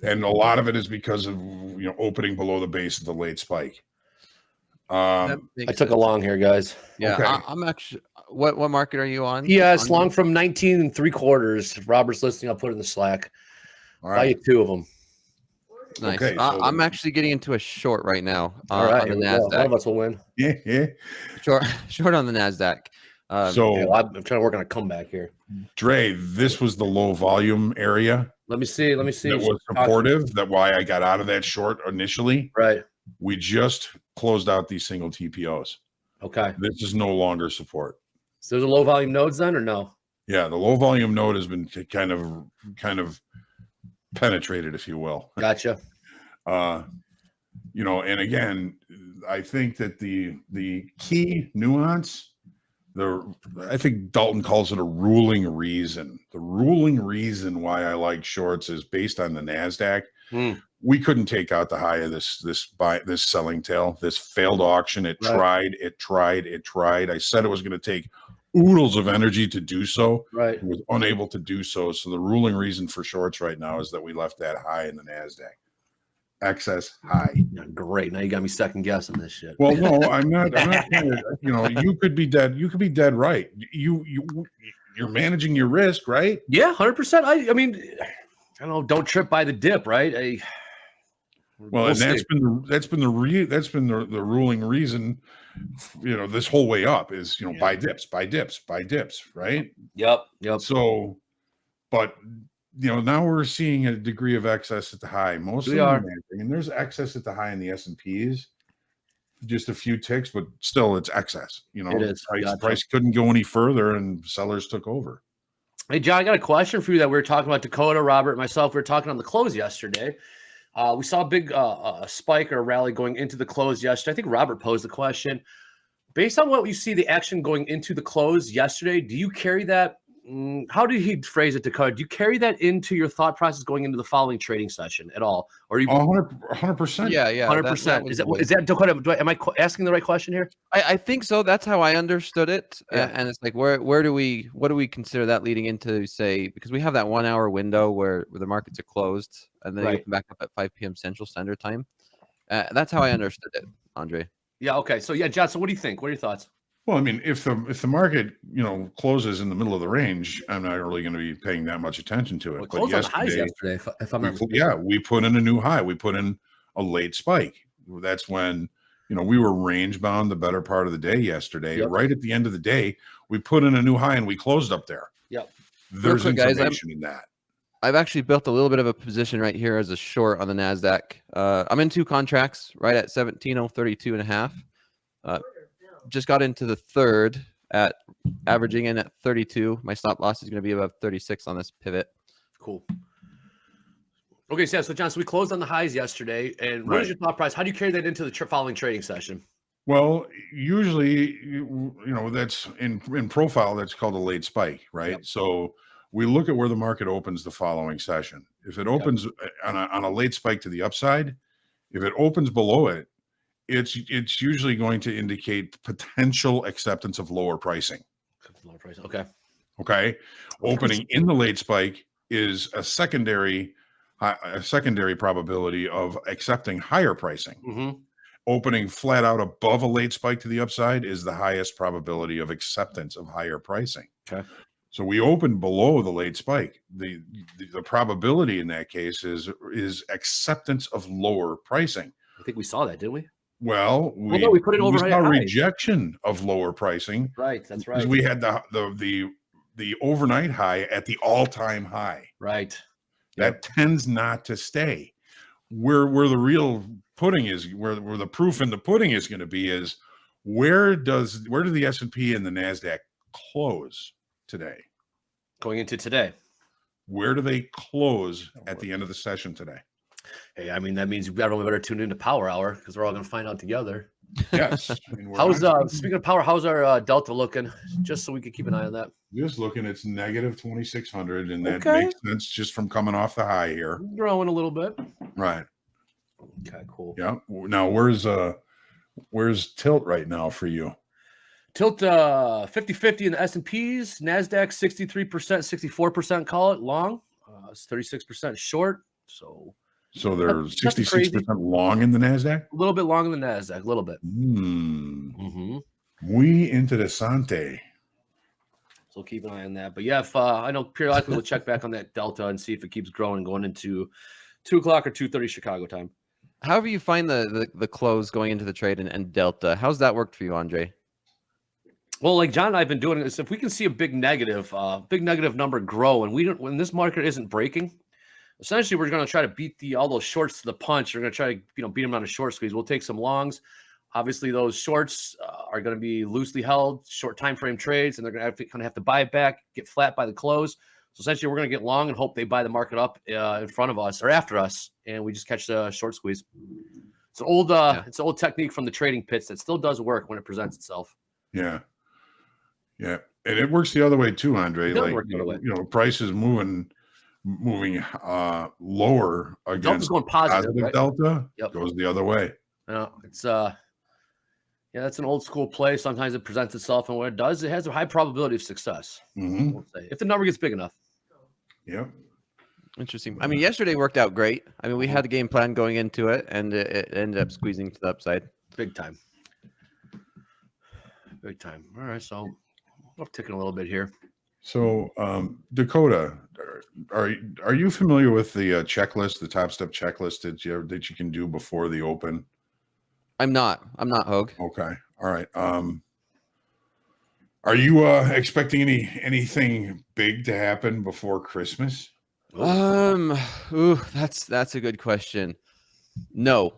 and a lot of it is because of opening below the base of the late spike. I took a long here, guys. Yeah, okay. I'm actually. What market are you on? Yeah, it's long from 19 3/4. If Robert's listening, I'll put it in the Slack. All Buy right. you 2 of them. Nice. Okay, so I'm actually getting into a short right now. All right, on the here we go. One of NASDAQ. us will win. Yeah. Short on the NASDAQ. So Okay, well, I'm trying to work on a comeback here. Dre, this was the low volume area Let me see. that was supportive. That's why I got out of that short initially. Right. We just closed out these single TPOs. Okay. This is no longer support. So there's a low volume nodes then, or no? Yeah, the low volume node has been kind of penetrated, if you will. Gotcha. And again, I think that the key nuance, I think Dalton calls it a ruling reason. The ruling reason why I like shorts is based on the NASDAQ. We couldn't take out the high of this selling tail, this failed auction. It tried. I said it was going to take oodles of energy to do so. Right. It was unable to do so. So the ruling reason for shorts right now is that we left that high in the NASDAQ. Excess high. Yeah, great. Now you got me second guessing this shit. Well, no, I'm not you could be dead. You could be dead right. You're managing your risk, right? Yeah, 100%. I mean, I don't know. Don't trip by the dip, right? Well, and that's been the ruling reason, this whole way up is, buy dips, right? Yep. So, but now we're seeing a degree of excess at the high. There's excess at the high in the S&Ps, just a few ticks, but still it's excess. It is. Price couldn't go any further, and sellers took over. Hey, John, I got a question for you that we were talking about. Dakota, Robert, and myself, we were talking on the close yesterday. We saw a big spike or a rally going into the close yesterday. I think Robert posed the question. Based on what you see the action going into the close yesterday, do you carry that? How did he phrase it, Dakota? Do you carry that into your thought process going into the following trading session at all? Or are you 100%? Yeah. 100%. Is that Dakota? Am I asking the right question here? I think so. That's how I understood it. And it's like, what do we consider that leading into, say, because we have that 1 hour window where the markets are closed and then they open back up at 5 p.m. Central Standard Time. That's how I understood it, Andre. Yeah. Okay. So yeah, John. So what do you think? What are your thoughts? Well, I mean, if the market, closes in the middle of the range, I'm not really going to be paying that much attention to it. Well, it But closed on the highs yesterday, if I'm not mistaken. we put in a new high. We put in a late spike. That's when, we were range bound the better part of the day yesterday. Yep. Right at the end of the day, we put in a new high and we closed up there. Yep. There's Real quick, guys, information in that. I've actually built a little bit of a position right here as a short on the NASDAQ. I'm in 2 contracts right at 17,032 and a half. Just got into the third at averaging in at 32. My stop loss is going to be about 36 on this pivot. Cool. Okay, so John, so we closed on the highs yesterday. And what is your thought process? How do you carry that into the following trading session? Well, usually, that's in profile, that's called a late spike, right? Yep. So we look at where the market opens the following session. If it opens on a late spike to the upside, if it opens below it, it's usually going to indicate potential acceptance of lower pricing. Lower pricing. Okay. Okay. Opening in the late spike is a secondary probability of accepting higher pricing. Mm-hmm. Opening flat out above a late spike to the upside is the highest probability of acceptance of higher pricing. Okay. So we opened below the late spike. The probability in that case is acceptance of lower pricing. I think we saw that, didn't we? Well, we put it overnight saw high. rejection of lower pricing. Right, that's right. Because we had the overnight high at the all-time high. Right. That tends not to stay. Where the real pudding is, where the proof in the pudding is going to be is where do the S&P and the NASDAQ close today? Going into today. Where do they close at the end of the session today? Hey, I mean, that means everyone better tune into Power Hour because we're all going to find out together. Yes. How's speaking of power, how's our Delta looking? Just so we can keep an eye on that. Just looking, it's negative 2,600, and that makes sense just from coming off the high here. Growing a little bit. Right. Okay, cool. Yeah. Now, where's tilt right now for you? Tilt 50-50 in the S&Ps, NASDAQ 63%, 64% call it long. It's 36% short. So they're 66% long in the NASDAQ? A little bit long in the NASDAQ, a little bit. Muy interesante. So keep an eye on that. But yeah, if I know periodically we'll check back on that Delta and see if it keeps growing going into 2 o'clock or 2:30 Chicago time. However you find the close going into the trade and Delta, how's that worked for you, Andre? Well, like John and I have been doing is if we can see a big negative number grow, and when this market isn't breaking, essentially we're going to try to beat all those shorts to the punch. We're going to try to beat them on a short squeeze. We'll take some longs. Obviously, those shorts are going to be loosely held, short time frame trades, and they're going to have to buy it back, get flat by the close. So essentially, we're going to get long and hope they buy the market up in front of us or after us, and we just catch the short squeeze. It's an old technique from the trading pits that still does work when it presents itself. Yeah. Yeah, and it works the other way too, Andre. Like price is moving lower against Delta's going positive, right? Delta goes the other way. It's that's an old school play. Sometimes it presents itself, and when it does, it has a high probability of success. We'll say, if the number gets big enough. Yeah. Interesting. I mean, yesterday worked out great. I mean, we had the game plan going into it, and it ended up squeezing to the upside. Big time. Big time. All right, so I'm ticking a little bit here. So, Dakota, are you familiar with the checklist, the Topstep checklist that you can do before the open? I'm not, Hoag. Okay. All right. Are you expecting anything big to happen before Christmas? That's a good question. No.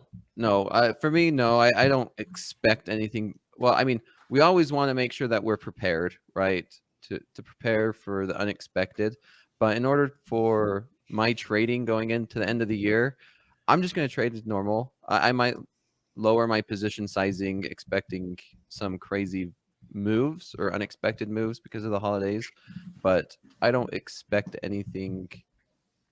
For me, no. I don't expect anything. Well, I mean, we always want to make sure that we're prepared, right? To prepare for the unexpected. But in order for my trading going into the end of the year, I'm just going to trade as normal. I might lower my position sizing, expecting some crazy moves or unexpected moves because of the holidays. But I don't expect anything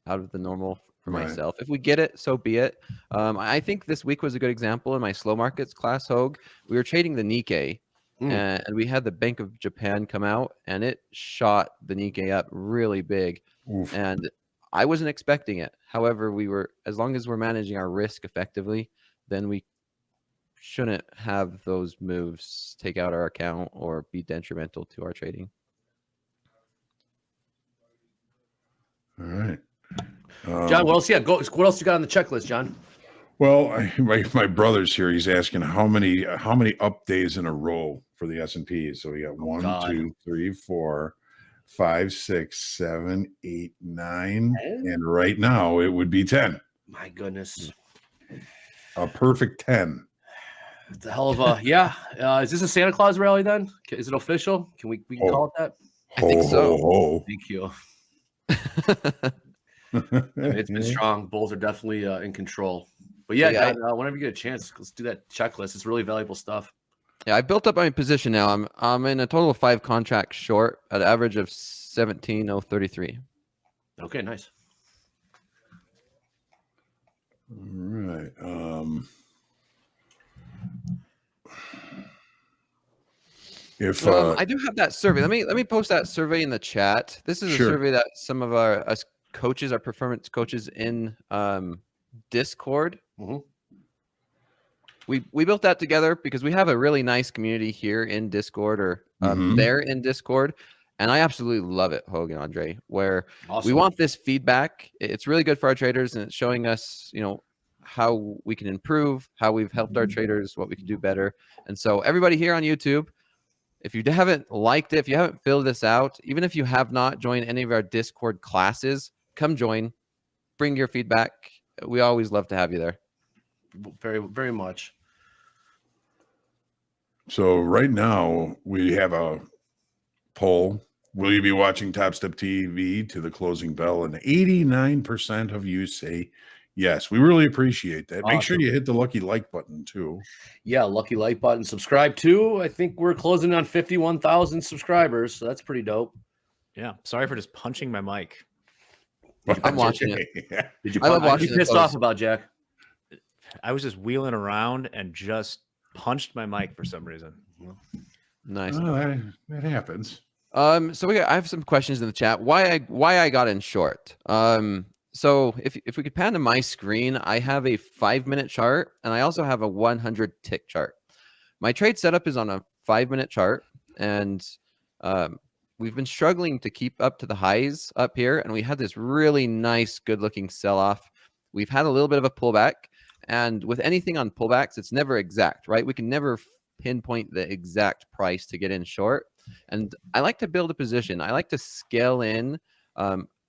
out of the normal for myself. If we get it, so be it. I think this week was a good example in my slow markets class, Hoag. We were trading the Nikkei. And we had the Bank of Japan come out, and it shot the Nikkei up really big. Oof. And I wasn't expecting it. However, as long as we're managing our risk effectively, then we shouldn't have those moves take out our account or be detrimental to our trading. All right. John, what else? Yeah, what else you got on the checklist, John? Well, my brother's here. He's asking how many up days in a row for the S&P. So we got 1, 2, 3, 4, 5, 6, 7, 8, 9, 10? And right now it would be 10. My goodness, a perfect 10. It's a hell of a yeah. Is this a Santa Claus rally then? Is it official? Can we can call it that? I think so. Thank you. It's been strong. Bulls are definitely in control. But yeah, guys, whenever you get a chance, let's do that checklist. It's really valuable stuff. Yeah, I built up my position now. I'm in a total of 5 contracts short at an average of 17,033. Okay, nice. All right. I do have that survey. Let me post that survey in the chat. This is a survey that some of us coaches, our performance coaches in Discord. Mm-hmm. We built that together because we have a really nice community here in Discord or there in Discord. And I absolutely love it, Hoag and Andre, where we want this feedback. It's really good for our traders, and it's showing us, how we can improve, how we've helped our traders, what we can do better. And so everybody here on YouTube, if you haven't liked it, if you haven't filled this out, even if you have not joined any of our Discord classes, come join, bring your feedback. We always love to have you there. Very, very much. So right now we have a poll. Will you be watching Topstep TV to the closing bell? And 89% of you say yes. We really appreciate that. Make sure you hit the lucky like button too. Yeah, lucky like button. Subscribe too. I think we're closing on 51,000 subscribers, so that's pretty dope. Yeah. Sorry for just punching my mic. I'm watching it. Did you? I love watching. What are you pissed off about, Jack? I was just wheeling around and just punched my mic for some reason. Nice. Oh, that happens. So I have some questions in the chat. Why I got in short. So if we could pan to my screen, I have a 5-minute chart and I also have a 100 tick chart. My trade setup is on a 5-minute chart, and we've been struggling to keep up to the highs up here, and we had this really nice, good-looking sell-off. We've had a little bit of a pullback, and with anything on pullbacks, it's never exact, right? We can never pinpoint the exact price to get in short. And I like to build a position. I like to scale in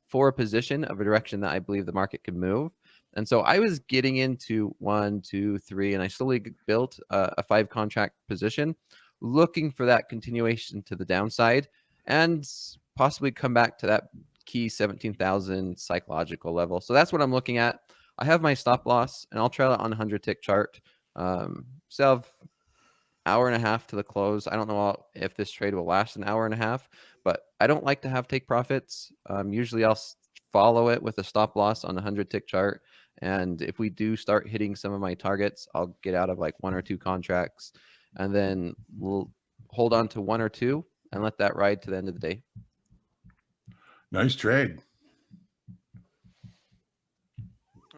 for a position of a direction that I believe the market could move. And so I was getting into 1, 2, 3, and I slowly built a 5 contract position, looking for that continuation to the downside and possibly come back to that key 17,000 psychological level. So that's what I'm looking at. I have my stop loss, and I'll trail it on a 100 tick chart. So have hour and a half to the close. I don't know if this trade will last an hour and a half, but I don't like to have take profits. Usually I'll follow it with a stop loss on a 100 tick chart. And if we do start hitting some of my targets, I'll get out of like 1 or 2 contracts, and then we'll hold on to 1 or 2 and let that ride to the end of the day. Nice trade.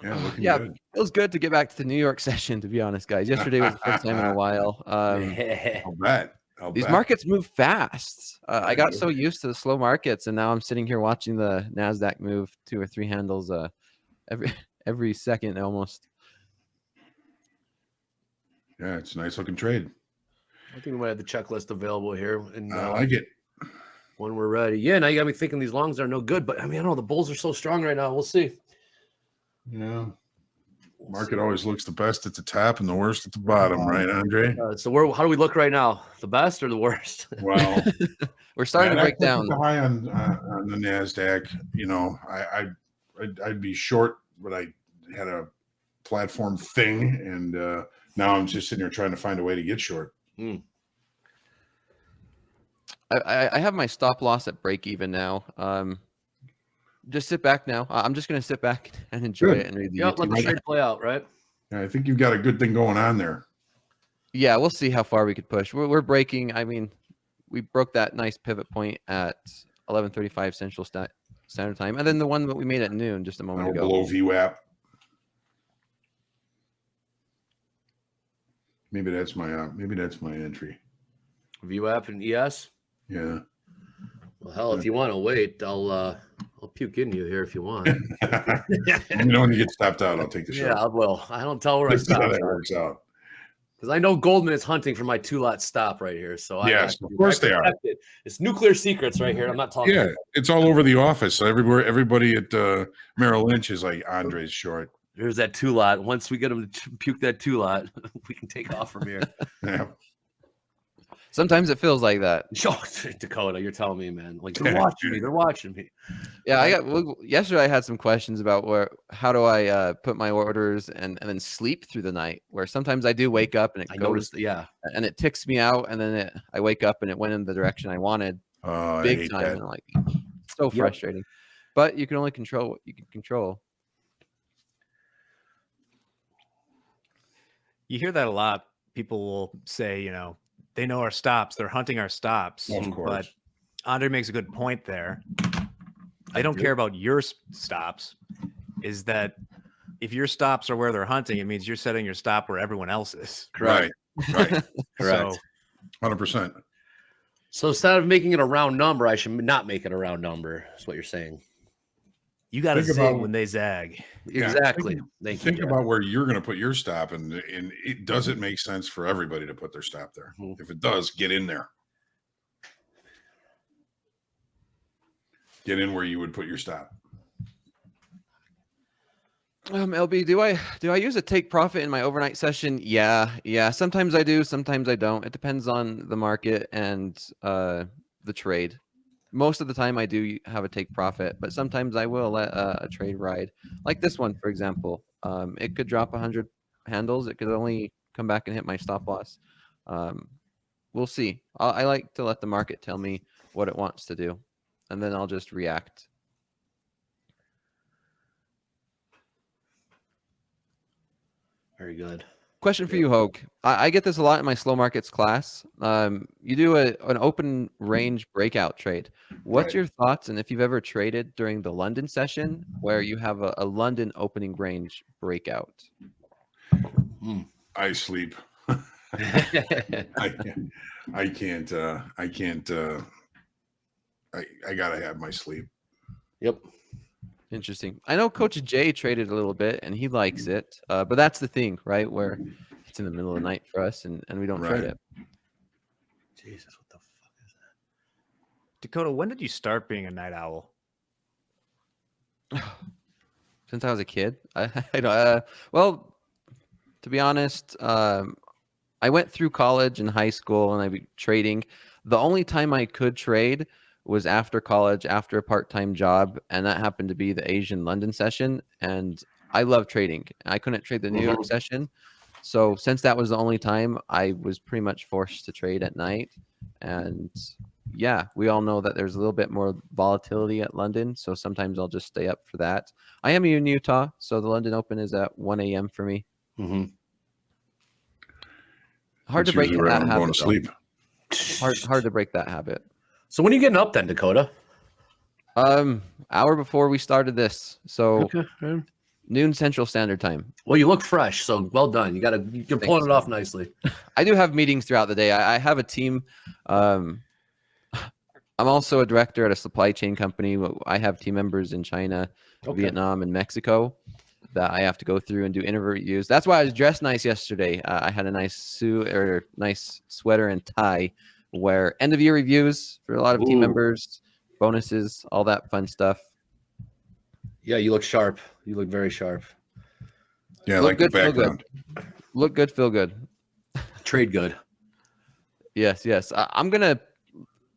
Yeah, good. It was good to get back to the New York session, to be honest, guys. Yesterday was the first time in a while. I'll bet. These markets move fast. I got so used to the slow markets, and now I'm sitting here watching the NASDAQ move 2 or 3 handles every second almost. Yeah, it's a nice looking trade. I think we might have the checklist available here. And I like it. When we're ready. Yeah, now you got me thinking these longs are no good, but I mean, I don't know. The bulls are so strong right now. We'll see. Yeah. Market always looks the best at the top and the worst at the bottom, right, Andre? So how do we look right now? The best or the worst? Well, we're starting to break down. The high on the NASDAQ, I'd be short, but I had a platform thing, and now I'm just sitting here trying to find a way to get short. I have my stop loss at break even now. Just sit back now. I'm just going to sit back and enjoy it and read the YouTube. Let the trade play out, right? Yeah, I think you've got a good thing going on there. Yeah, we'll see how far we could push. We're breaking. I mean, we broke that nice pivot point at 11:35 Central Standard Time, and then the one that we made at noon just a moment ago. Below VWAP. Maybe that's my entry. View app and ES. Yeah. Well, hell, if you want to wait, I'll puke in you here if you want. You know, when you get stopped out, I'll take the shot. Yeah, I will. I don't tell where I That's how stop. that works out. Because I know Goldman is hunting for my 2-lot stop right here. So Yes, of course they are. It's nuclear secrets right here. I'm not talking. Yeah, it's all over the office. So everywhere, everybody at Merrill Lynch is like, Andre's short. There's that 2-lot. Once we get him to puke that 2-lot, we can take off from here. Yeah. Sometimes it feels like that. Oh, Dakota, you're telling me, man. Like they're watching me. They're watching me. Yeah, yesterday I had some questions about how do I put my orders and then sleep through the night, where sometimes I do wake up and it goes, and it ticks me out, and then I wake up and it went in the direction I wanted big time. And I'm like, so frustrating. But you can only control what you can control. You hear that a lot. People will say, you know, they know our stops. They're hunting our stops. Of course. But Andre makes a good point there. They don't care about your stops. Is that if your stops are where they're hunting, it means you're setting your stop where everyone else is. Right. Right. Correct. 100%. So instead of making it a round number, I should not make it a round number. Is what you're saying. You got to zig when they zag. Exactly. Think about where you're going to put your stop, and it doesn't make sense for everybody to put their stop there. If it does, get in there. Get in where you would put your stop. LB, do I use a take profit in my overnight session? Yeah. Sometimes I do, sometimes I don't. It depends on the market and the trade. Most of the time I do have a take profit, but sometimes I will let a trade ride. Like this one, for example. It could drop 100 handles. It could only come back and hit my stop loss. We'll see. I like to let the market tell me what it wants to do, and then I'll just react. Very good. Question for you, Hoag. I get this a lot in my slow markets class. You do an open range breakout trade. What's your thoughts, and if you've ever traded during the London session where you have a London opening range breakout? I sleep. I can't. I gotta have my sleep. Yep. Interesting. I know Coach Jay traded a little bit and he likes it, but that's the thing, right? Where it's in the middle of the night for us and we don't trade it. Jesus, what the fuck is that? Dakota, when did you start being a night owl? Since I was a kid. Well, to be honest, I went through college and high school and I was trading. The only time I could trade was after college, after a part-time job, and that happened to be the Asian London session. And I love trading. I couldn't trade the New York session. So since that was the only time, I was pretty much forced to trade at night. And yeah, we all know that there's a little bit more volatility at London. So sometimes I'll just stay up for that. I am in Utah, so the London Open is at 1 a.m. for me. Hard to break that habit. Going to sleep. Hard to break that habit. So when are you getting up then, Dakota? Hour before we started this. So noon Central Standard Time. Well, you look fresh, so well done. You're pulling it off nicely. I do have meetings throughout the day. I have a team. I'm also a director at a supply chain company. I have team members in China, Vietnam, and Mexico that I have to go through and do interviews. That's why I was dressed nice yesterday. I had a nice suit or nice sweater and tie. Where end of year reviews for a lot of team members, bonuses, all that fun stuff. Yeah, you look sharp. You look very sharp. Yeah, look good, the background. Feel good. Look good, feel good. Trade good. Yes. I'm gonna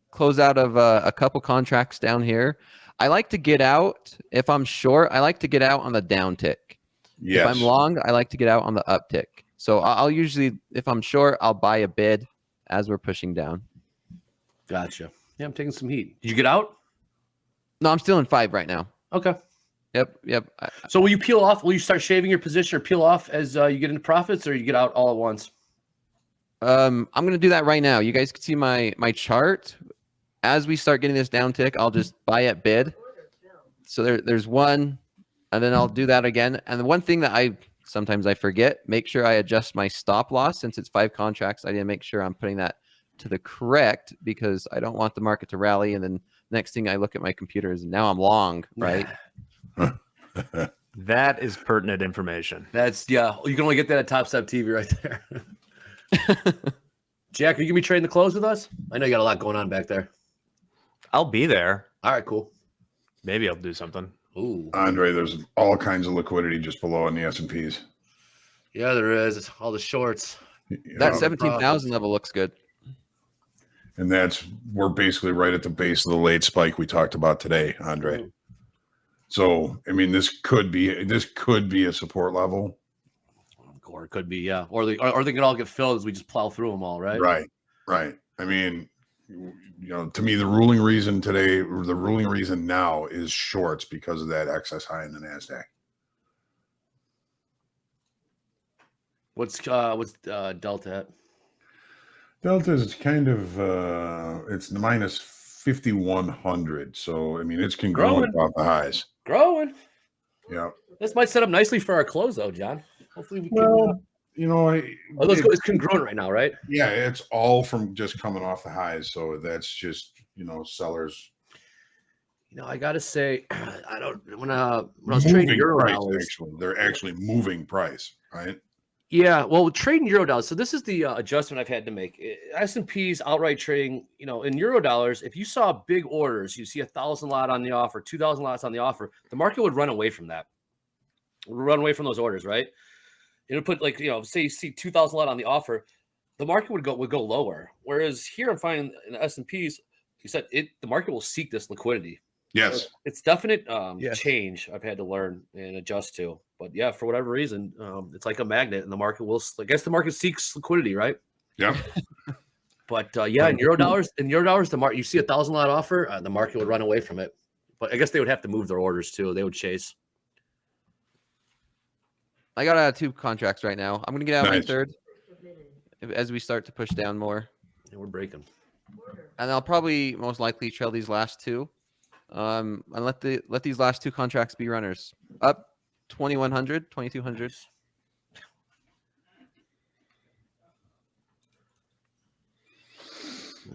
close out of a couple contracts down here. I like to get out if I'm short. I like to get out on the down tick. Yes. If I'm long, I like to get out on the up tick. So I'll usually, if I'm short, I'll buy a bid as we're pushing down. Gotcha. Yeah, I'm taking some heat. Did you get out? No, I'm still in 5 right now. Okay. Yep. So will you peel off? Will you start shaving your position or peel off as you get into profits, or you get out all at once? I'm going to do that right now. You guys can see my chart. As we start getting this down tick, I'll just buy at bid. So there's one, and then I'll do that again. And the one thing that I sometimes I forget. Make sure I adjust my stop loss since it's 5 contracts. I didn't make sure I'm putting that to the correct because I don't want the market to rally. And then next thing I look at my computer is now I'm long, right? That is pertinent information. That's you can only get that at TopstepTV right there. Jack, are you gonna be trading the close with us? I know you got a lot going on back there. I'll be there. All right, cool. Maybe I'll do something. Ooh, Andre, there's all kinds of liquidity just below in the S&Ps. yeah, there is. It's all the shorts. That 17,000 level looks good. And we're basically right at the base of the late spike we talked about today, Andre. Ooh. So, I mean, this could be a support level. Or it could be, yeah. Or they can all get filled as we just plow through them all, right? Right. I mean, to me, the ruling reason now is shorts because of that excess high in the NASDAQ. What's Delta at? Delta is kind of it's minus 5,100. So I mean, it's congruent off the highs. Growing. Yeah. This might set up nicely for our close, though, John. Hopefully we can. Well, it's congruent right now, right? Yeah, it's all from just coming off the highs. So that's just sellers. I gotta say, when I was trading euro dollars, they're actually moving price, right? Yeah, well, trading euro dollars. So this is the adjustment I've had to make. S&P's outright trading, in euro dollars. If you saw big orders, you see 1,000 lot on the offer, 2,000 lots on the offer, the market would run away from that. Run away from those orders, right? It would put say you see 2,000 lot on the offer, the market would go lower. Whereas here I'm finding in S&P's, you said the market will seek this liquidity. Yes, so it's definite change I've had to learn and adjust to. But yeah, for whatever reason, it's like a magnet, and the market will. I guess the market seeks liquidity, right? Yeah. But in euro dollars, the market, you see 1,000 lot offer, the market would run away from it. But I guess they would have to move their orders too. They would chase. I got 2 contracts right now. I'm gonna get out my Nice. third as we start to push down more. And we're breaking. And I'll probably most likely trail these last 2. And let these last 2 contracts be runners. Up 2,100, 2,200.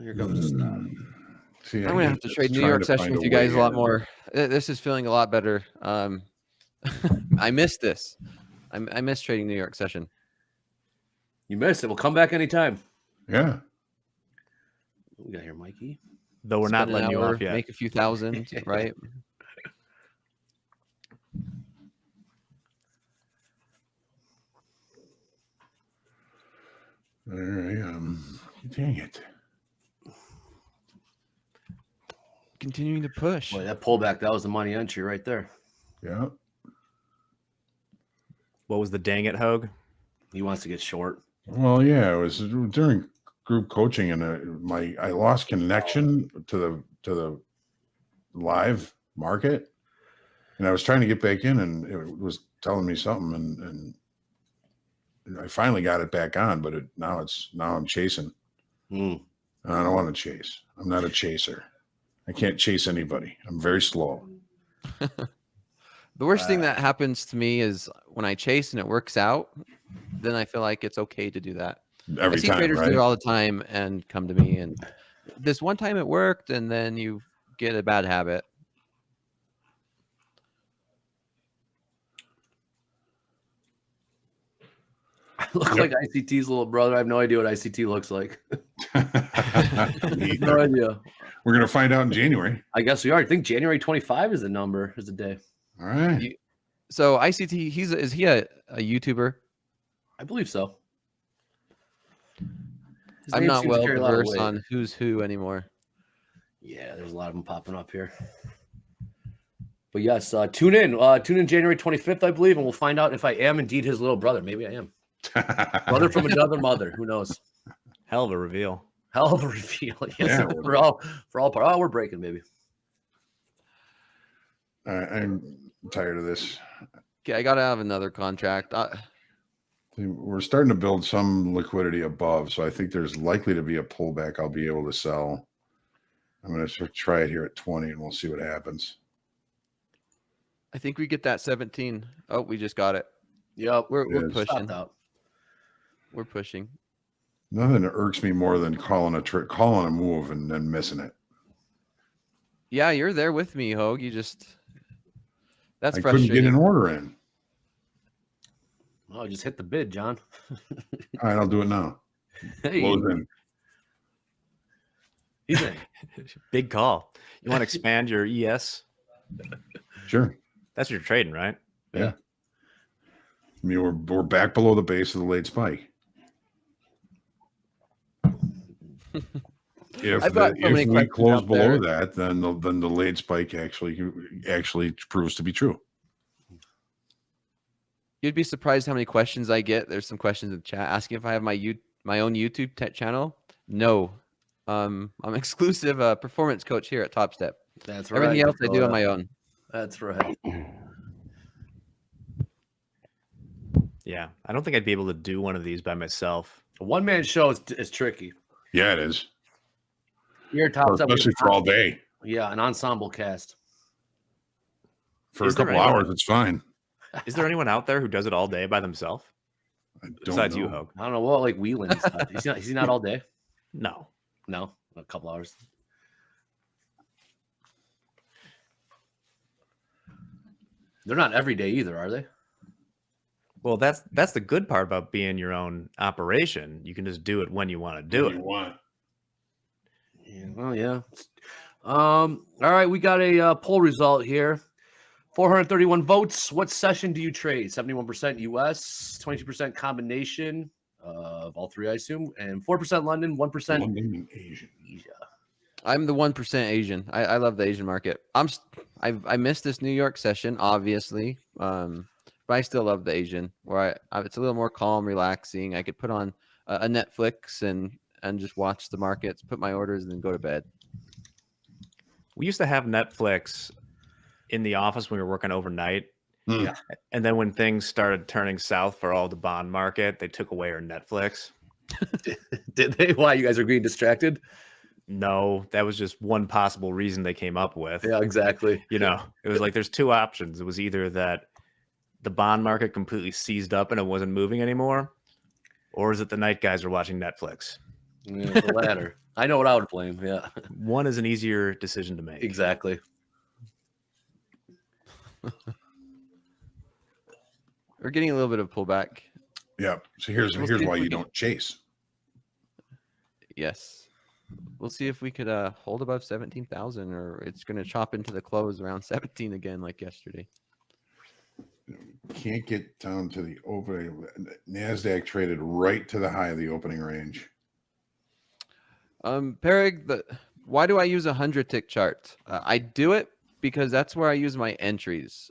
Here comes the stop. See, I'm gonna have to trade New York session with you guys a lot more. This is feeling a lot better. I missed this. I miss trading New York session. You missed it. We'll come back anytime. Yeah. What we got here, Mikey? Though we're not Spend an letting you hour, off yet. Make a few thousand, right? All right. Dang it. Continuing to push. Boy, that pullback, that was the money entry right there. Yeah. What was the dang it, Hoag? He wants to get short. Well, yeah, it was during group coaching, and I lost connection to the live market, and I was trying to get back in, and it was telling me something, and I finally got it back on, but now I'm chasing. Mm. I don't want to chase. I'm not a chaser. I can't chase anybody. I'm very slow. The worst thing that happens to me is when I chase and it works out, then I feel like it's okay to do that. Every I see time, traders right? do it all the time and come to me, and this one time it worked, and then you get a bad habit. I look like ICT's little brother. I have no idea what ICT looks like. No idea. We're gonna find out in January. I guess we are. I think January 25 is the day. All right. So ICT, is he a YouTuber? I believe so. His I'm name not seems to well carry a lot of versed weight. on who's who anymore. Yeah, there's a lot of them popping up here. But yes, tune in January 25th, I believe, and we'll find out if I am indeed his little brother. Maybe I am. Brother from another mother. Who knows? Hell of a reveal. Hell of a reveal. Yes, Yeah. we're all part. Oh, we're breaking, baby. I'm tired of this. Okay, I gotta have another contract. We're starting to build some liquidity above, so I think there's likely to be a pullback. I'll be able to sell. I'm going to try it here at 20, and we'll see what happens. I think we get that 17. Oh, we just got it. Yep. We're Yes. pushing. Out. We're pushing. Nothing irks me more than calling a move and then missing it. Yeah, you're there with me, Hoag. You just that's I couldn't frustrating. get an order in. Oh, just hit the bid, John. All right, I'll do it now. Hey. Close in. He's in. Big call. You want to expand your ES? Sure. That's what you're trading, right? Yeah. I mean, we're back below the base of the late spike. If we close below that, then the late spike actually proves to be true. You'd be surprised how many questions I get. There's some questions in the chat asking if I have my own YouTube channel. No, I'm exclusive performance coach here at Topstep. That's right. Everything else I do on my own. That's right. Yeah, I don't think I'd be able to do one of these by myself. A one-man show is tricky. Yeah, it is. You're Topstep, especially for all day. Yeah, an ensemble cast. For a couple hours, it's fine. Is there anyone out there who does it all day by themselves? Besides you, Hoag. I don't know. What like Wheelan stuff. Is he not all day? No, a couple hours. They're not every day either, are they? Well, that's the good part about being your own operation. You can just do it when you want to do it. Yeah, well, yeah. All right, we got a poll result here. 431 votes. What session do you trade? 71% US, 22% combination of all three, I assume, and 4% London, 1% London Asian. I'm the 1% Asian. I love the Asian market. I missed this New York session, obviously, but I still love the Asian, where it's a little more calm, relaxing. I could put on a Netflix and just watch the markets, put my orders, and then go to bed. We used to have Netflix in the office when we were working overnight. Yeah. And then when things started turning south for all the bond market, they took away our Netflix. Did they? Why? You guys are getting distracted? No, that was just one possible reason they came up with. Yeah, exactly. You know, it was like there's two options. It was either that the bond market completely seized up and it wasn't moving anymore, or is it the night guys are watching Netflix? Yeah, the latter. I know what I would blame. Yeah. One is an easier decision to make. Exactly. We're getting a little bit of pullback. Yeah. So here's why you don't chase. Yes. We'll see if we could hold above 17,000, or it's going to chop into the close around 17 again like yesterday. Can't get down to the opening. NASDAQ traded right to the high of the opening range. Perig, why do I use a 100-tick chart? I do it because that's where I use my entries.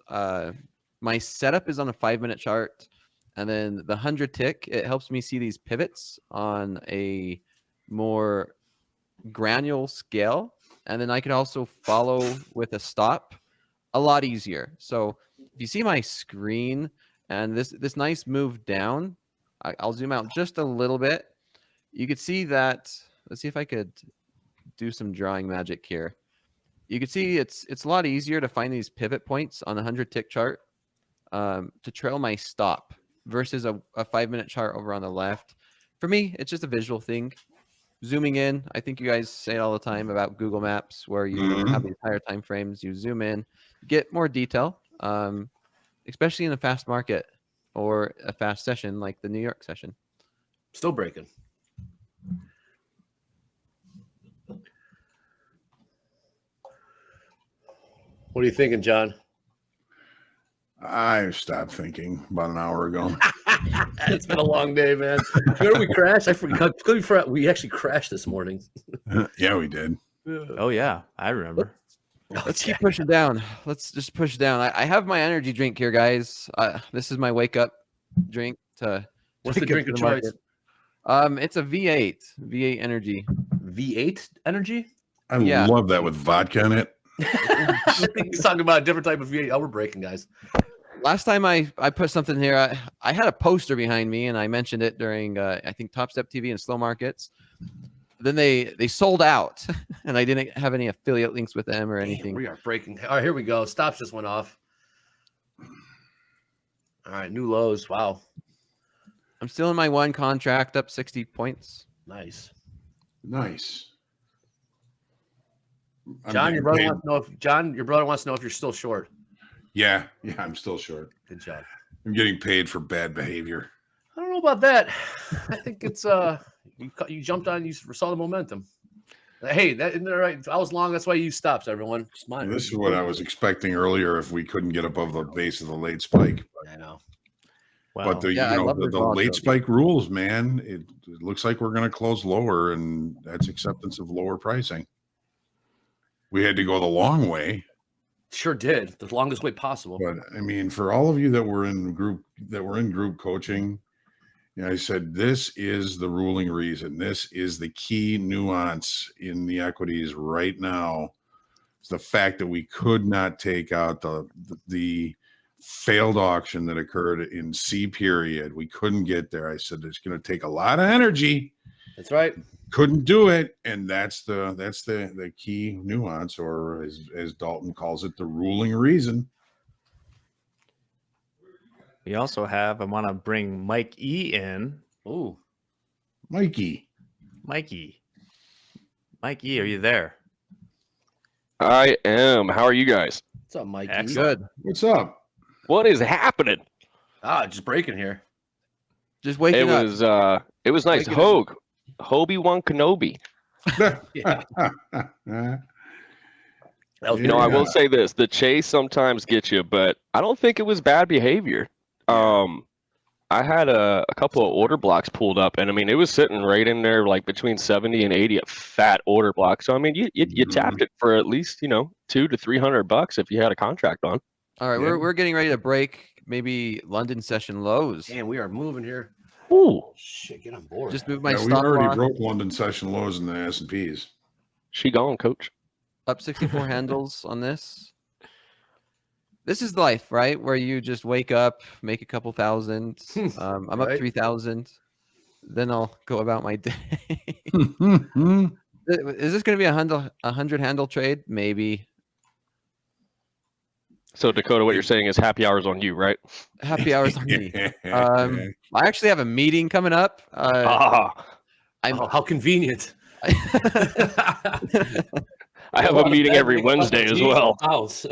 My setup is on a 5-minute chart, and then the 100-tick, it helps me see these pivots on a more granular scale, and then I can also follow with a stop a lot easier. So if you see my screen and this nice move down, I'll zoom out just a little bit. You could see that. Let's see if I could do some drawing magic here. You can see it's a lot easier to find these pivot points on the 100-tick chart to trail my stop versus a 5-minute chart over on the left. For me, it's just a visual thing. Zooming in, I think you guys say it all the time about Google Maps, where you have these higher time frames. You zoom in, get more detail, especially in a fast market or a fast session like the New York session. Still breaking. What are you thinking, John? I stopped thinking about an hour ago. It's been a long day, man. Remember we crashed? I forgot. We actually crashed this morning. Yeah, we did. Oh, yeah. I remember. Let's keep pushing down. Let's just push down. I have my energy drink here, guys. This is my wake up drink. What's the drink of choice? It's a V8 energy. V8 energy? I love that with vodka in it. He's talking about a different type of V8. Oh, we're breaking, guys. Last time I put something here, I had a poster behind me, and I mentioned it during, I think, TopstepTV and Slow Markets. Then they sold out, and I didn't have any affiliate links with them or anything. We are breaking. All right, here we go. Stops just went off. All right, new lows. Wow. I'm still in my one contract, up 60 points. Nice. Nice. John, your brother wants to know if you're still short. Yeah, I'm still short. Good job. I'm getting paid for bad behavior. I don't know about that. I think it's you jumped on, you saw the momentum. Hey, that isn't that right? I was long. That's why you stopped, everyone. Just mind. This is what I was expecting earlier if we couldn't get above the base of the late spike. I know. But Wow. the late spike rules, man, it looks like we're going to close lower, and that's acceptance of lower pricing. We had to go the long way. Sure did. The longest way possible. But I mean, for all of you that were in group coaching, I said, this is the ruling reason. This is the key nuance in the equities right now. It's the fact that we could not take out the failed auction that occurred in C period. We couldn't get there. I said, it's going to take a lot of energy. That's right. Couldn't do it. And that's the key nuance, or as Dalton calls it, the ruling reason. We also have, I want to bring Mike E in. Ooh. Mikey, are you there? I am. How are you guys? What's up, Mike? Good. What's up? What is happening? Just breaking here. Just waking up. It was nice. Obi-Wan Kenobi. Yeah. I will say this: the chase sometimes gets you, but I don't think it was bad behavior. I had a couple of order blocks pulled up, and I mean, it was sitting right in there, like between 70 and 80, a fat order block. So I mean, you tapped it for at least $200 to $300 if you had a contract on. All right, we're getting ready to break maybe London session lows. Damn, we are moving here. Ooh, shit, get on board. Just move my we stop already loss. broke London session lows in the S&Ps. She gone, coach. Up 64 handles on this. This is life, right? Where you just wake up, make a couple thousand. I'm up 3,000. Then I'll go about my day. Is this going to be a 100 handle trade? Maybe. So Dakota, what you're saying is happy hours on you, right? Happy hours on me. I actually have a meeting coming up. How convenient. I have a meeting every Wednesday as well. House.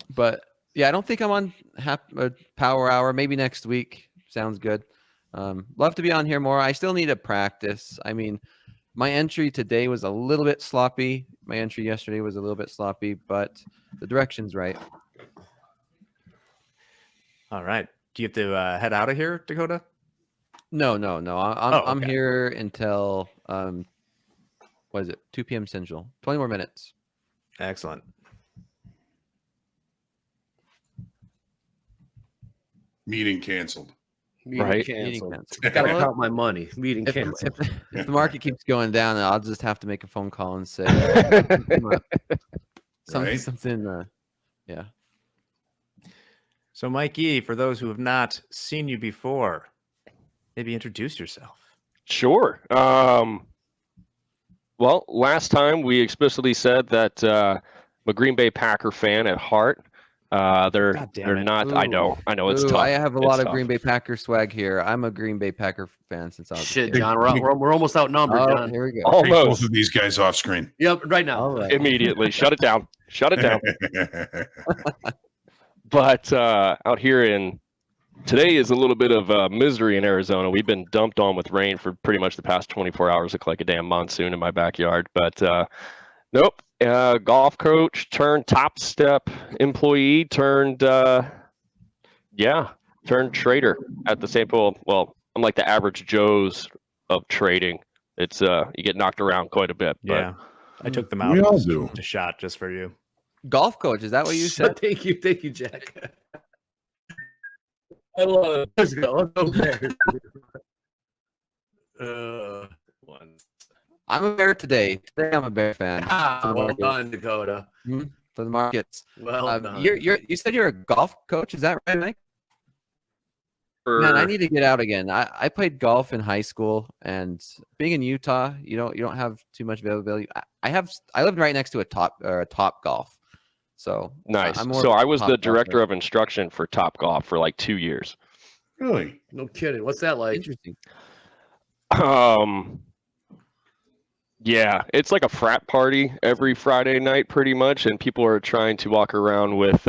But yeah, I don't think I'm on power hour. Maybe next week. Sounds good. Love to be on here more. I still need to practice. I mean, my entry today was a little bit sloppy. My entry yesterday was a little bit sloppy, but the direction's right. All right. Do you have to head out of here, Dakota? No. I'm okay. here until what is it? 2 p.m. Central. 20 more minutes. Excellent. Meeting canceled. Right. Canceled. Gotta count my money. Meeting canceled. If the market keeps going down, I'll just have to make a phone call and say something. Yeah. So, Mikey, for those who have not seen you before, maybe introduce yourself. Sure. Well, last time we explicitly said that I'm a Green Bay Packer fan at heart. They're not. Ooh. I know it's tough. I have a lot of tough. Green Bay Packer swag here. I'm a Green Bay Packer fan since I was a kid. John, we're almost outnumbered. John. Here we go. Take both Almost. of these guys off screen. Yep, right now. All right. Immediately. Shut it down. Shut it down. But out here today is a little bit of misery in Arizona. We've been dumped on with rain for pretty much the past 24 hours. Look like a damn monsoon in my backyard. But nope. Golf coach turned Topstep employee turned trader at the same point. Well, I'm like the average Joe's of trading. It's you get knocked around quite a bit. But Yeah. I took them out. We all do. A shot just for you. Golf coach, is that what you said? Thank you, Jack. I love it. Let's go. Let's go Bears. I'm a Bear today. Today I'm a Bear fan. Well done, Dakota. For the markets. Well done. You said you're a golf coach. Is that right, Mike? Man, I need to get out again. I played golf in high school, and being in Utah, you don't have too much availability. I lived right next to a Top Golf, So Nice. I'm more So of a I was the Top director golfer. of instruction for Top Golf for like 2 years. Really? No kidding. What's that like? Interesting. Yeah, it's like a frat party every Friday night, pretty much, and people are trying to walk around with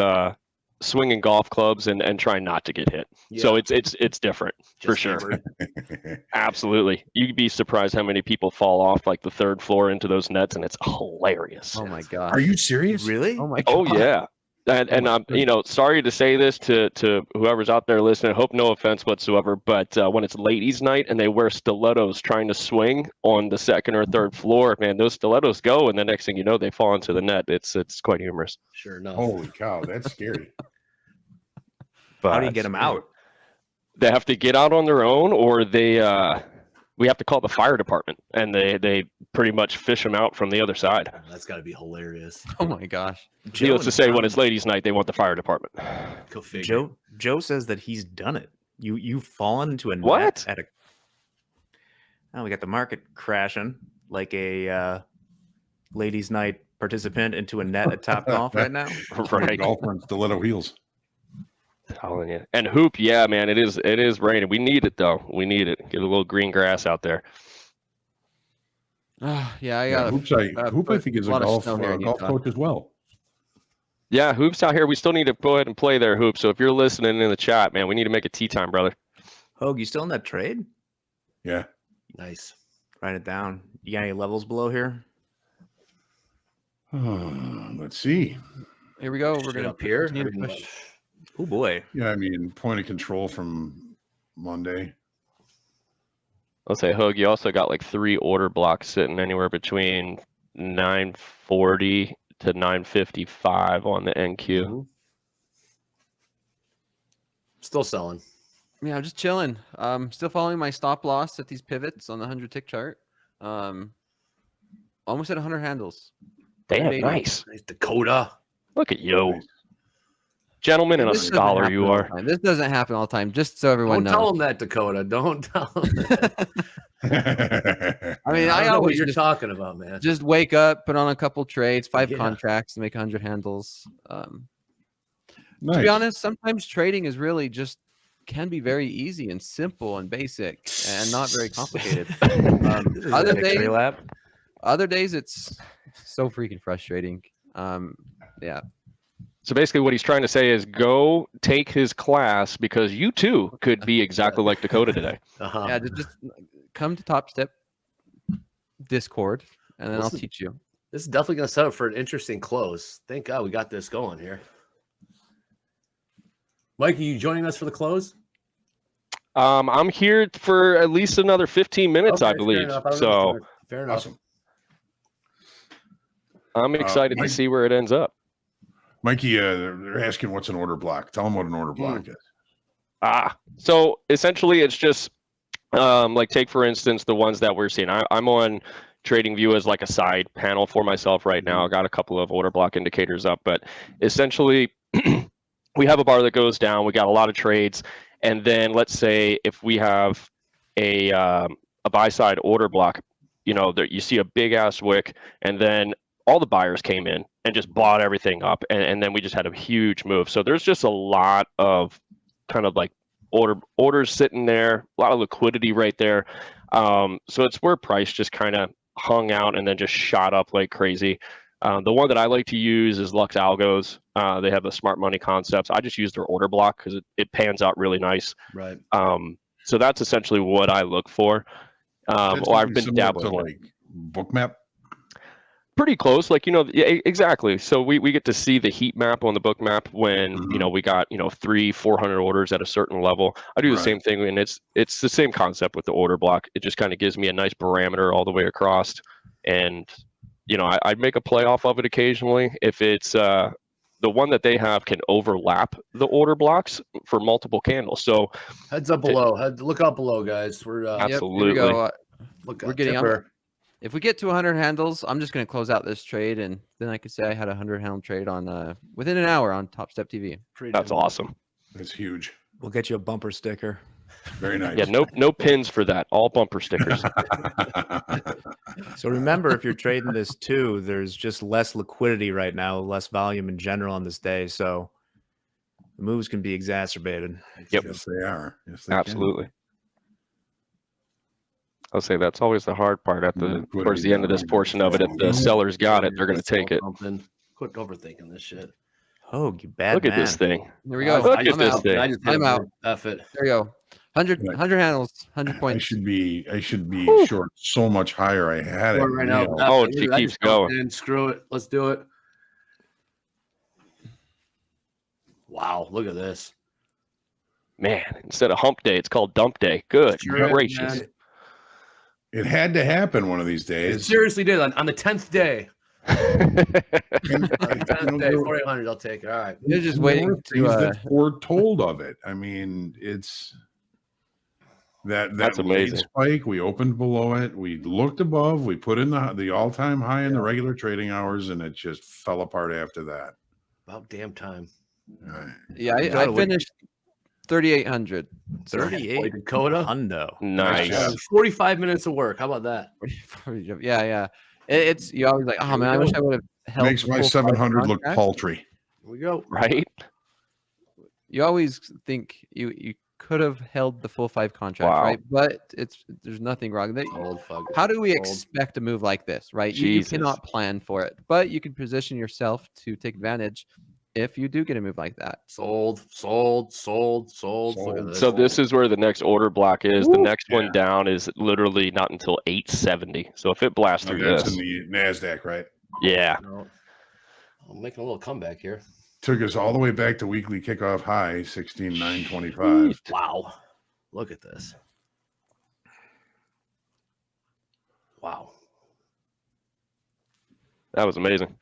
swinging golf clubs and trying not to get hit. So Yeah. it's different for Just sure. hammered. Absolutely, you'd be surprised how many people fall off like the third floor into those nets, and it's hilarious. Oh my gosh. Are you serious? Really? Oh my god. Oh yeah. And I'm, sorry to say this to whoever's out there listening. I hope no offense whatsoever, but when it's ladies' night and they wear stilettos trying to swing on the second or third floor, man, those stilettos go, and the next thing you know, they fall into the net. It's quite humorous. Sure enough. Holy cow, that's scary. How do you But get them out? they have to get out on their own, or we have to call the fire department, and they pretty much fish them out from the other side. That's got to be hilarious. Oh my gosh. Needless to say, when it's ladies' night, they want the fire department. Go figure. Joe says that he's done it. You've fallen into a What? net at a. Oh, we got the market crashing like a ladies' night participant into a net at Top Golf right now. Right. Golfer on stiletto heels. Telling you. And hoop, yeah, man, it is raining. We need it though. We need it. Get a little green grass out there. Yeah, I Yeah, got Hoop, I think, is a lot of golf snow here in golf Utah. coach as well. Yeah, hoops out here. We still need to go ahead and play there, hoop. So if you're listening in the chat, man, we need to make a tea time, brother. Hoag, you still in that trade? Yeah. Nice. Write it down. You got any levels below here? Let's see. Here we go. We're Straight gonna up here. continue to push. Oh boy. Yeah, I mean, point of control from Monday. I'll say, Hoag, you also got like 3 order blocks sitting anywhere between 940 to 955 on the NQ. Still selling. Yeah, I'm just chilling. Still following my stop loss at these pivots on the 100 tick chart. Almost at 100 handles. Damn, 180. nice. Nice Dakota. Look at you. Gentleman and a This doesn't scholar happen you all the are. time. This doesn't happen all the time, just so everyone Don't tell knows. him that, Dakota. Don't tell him that. I mean, I I don't know what always you're just, talking about, man. just wake up, put on a couple trades, 5 Yeah. contracts to make 100 handles. To Nice. be honest, sometimes trading is really just can be very easy and simple and basic and not very complicated. This is a victory lap. Other days it's so freaking frustrating. Yeah. So basically what he's trying to say is go take his class because you too could be exactly like Dakota today. Uh-huh. Yeah, just come to Topstep Discord and then I'll Listen, teach you. This is definitely going to set up for an interesting close. Thank God we got this going here. Mike, are you joining us for the close? I'm here for at least another 15 minutes, Okay, I fair believe. enough. I don't So know. Fair enough. Awesome. I'm excited Mike- to see where it ends up. Mikey, they're asking what's an order block. Tell them what an order block is. So essentially it's just like take for instance the ones that we're seeing. I'm on TradingView as like a side panel for myself right now. I got a couple of order block indicators up, but essentially we have a bar that goes down. We got a lot of trades, and then let's say if we have a buy side order block, that you see a big ass wick, and then all the buyers came in and just bought everything up, and then we just had a huge move. So there's just a lot of kind of like orders sitting there, a lot of liquidity right there. So it's where price just kind of hung out and then just shot up like crazy. The one that I like to use is Lux Algos. They have the smart money concepts. I just use their order block because it pans out really nice. Right. So that's essentially what I look for. That's Or I've something been similar dabbling to in it. like Bookmap. Pretty close, like yeah, exactly. So we get to see the heat map on the book map when we got 300-400 orders at a certain level. I do the Right. same thing, and it's the same concept with the order block. It just kind of gives me a nice parameter all the way across, and I make a play off of it occasionally if it's the one that they have can overlap the order blocks for multiple candles. So Heads up below. Look up below, guys. We're absolutely. Here we go. look We're up. getting Tipper. if we get to 100 handles, I'm just going to close out this trade, and then I could say I had a 100 handle trade on within an hour on TopstepTV. That's awesome. That's huge. We'll get you a bumper sticker. Very nice. Yeah, no pins for that. All bumper stickers. So remember, if you're trading this too, there's just less liquidity right now, less volume in general on this day. So the moves can be exacerbated. Yep. Yes, they are. Yes, they Absolutely. I'll say that's always the hard part at the towards the end of this portion of it. If the sellers got it, they're going to take it. Quit overthinking this shit. Oh, you bad Look man. at this thing. Here we go. Look at this thing. I'm out. F it. There we go. 100 handles, 100 I points. should be short so much higher. I had it Right now. nailed. Oh, F it. she I keeps just jumped going. in. Screw it. Let's do it. Wow, look at this. Man, instead of hump day, it's called dump day. Good Sure, gracious. man. It had to happen one of these It days. seriously did on the 10th day. And, On the 10th day, there 4,800. I'll take it. All right. You're just there waiting were to. things that were told of it. I mean, it's that's amazing. spike. We opened below it. We looked above. We put in the all-time high in the regular trading hours, and it just fell apart after that. About damn time. Yeah, I finished 3,800. 38 Dakota. Hundo. Nice. 45 minutes of work. How about that? Yeah. It's you always like, oh man, I wish I would have held. Makes the my full 700 5 look contract. paltry. Here we go. Right? You always think you could have held the full 5 contract, Wow. right? But there's nothing wrong. How do we expect a move like this, right? You cannot plan for it, but you can position yourself to take advantage if you do get a move like that. Sold. Look at this. So this is where the next order block is. The next one down is literally not until 870. So if it blasts through That's this, in the NASDAQ, right? yeah. No. I'm making a little comeback here. Took us all the way back to weekly kickoff high, 16,925. Wow. Look at this. Wow. That was amazing.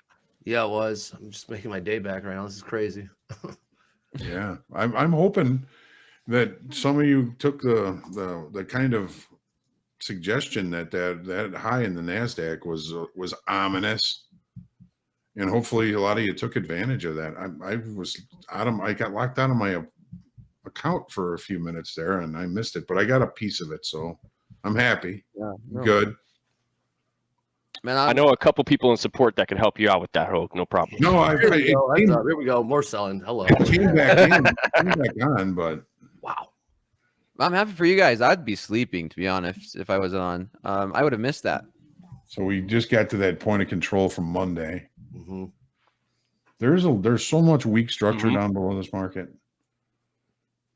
Yeah, it was. I'm just making my day back right now. This is crazy. Yeah, I'm hoping that some of you took the kind of suggestion that high in the NASDAQ was ominous, and hopefully a lot of you took advantage of that. I got locked out of my account for a few minutes there, and I missed it, but I got a piece of it, so I'm happy. Yeah, Good. Man, I know a couple people in support that can help you out with that, Hoag. No problem. No, Here we go. More selling. Hello. It came back on, but wow. I'm happy for you guys. I'd be sleeping, to be honest, if I was on. I would have missed that. So we just got to that point of control from Monday. Mm-hmm. There's so much weak structure down below this market.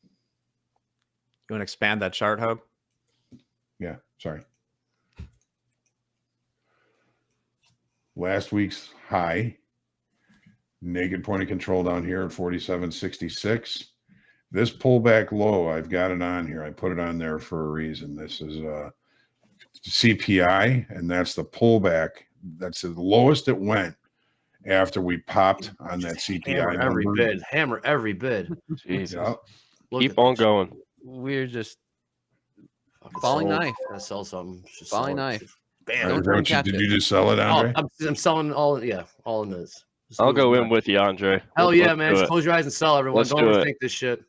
You want to expand that chart, Hoag? Yeah, sorry. Last week's high, naked point of control down here at 47.66. This pullback low, I've got it on here. I put it on there for a reason. This is CPI, and that's the pullback. That's the lowest it went after we popped on that CPI. Hammer every bid. Hammer every bid. Jesus. Yep. Keep on going. We're just falling sold. knife. Gotta sell something. Just Falling sell it. knife. Bam. Is that what did you just sell it, Andre? I'm selling all in this. Just I'll move go it. in with you, Andre. Hell yeah, Let's man. do Just it. close your eyes and sell, everyone. Let's Don't do it. overthink this shit.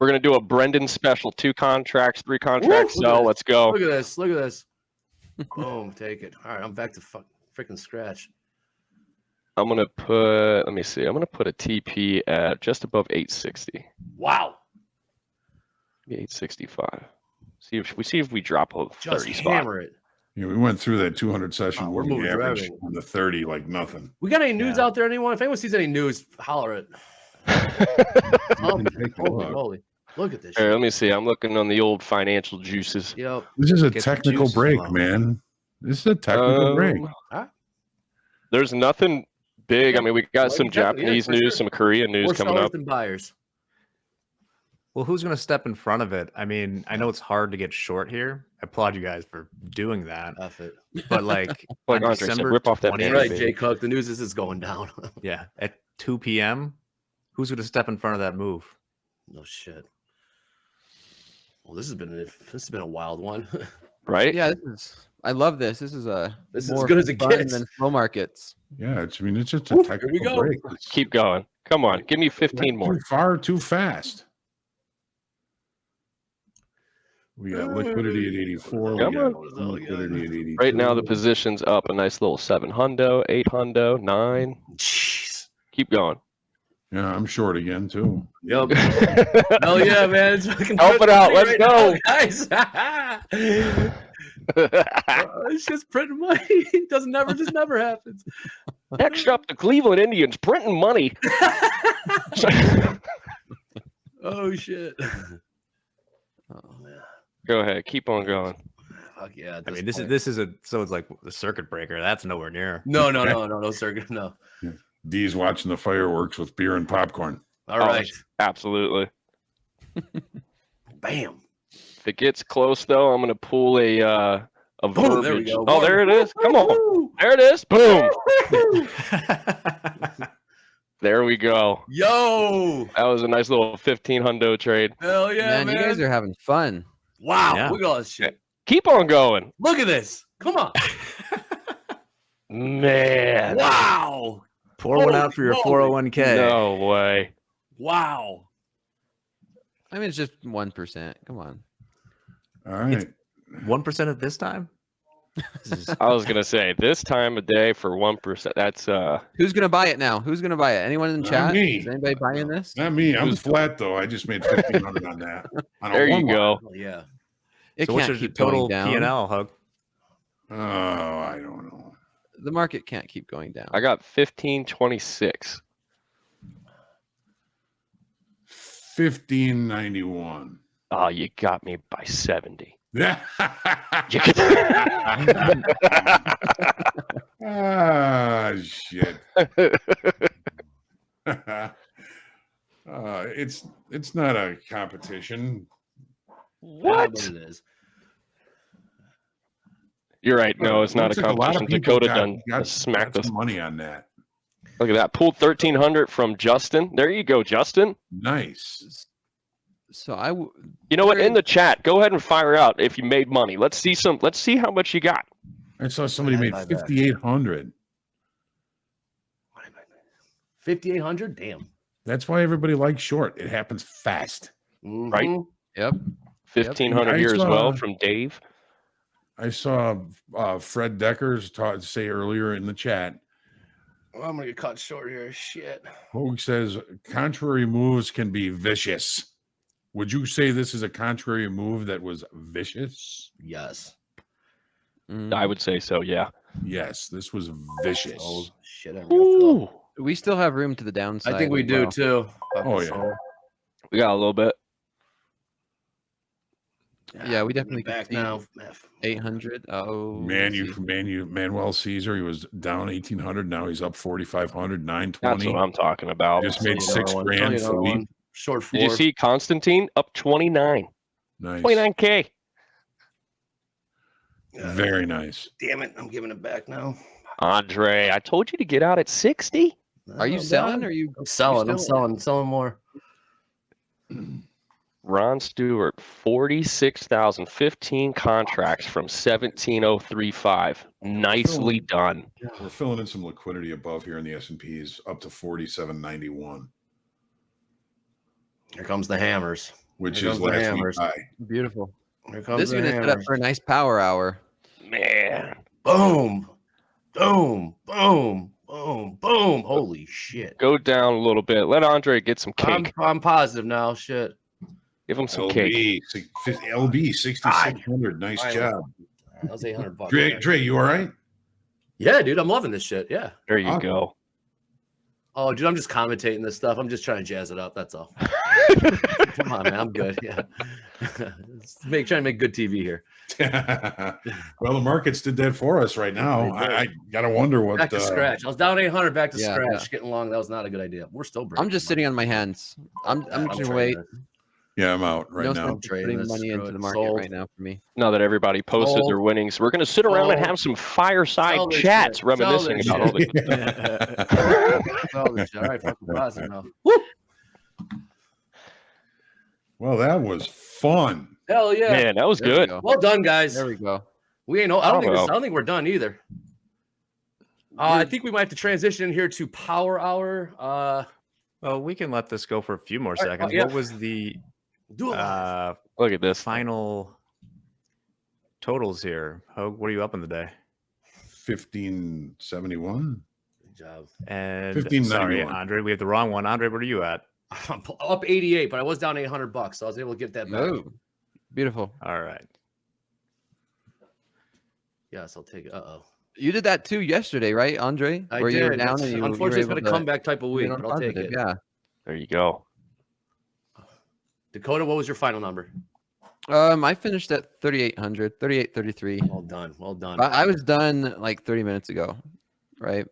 We're going to do a Brendan special. 2 contracts, 3 contracts. Woo, look at Sell. this. Let's go. Look at this. Look at this. Boom. Take it. All right. I'm back to freaking scratch. I'm going to put, let me see. I'm going to put a TP at just above 860. Wow. Maybe 865. See if we drop a Just 30 spot. hammer it. Yeah, we went through that 200 session. We're moving through average everything. on the 30 like nothing. We got any news out there, anyone? If anyone sees any news, holler it. Holy. Look at this Here, shit. let me see. I'm looking on the old financial juices. Yep. This is a Get the technical juices break, flowing. man. This is a technical break. There's nothing big. I mean, we got some exactly. Yeah, Japanese for news, sure. some Korean news More coming sellers up. than buyers. Well, who's going to step in front of it? I mean, I know it's hard to get short here. I applaud you guys for doing that. F it. But like, Like on Andre said, December rip off that 20th, banner. Right, Jay Cook. The news is going down. yeah, at 2 p.m., who's going to step in front of that move? No shit. Well, this has been a wild one. Right? Yeah, I love this. This is This is more as good as it fun gets. than slow markets. Yeah, it's just a Here we technical go. break. It's Keep going. Come on. Give me 15 more. too far, too fast. We got liquidity at 84. We Come got on. liquidity at 82. Right now, the position's up a nice little 7 hundo, 8 hundo, 9. Jeez. Keep going. Yeah, I'm short again too. Yep. Hell yeah, man. It's fucking Help it out. Let's go. now, guys. It's just printing money. It just never happens. Next up, the Cleveland Indians printing money. Oh shit. Go ahead. Keep on going. Fuck yeah. I mean, this is so it's like the circuit breaker. That's nowhere near. No, circuit. No. D's watching the fireworks with beer and popcorn. All right. Absolutely. Bam. If it gets close, though, I'm going to pull a Boom, there we verbiage. go. Oh, there it is. Come on. There it is. Boom. There we go. Yo. That was a nice little 15 hundo trade. Hell yeah, man. You guys are having fun. Wow. Yeah. Look at all this shit. Keep on going. Look at this. Come on. Man. Wow. Pour one out for your Holy 401k. No way. Wow. I mean, it's just 1%. Come on. All right. 1% at this time. I was going to say, this time of day for 1%, that's... Who's going to buy it now? Who's going to buy it? Anyone in the Not chat? me. Is anybody buying this? Not me. I'm flat though. I just made 1,500 on that. On a There you one go. lot. Oh, yeah. It So what's can't your keep total going down. P&L, Hug? Oh, I don't know. The market can't keep going down. I got 1526. 1591. Oh, you got me by 70. Yeah. You could- Ah, shit. It's not a competition. What? But it is. You're right. No, it's not Looks a like lot of competition. people Dakota got smacked some us. money on that. Look at that. Pulled 1,300 from Justin. There you go, Justin. Nice. So You know what? In the chat, go ahead and fire out if you made money. Let's see how much you got. I saw somebody made 5,800. 5,800. Damn. That's why everybody likes short. It happens fast. Right? Yep. 1,500 here as well from Dave. I saw Fred Deckers say earlier in the chat. Well, I'm gonna get caught short here. Shit. Hoag says contrary moves can be vicious. Would you say this is a contrary move that was vicious? Yes. I would say so, yeah. Yes, this was vicious. Oh shit. Ooh. We still have room to the downside. I think we as do well. too. Oh yeah. We got a little bit. Yeah, we definitely back can see now. 800. Oh, let's see. Manuel Caesar, he was down 1,800. Now he's up 4,500, 920. That's what I'm talking about. Just made Tell you another one. $6,000. Tell you another Philippe. one. Short four. Did you see Constantine up 29? Nice. 29K. Very nice. Damn it. I'm giving it back now. Andre, I told you to get out at 60. Are you selling? Or are you? I'm selling. I'm still- selling more. Ron Stewart, 46,015 contracts from 17,035. Nicely done. We're filling in some liquidity above here in the S&Ps up to 47.91, Here comes the hammers. which Here is comes the last hammers. week's high. Beautiful. Here comes This the unit set up hammers. for a nice power hour. Man. Boom. Boom. Boom. Boom. Boom. Holy shit. Go down a little bit. Let Andre get some cake. I'm positive now. Shit. Give him some cake. LB 6,600. Nice I- job. That was $800. Dre, you all right? Yeah, dude. I'm loving this shit. Yeah. There you go. Oh, dude, I'm just commentating this stuff. I'm just trying to jazz it up. That's all. Come on, man. I'm good. Yeah. Trying to make good TV here. Well, the markets did that for us right now. I gotta wonder what. Back to scratch. I was down 800. Back to Yeah, scratch. yeah. Getting long. That was not a good idea. We're still breaking. I'm just sitting on my hands. I'm just gonna trading wait. it. Yeah, I'm out right No now. sense in putting money into the market right now for me. Now that everybody posted their winnings, we're going to sit around and have some fireside Sell this chats shit. reminiscing Sell about all this this. All this shit. All right, fucking positive now. Well, that was fun. Hell yeah. Man, that was There we good. go. Well done, guys. There we go. We ain't. I don't Bravo. think we're done either. I think we might have to transition here to power hour. Well, we can let this go for a few more All right, seconds. yeah. What was the Do it live. Look at this. final totals here. Hoag, what are you up in the day? 1571. Good job. And 1591. sorry, Andre, we have the wrong one. Andre, what are you at? I'm up 88, but I was down $800, so I was able to get that back. Oh, beautiful. All right. Yes, I'll take it. You did that too yesterday, right, Andre? I Where did. you were down and you Unfortunately, it's were been able a to comeback type of come in week, on but I'll take positive, it. Yeah. There you go. Dakota, what was your final number? I finished at 3,800, 3,833. Well done. Well done. I was done like 30 minutes ago, right?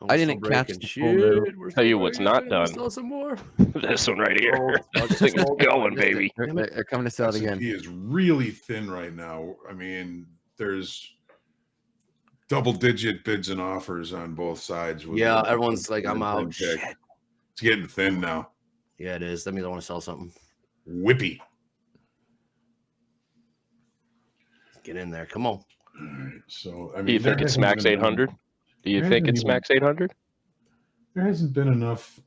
I didn't catch the full move. Tell you what's not done. Sell some more. This one right here. This thing is going, baby. They're coming to sell it again. He is really thin right now. I mean, there's double-digit bids and offers on both sides. Yeah, everyone's like, I'm out. Shit. It's getting thin now. Yeah, it is. That means I want to sell something. Whippy. Get in there. Come on. All right. So, I mean, Do you think it's max 800? Do you think it's max 800? There hasn't been enough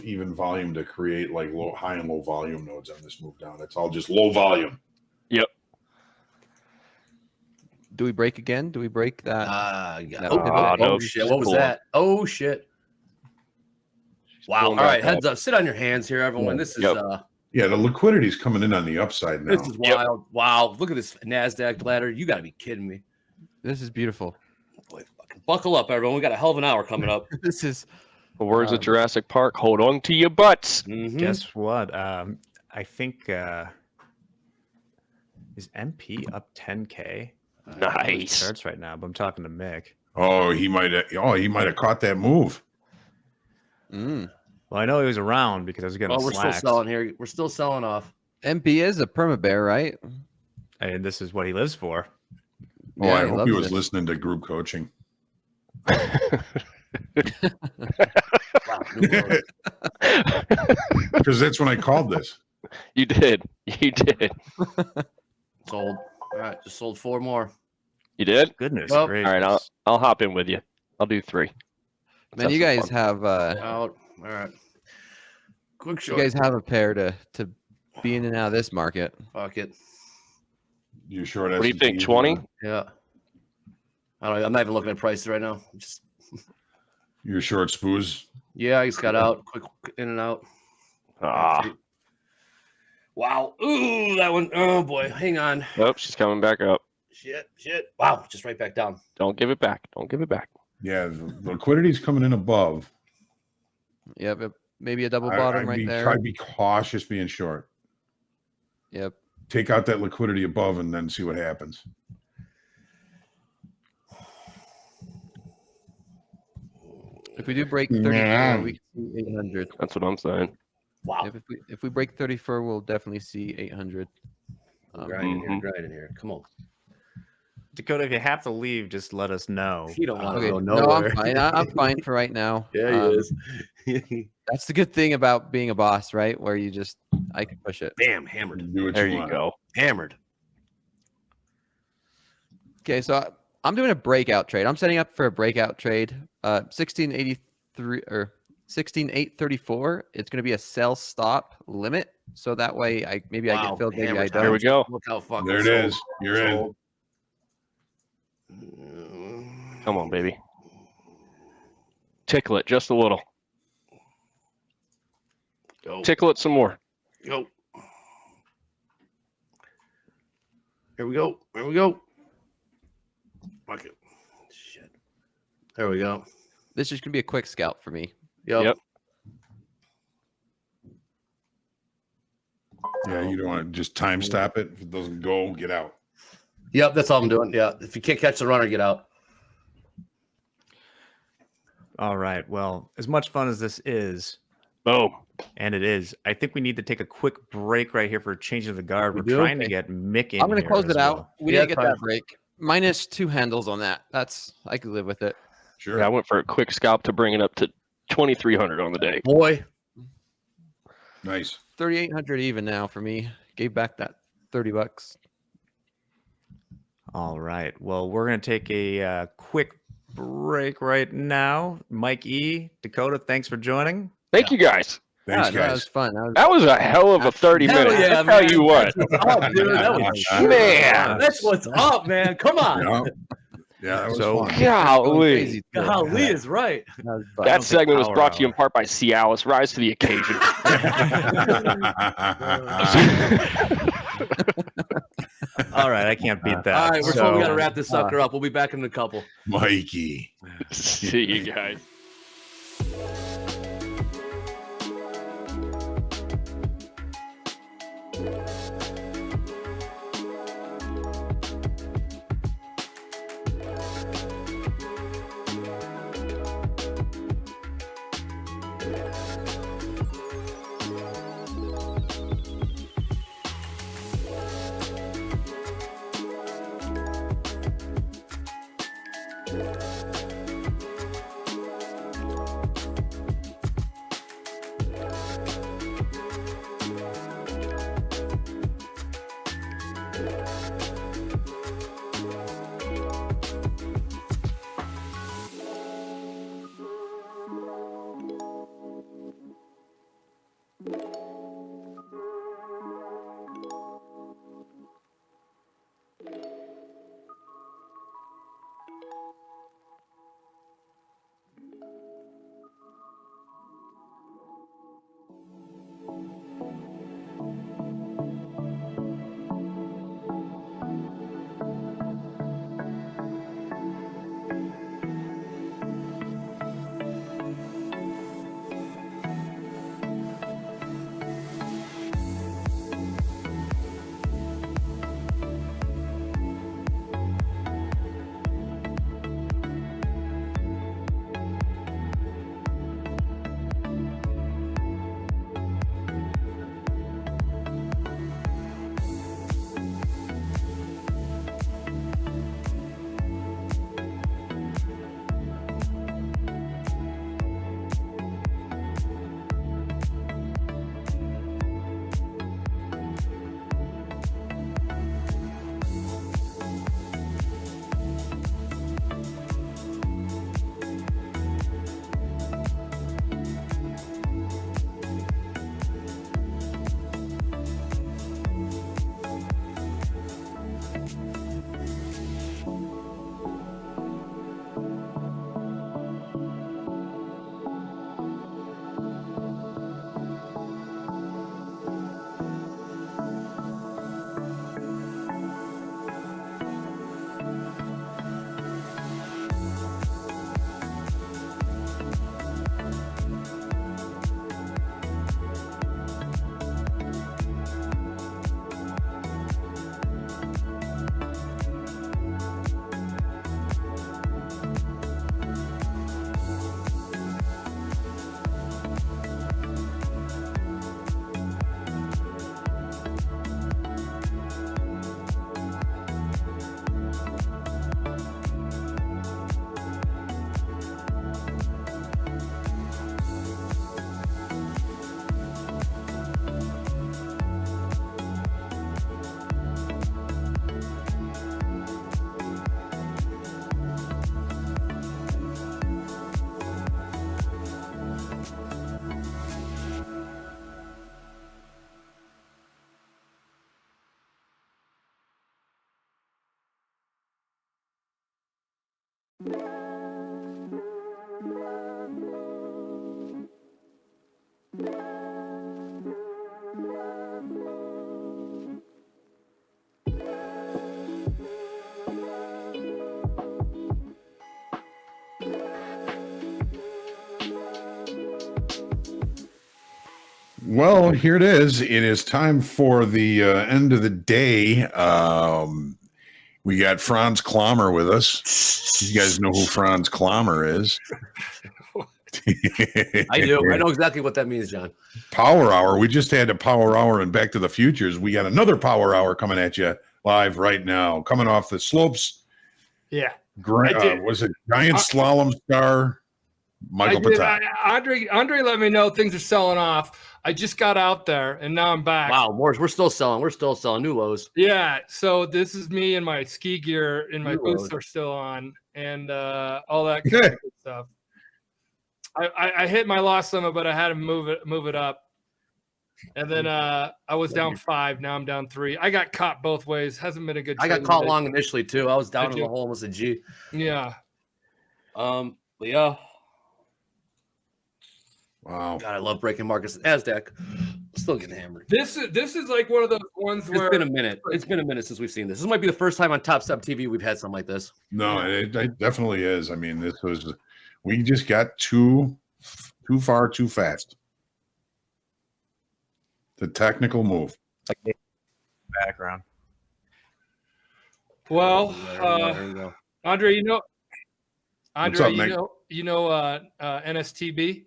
even volume to create like high and low volume nodes on this move down. It's all just low volume. Yep. Do we break again? Do we break that? No shit. What was that? Oh shit. Wow. All right. Heads up. Sit on your hands here, everyone. This is yeah, the liquidity's coming in on the upside now. This is wild. Wow. Look at this NASDAQ ladder. You gotta be kidding me. This is beautiful. Boy, fucking buckle up, everyone. We got a hell of an hour coming up. This is the words of Jurassic Park. Hold on to your butts. Guess what? I think is MP up 10K? Nice. Starts right now, but I'm talking to Mick. Oh, he might have caught that move. Well, I know he was around because I was getting. Oh, we're still selling here. We're still selling off. MP is a perma bear, right? And this is what he lives for. Oh, Yeah, I he hope he loves was it. listening to group coaching. Because that's when I called this. You did. You did. Sold. All right, just sold 4 more. You did? Goodness Well, gracious. All right, I'll hop in with you. I'll do 3. Man, you guys have Out. All right. Quick you short. guys have a pair to be in and out of this market. Fuck it. You short? What do you think? 20? Yeah. I don't know. I'm not even looking at prices right now. Just You're short spoos. yeah, I just got out. Quick in and out. Ah. Wow. Ooh, that one. Oh boy. Hang on. Nope, she's coming back up. Shit. Wow. Just right back down. Don't give it back. Don't give it back. Yeah, the liquidity's coming in above. Yep, maybe a double bottom right there. I'd be cautious being short. Yep. Take out that liquidity above and then see what happens. If we do break 34, we can see 800. That's what I'm saying. Wow. If we break 34, we'll definitely see 800. Grind in here. Come on. Dakota, if you have to leave, just let us know. You don't want to Okay, go no, nowhere. I'm fine. I'm fine for right now. Yeah, he is. That's the good thing about being a boss, right? Where I can push it. Bam, hammered. Do what There you you want. go. Hammered. Okay, so I'm doing a breakout trade. I'm setting up for a breakout trade. 1683 or 16834. It's going to be a sell stop limit, so that way I get filled. Maybe I don't. There we go. Look how fucking There it sold. is. You're in. Come on, baby. Tickle it just a little. Go. Tickle it some more. Go. Here we go. Here we go. Fuck it. Shit. There we go. This is going to be a quick scalp for me. Yep. Yeah, you don't want to just time stop it. If it doesn't go, get out. Yep, that's all I'm doing. Yeah. If you can't catch the runner, get out. All right. Well, as much fun as this is, Boom. and it is, I think we need to take a quick break right here for changing the guard. We We're do? trying to get Mick in. I'm going to here close as it well. out. We Yeah, didn't get fine. that break. Minus 2 handles on that. I could live with it. Sure. Yeah, I went for a quick scalp to bring it up to 2,300 on the day. Boy. Nice. 3,800 even now for me. Gave back that $30. All right. Well, we're going to take a quick break right now. Mike E, Dakota, thanks for joining. Thank you guys. Thanks, Yeah, no, that was guys. fun. That was a hell of a 30 Hell minutes. yeah, I tell man. you what. That's what's up, dude. That was Man. That's what's up, man. Come on. Yeah, that was So- fun. Golly. Golly is right. That segment was brought to you in part by Cialis. Rise to the occasion. All right, I can't beat that. All right, we So, got to wrap this sucker up. We'll be back in a couple. Mikey. See you guys. Well, here it is. It is time for the end of the day. We got Franz Klammer with us. You guys know who Franz Klammer is. I do. I know exactly what that means, John. Power Hour. We just had a Power Hour in Back to the Futures. We got another Power Hour coming at you live right now. Coming off the slopes. Yeah. Was it Giant Slalom star Michael Patak? Andre let me know things are selling off. I just got out there and now I'm back. Wow, Morris, we're still selling. We're still selling new lows. Yeah, so this is me and my ski gear and my New boots lows. are still on and all that kind of good stuff. I hit my loss limit, but I had to move it up. And then I was down 5. Now I'm down 3. I got caught both ways. Hasn't been a good trade. I got caught long initially too. I was down in the hole almost a G. Yeah. But yeah. Wow. God, I love breaking markets. NASDAQ. Still getting hammered. This is like one of those ones where It's been a minute. It's been a minute since we've seen this. This might be the first time on TopstepTV we've had something like this. No, it definitely is. I mean, we just got too far too fast. The technical move. Background. Well, there you go. Andre, you know NSTB.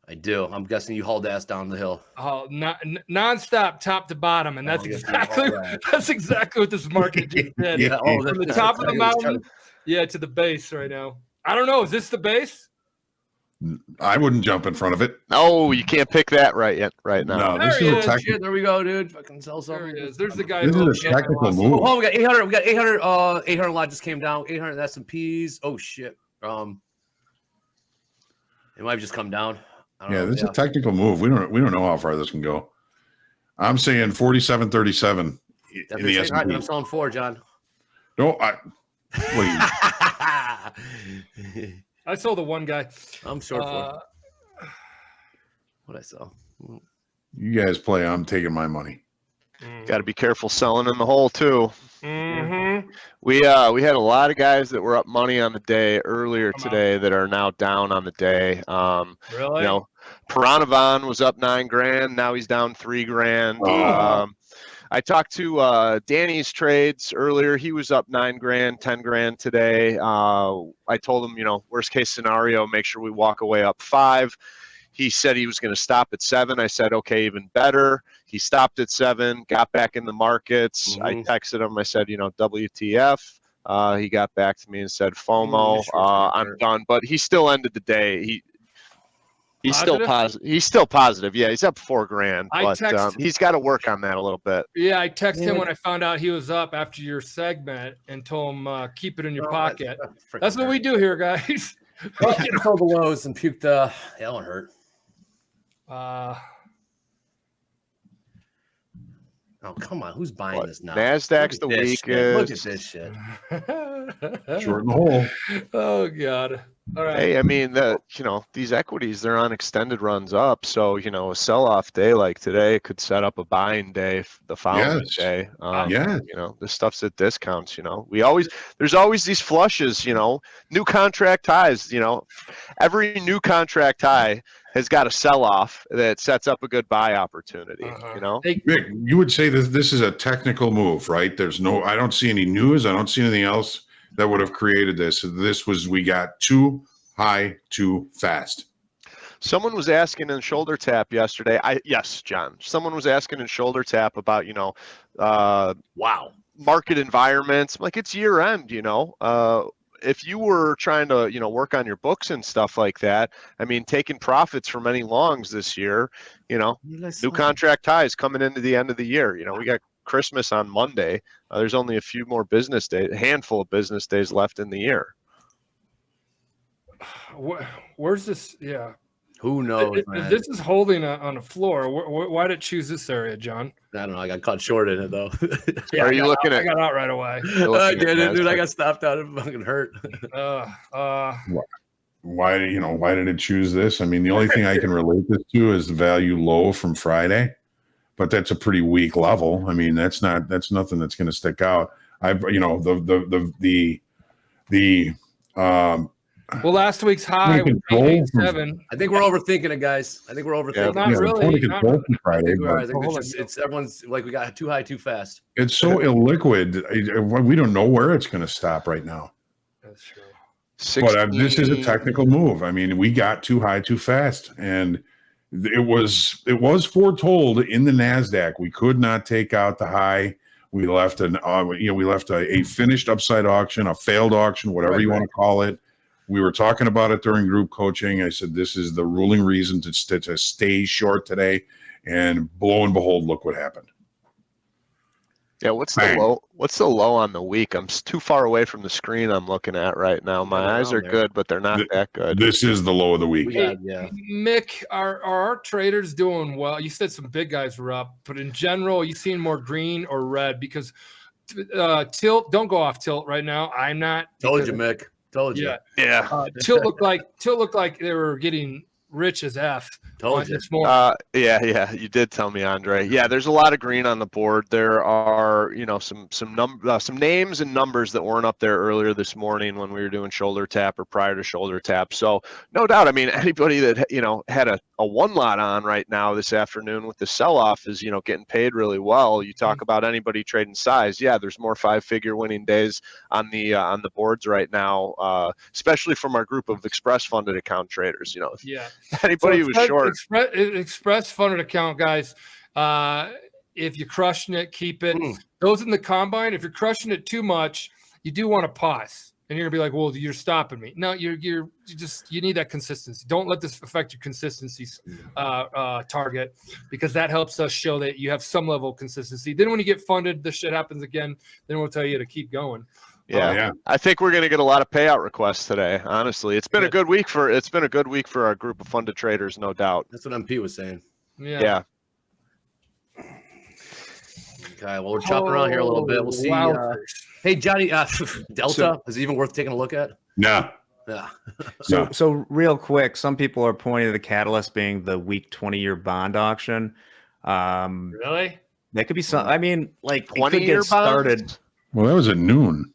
I do. I'm guessing you hauled ass down the hill. Oh, nonstop, top to bottom, and that's exactly what this market just did. Yeah, from the top of the mountain, to the base right now. I don't know. Is this the base? I wouldn't jump in front of it. No, you can't pick that right now. No, this is a technical. There we go, dude. Fucking sell something. There he is. There's the guy. This is a technical move. Oh, we got 800. We got 800. 800 lot just came down. 800 S&Ps. Oh shit. It might have just come down. This is a technical move. We don't know how far this can go. I'm saying 47.37 in the S&P. I'm selling 4, John. No, I sold the one guy. I'm short for what I sell. You guys play. I'm taking my money. Got to be careful selling in the hole too. Mm-hmm. We had a lot of guys that were up money on the day earlier today that are now down on the day. Really? You know, Piranavan was up $9,000. Now he's down $3,000. Oh. I talked to Danny's trades earlier. He was up $9,000, $10,000 today. I told him, worst case scenario, make sure we walk away up 5. He said he was going to stop at 7. I said, okay, even better. He stopped at 7, got back in the markets. I texted him. I said, WTF. He got back to me and said, FOMO, I'm done. But he still ended the day. He's still positive. He's still positive. Yeah, he's up $4,000, but he's got to work on that a little bit. Yeah, I texted him when I found out he was up after your segment and told him keep it in your pocket. That's what we do here, guys. Sold the lows and puked. That one hurt. Oh, come on. Who's buying this now? NASDAQ's the weakest. Look at this shit. Short in the hole. Oh, God. All right. Hey, I mean, these equities, they're on extended runs up. So, a sell-off day like today could set up a buying day the following day. This stuff's at discounts, there's always these flushes, new contract highs, every new contract high has got a sell-off that sets up a good buy opportunity, Vic, you would say this is a technical move, right? I don't see any news. I don't see anything else that would have created this. We got too high, too fast. Someone was asking in Shoulder Tap yesterday. Yes, John. Someone was asking in Shoulder Tap about, market environments. Like, it's year end, if you were trying to, work on your books and stuff like that, I mean, taking profits from any longs this year, new contract highs coming into the end of the year. We got Christmas on Monday. There's only a few more business days, a handful of business days left in the year. Where's this? Yeah. Who knows, man? This is holding on the floor. Why did it choose this area, John? I don't know. I got caught short in it, thow. Are you looking at? I got out right away. I did it, dude. I got stopped out. It fucking hurt. Why did it choose this? I mean, the only thing I can relate this to is the value low from Friday, but that's a pretty weak level. I mean, that's nothing that's going to stick out. Well, last week's high was 8.7. I think we're overthinking it, guys. I think we're overthinking. Not really. I think it's everyone's like we got too high, too fast. It's so illiquid. We don't know where it's going to stop right now. That's true. But this is a technical move. I mean, we got too high, too fast, and it was foretold in the NASDAQ we could not take out the high. We left a finished upside auction, a failed auction, whatever you want to call it. We were talking about it during group coaching. I said, this is the ruling reason to stay short today. And lo and behold, look what happened. Yeah, what's the low? What's the low on the week? I'm too far away from the screen I'm looking at right now. My eyes are good, but they're not that good. This is the low of the week. Hey, Mick, are our traders doing well? You said some big guys were up, but in general, you seen more green or red? Because tilt, don't go off tilt right now. I'm not. Told you, Mick. Told you. Yeah. Tilt looked like they were getting rich as F. Told you. Yeah, you did tell me, Andre. Yeah, there's a lot of green on the board. There are, some names and numbers that weren't up there earlier this morning when we were doing shoulder tap or prior to shoulder tap. So no doubt, I mean, anybody that had a one lot on right now this afternoon with the sell-off is getting paid really well. You talk about anybody trading size. Yeah, there's more 5-figure winning days on the boards right now, especially from our group of express funded account traders. Anybody who was short. Express funded account guys, if you're crushing it, keep it. Those in the combine, if you're crushing it too much, you do want to pause, and you're gonna be like, well, you're stopping me. No, you need that consistency. Don't let this affect your consistency target, because that helps us show that you have some level of consistency. Then when you get funded, this shit happens again, then we'll tell you to keep going. Yeah. I think we're going to get a lot of payout requests today. Honestly, it's been a good week for our group of funded traders, no doubt. That's what MP was saying. Yeah. Okay, well, we're chopping around here a little bit. We'll see. Hey, Johnny, Delta, is it even worth taking a look at? No. Yeah. So real quick, some people are pointing to the catalyst being the week 20-year bond auction. Really? That could be some. I mean, like, 20-year started. Well, that was at noon.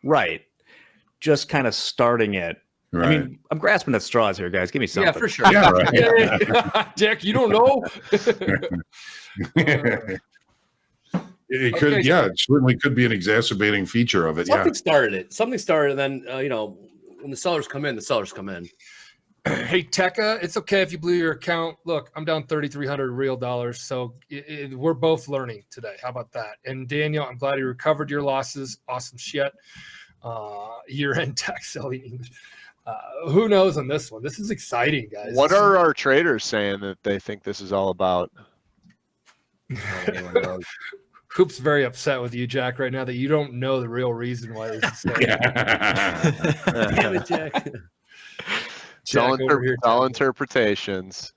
Right. Just kind of starting it. Right. I mean, I'm grasping at straws here, guys. Give me something. Yeah, for sure. Yeah, right. Dick, you don't know? It could, it certainly could be an exacerbating feature of it. Something started it. Something started, and then, when the sellers come in, the sellers come in. Hey, Tekka, it's okay if you blew your account. Look, I'm down 3,300 real dollars, so we're both learning today. How about that? And Daniel, I'm glad you recovered your losses. Awesome shit. Year-end tax selling English. Who knows on this one? This is exciting, guys. What are our traders saying that they think this is all about? Hoop's very upset with you, Jack, right now that you don't know the real reason why this is saying. Damn it, Jack. It's all interpretations.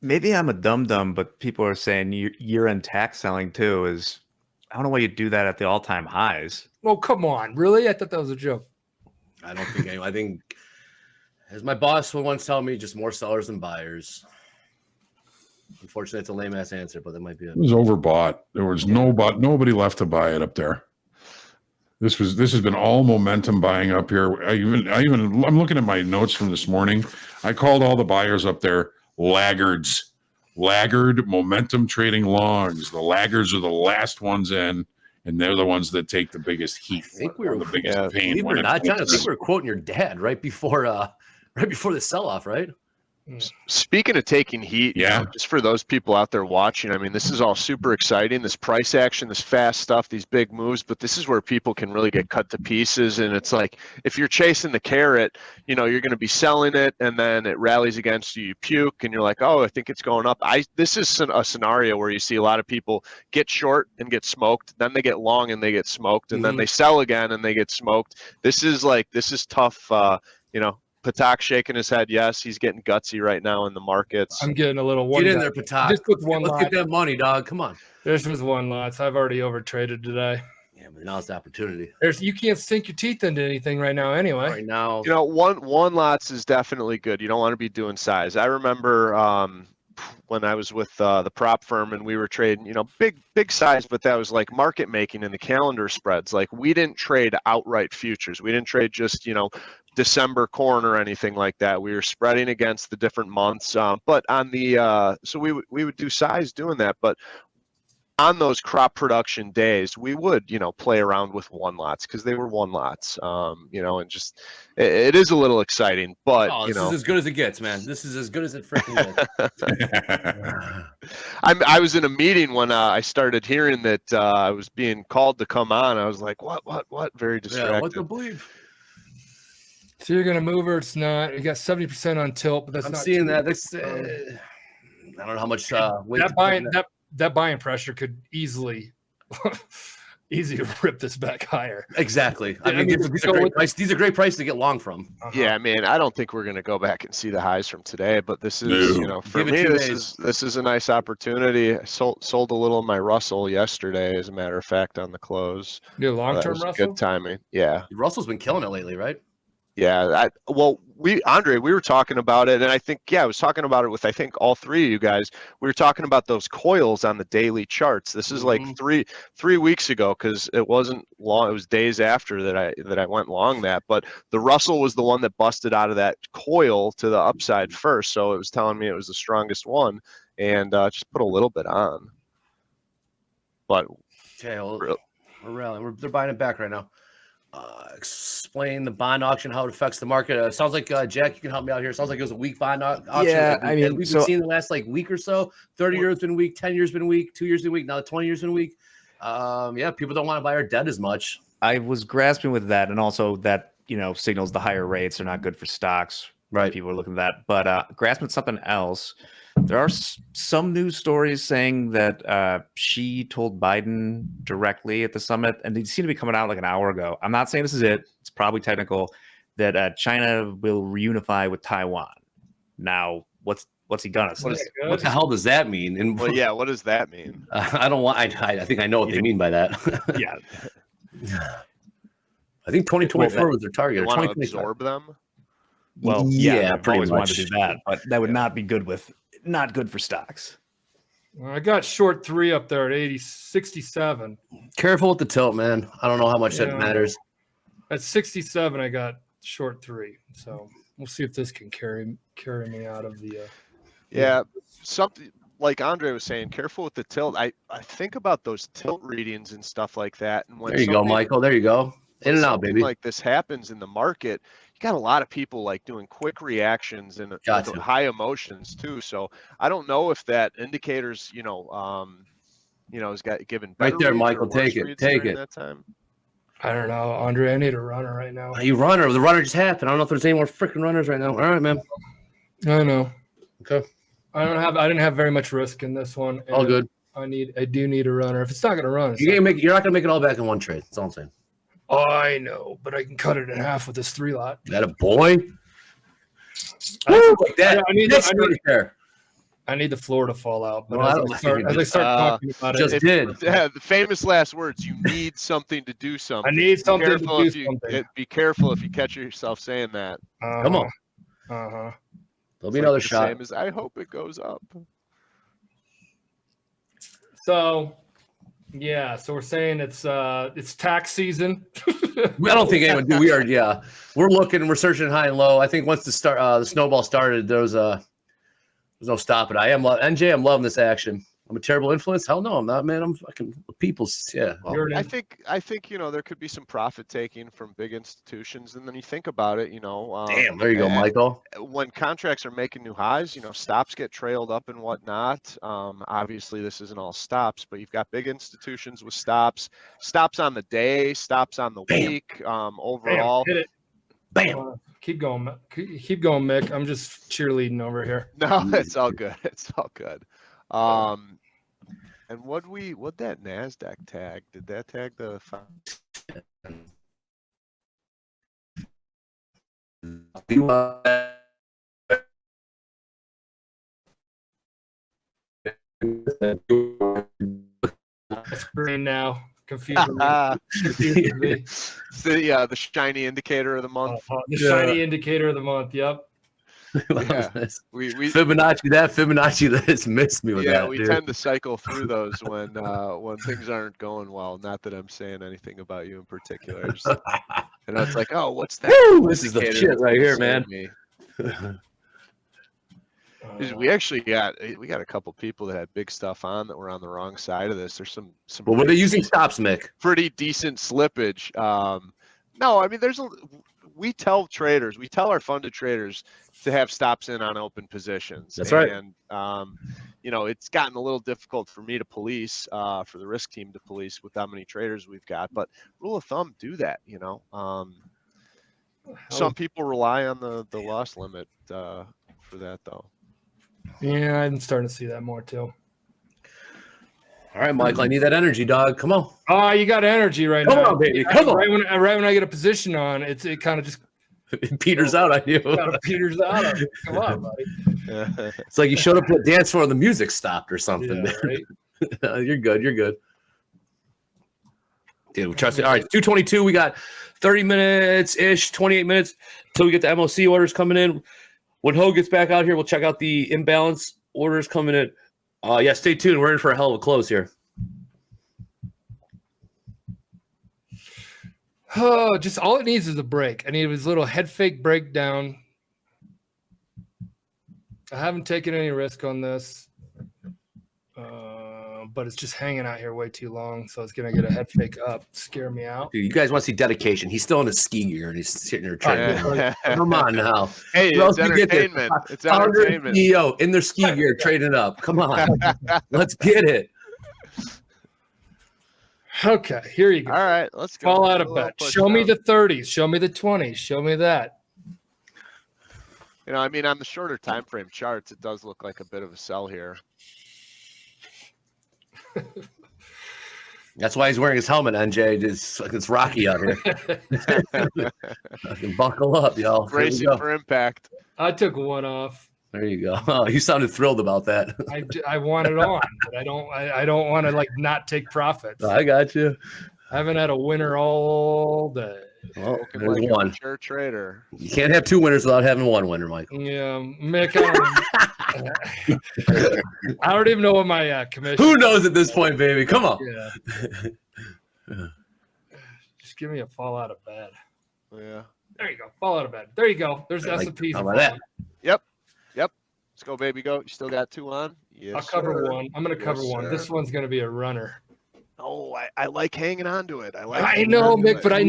Maybe I'm a dum-dum, but people are saying year-end tax selling too is, I don't know why you do that at the all-time highs. Oh, come on. Really? I thought that was a joke. I don't think I think, as my boss would once tell me, just more sellers than buyers. Unfortunately, it's a lame-ass answer, but that might be it. It was overbought. There was nobody left to buy it up there. This has been all momentum buying up here. I'm looking at my notes from this morning. I called all the buyers up there laggards, laggard momentum trading longs. The laggards are the last ones in, and they're the ones that take the biggest heat. I think we were the biggest pain. Believe it or not, John, I think we were quoting your dad right before the sell-off, right? Speaking of taking heat, just for those people out there watching, I mean, this is all super exciting, this price action, this fast stuff, these big moves, but this is where people can really get cut to pieces. And it's like, if you're chasing the carrot, you're going to be selling it, and then it rallies against you, you puke, and you're like, oh, I think it's going up. This is a scenario where you see a lot of people get short and get smoked, then they get long and they get smoked, and then they sell again and they get smoked. This is tough, Patak shaking his head. Yes, he's getting gutsy right now in the markets. I'm getting a little one. Get in there, Patak. Just with one Let's get that money, dog. Come on. This was one lots. I've already overtraded today. Yeah, but now's the opportunity. You can't sink your teeth into anything right now anyway. Right now. One lots is definitely good. You don't want to be doing size. I remember when I was with the prop firm and we were trading, big size, but that was like market making in the calendar spreads. Like, we didn't trade outright futures. We didn't trade just, December corn or anything like that. We were spreading against the different months, but on the so we would do size doing that. But on those crop production days, we would play around with one lots because they were one lots, and just it is a little exciting. But this is as good as it gets, man. This is as good as it freaking gets. I was in a meeting when I started hearing that I was being called to come on. I was like, what? Very distracted. Yeah, what the bleep? So you're gonna move or it's not? You got 70% on tilt, but that's I'm not seeing that. I don't know how much weight that buying pressure could easily rip this back higher. Exactly. I mean, these are great prices. These are great prices to get long from. Yeah, I mean, I don't think we're going to go back and see the highs from today, but this is, you know, for me, this is a nice opportunity. I sold a little of my Russell yesterday, as a matter of fact, on the close. Your long-term Russell? Good timing. Yeah. Russell's been killing it lately, right? Yeah, Andre, we were talking about it, and I think, I was talking about it with, I think, all three of you guys. We were talking about those coils on the daily charts. This is like three weeks ago, because it wasn't long. It was days after that I went long that. But the Russell was the one that busted out of that coil to the upside first, so it was telling me it was the strongest one, and just put a little bit on. But okay, well, we're rallying. They're buying it back right now. Explain the bond auction, how it affects the market. It sounds like Jack, you can help me out here. It sounds like it was a weak bond auction. Yeah, I mean, we've been seeing the last like week or so. 30 years been weak, 10 years been weak, 2 years been weak. Now the 20 years been weak. Yeah, people don't want to buy our debt as much. I was grasping with that, and also that signals the higher rates are not good for stocks. Right, people are looking at that. But grasping at something else. There are some news stories saying that she told Biden directly at the summit, and they seem to be coming out like an hour ago. I'm not saying this is it. It's probably technical, that China will reunify with Taiwan. Now, what's he gonna say? What the hell does that mean? And well, yeah, what does that mean? I don't want. I think I know what they mean by that. Yeah, I think 2024 was their target. You want to absorb them? Well, yeah, I've always wanted to do that, but that would not be good not good for stocks. Well, I got short 3 up there at 67. Careful with the tilt, man. I don't know how much that matters. At 67, I got short 3. So we'll see if this can carry me out of the. Yeah, something like Andre was saying. Careful with the tilt. I think about those tilt readings and stuff like that. And when there you go, Michael. There you go. In and out, baby. Like this happens in the market, you got a lot of people like doing quick reactions and high emotions too. So I don't know if that indicators, has got given right there, Michael. Take it. That time. I don't know, Andre. I need a runner right now. You runner. The runner just happened. I don't know if there's any more freaking runners right now. All right, man. I know. Okay. I didn't have very much risk in this one. All good. I do need a runner. If it's not going to run, you're not going to make it all back in one trade. That's all I'm saying. I know, but I can cut it in half with this 3 lot. That a boy? Like that. I need the floor to fall out. But well, as I start talking about it, the famous last words: you need something to do something. I need something to do something. Be careful if you catch yourself saying that. Come on. There'll be another shot. Same as I hope it goes up. So. Yeah, so we're saying it's tax season. I don't think anyone do. We're looking, we're searching high and low. I think once the snowball started, there's no stopping. I'm loving this action. I'm a terrible influence. Hell no, I'm not, man. I'm fucking people's. Yeah. Well, I think there could be some profit taking from big institutions, and then you think about it, damn, there you go, Michael. When contracts are making new highs, stops get trailed up and whatnot. Obviously, this isn't all stops, but you've got big institutions with stops on the day, stops on the week. Overall, hit it. Bam. Keep going, Mick. I'm just cheerleading over here. No, it's all good. It's all good. And what that NASDAQ tag? Did that tag the? It's green now. Confusing me. The shiny indicator of the month. The shiny indicator of the month. Yep. Yeah. we Fibonacci this missed me with that. We tend to cycle through those when things aren't going well. Not that I'm saying anything about you in particular. And it's like, oh, what's that? Woo, this is the shit right here, man. We actually got a couple people that had big stuff on that were on the wrong side of this. There's some. Well, were they using stops, Mick? Pretty decent slippage. No, I mean we tell our funded traders to have stops in on open positions. That's right. And it's gotten a little difficult for me to police, for the risk team to police with how many traders we've got. But rule of thumb, do that. Some people rely on the loss limit for that though. Yeah, I'm starting to see that more too. All right, Michael, I need that energy, dog. Come on. Oh, you got energy right Come now. on, baby. Come on. Right when I get a position on, it kind of just It peters out on you. kind of peters out on me. Come on, buddy. It's like you showed up to a dance floor and the music stopped or something. Yeah, right? You're good. You're good. Dude, trust me. All right, 222. We got 30 minutes ish, 28 minutes till we get the MOC orders coming in. When Ho gets back out here, we'll check out the imbalance orders coming in. Yeah, stay tuned. We're in for a hell of a close here. Oh, just all it needs is a break. I need his little head fake breakdown. I haven't taken any risk on this, but it's just hanging out here way too long, so it's gonna get a head fake up, scare me out. Dude, you guys want to see dedication? He's still in his ski gear and he's sitting there trading. Come on now. Hey, Who else it's we get there? entertainment. It's Founder and entertainment. CEO in their ski gear trading up. Come on. Let's get it. Okay, here you go. All right, let's go. Fall out of A little bet. push Show me down. the 30s. Show me the 20s. Show me that. You know, I mean, on the shorter time frame charts, it does look like a bit of a sell here. That's why he's wearing his helmet, NJ. It's rocky out here. Fucking buckle up, y'all. Here we Bracing go. for impact. I took one off. There you go. Oh, you sounded thrilled about that. I want it on, but I don't want to like not take profits. I got you. I haven't had a winner all day. Well, Looking there's like a one. mature trader. You can't have two winners without having one winner, Michael. Yeah, Mick. I don't even know what my commission. Who knows at this point, baby? Come on. Yeah. Just give me a fall out of bed. Yeah. There you go. Fall out of bed. There you go. There's Like, S&Ps. how about that? Yep. Let's go, baby. Go. You still got two on? Yes, I'll cover sir. one. I'm going to cover Yes, one. sir. This one's going to be a runner. Oh, I like hanging on to it. I know, Mick, but I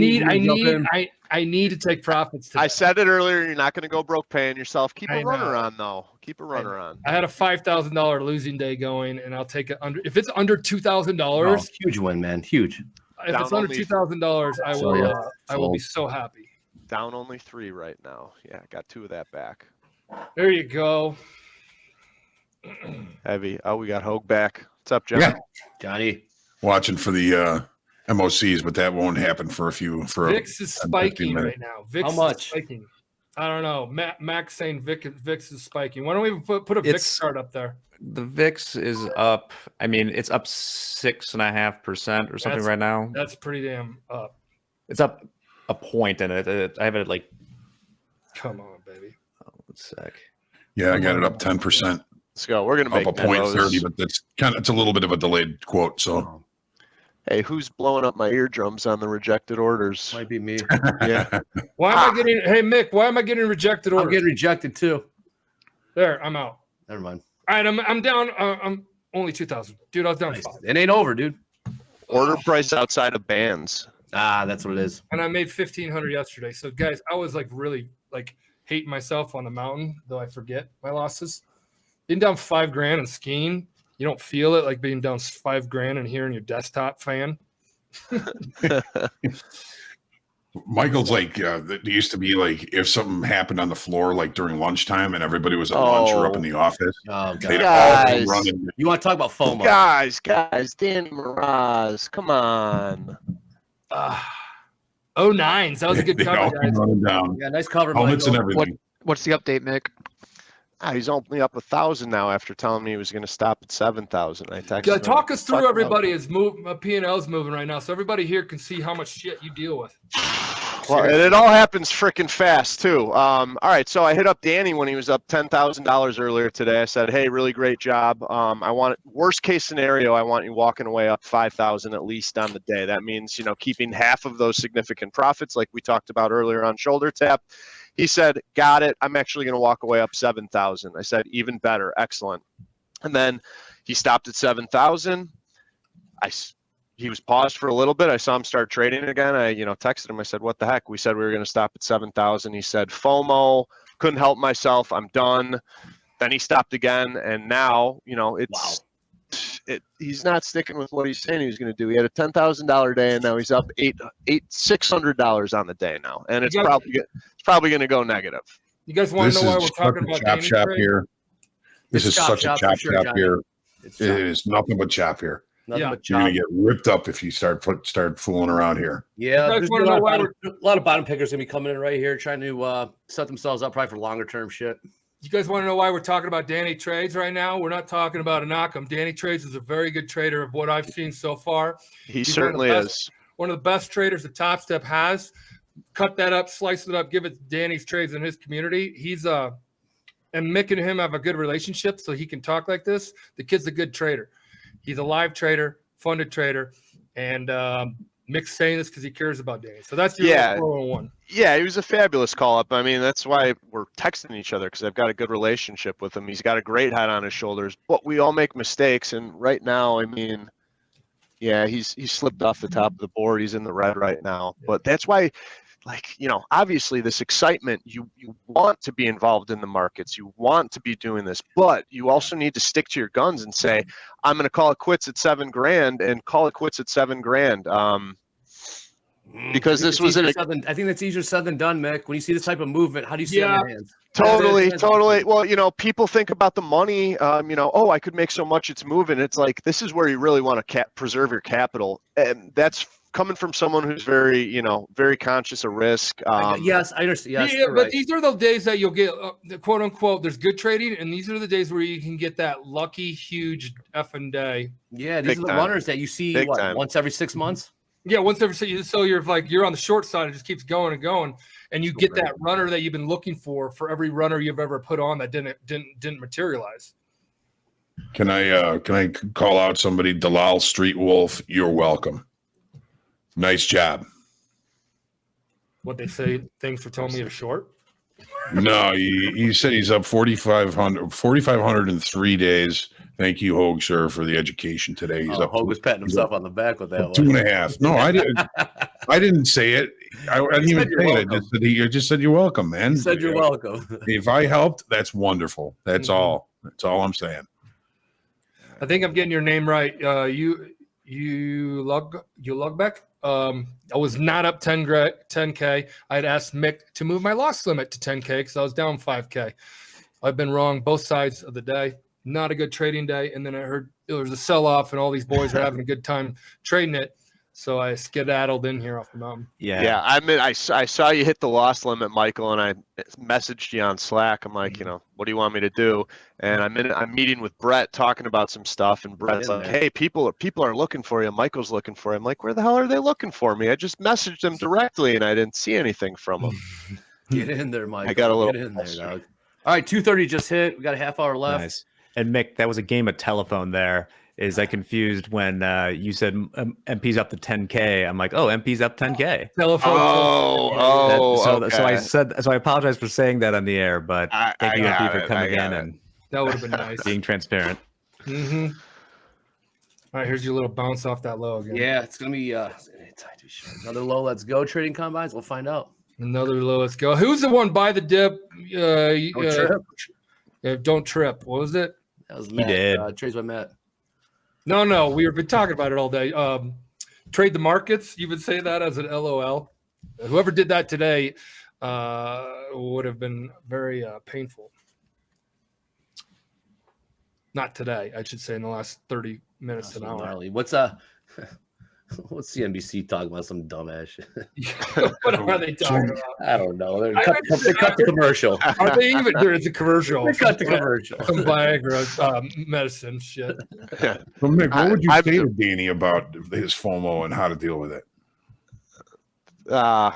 need to take profits today. I said it earlier. You're not going to go broke paying yourself. Keep I a runner know. on, though. Keep a runner on. I had a $5,000 losing day going, and I'll take it under. If it's under $2,000, Oh, huge win, man. Huge. if Down it's under only- $2,000, I So, will. yeah. I will be so happy. Down only 3 right now. Yeah, got 2 of that back. There you go. Heavy. Oh, we got Hoag back. What's up, John? Yeah. Johnny. Watching for the MOCs, but that won't happen for a few. For VIX is 10, 15 spiking minutes. right now. VIX How much? is spiking. I don't know. Max saying VIX is spiking. Why don't we put a VIX It's- chart up there? The VIX is up. I mean, it's up 6.5% or something That's- right now. That's pretty damn up. It's up a point, and I have it at like. Come on, baby. Oh, 1 sec. Yeah, I got it up 10%, Let's go. We're going to up make a point those. 30, but that's it's a little bit of a delayed quote. So Hey, who's blowing up my eardrums on the rejected orders? Might be me. Yeah. Why am I getting? Hey, Mick. Why am I getting rejected? I'm Orders? getting rejected too. There, I'm out. Never mind. All right, I'm down. I'm only 2,000, dude. I was down 5, It ain't over, dude. Order price outside of bands. Ah, that's what it is. and I made 1,500 yesterday. So, guys, I was like really like hating myself on the mountain, though I forget my losses. Being down $5,000 and skiing, you don't feel it like being down $5,000 and hearing your desktop fan. Michael's like, it used to be like if something happened on the floor, like during lunchtime, and everybody was at lunch or up in the office, Oh, they'd God. all be running. You want to talk about FOMO? Guys, Danny Miraz, come on. 09s. That was a good They'd all cover, come guys. running down, Yeah, nice cover, helmets and Michael. everything. What's the update, Mick? He's only up 1,000 now after telling me he was going to stop at 7,000. I texted Yeah, him. talk us through Fuck everybody. Is P&L is moving right now, so everybody here can see how much shit you deal with. Well, and it all happens freaking fast too. All right, so I hit up Danny when he was up $10,000 earlier today. I said, "Hey, really great job. I want worst case scenario. I want you walking away up 5,000 at least on the day. That means keeping half of those significant profits, like we talked about earlier on Shoulder Tap." He said, "Got it. I'm actually going to walk away up 7,000." I said, "Even better, excellent." And then he stopped at 7,000. He was paused for a little bit. I saw him start trading again. I, texted him. I said, "What the heck?" We said we were going to stop at 7,000. He said, "FOMO, couldn't help myself. I'm done." Then he stopped again, and now, he's not sticking with what he's saying he was going to do. He had a $10,000 day, and now he's up $600 on the day now, and it's probably going to go negative. You guys want This to know why is we're talking fucking about Chop gaming Shop trade? here. This is such a chop sure, here. It's It is nothing but chop here. Nothing but You're chop. gonna get ripped up if you start fooling around here. Yeah, You guys there's wanna know why a lot of bottom pickers gonna be coming in right here, trying to set themselves up probably for longer term shit. You guys want to know why we're talking about Danny Trades right now? We're not talking about a knock him. Danny Trades is a very good trader of what I've seen so far. He certainly is. One of the best traders that Topstep has. Cut that up, slice it up, give it to Danny's Trades in his community. He's and Mick and him have a good relationship, so he can talk like this. The kid's a good trader. He's a live trader, funded trader, and Mick's saying this because he cares about Danny. So that's your 401. Yeah, he was a fabulous call up. I mean, that's why we're texting each other, because I've got a good relationship with him. He's got a great head on his shoulders, but we all make mistakes. And right now, I mean, yeah, he's slipped off the top of the board. He's in the red right now. But that's why, like, you know, obviously this excitement, you want to be involved in the markets. You want to be doing this, but you also need to stick to your guns and say, I'm going to call it quits at $7,000 and call it quits at $7,000. Because this was I think that's easier said than done, Mick. When you see this type of movement, how do you see it in your hands? Totally. Well, you know, people think about the money. You know, oh, I could make so much, it's moving. It's like, this is where you really want to preserve your capital, and that's coming from someone who's very, you know, very conscious of risk. Yes, I understand. Yes, yeah, but right. these are the days that you'll get quote unquote. There's good trading, and these are the days where you can get that lucky huge effing day. Yeah, these are the runners that you see once every 6 months. Yeah, once every so you're like you're on the short side, it just keeps going and going, and you get that runner that you've been looking for every runner you've ever put on that didn't materialize. Can I call out somebody? Dalal Street Wolf, you're welcome. Nice job. What they say? Thanks for telling me to short. No, he said he's up 4,500 in 3 days. Thank you, Hoag, sir, for the education today. He's up. Hoag was patting himself on the back with that one. 2.5. No, I didn't. I didn't say it. I didn't even say it. I just said you're welcome, man. You said you're welcome. If I helped, that's wonderful. That's all. That's all I'm saying. I think I'm getting your name right. You Lugbeck. I was not up 10K. I had asked Mick to move my loss limit to 10K because I was down 5K. I've been wrong both sides of the day. Not a good trading day. And then I heard there was a sell-off and all these boys are having a good time trading it. So I skedaddled in here off the mountain. Yeah. I mean, I saw you hit the loss limit, Michael, and I messaged you on Slack. I'm like, you know, what do you want me to do? And I'm meeting with Brett talking about some stuff, and Brett's like, hey, people are looking for you. Michael's looking for you. I'm like, where the hell are they looking for me? I just messaged them directly, and I didn't see anything from them. Get in there, Mike. I got a little. Get in there, dog. All right, 2:30 just hit. We got a half hour left. Nice. And Mick, that was a game of telephone there. I confused when you said MP's up to 10K. I'm like, oh, MP's up 10K. Telephone. So I apologize for saying that on the air, but thank you, MP, for coming in and that would have been nice. Being transparent. Mm-hmm. All right, here's your little bounce off that low again. Yeah, it's gonna be another low. Let's go trading combines. We'll find out. Another low. Let's go. Who's the one by the dip? Don't trip. What was it? That was Matt. He did. Trades by Matt. No, we've been talking about it all day. Trade the markets. You would say that as an LOL. Whoever did that today would have been very painful. Not today, I should say, in the last 30 minutes to an hour. Gnarly. What's CNBC talking about? Some dumbass shit. What are they talking about? I don't know. They cut the commercial. Are they even? There is a commercial. They cut the commercial. Some Viagra medicine shit. Well, Mick, what would you say to Danny about his FOMO and how to deal with it? I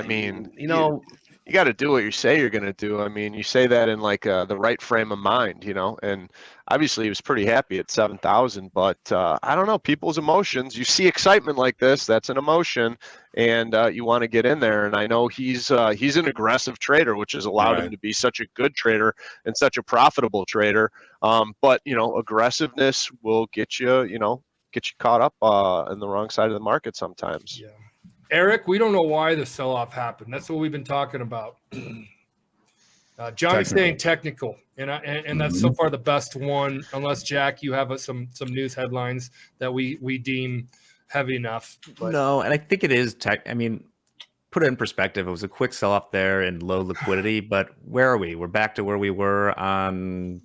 mean, you know, you got to do what you say you're going to do. I mean, you say that in like the right frame of mind, you know, and obviously he was pretty happy at 7,000, but I don't know, people's emotions, you see excitement like this, that's an emotion, and you want to get in there. And I know he's an aggressive trader, which has allowed him to be such a good trader and such a profitable trader. But, you know, aggressiveness will get you caught up in the wrong side of the market sometimes. Yeah. Eric, we don't know why the sell-off happened. That's what we've been talking about. Johnny's saying technical, and that's so far the best one. Unless Jack, you have some news headlines that we deem heavy enough. But. No, and I think it is tech. I mean, put it in perspective. It was a quick sell-off there and low liquidity, but where are we? We're back to where we were on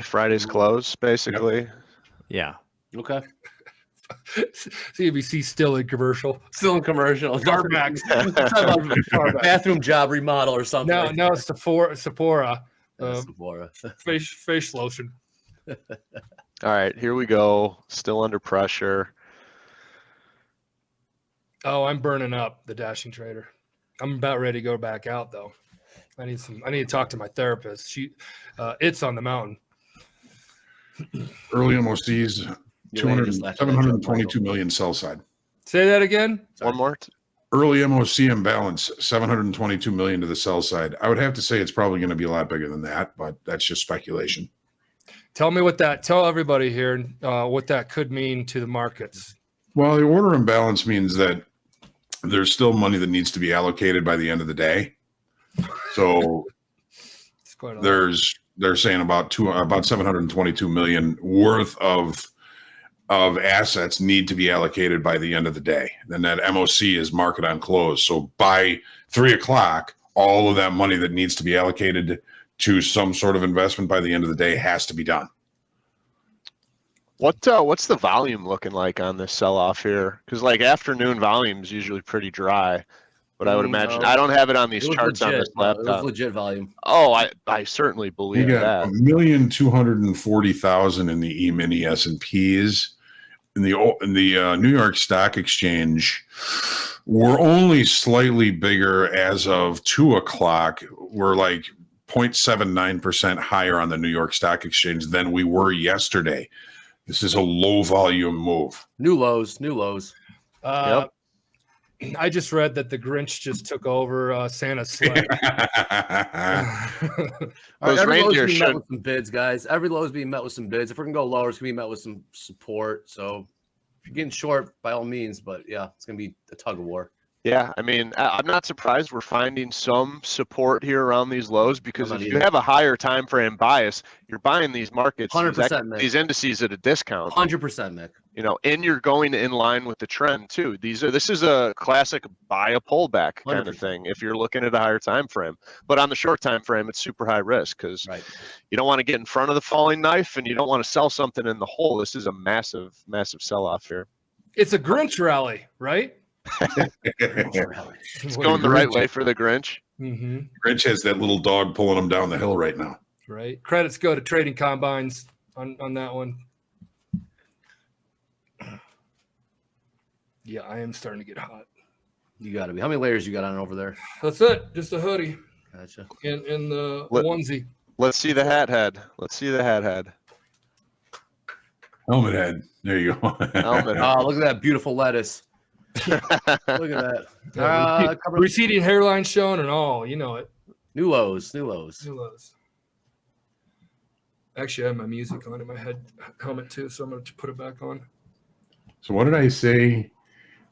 Friday's close, basically. Yeah. Okay. CNBC still in commercial. Still in commercial. Carmax. Bathroom job remodel or something. No, it's Sephora. Sephora. Face lotion. All right, here we go. Still under pressure. Oh, I'm burning up the dashing trader. I'm about ready to go back out though. I need to talk to my therapist. It's on the mountain. Early MOCs, 722 million sell side. Say that again. One more. Early MOC imbalance, 722 million to the sell side. I would have to say it's probably going to be a lot bigger than that, but that's just speculation. Tell everybody here what that could mean to the markets. Well, the order imbalance means that there's still money that needs to be allocated by the end of the day. So they're saying about 722 million worth of assets need to be allocated by the end of the day. Then that MOC is market on close. So by 3:00, all of that money that needs to be allocated to some sort of investment by the end of the day has to be done. What's the volume looking like on this sell-off here? Because like afternoon volume is usually pretty dry, but I would imagine I don't have it on these charts on this laptop. It was legit volume. Oh, I certainly believe that. 1,240,000 in the E-mini S&Ps. In the New York Stock Exchange, we're only slightly bigger as of 2:00. We're like 0.79% higher on the New York Stock Exchange than we were yesterday. This is a low volume move. New lows. Yep. I just read that the Grinch just took over Santa's sleigh. All right, every low is being met with some bids, guys. Every low is being met with some bids. If we're going to go lower, it's going to be met with some support. So if you're getting short, by all means. But, yeah, it's going to be a tug of war. Yeah, I mean, I'm not surprised we're finding some support here around these lows because if you have a higher time frame bias, you're buying these markets, 100%, these indices at a discount. 100%, Nick. You know, and you're going in line with the trend too. This is a classic buy a pullback kind 100%. of thing if you're looking at a higher time frame. But on the short time frame, it's super high risk because you don't want to get in front of the falling knife and you don't want to sell something in the hole. This is a massive, massive sell-off here. It's a Grinch rally, right? It's going the right way for the Grinch. Mm-hmm. Grinch has that little dog pulling him down the hill right now. Right. Credits go to Trading Combines on that one. Yeah, I am starting to get hot. You got to be. How many layers you got on over there? That's it. Just a hoodie. Gotcha. In the onesie. Let's see the hat head. Helmet head. There you go. Helmet head. Oh, look at that beautiful lettuce. Look at that. Receding hairline showing and all. You know it. New lows. Actually, I have my music on in my helmet too, so I'm going to put it back on. So what did I say?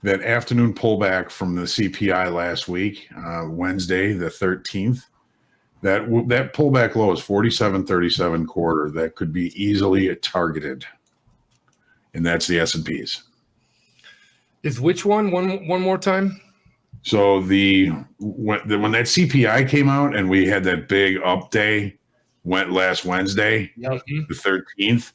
That afternoon pullback from the CPI last week, Wednesday, the 13th, that pullback low is 47.37 quarter. That could be easily targeted. And that's the S&Ps. Is which one? One more time? So when that CPI came out and we had that big up day, went last Wednesday, the 13th.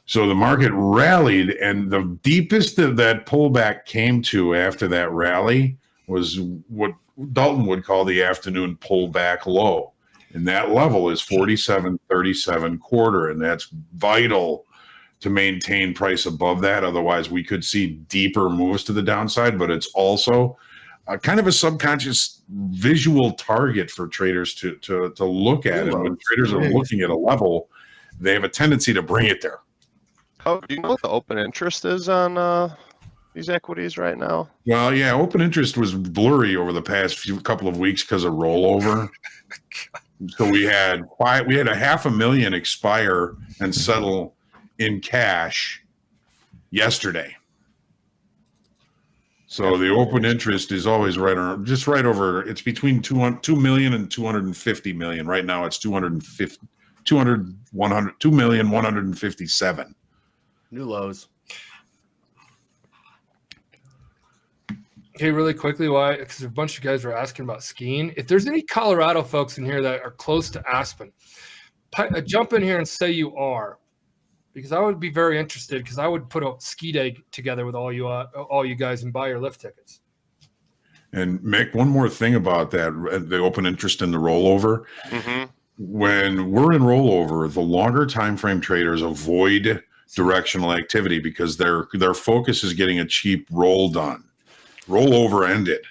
So the market rallied, and the deepest that pullback came to after that rally was what Dalton would call the afternoon pullback low. And that level is 47.37 quarter, and that's vital to maintain price above that. Otherwise, we could see deeper moves to the downside, but it's also kind of a subconscious visual target for traders to look at. And when traders are looking at a level, they have a tendency to bring it there. Oh, do you know what the open interest is on these equities right now? Well, yeah, open interest was blurry over the past couple of weeks because of rollover. So we had 500,000 expire and settle in cash yesterday. So the open interest is always right over. It's between 2 million and 250 million. Right now, it's 2,157. New lows. Okay, really quickly, why? Because a bunch of guys were asking about skiing. If there's any Colorado folks in here that are close to Aspen, jump in here and say you are, because I would be very interested, because I would put a ski day together with all you guys and buy your lift tickets. And Mick, one more thing about that, the open interest in the rollover. When we're in rollover, the longer time frame traders avoid directional activity because their focus is getting a cheap roll done. Rollover ended.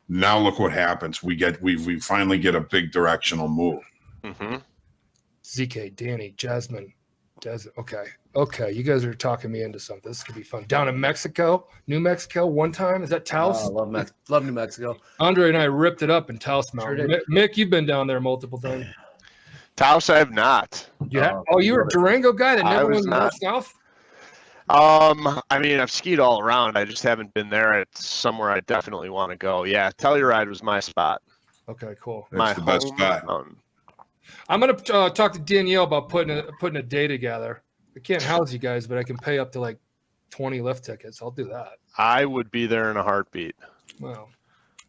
Now look what happens. We finally get a big directional move. ZK, Danny, Jasmine. Okay. You guys are talking me into something. This could be fun. Down in Mexico, New Mexico, one time. Is that Taos? Oh, love New Mexico. Andre and I ripped it up in Taos Mountain. Sure Mick, you've been down there multiple times. Taos, I have not. Yeah. You were a Durango guy that never went north south? I mean, I've skied all around. I just haven't been there. It's somewhere I definitely want to go. Yeah, Telluride was my spot. Okay, cool. That's the best spot. I'm gonna talk to Danielle about putting a day together. I can't house you guys, but I can pay up to like 20 lift tickets. I'll do that. I would be there in a heartbeat. Well,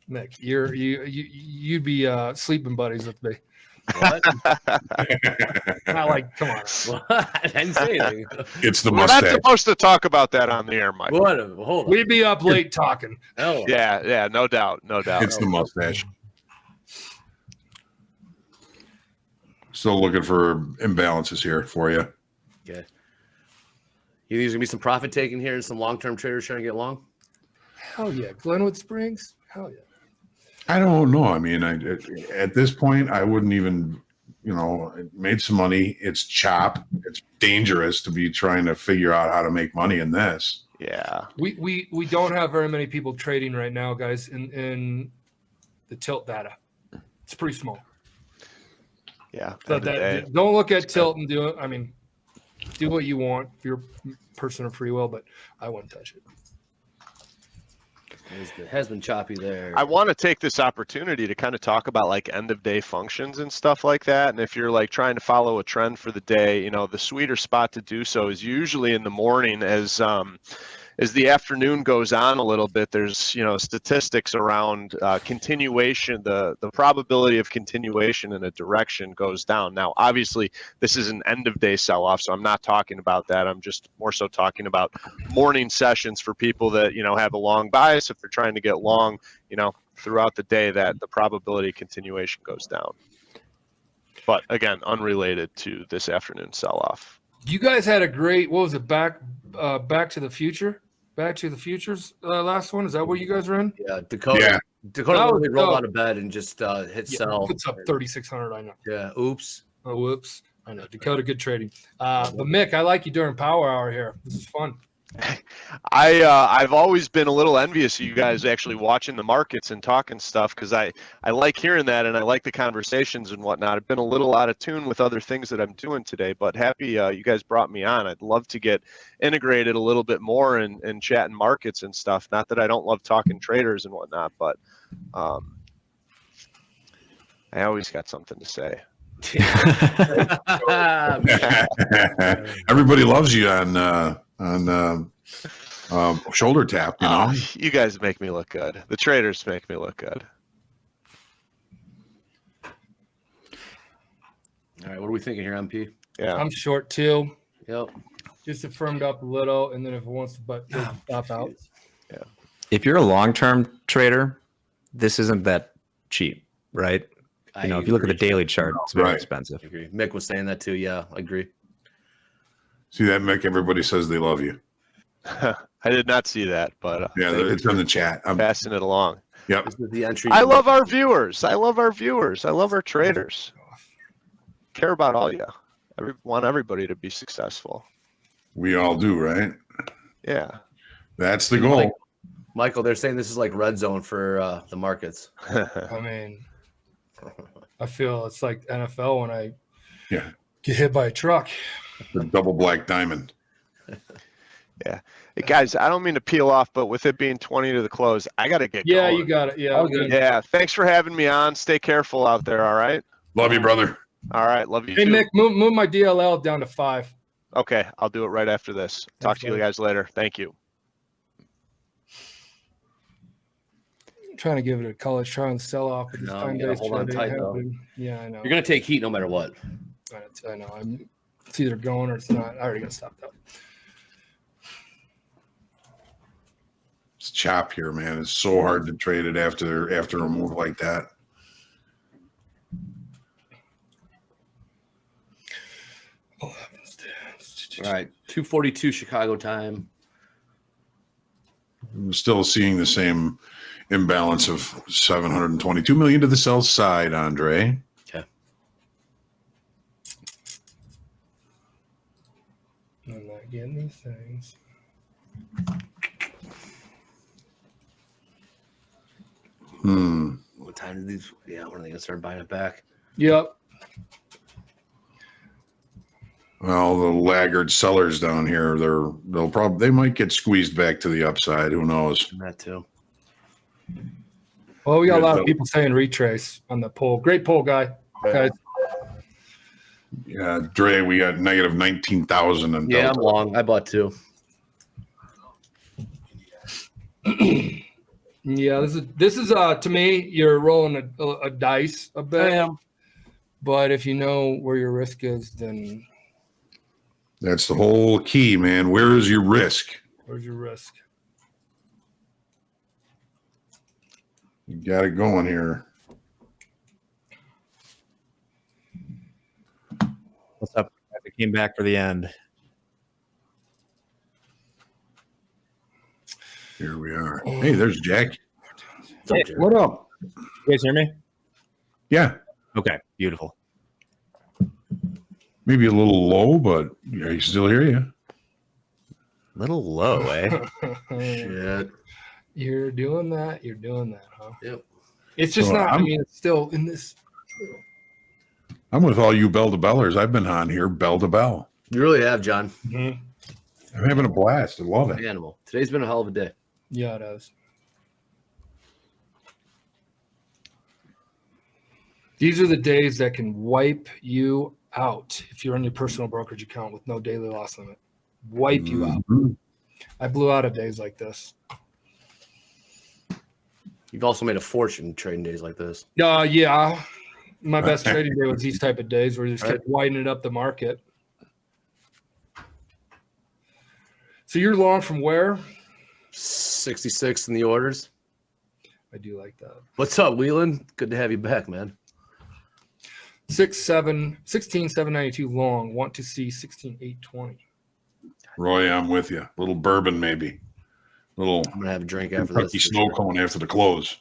Nick, you'd be sleeping buddies with me. What? Not like, come on. What? I didn't say anything. It's the We're mustache. not supposed to talk about that on the air, Mike. What? Hold on. We'd be up late talking. Oh. Yeah, no doubt. It's the mustache. Still looking for imbalances here for you. Okay. You think there's gonna be some profit taking here and some long-term traders trying to get long? Hell yeah, Glenwood Springs. Hell yeah. I don't know. I mean, at this point, I wouldn't even, made some money. It's chop. It's dangerous to be trying to figure out how to make money in this. Yeah. We don't have very many people trading right now, guys, in the tilt data. It's pretty small. Yeah. So don't look at tilt and do it. I mean, do what you want for your personal free will, but I wouldn't touch it. It has been choppy there. I want to take this opportunity to kind of talk about like end of day functions and stuff like that. And if you're like trying to follow a trend for the day, the sweeter spot to do so is usually in the morning. As the afternoon goes on a little bit, there's statistics around continuation. The probability of continuation in a direction goes down. Now, obviously, this is an end of day sell-off, so I'm not talking about that. I'm just more so talking about morning sessions for people that have a long bias. If they're trying to get long, throughout the day, that the probability of continuation goes down. But again, unrelated to this afternoon sell-off. You guys had a great, what was it, Back to the Future? Back to the Future's last one. Is that what you guys are in? Yeah, Dakota. Yeah. Dakota literally rolled out of bed and just hit sell. Puts up 3,600. I know. Yeah. Oops. Oh, whoops. I know. Dakota, good trading. But Mick, I like you during Power Hour here. This is fun. I've always been a little envious of you guys actually watching the markets and talking stuff, because I like hearing that and I like the conversations and whatnot. I've been a little out of tune with other things that I'm doing today, but happy you guys brought me on. I'd love to get integrated a little bit more and chatting markets and stuff. Not that I don't love talking traders and whatnot, but I always got something to say. Everybody loves you on shoulder tap, You guys make me look good. The traders make me look good. All right, what are we thinking here, MP? Yeah, I'm short too. Yep. Just affirmed up a little, and then if it wants to stop out. Yeah. If you're a long-term trader, this isn't that cheap, right? If you look at the daily chart, it's very expensive. I agree. Mick was saying that too. Yeah, I agree. See that, Mick? Everybody says they love you. I did not see that, but yeah, it's in the chat. I'm passing it along. Yep. This is the entry. I love our viewers. I love our traders. Care about all you. Want everybody to be successful. We all do, right? Yeah. That's the goal. Michael, they're saying this is like red zone for the markets. I mean, I feel it's like NFL when I get hit by a truck. The double black diamond. Yeah. Hey, guys, I don't mean to peel off, but with it being 20 to the close, I got to get going. Yeah, you got it. Yeah. Yeah. Thanks for having me on. Stay careful out there. All right. Love you, brother. All right. Love you Hey, too. Mick, move my DLL down to 5. Okay. I'll do it right after this. Talk to you guys later. Thank you. I'm trying to give it a college try and sell off. But No, you gotta hold on tight, though. Yeah, I know. You're going to take heat no matter what. I know. It's either going or it's not. I already got stopped up. It's chop here, man. It's so hard to trade it after a move like that. All right, 2:42 Chicago time. I'm still seeing the same imbalance of 722 million to the sell side, Andre. Okay. I'm not getting these things. What time did these? Yeah, when are they gonna start buying it back? Yep. Well, the laggard sellers down here, they might get squeezed back to the upside. Who knows? That too. Well, we got a lot of people saying retrace on the poll. Great poll, guys. Yeah, Dre, we got negative 19,000 and yeah, I'm long. I bought 2. Yeah, this is to me, you're rolling a dice a bit. I am. But if you know where your risk is, then that's the whole key, man. Where is your risk? Where's your risk? You got it going here. What's up? I came back for the end. Here we are. Hey, there's Jack. Hey, what up? You guys hear me? Yeah. Okay, beautiful. Maybe a little low, but I still hear you. Little low, eh? Shit. You're doing that. You're doing that, huh? Yep. It's just So not. I mean, it's still in this. I'm with all you bell to bellers. I've been on here bell to bell. You really have, John. Mm-hmm. I'm having a blast. I love it. Animal. Today's been a hell of a day. Yeah, it is. These are the days that can wipe you out if you're on your personal brokerage account with no daily loss limit. Wipe you out. I blew out of days like this. You've also made a fortune trading days like this. Yeah. My best trading day was these type of days where you just kept widening up the market. So you're long from where? 66 in the orders. I do like that. What's up, Wheelan? Good to have you back, man. 16,792 long. Want to see 16,820. Roy, I'm with you. Little bourbon, maybe. I'm gonna have a drink after Kentucky this. Snow Cone after the close.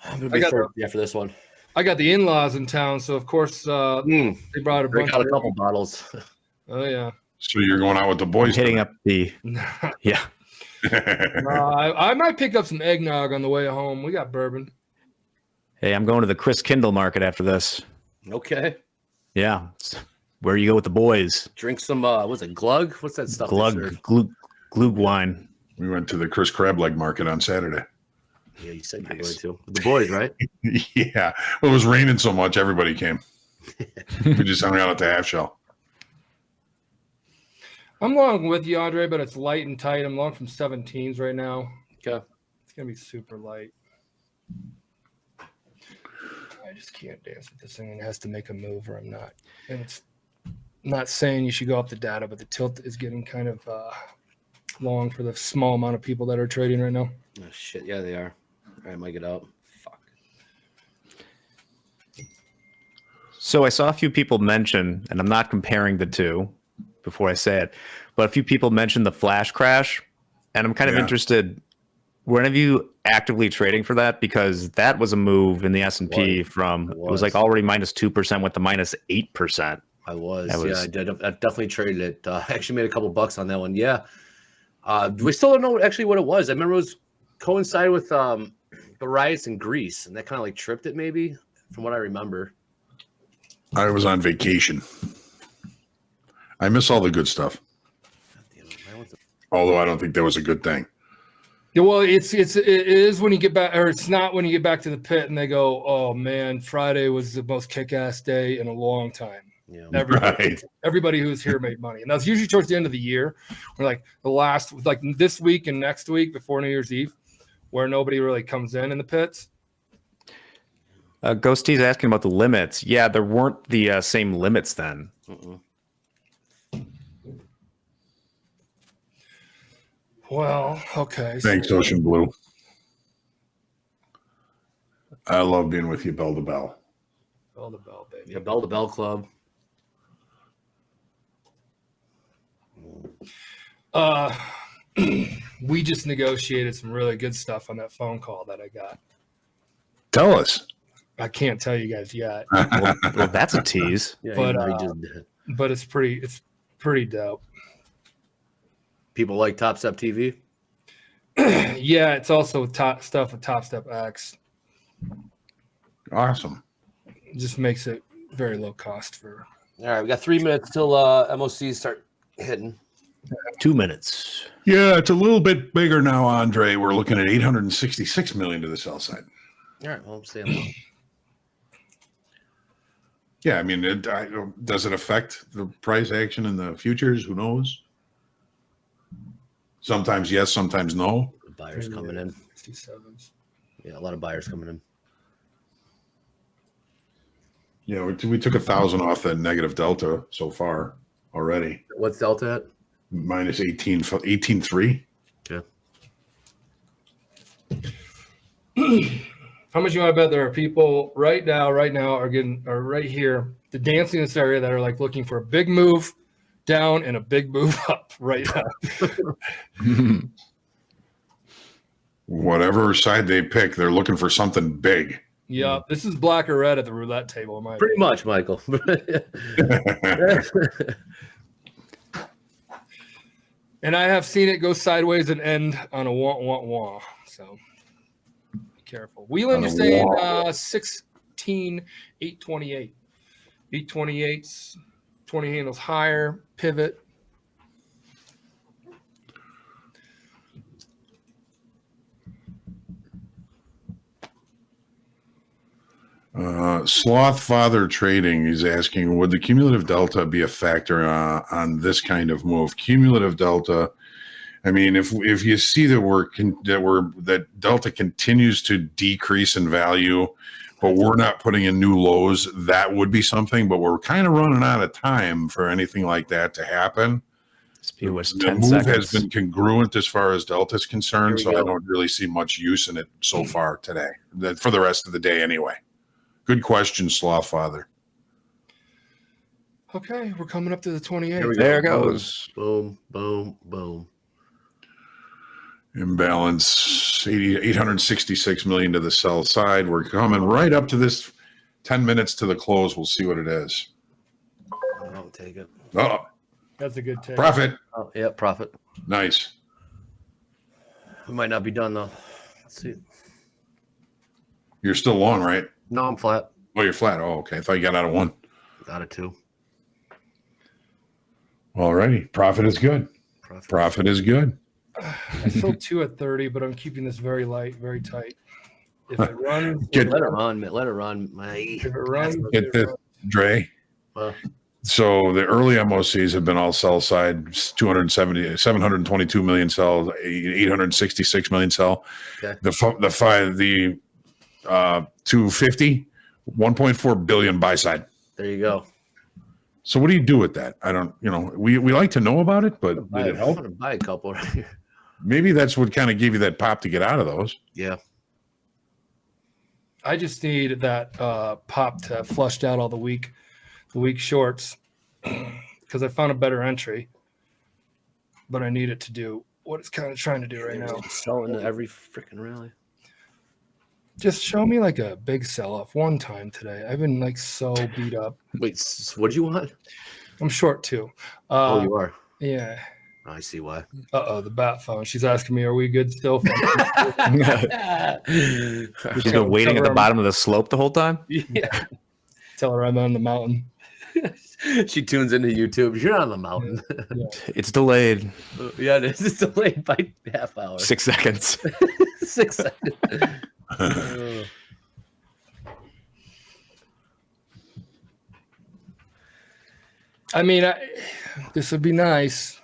I'm gonna be thirsty after this one. I got the in-laws in town, so of course they brought a bunch. Out a couple bottles. Oh yeah. So you're going out with the boys? Hitting up the yeah. I might pick up some eggnog on the way home. We got bourbon. Hey, I'm going to the Chris Kindle market after this. Okay. Yeah. It's where you go with the boys. Drink some what's it, glug? What's that stuff? Glug wine. We went to the Chris Crab Leg Market on Saturday. Yeah, you said you're going to. With the boys, right? Yeah. Well, it was raining so much, everybody came. We just hung out at the half shell. I'm long with you, Andre, but it's light and tight. I'm long from 17s right now. Okay. It's going to be super light. I just can't dance with this thing. It has to make a move or I'm not. And it's not saying you should go up the data, but the tilt is getting kind of long for the small amount of people that are trading right now. Oh, shit. Yeah, they are. All right, might get out. Fuck. So I saw a few people mention, and I'm not comparing the two before I say it, but a few people mentioned the flash crash, and I'm kind of interested. Were any of you actively trading for that? Because that was a move in the S&P from it was like already minus 2% went to minus 8%. I I definitely traded it. I actually made a couple bucks on that one. Yeah. We still don't know actually what it was. I remember it was coincided with the riots in Greece, and that kind of like tripped it maybe, from what I remember. I was on vacation. I miss all the good stuff. Although I don't think that was a good thing. Yeah, well, it is when you get back, or it's not when you get back to the pit and they go, "Oh man, Friday was the most kick-ass day in a long time." Yeah, everybody who's here made money, and that's usually towards the end of the year, or like the last, like this week and next week before New Year's Eve, where nobody really comes in the pits. Ghosty's asking about the limits. Yeah, there weren't the same limits then. Well, okay. Thanks, Ocean Blue. I love being with you, bell to bell. Bell to bell, baby. Yeah, bell to bell club. We just negotiated some really good stuff on that phone call that I got. Tell us. I can't tell you guys yet. Well, that's a tease. Yeah, but it's pretty dope. People like TopstepTV. Yeah, it's also with stuff with Topstep X. Awesome. It just makes it very low cost for. All right, we got 3 minutes till MOCs start hitting. 2 minutes. Yeah, it's a little bit bigger now, Andre. We're looking at 866 million to the sell side. All right, well, I'm saying. Yeah, I mean, does it affect the price action in the futures? Who knows? Sometimes yes, sometimes no. Buyers coming in. 67s. Yeah, a lot of buyers coming in. Yeah, we took 1,000 off that negative delta so far already. What's delta at? Minus 18.3. Okay. How much you want to bet there are people right now are right here, the dancing in this area that are like looking for a big move down and a big move up right now. Whatever side they pick, they're looking for something big. Yeah, this is black or red at the roulette table. In my Pretty much, Michael. And I have seen it go sideways and end on a wah. So be careful. Wheelan, you're saying 16, 828. 828's 20 handles higher, pivot. Sloth Father Trading is asking, would the cumulative delta be a factor on this kind of move? Cumulative delta, I mean, if you see that delta continues to decrease in value, but we're not putting in new lows, that would be something. But we're kind of running out of time for anything like that to happen. The move has been congruent as far as delta is concerned, so I don't really see much use in it so far today. For the rest of the day, anyway. Good question, Sloth Father. Okay, we're coming up to the 28. There it goes. Boom, boom, boom. Imbalance, 866 million to the sell side. We're coming right up to this 10 minutes to the close. We'll see what it is. I'll take it. Oh, that's a good take. Profit. Oh, yeah, profit. Nice. We might not be done, though. Let's see. You're still long, right? No, I'm flat. Oh, you're flat. Oh, okay. I thought you got out of one. Out of two. All righty. Profit is good. Profit is good. I sold 2 at 30, but I'm keeping this very light, very tight. If it runs, let it run. Let it run. If it runs, get this, Dre. So the early MOCs have been all sell side, 722 million sell, 866 million sell. Okay. The 250, 1.4 billion buy side. There you go. So what do you do with that? I don't, we like to know about it, but did it help? I'm gonna buy a couple right here. Maybe that's what kind of gave you that pop to get out of those. Yeah. I just need that pop to have flushed out all the weak shorts because I found a better entry, but I need it to do what it's kind of trying to do right now. Selling every freaking rally. Just show me like a big sell-off one time today. I've been like so beat up. Wait, what do you want? I'm short too. Oh, you are? Yeah. I see why. The bat phone. She's asking me, are we good still? She's been waiting at the bottom of the slope the whole time? Yeah. Tell her I'm on the mountain. She tunes into YouTube. You're on the mountain. Yeah. It's delayed. Yeah, it is. It's delayed by half hour. 6 seconds. 6 seconds. I mean, this would be nice.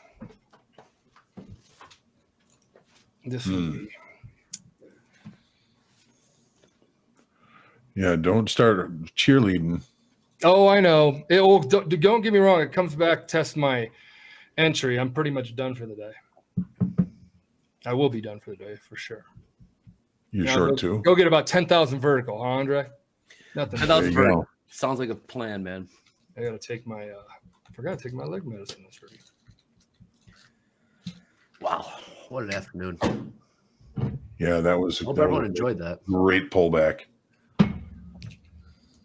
This would be. Yeah, don't start cheerleading. Oh, I know. Don't get me wrong. It comes back, test my entry. I'm pretty much done for the day. I will be done for the day for sure. You short too? Go get about 10,000 vertical, huh, Andre? Nothing. 10,000 vertical. Sounds like a plan, man. I gotta take my. I forgot to take my leg medicine this week. Wow, what an afternoon! Yeah, that was. Hope everyone enjoyed that. Great pullback.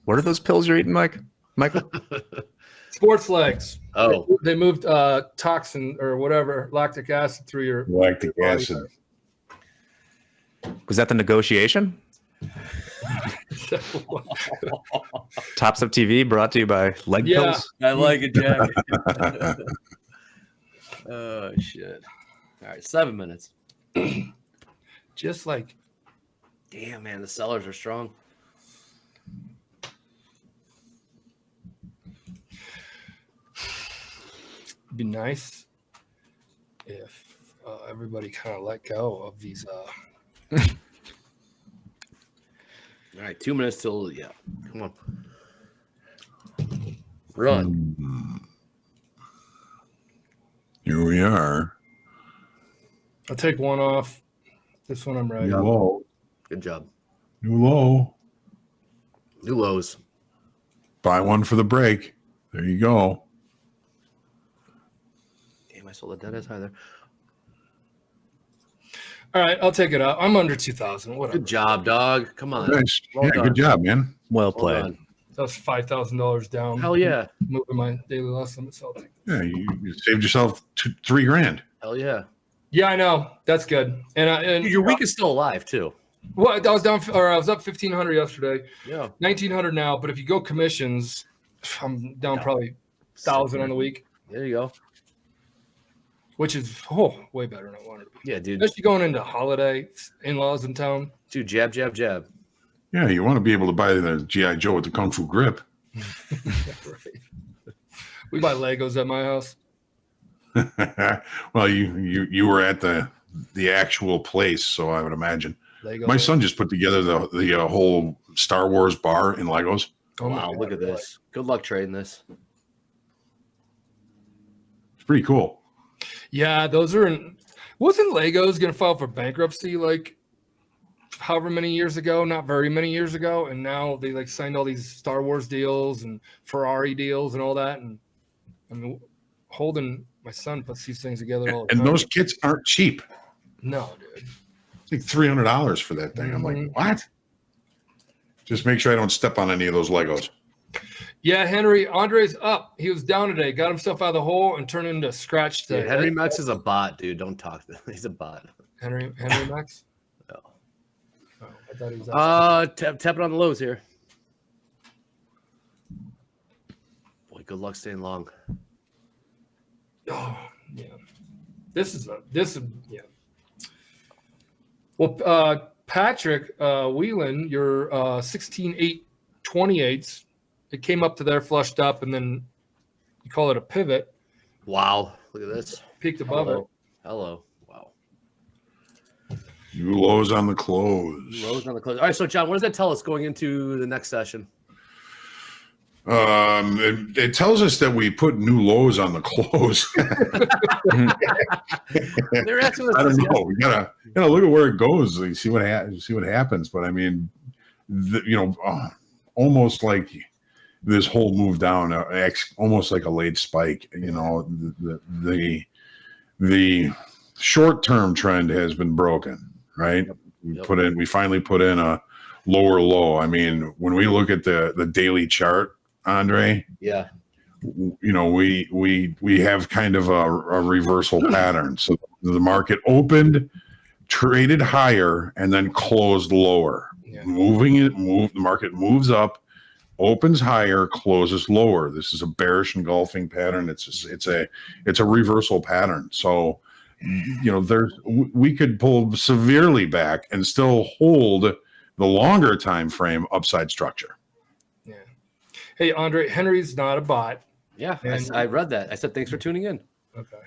What are those pills you're eating, Michael? Sports legs. Oh, they moved toxin or whatever lactic acid through your lactic acid. Was that the negotiation? Topstep TV brought to you by Leg Pills. I like it, Jack. Oh shit! All right, 7 minutes. Just like, damn, man, the sellers are strong. It'd be nice if everybody kind of let go of these. All right, 2 minutes till come on, run. Here we are. I'll take one off. This one I'm ready. New low. Good job. New low. New lows. Buy one for the break. There you go. Damn, I sold the dead ass high there. All right, I'll take it out. I'm under 2,000. Whatever. Good job, dog. Come on. Nice. Well done. Good job, man. Well played. That was $5,000 down. Hell yeah. Moving my daily loss limit. So I'll take Yeah, you saved yourself $3,000. Hell yeah. Yeah, I know. That's good. And your week is still alive too. Well, I was up 1,500 yesterday. Yeah. 1,900 now. But if you go commissions, I'm down probably 1,000 on the week. There you go. Which is way better than I wanted to be. Yeah, dude. Especially going into holiday in-laws in town. Dude, jab, jab, jab. Yeah, you want to be able to buy the G.I. Joe with the Kung Fu grip. Right. We buy Legos at my house. Well, you were at the actual place, so I would imagine. Lego. My son just put together the whole Star Wars bar in Legos. Oh, wow, look at this. Good luck trading this. It's pretty cool. Yeah, those are wasn't Legos going to file for bankruptcy like however many years ago, not very many years ago, and now they like signed all these Star Wars deals and Ferrari deals and all that, and I mean, Holden, my son, puts these things together all the time. And those kits aren't cheap. No, dude. It's like $300 for that thing. I'm like, what? Just make sure I don't step on any of those Legos. Yeah, Andre's up. He was down today, got himself out of the hole and turned into scratch. Dude, Henry Max is a bot, dude. Don't talk to him. He's a bot. Henry Max? No. Oh, I thought he was tap it on the lows here. Boy, good luck staying long. Oh, yeah. This is yeah. Well, Patrick Whelan, your 16.828s, it came up to there, flushed up, and then you call it a pivot. Wow, look at this. Peaked above it. Hello. Wow. New lows on the close. Lows on the close. All right, so John, what does that tell us going into the next session? It tells us that we put new lows on the close. They're asking us I don't know. We gotta look at where it goes. And see what happens. But I mean, almost like this whole move down, almost like a late spike. You know, the short term trend has been broken. Right. We finally put in a lower low. I mean, when we look at the daily chart, Andre, yeah, we have kind of a reversal pattern. So the market opened, traded higher, and then closed lower. Yeah. The market moves up, opens higher, closes lower. This is a bearish engulfing pattern. It's a reversal pattern. So we could pull severely back and still hold the longer time frame upside structure. Yeah. Hey, Andre, Henry's not a bot. Yeah, I read that. I said thanks for tuning in. Okay.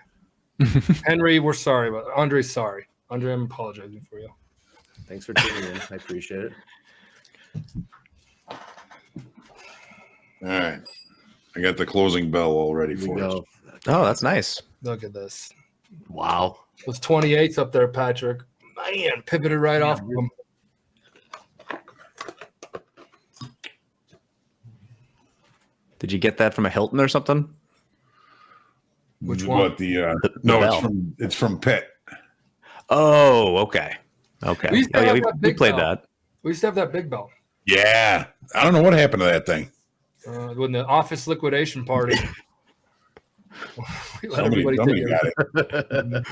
Henry, we're sorry, but Andre's sorry. Andre, I'm apologizing for you. Thanks for tuning in. I appreciate it. All right. I got the closing bell already for us. Oh, that's nice. Look at this. Wow. Those 28s up there, Patrick. Man, pivoted right off of them. Did you get that from a Hilton or something? Which one? What it's from Pitt. Oh, okay. Okay. We used to have that we big played bell. that. We used to have that big bell. Yeah. I don't know what happened to that thing. When the office liquidation party. We let Somebody everybody take got it.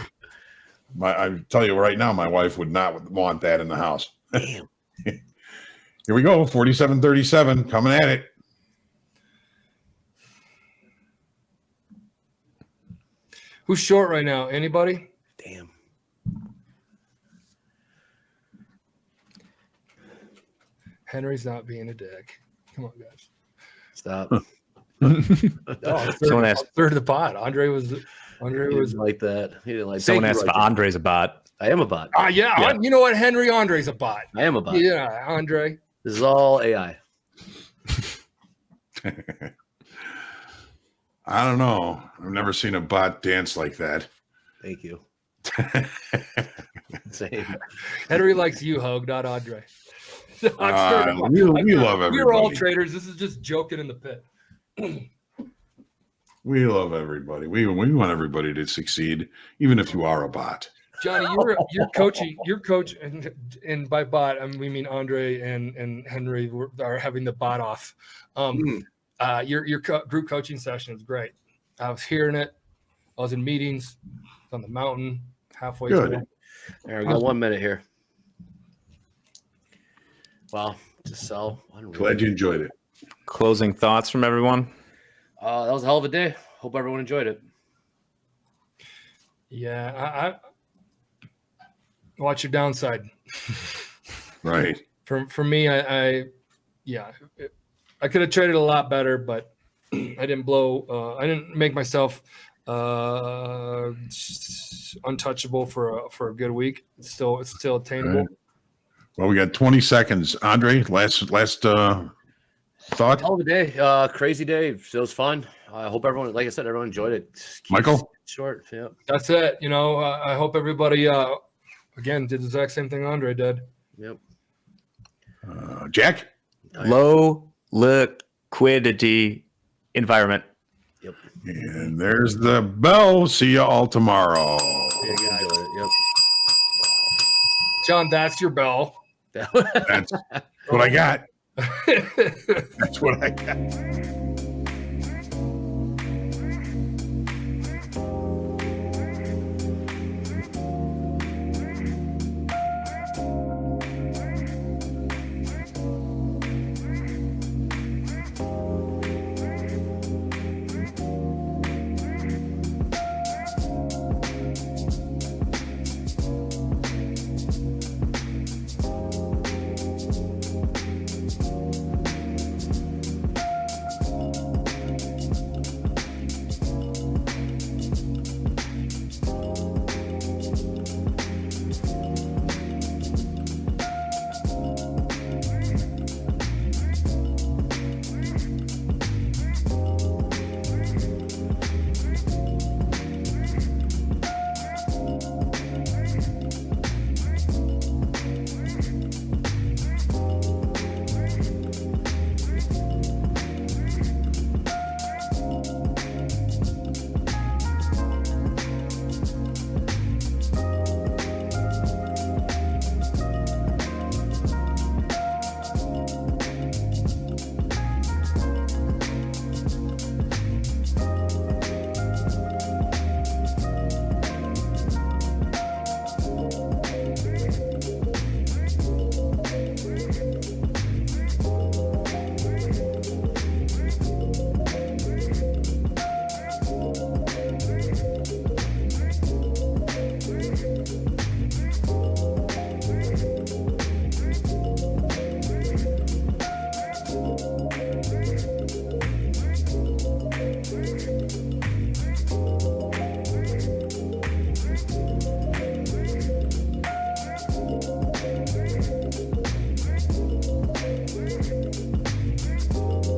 I tell you right now, my wife would not want that in the house. Damn. Here we go. 47.37 coming at it. Who's short right now? Anybody? Damn. Henry's not being a dick. Come on, guys. Stop. Someone asked. Third of the pot. Andre was like that. He didn't like. Someone Thank asked you, if Roger. Andre's a bot. I am a bot. Yeah. You know what, Henry? Andre's a bot. I am a bot. Yeah, Andre. This is all AI. I don't know. I've never seen a bot dance like that. Thank you. Same. Henry likes you, Hoag, not Andre. We love everybody. We're all traders. This is just joking in the pit. We love everybody. We want everybody to succeed, even if you are a bot. Johnny, you're coaching. Your coach, and by bot, we mean Andre and Henry are having the bot off. Your group coaching session is great. I was hearing it. I was in meetings on the mountain halfway Good. through. All right, we got 1 minute here. Wow, just sell. Glad you enjoyed it. Closing thoughts from everyone. That was a hell of a day. Hope everyone enjoyed it. Yeah, I watch your downside. Right. For me, I could have traded a lot better, but I didn't blow. I didn't make myself untouchable for a good week. It's still attainable. Right. Well, we got 20 seconds. Andre, last thought. Hell of a day. Crazy day. It was fun. I hope everyone, like I said, everyone enjoyed it. Michael? Short. Yeah. That's it. I hope everybody again did the exact same thing Andre did. Yep. Jack? Low liquidity environment. Yep. And there's the bell. See you all tomorrow. Yep. John, that's your bell. That's what I got. That's what I got.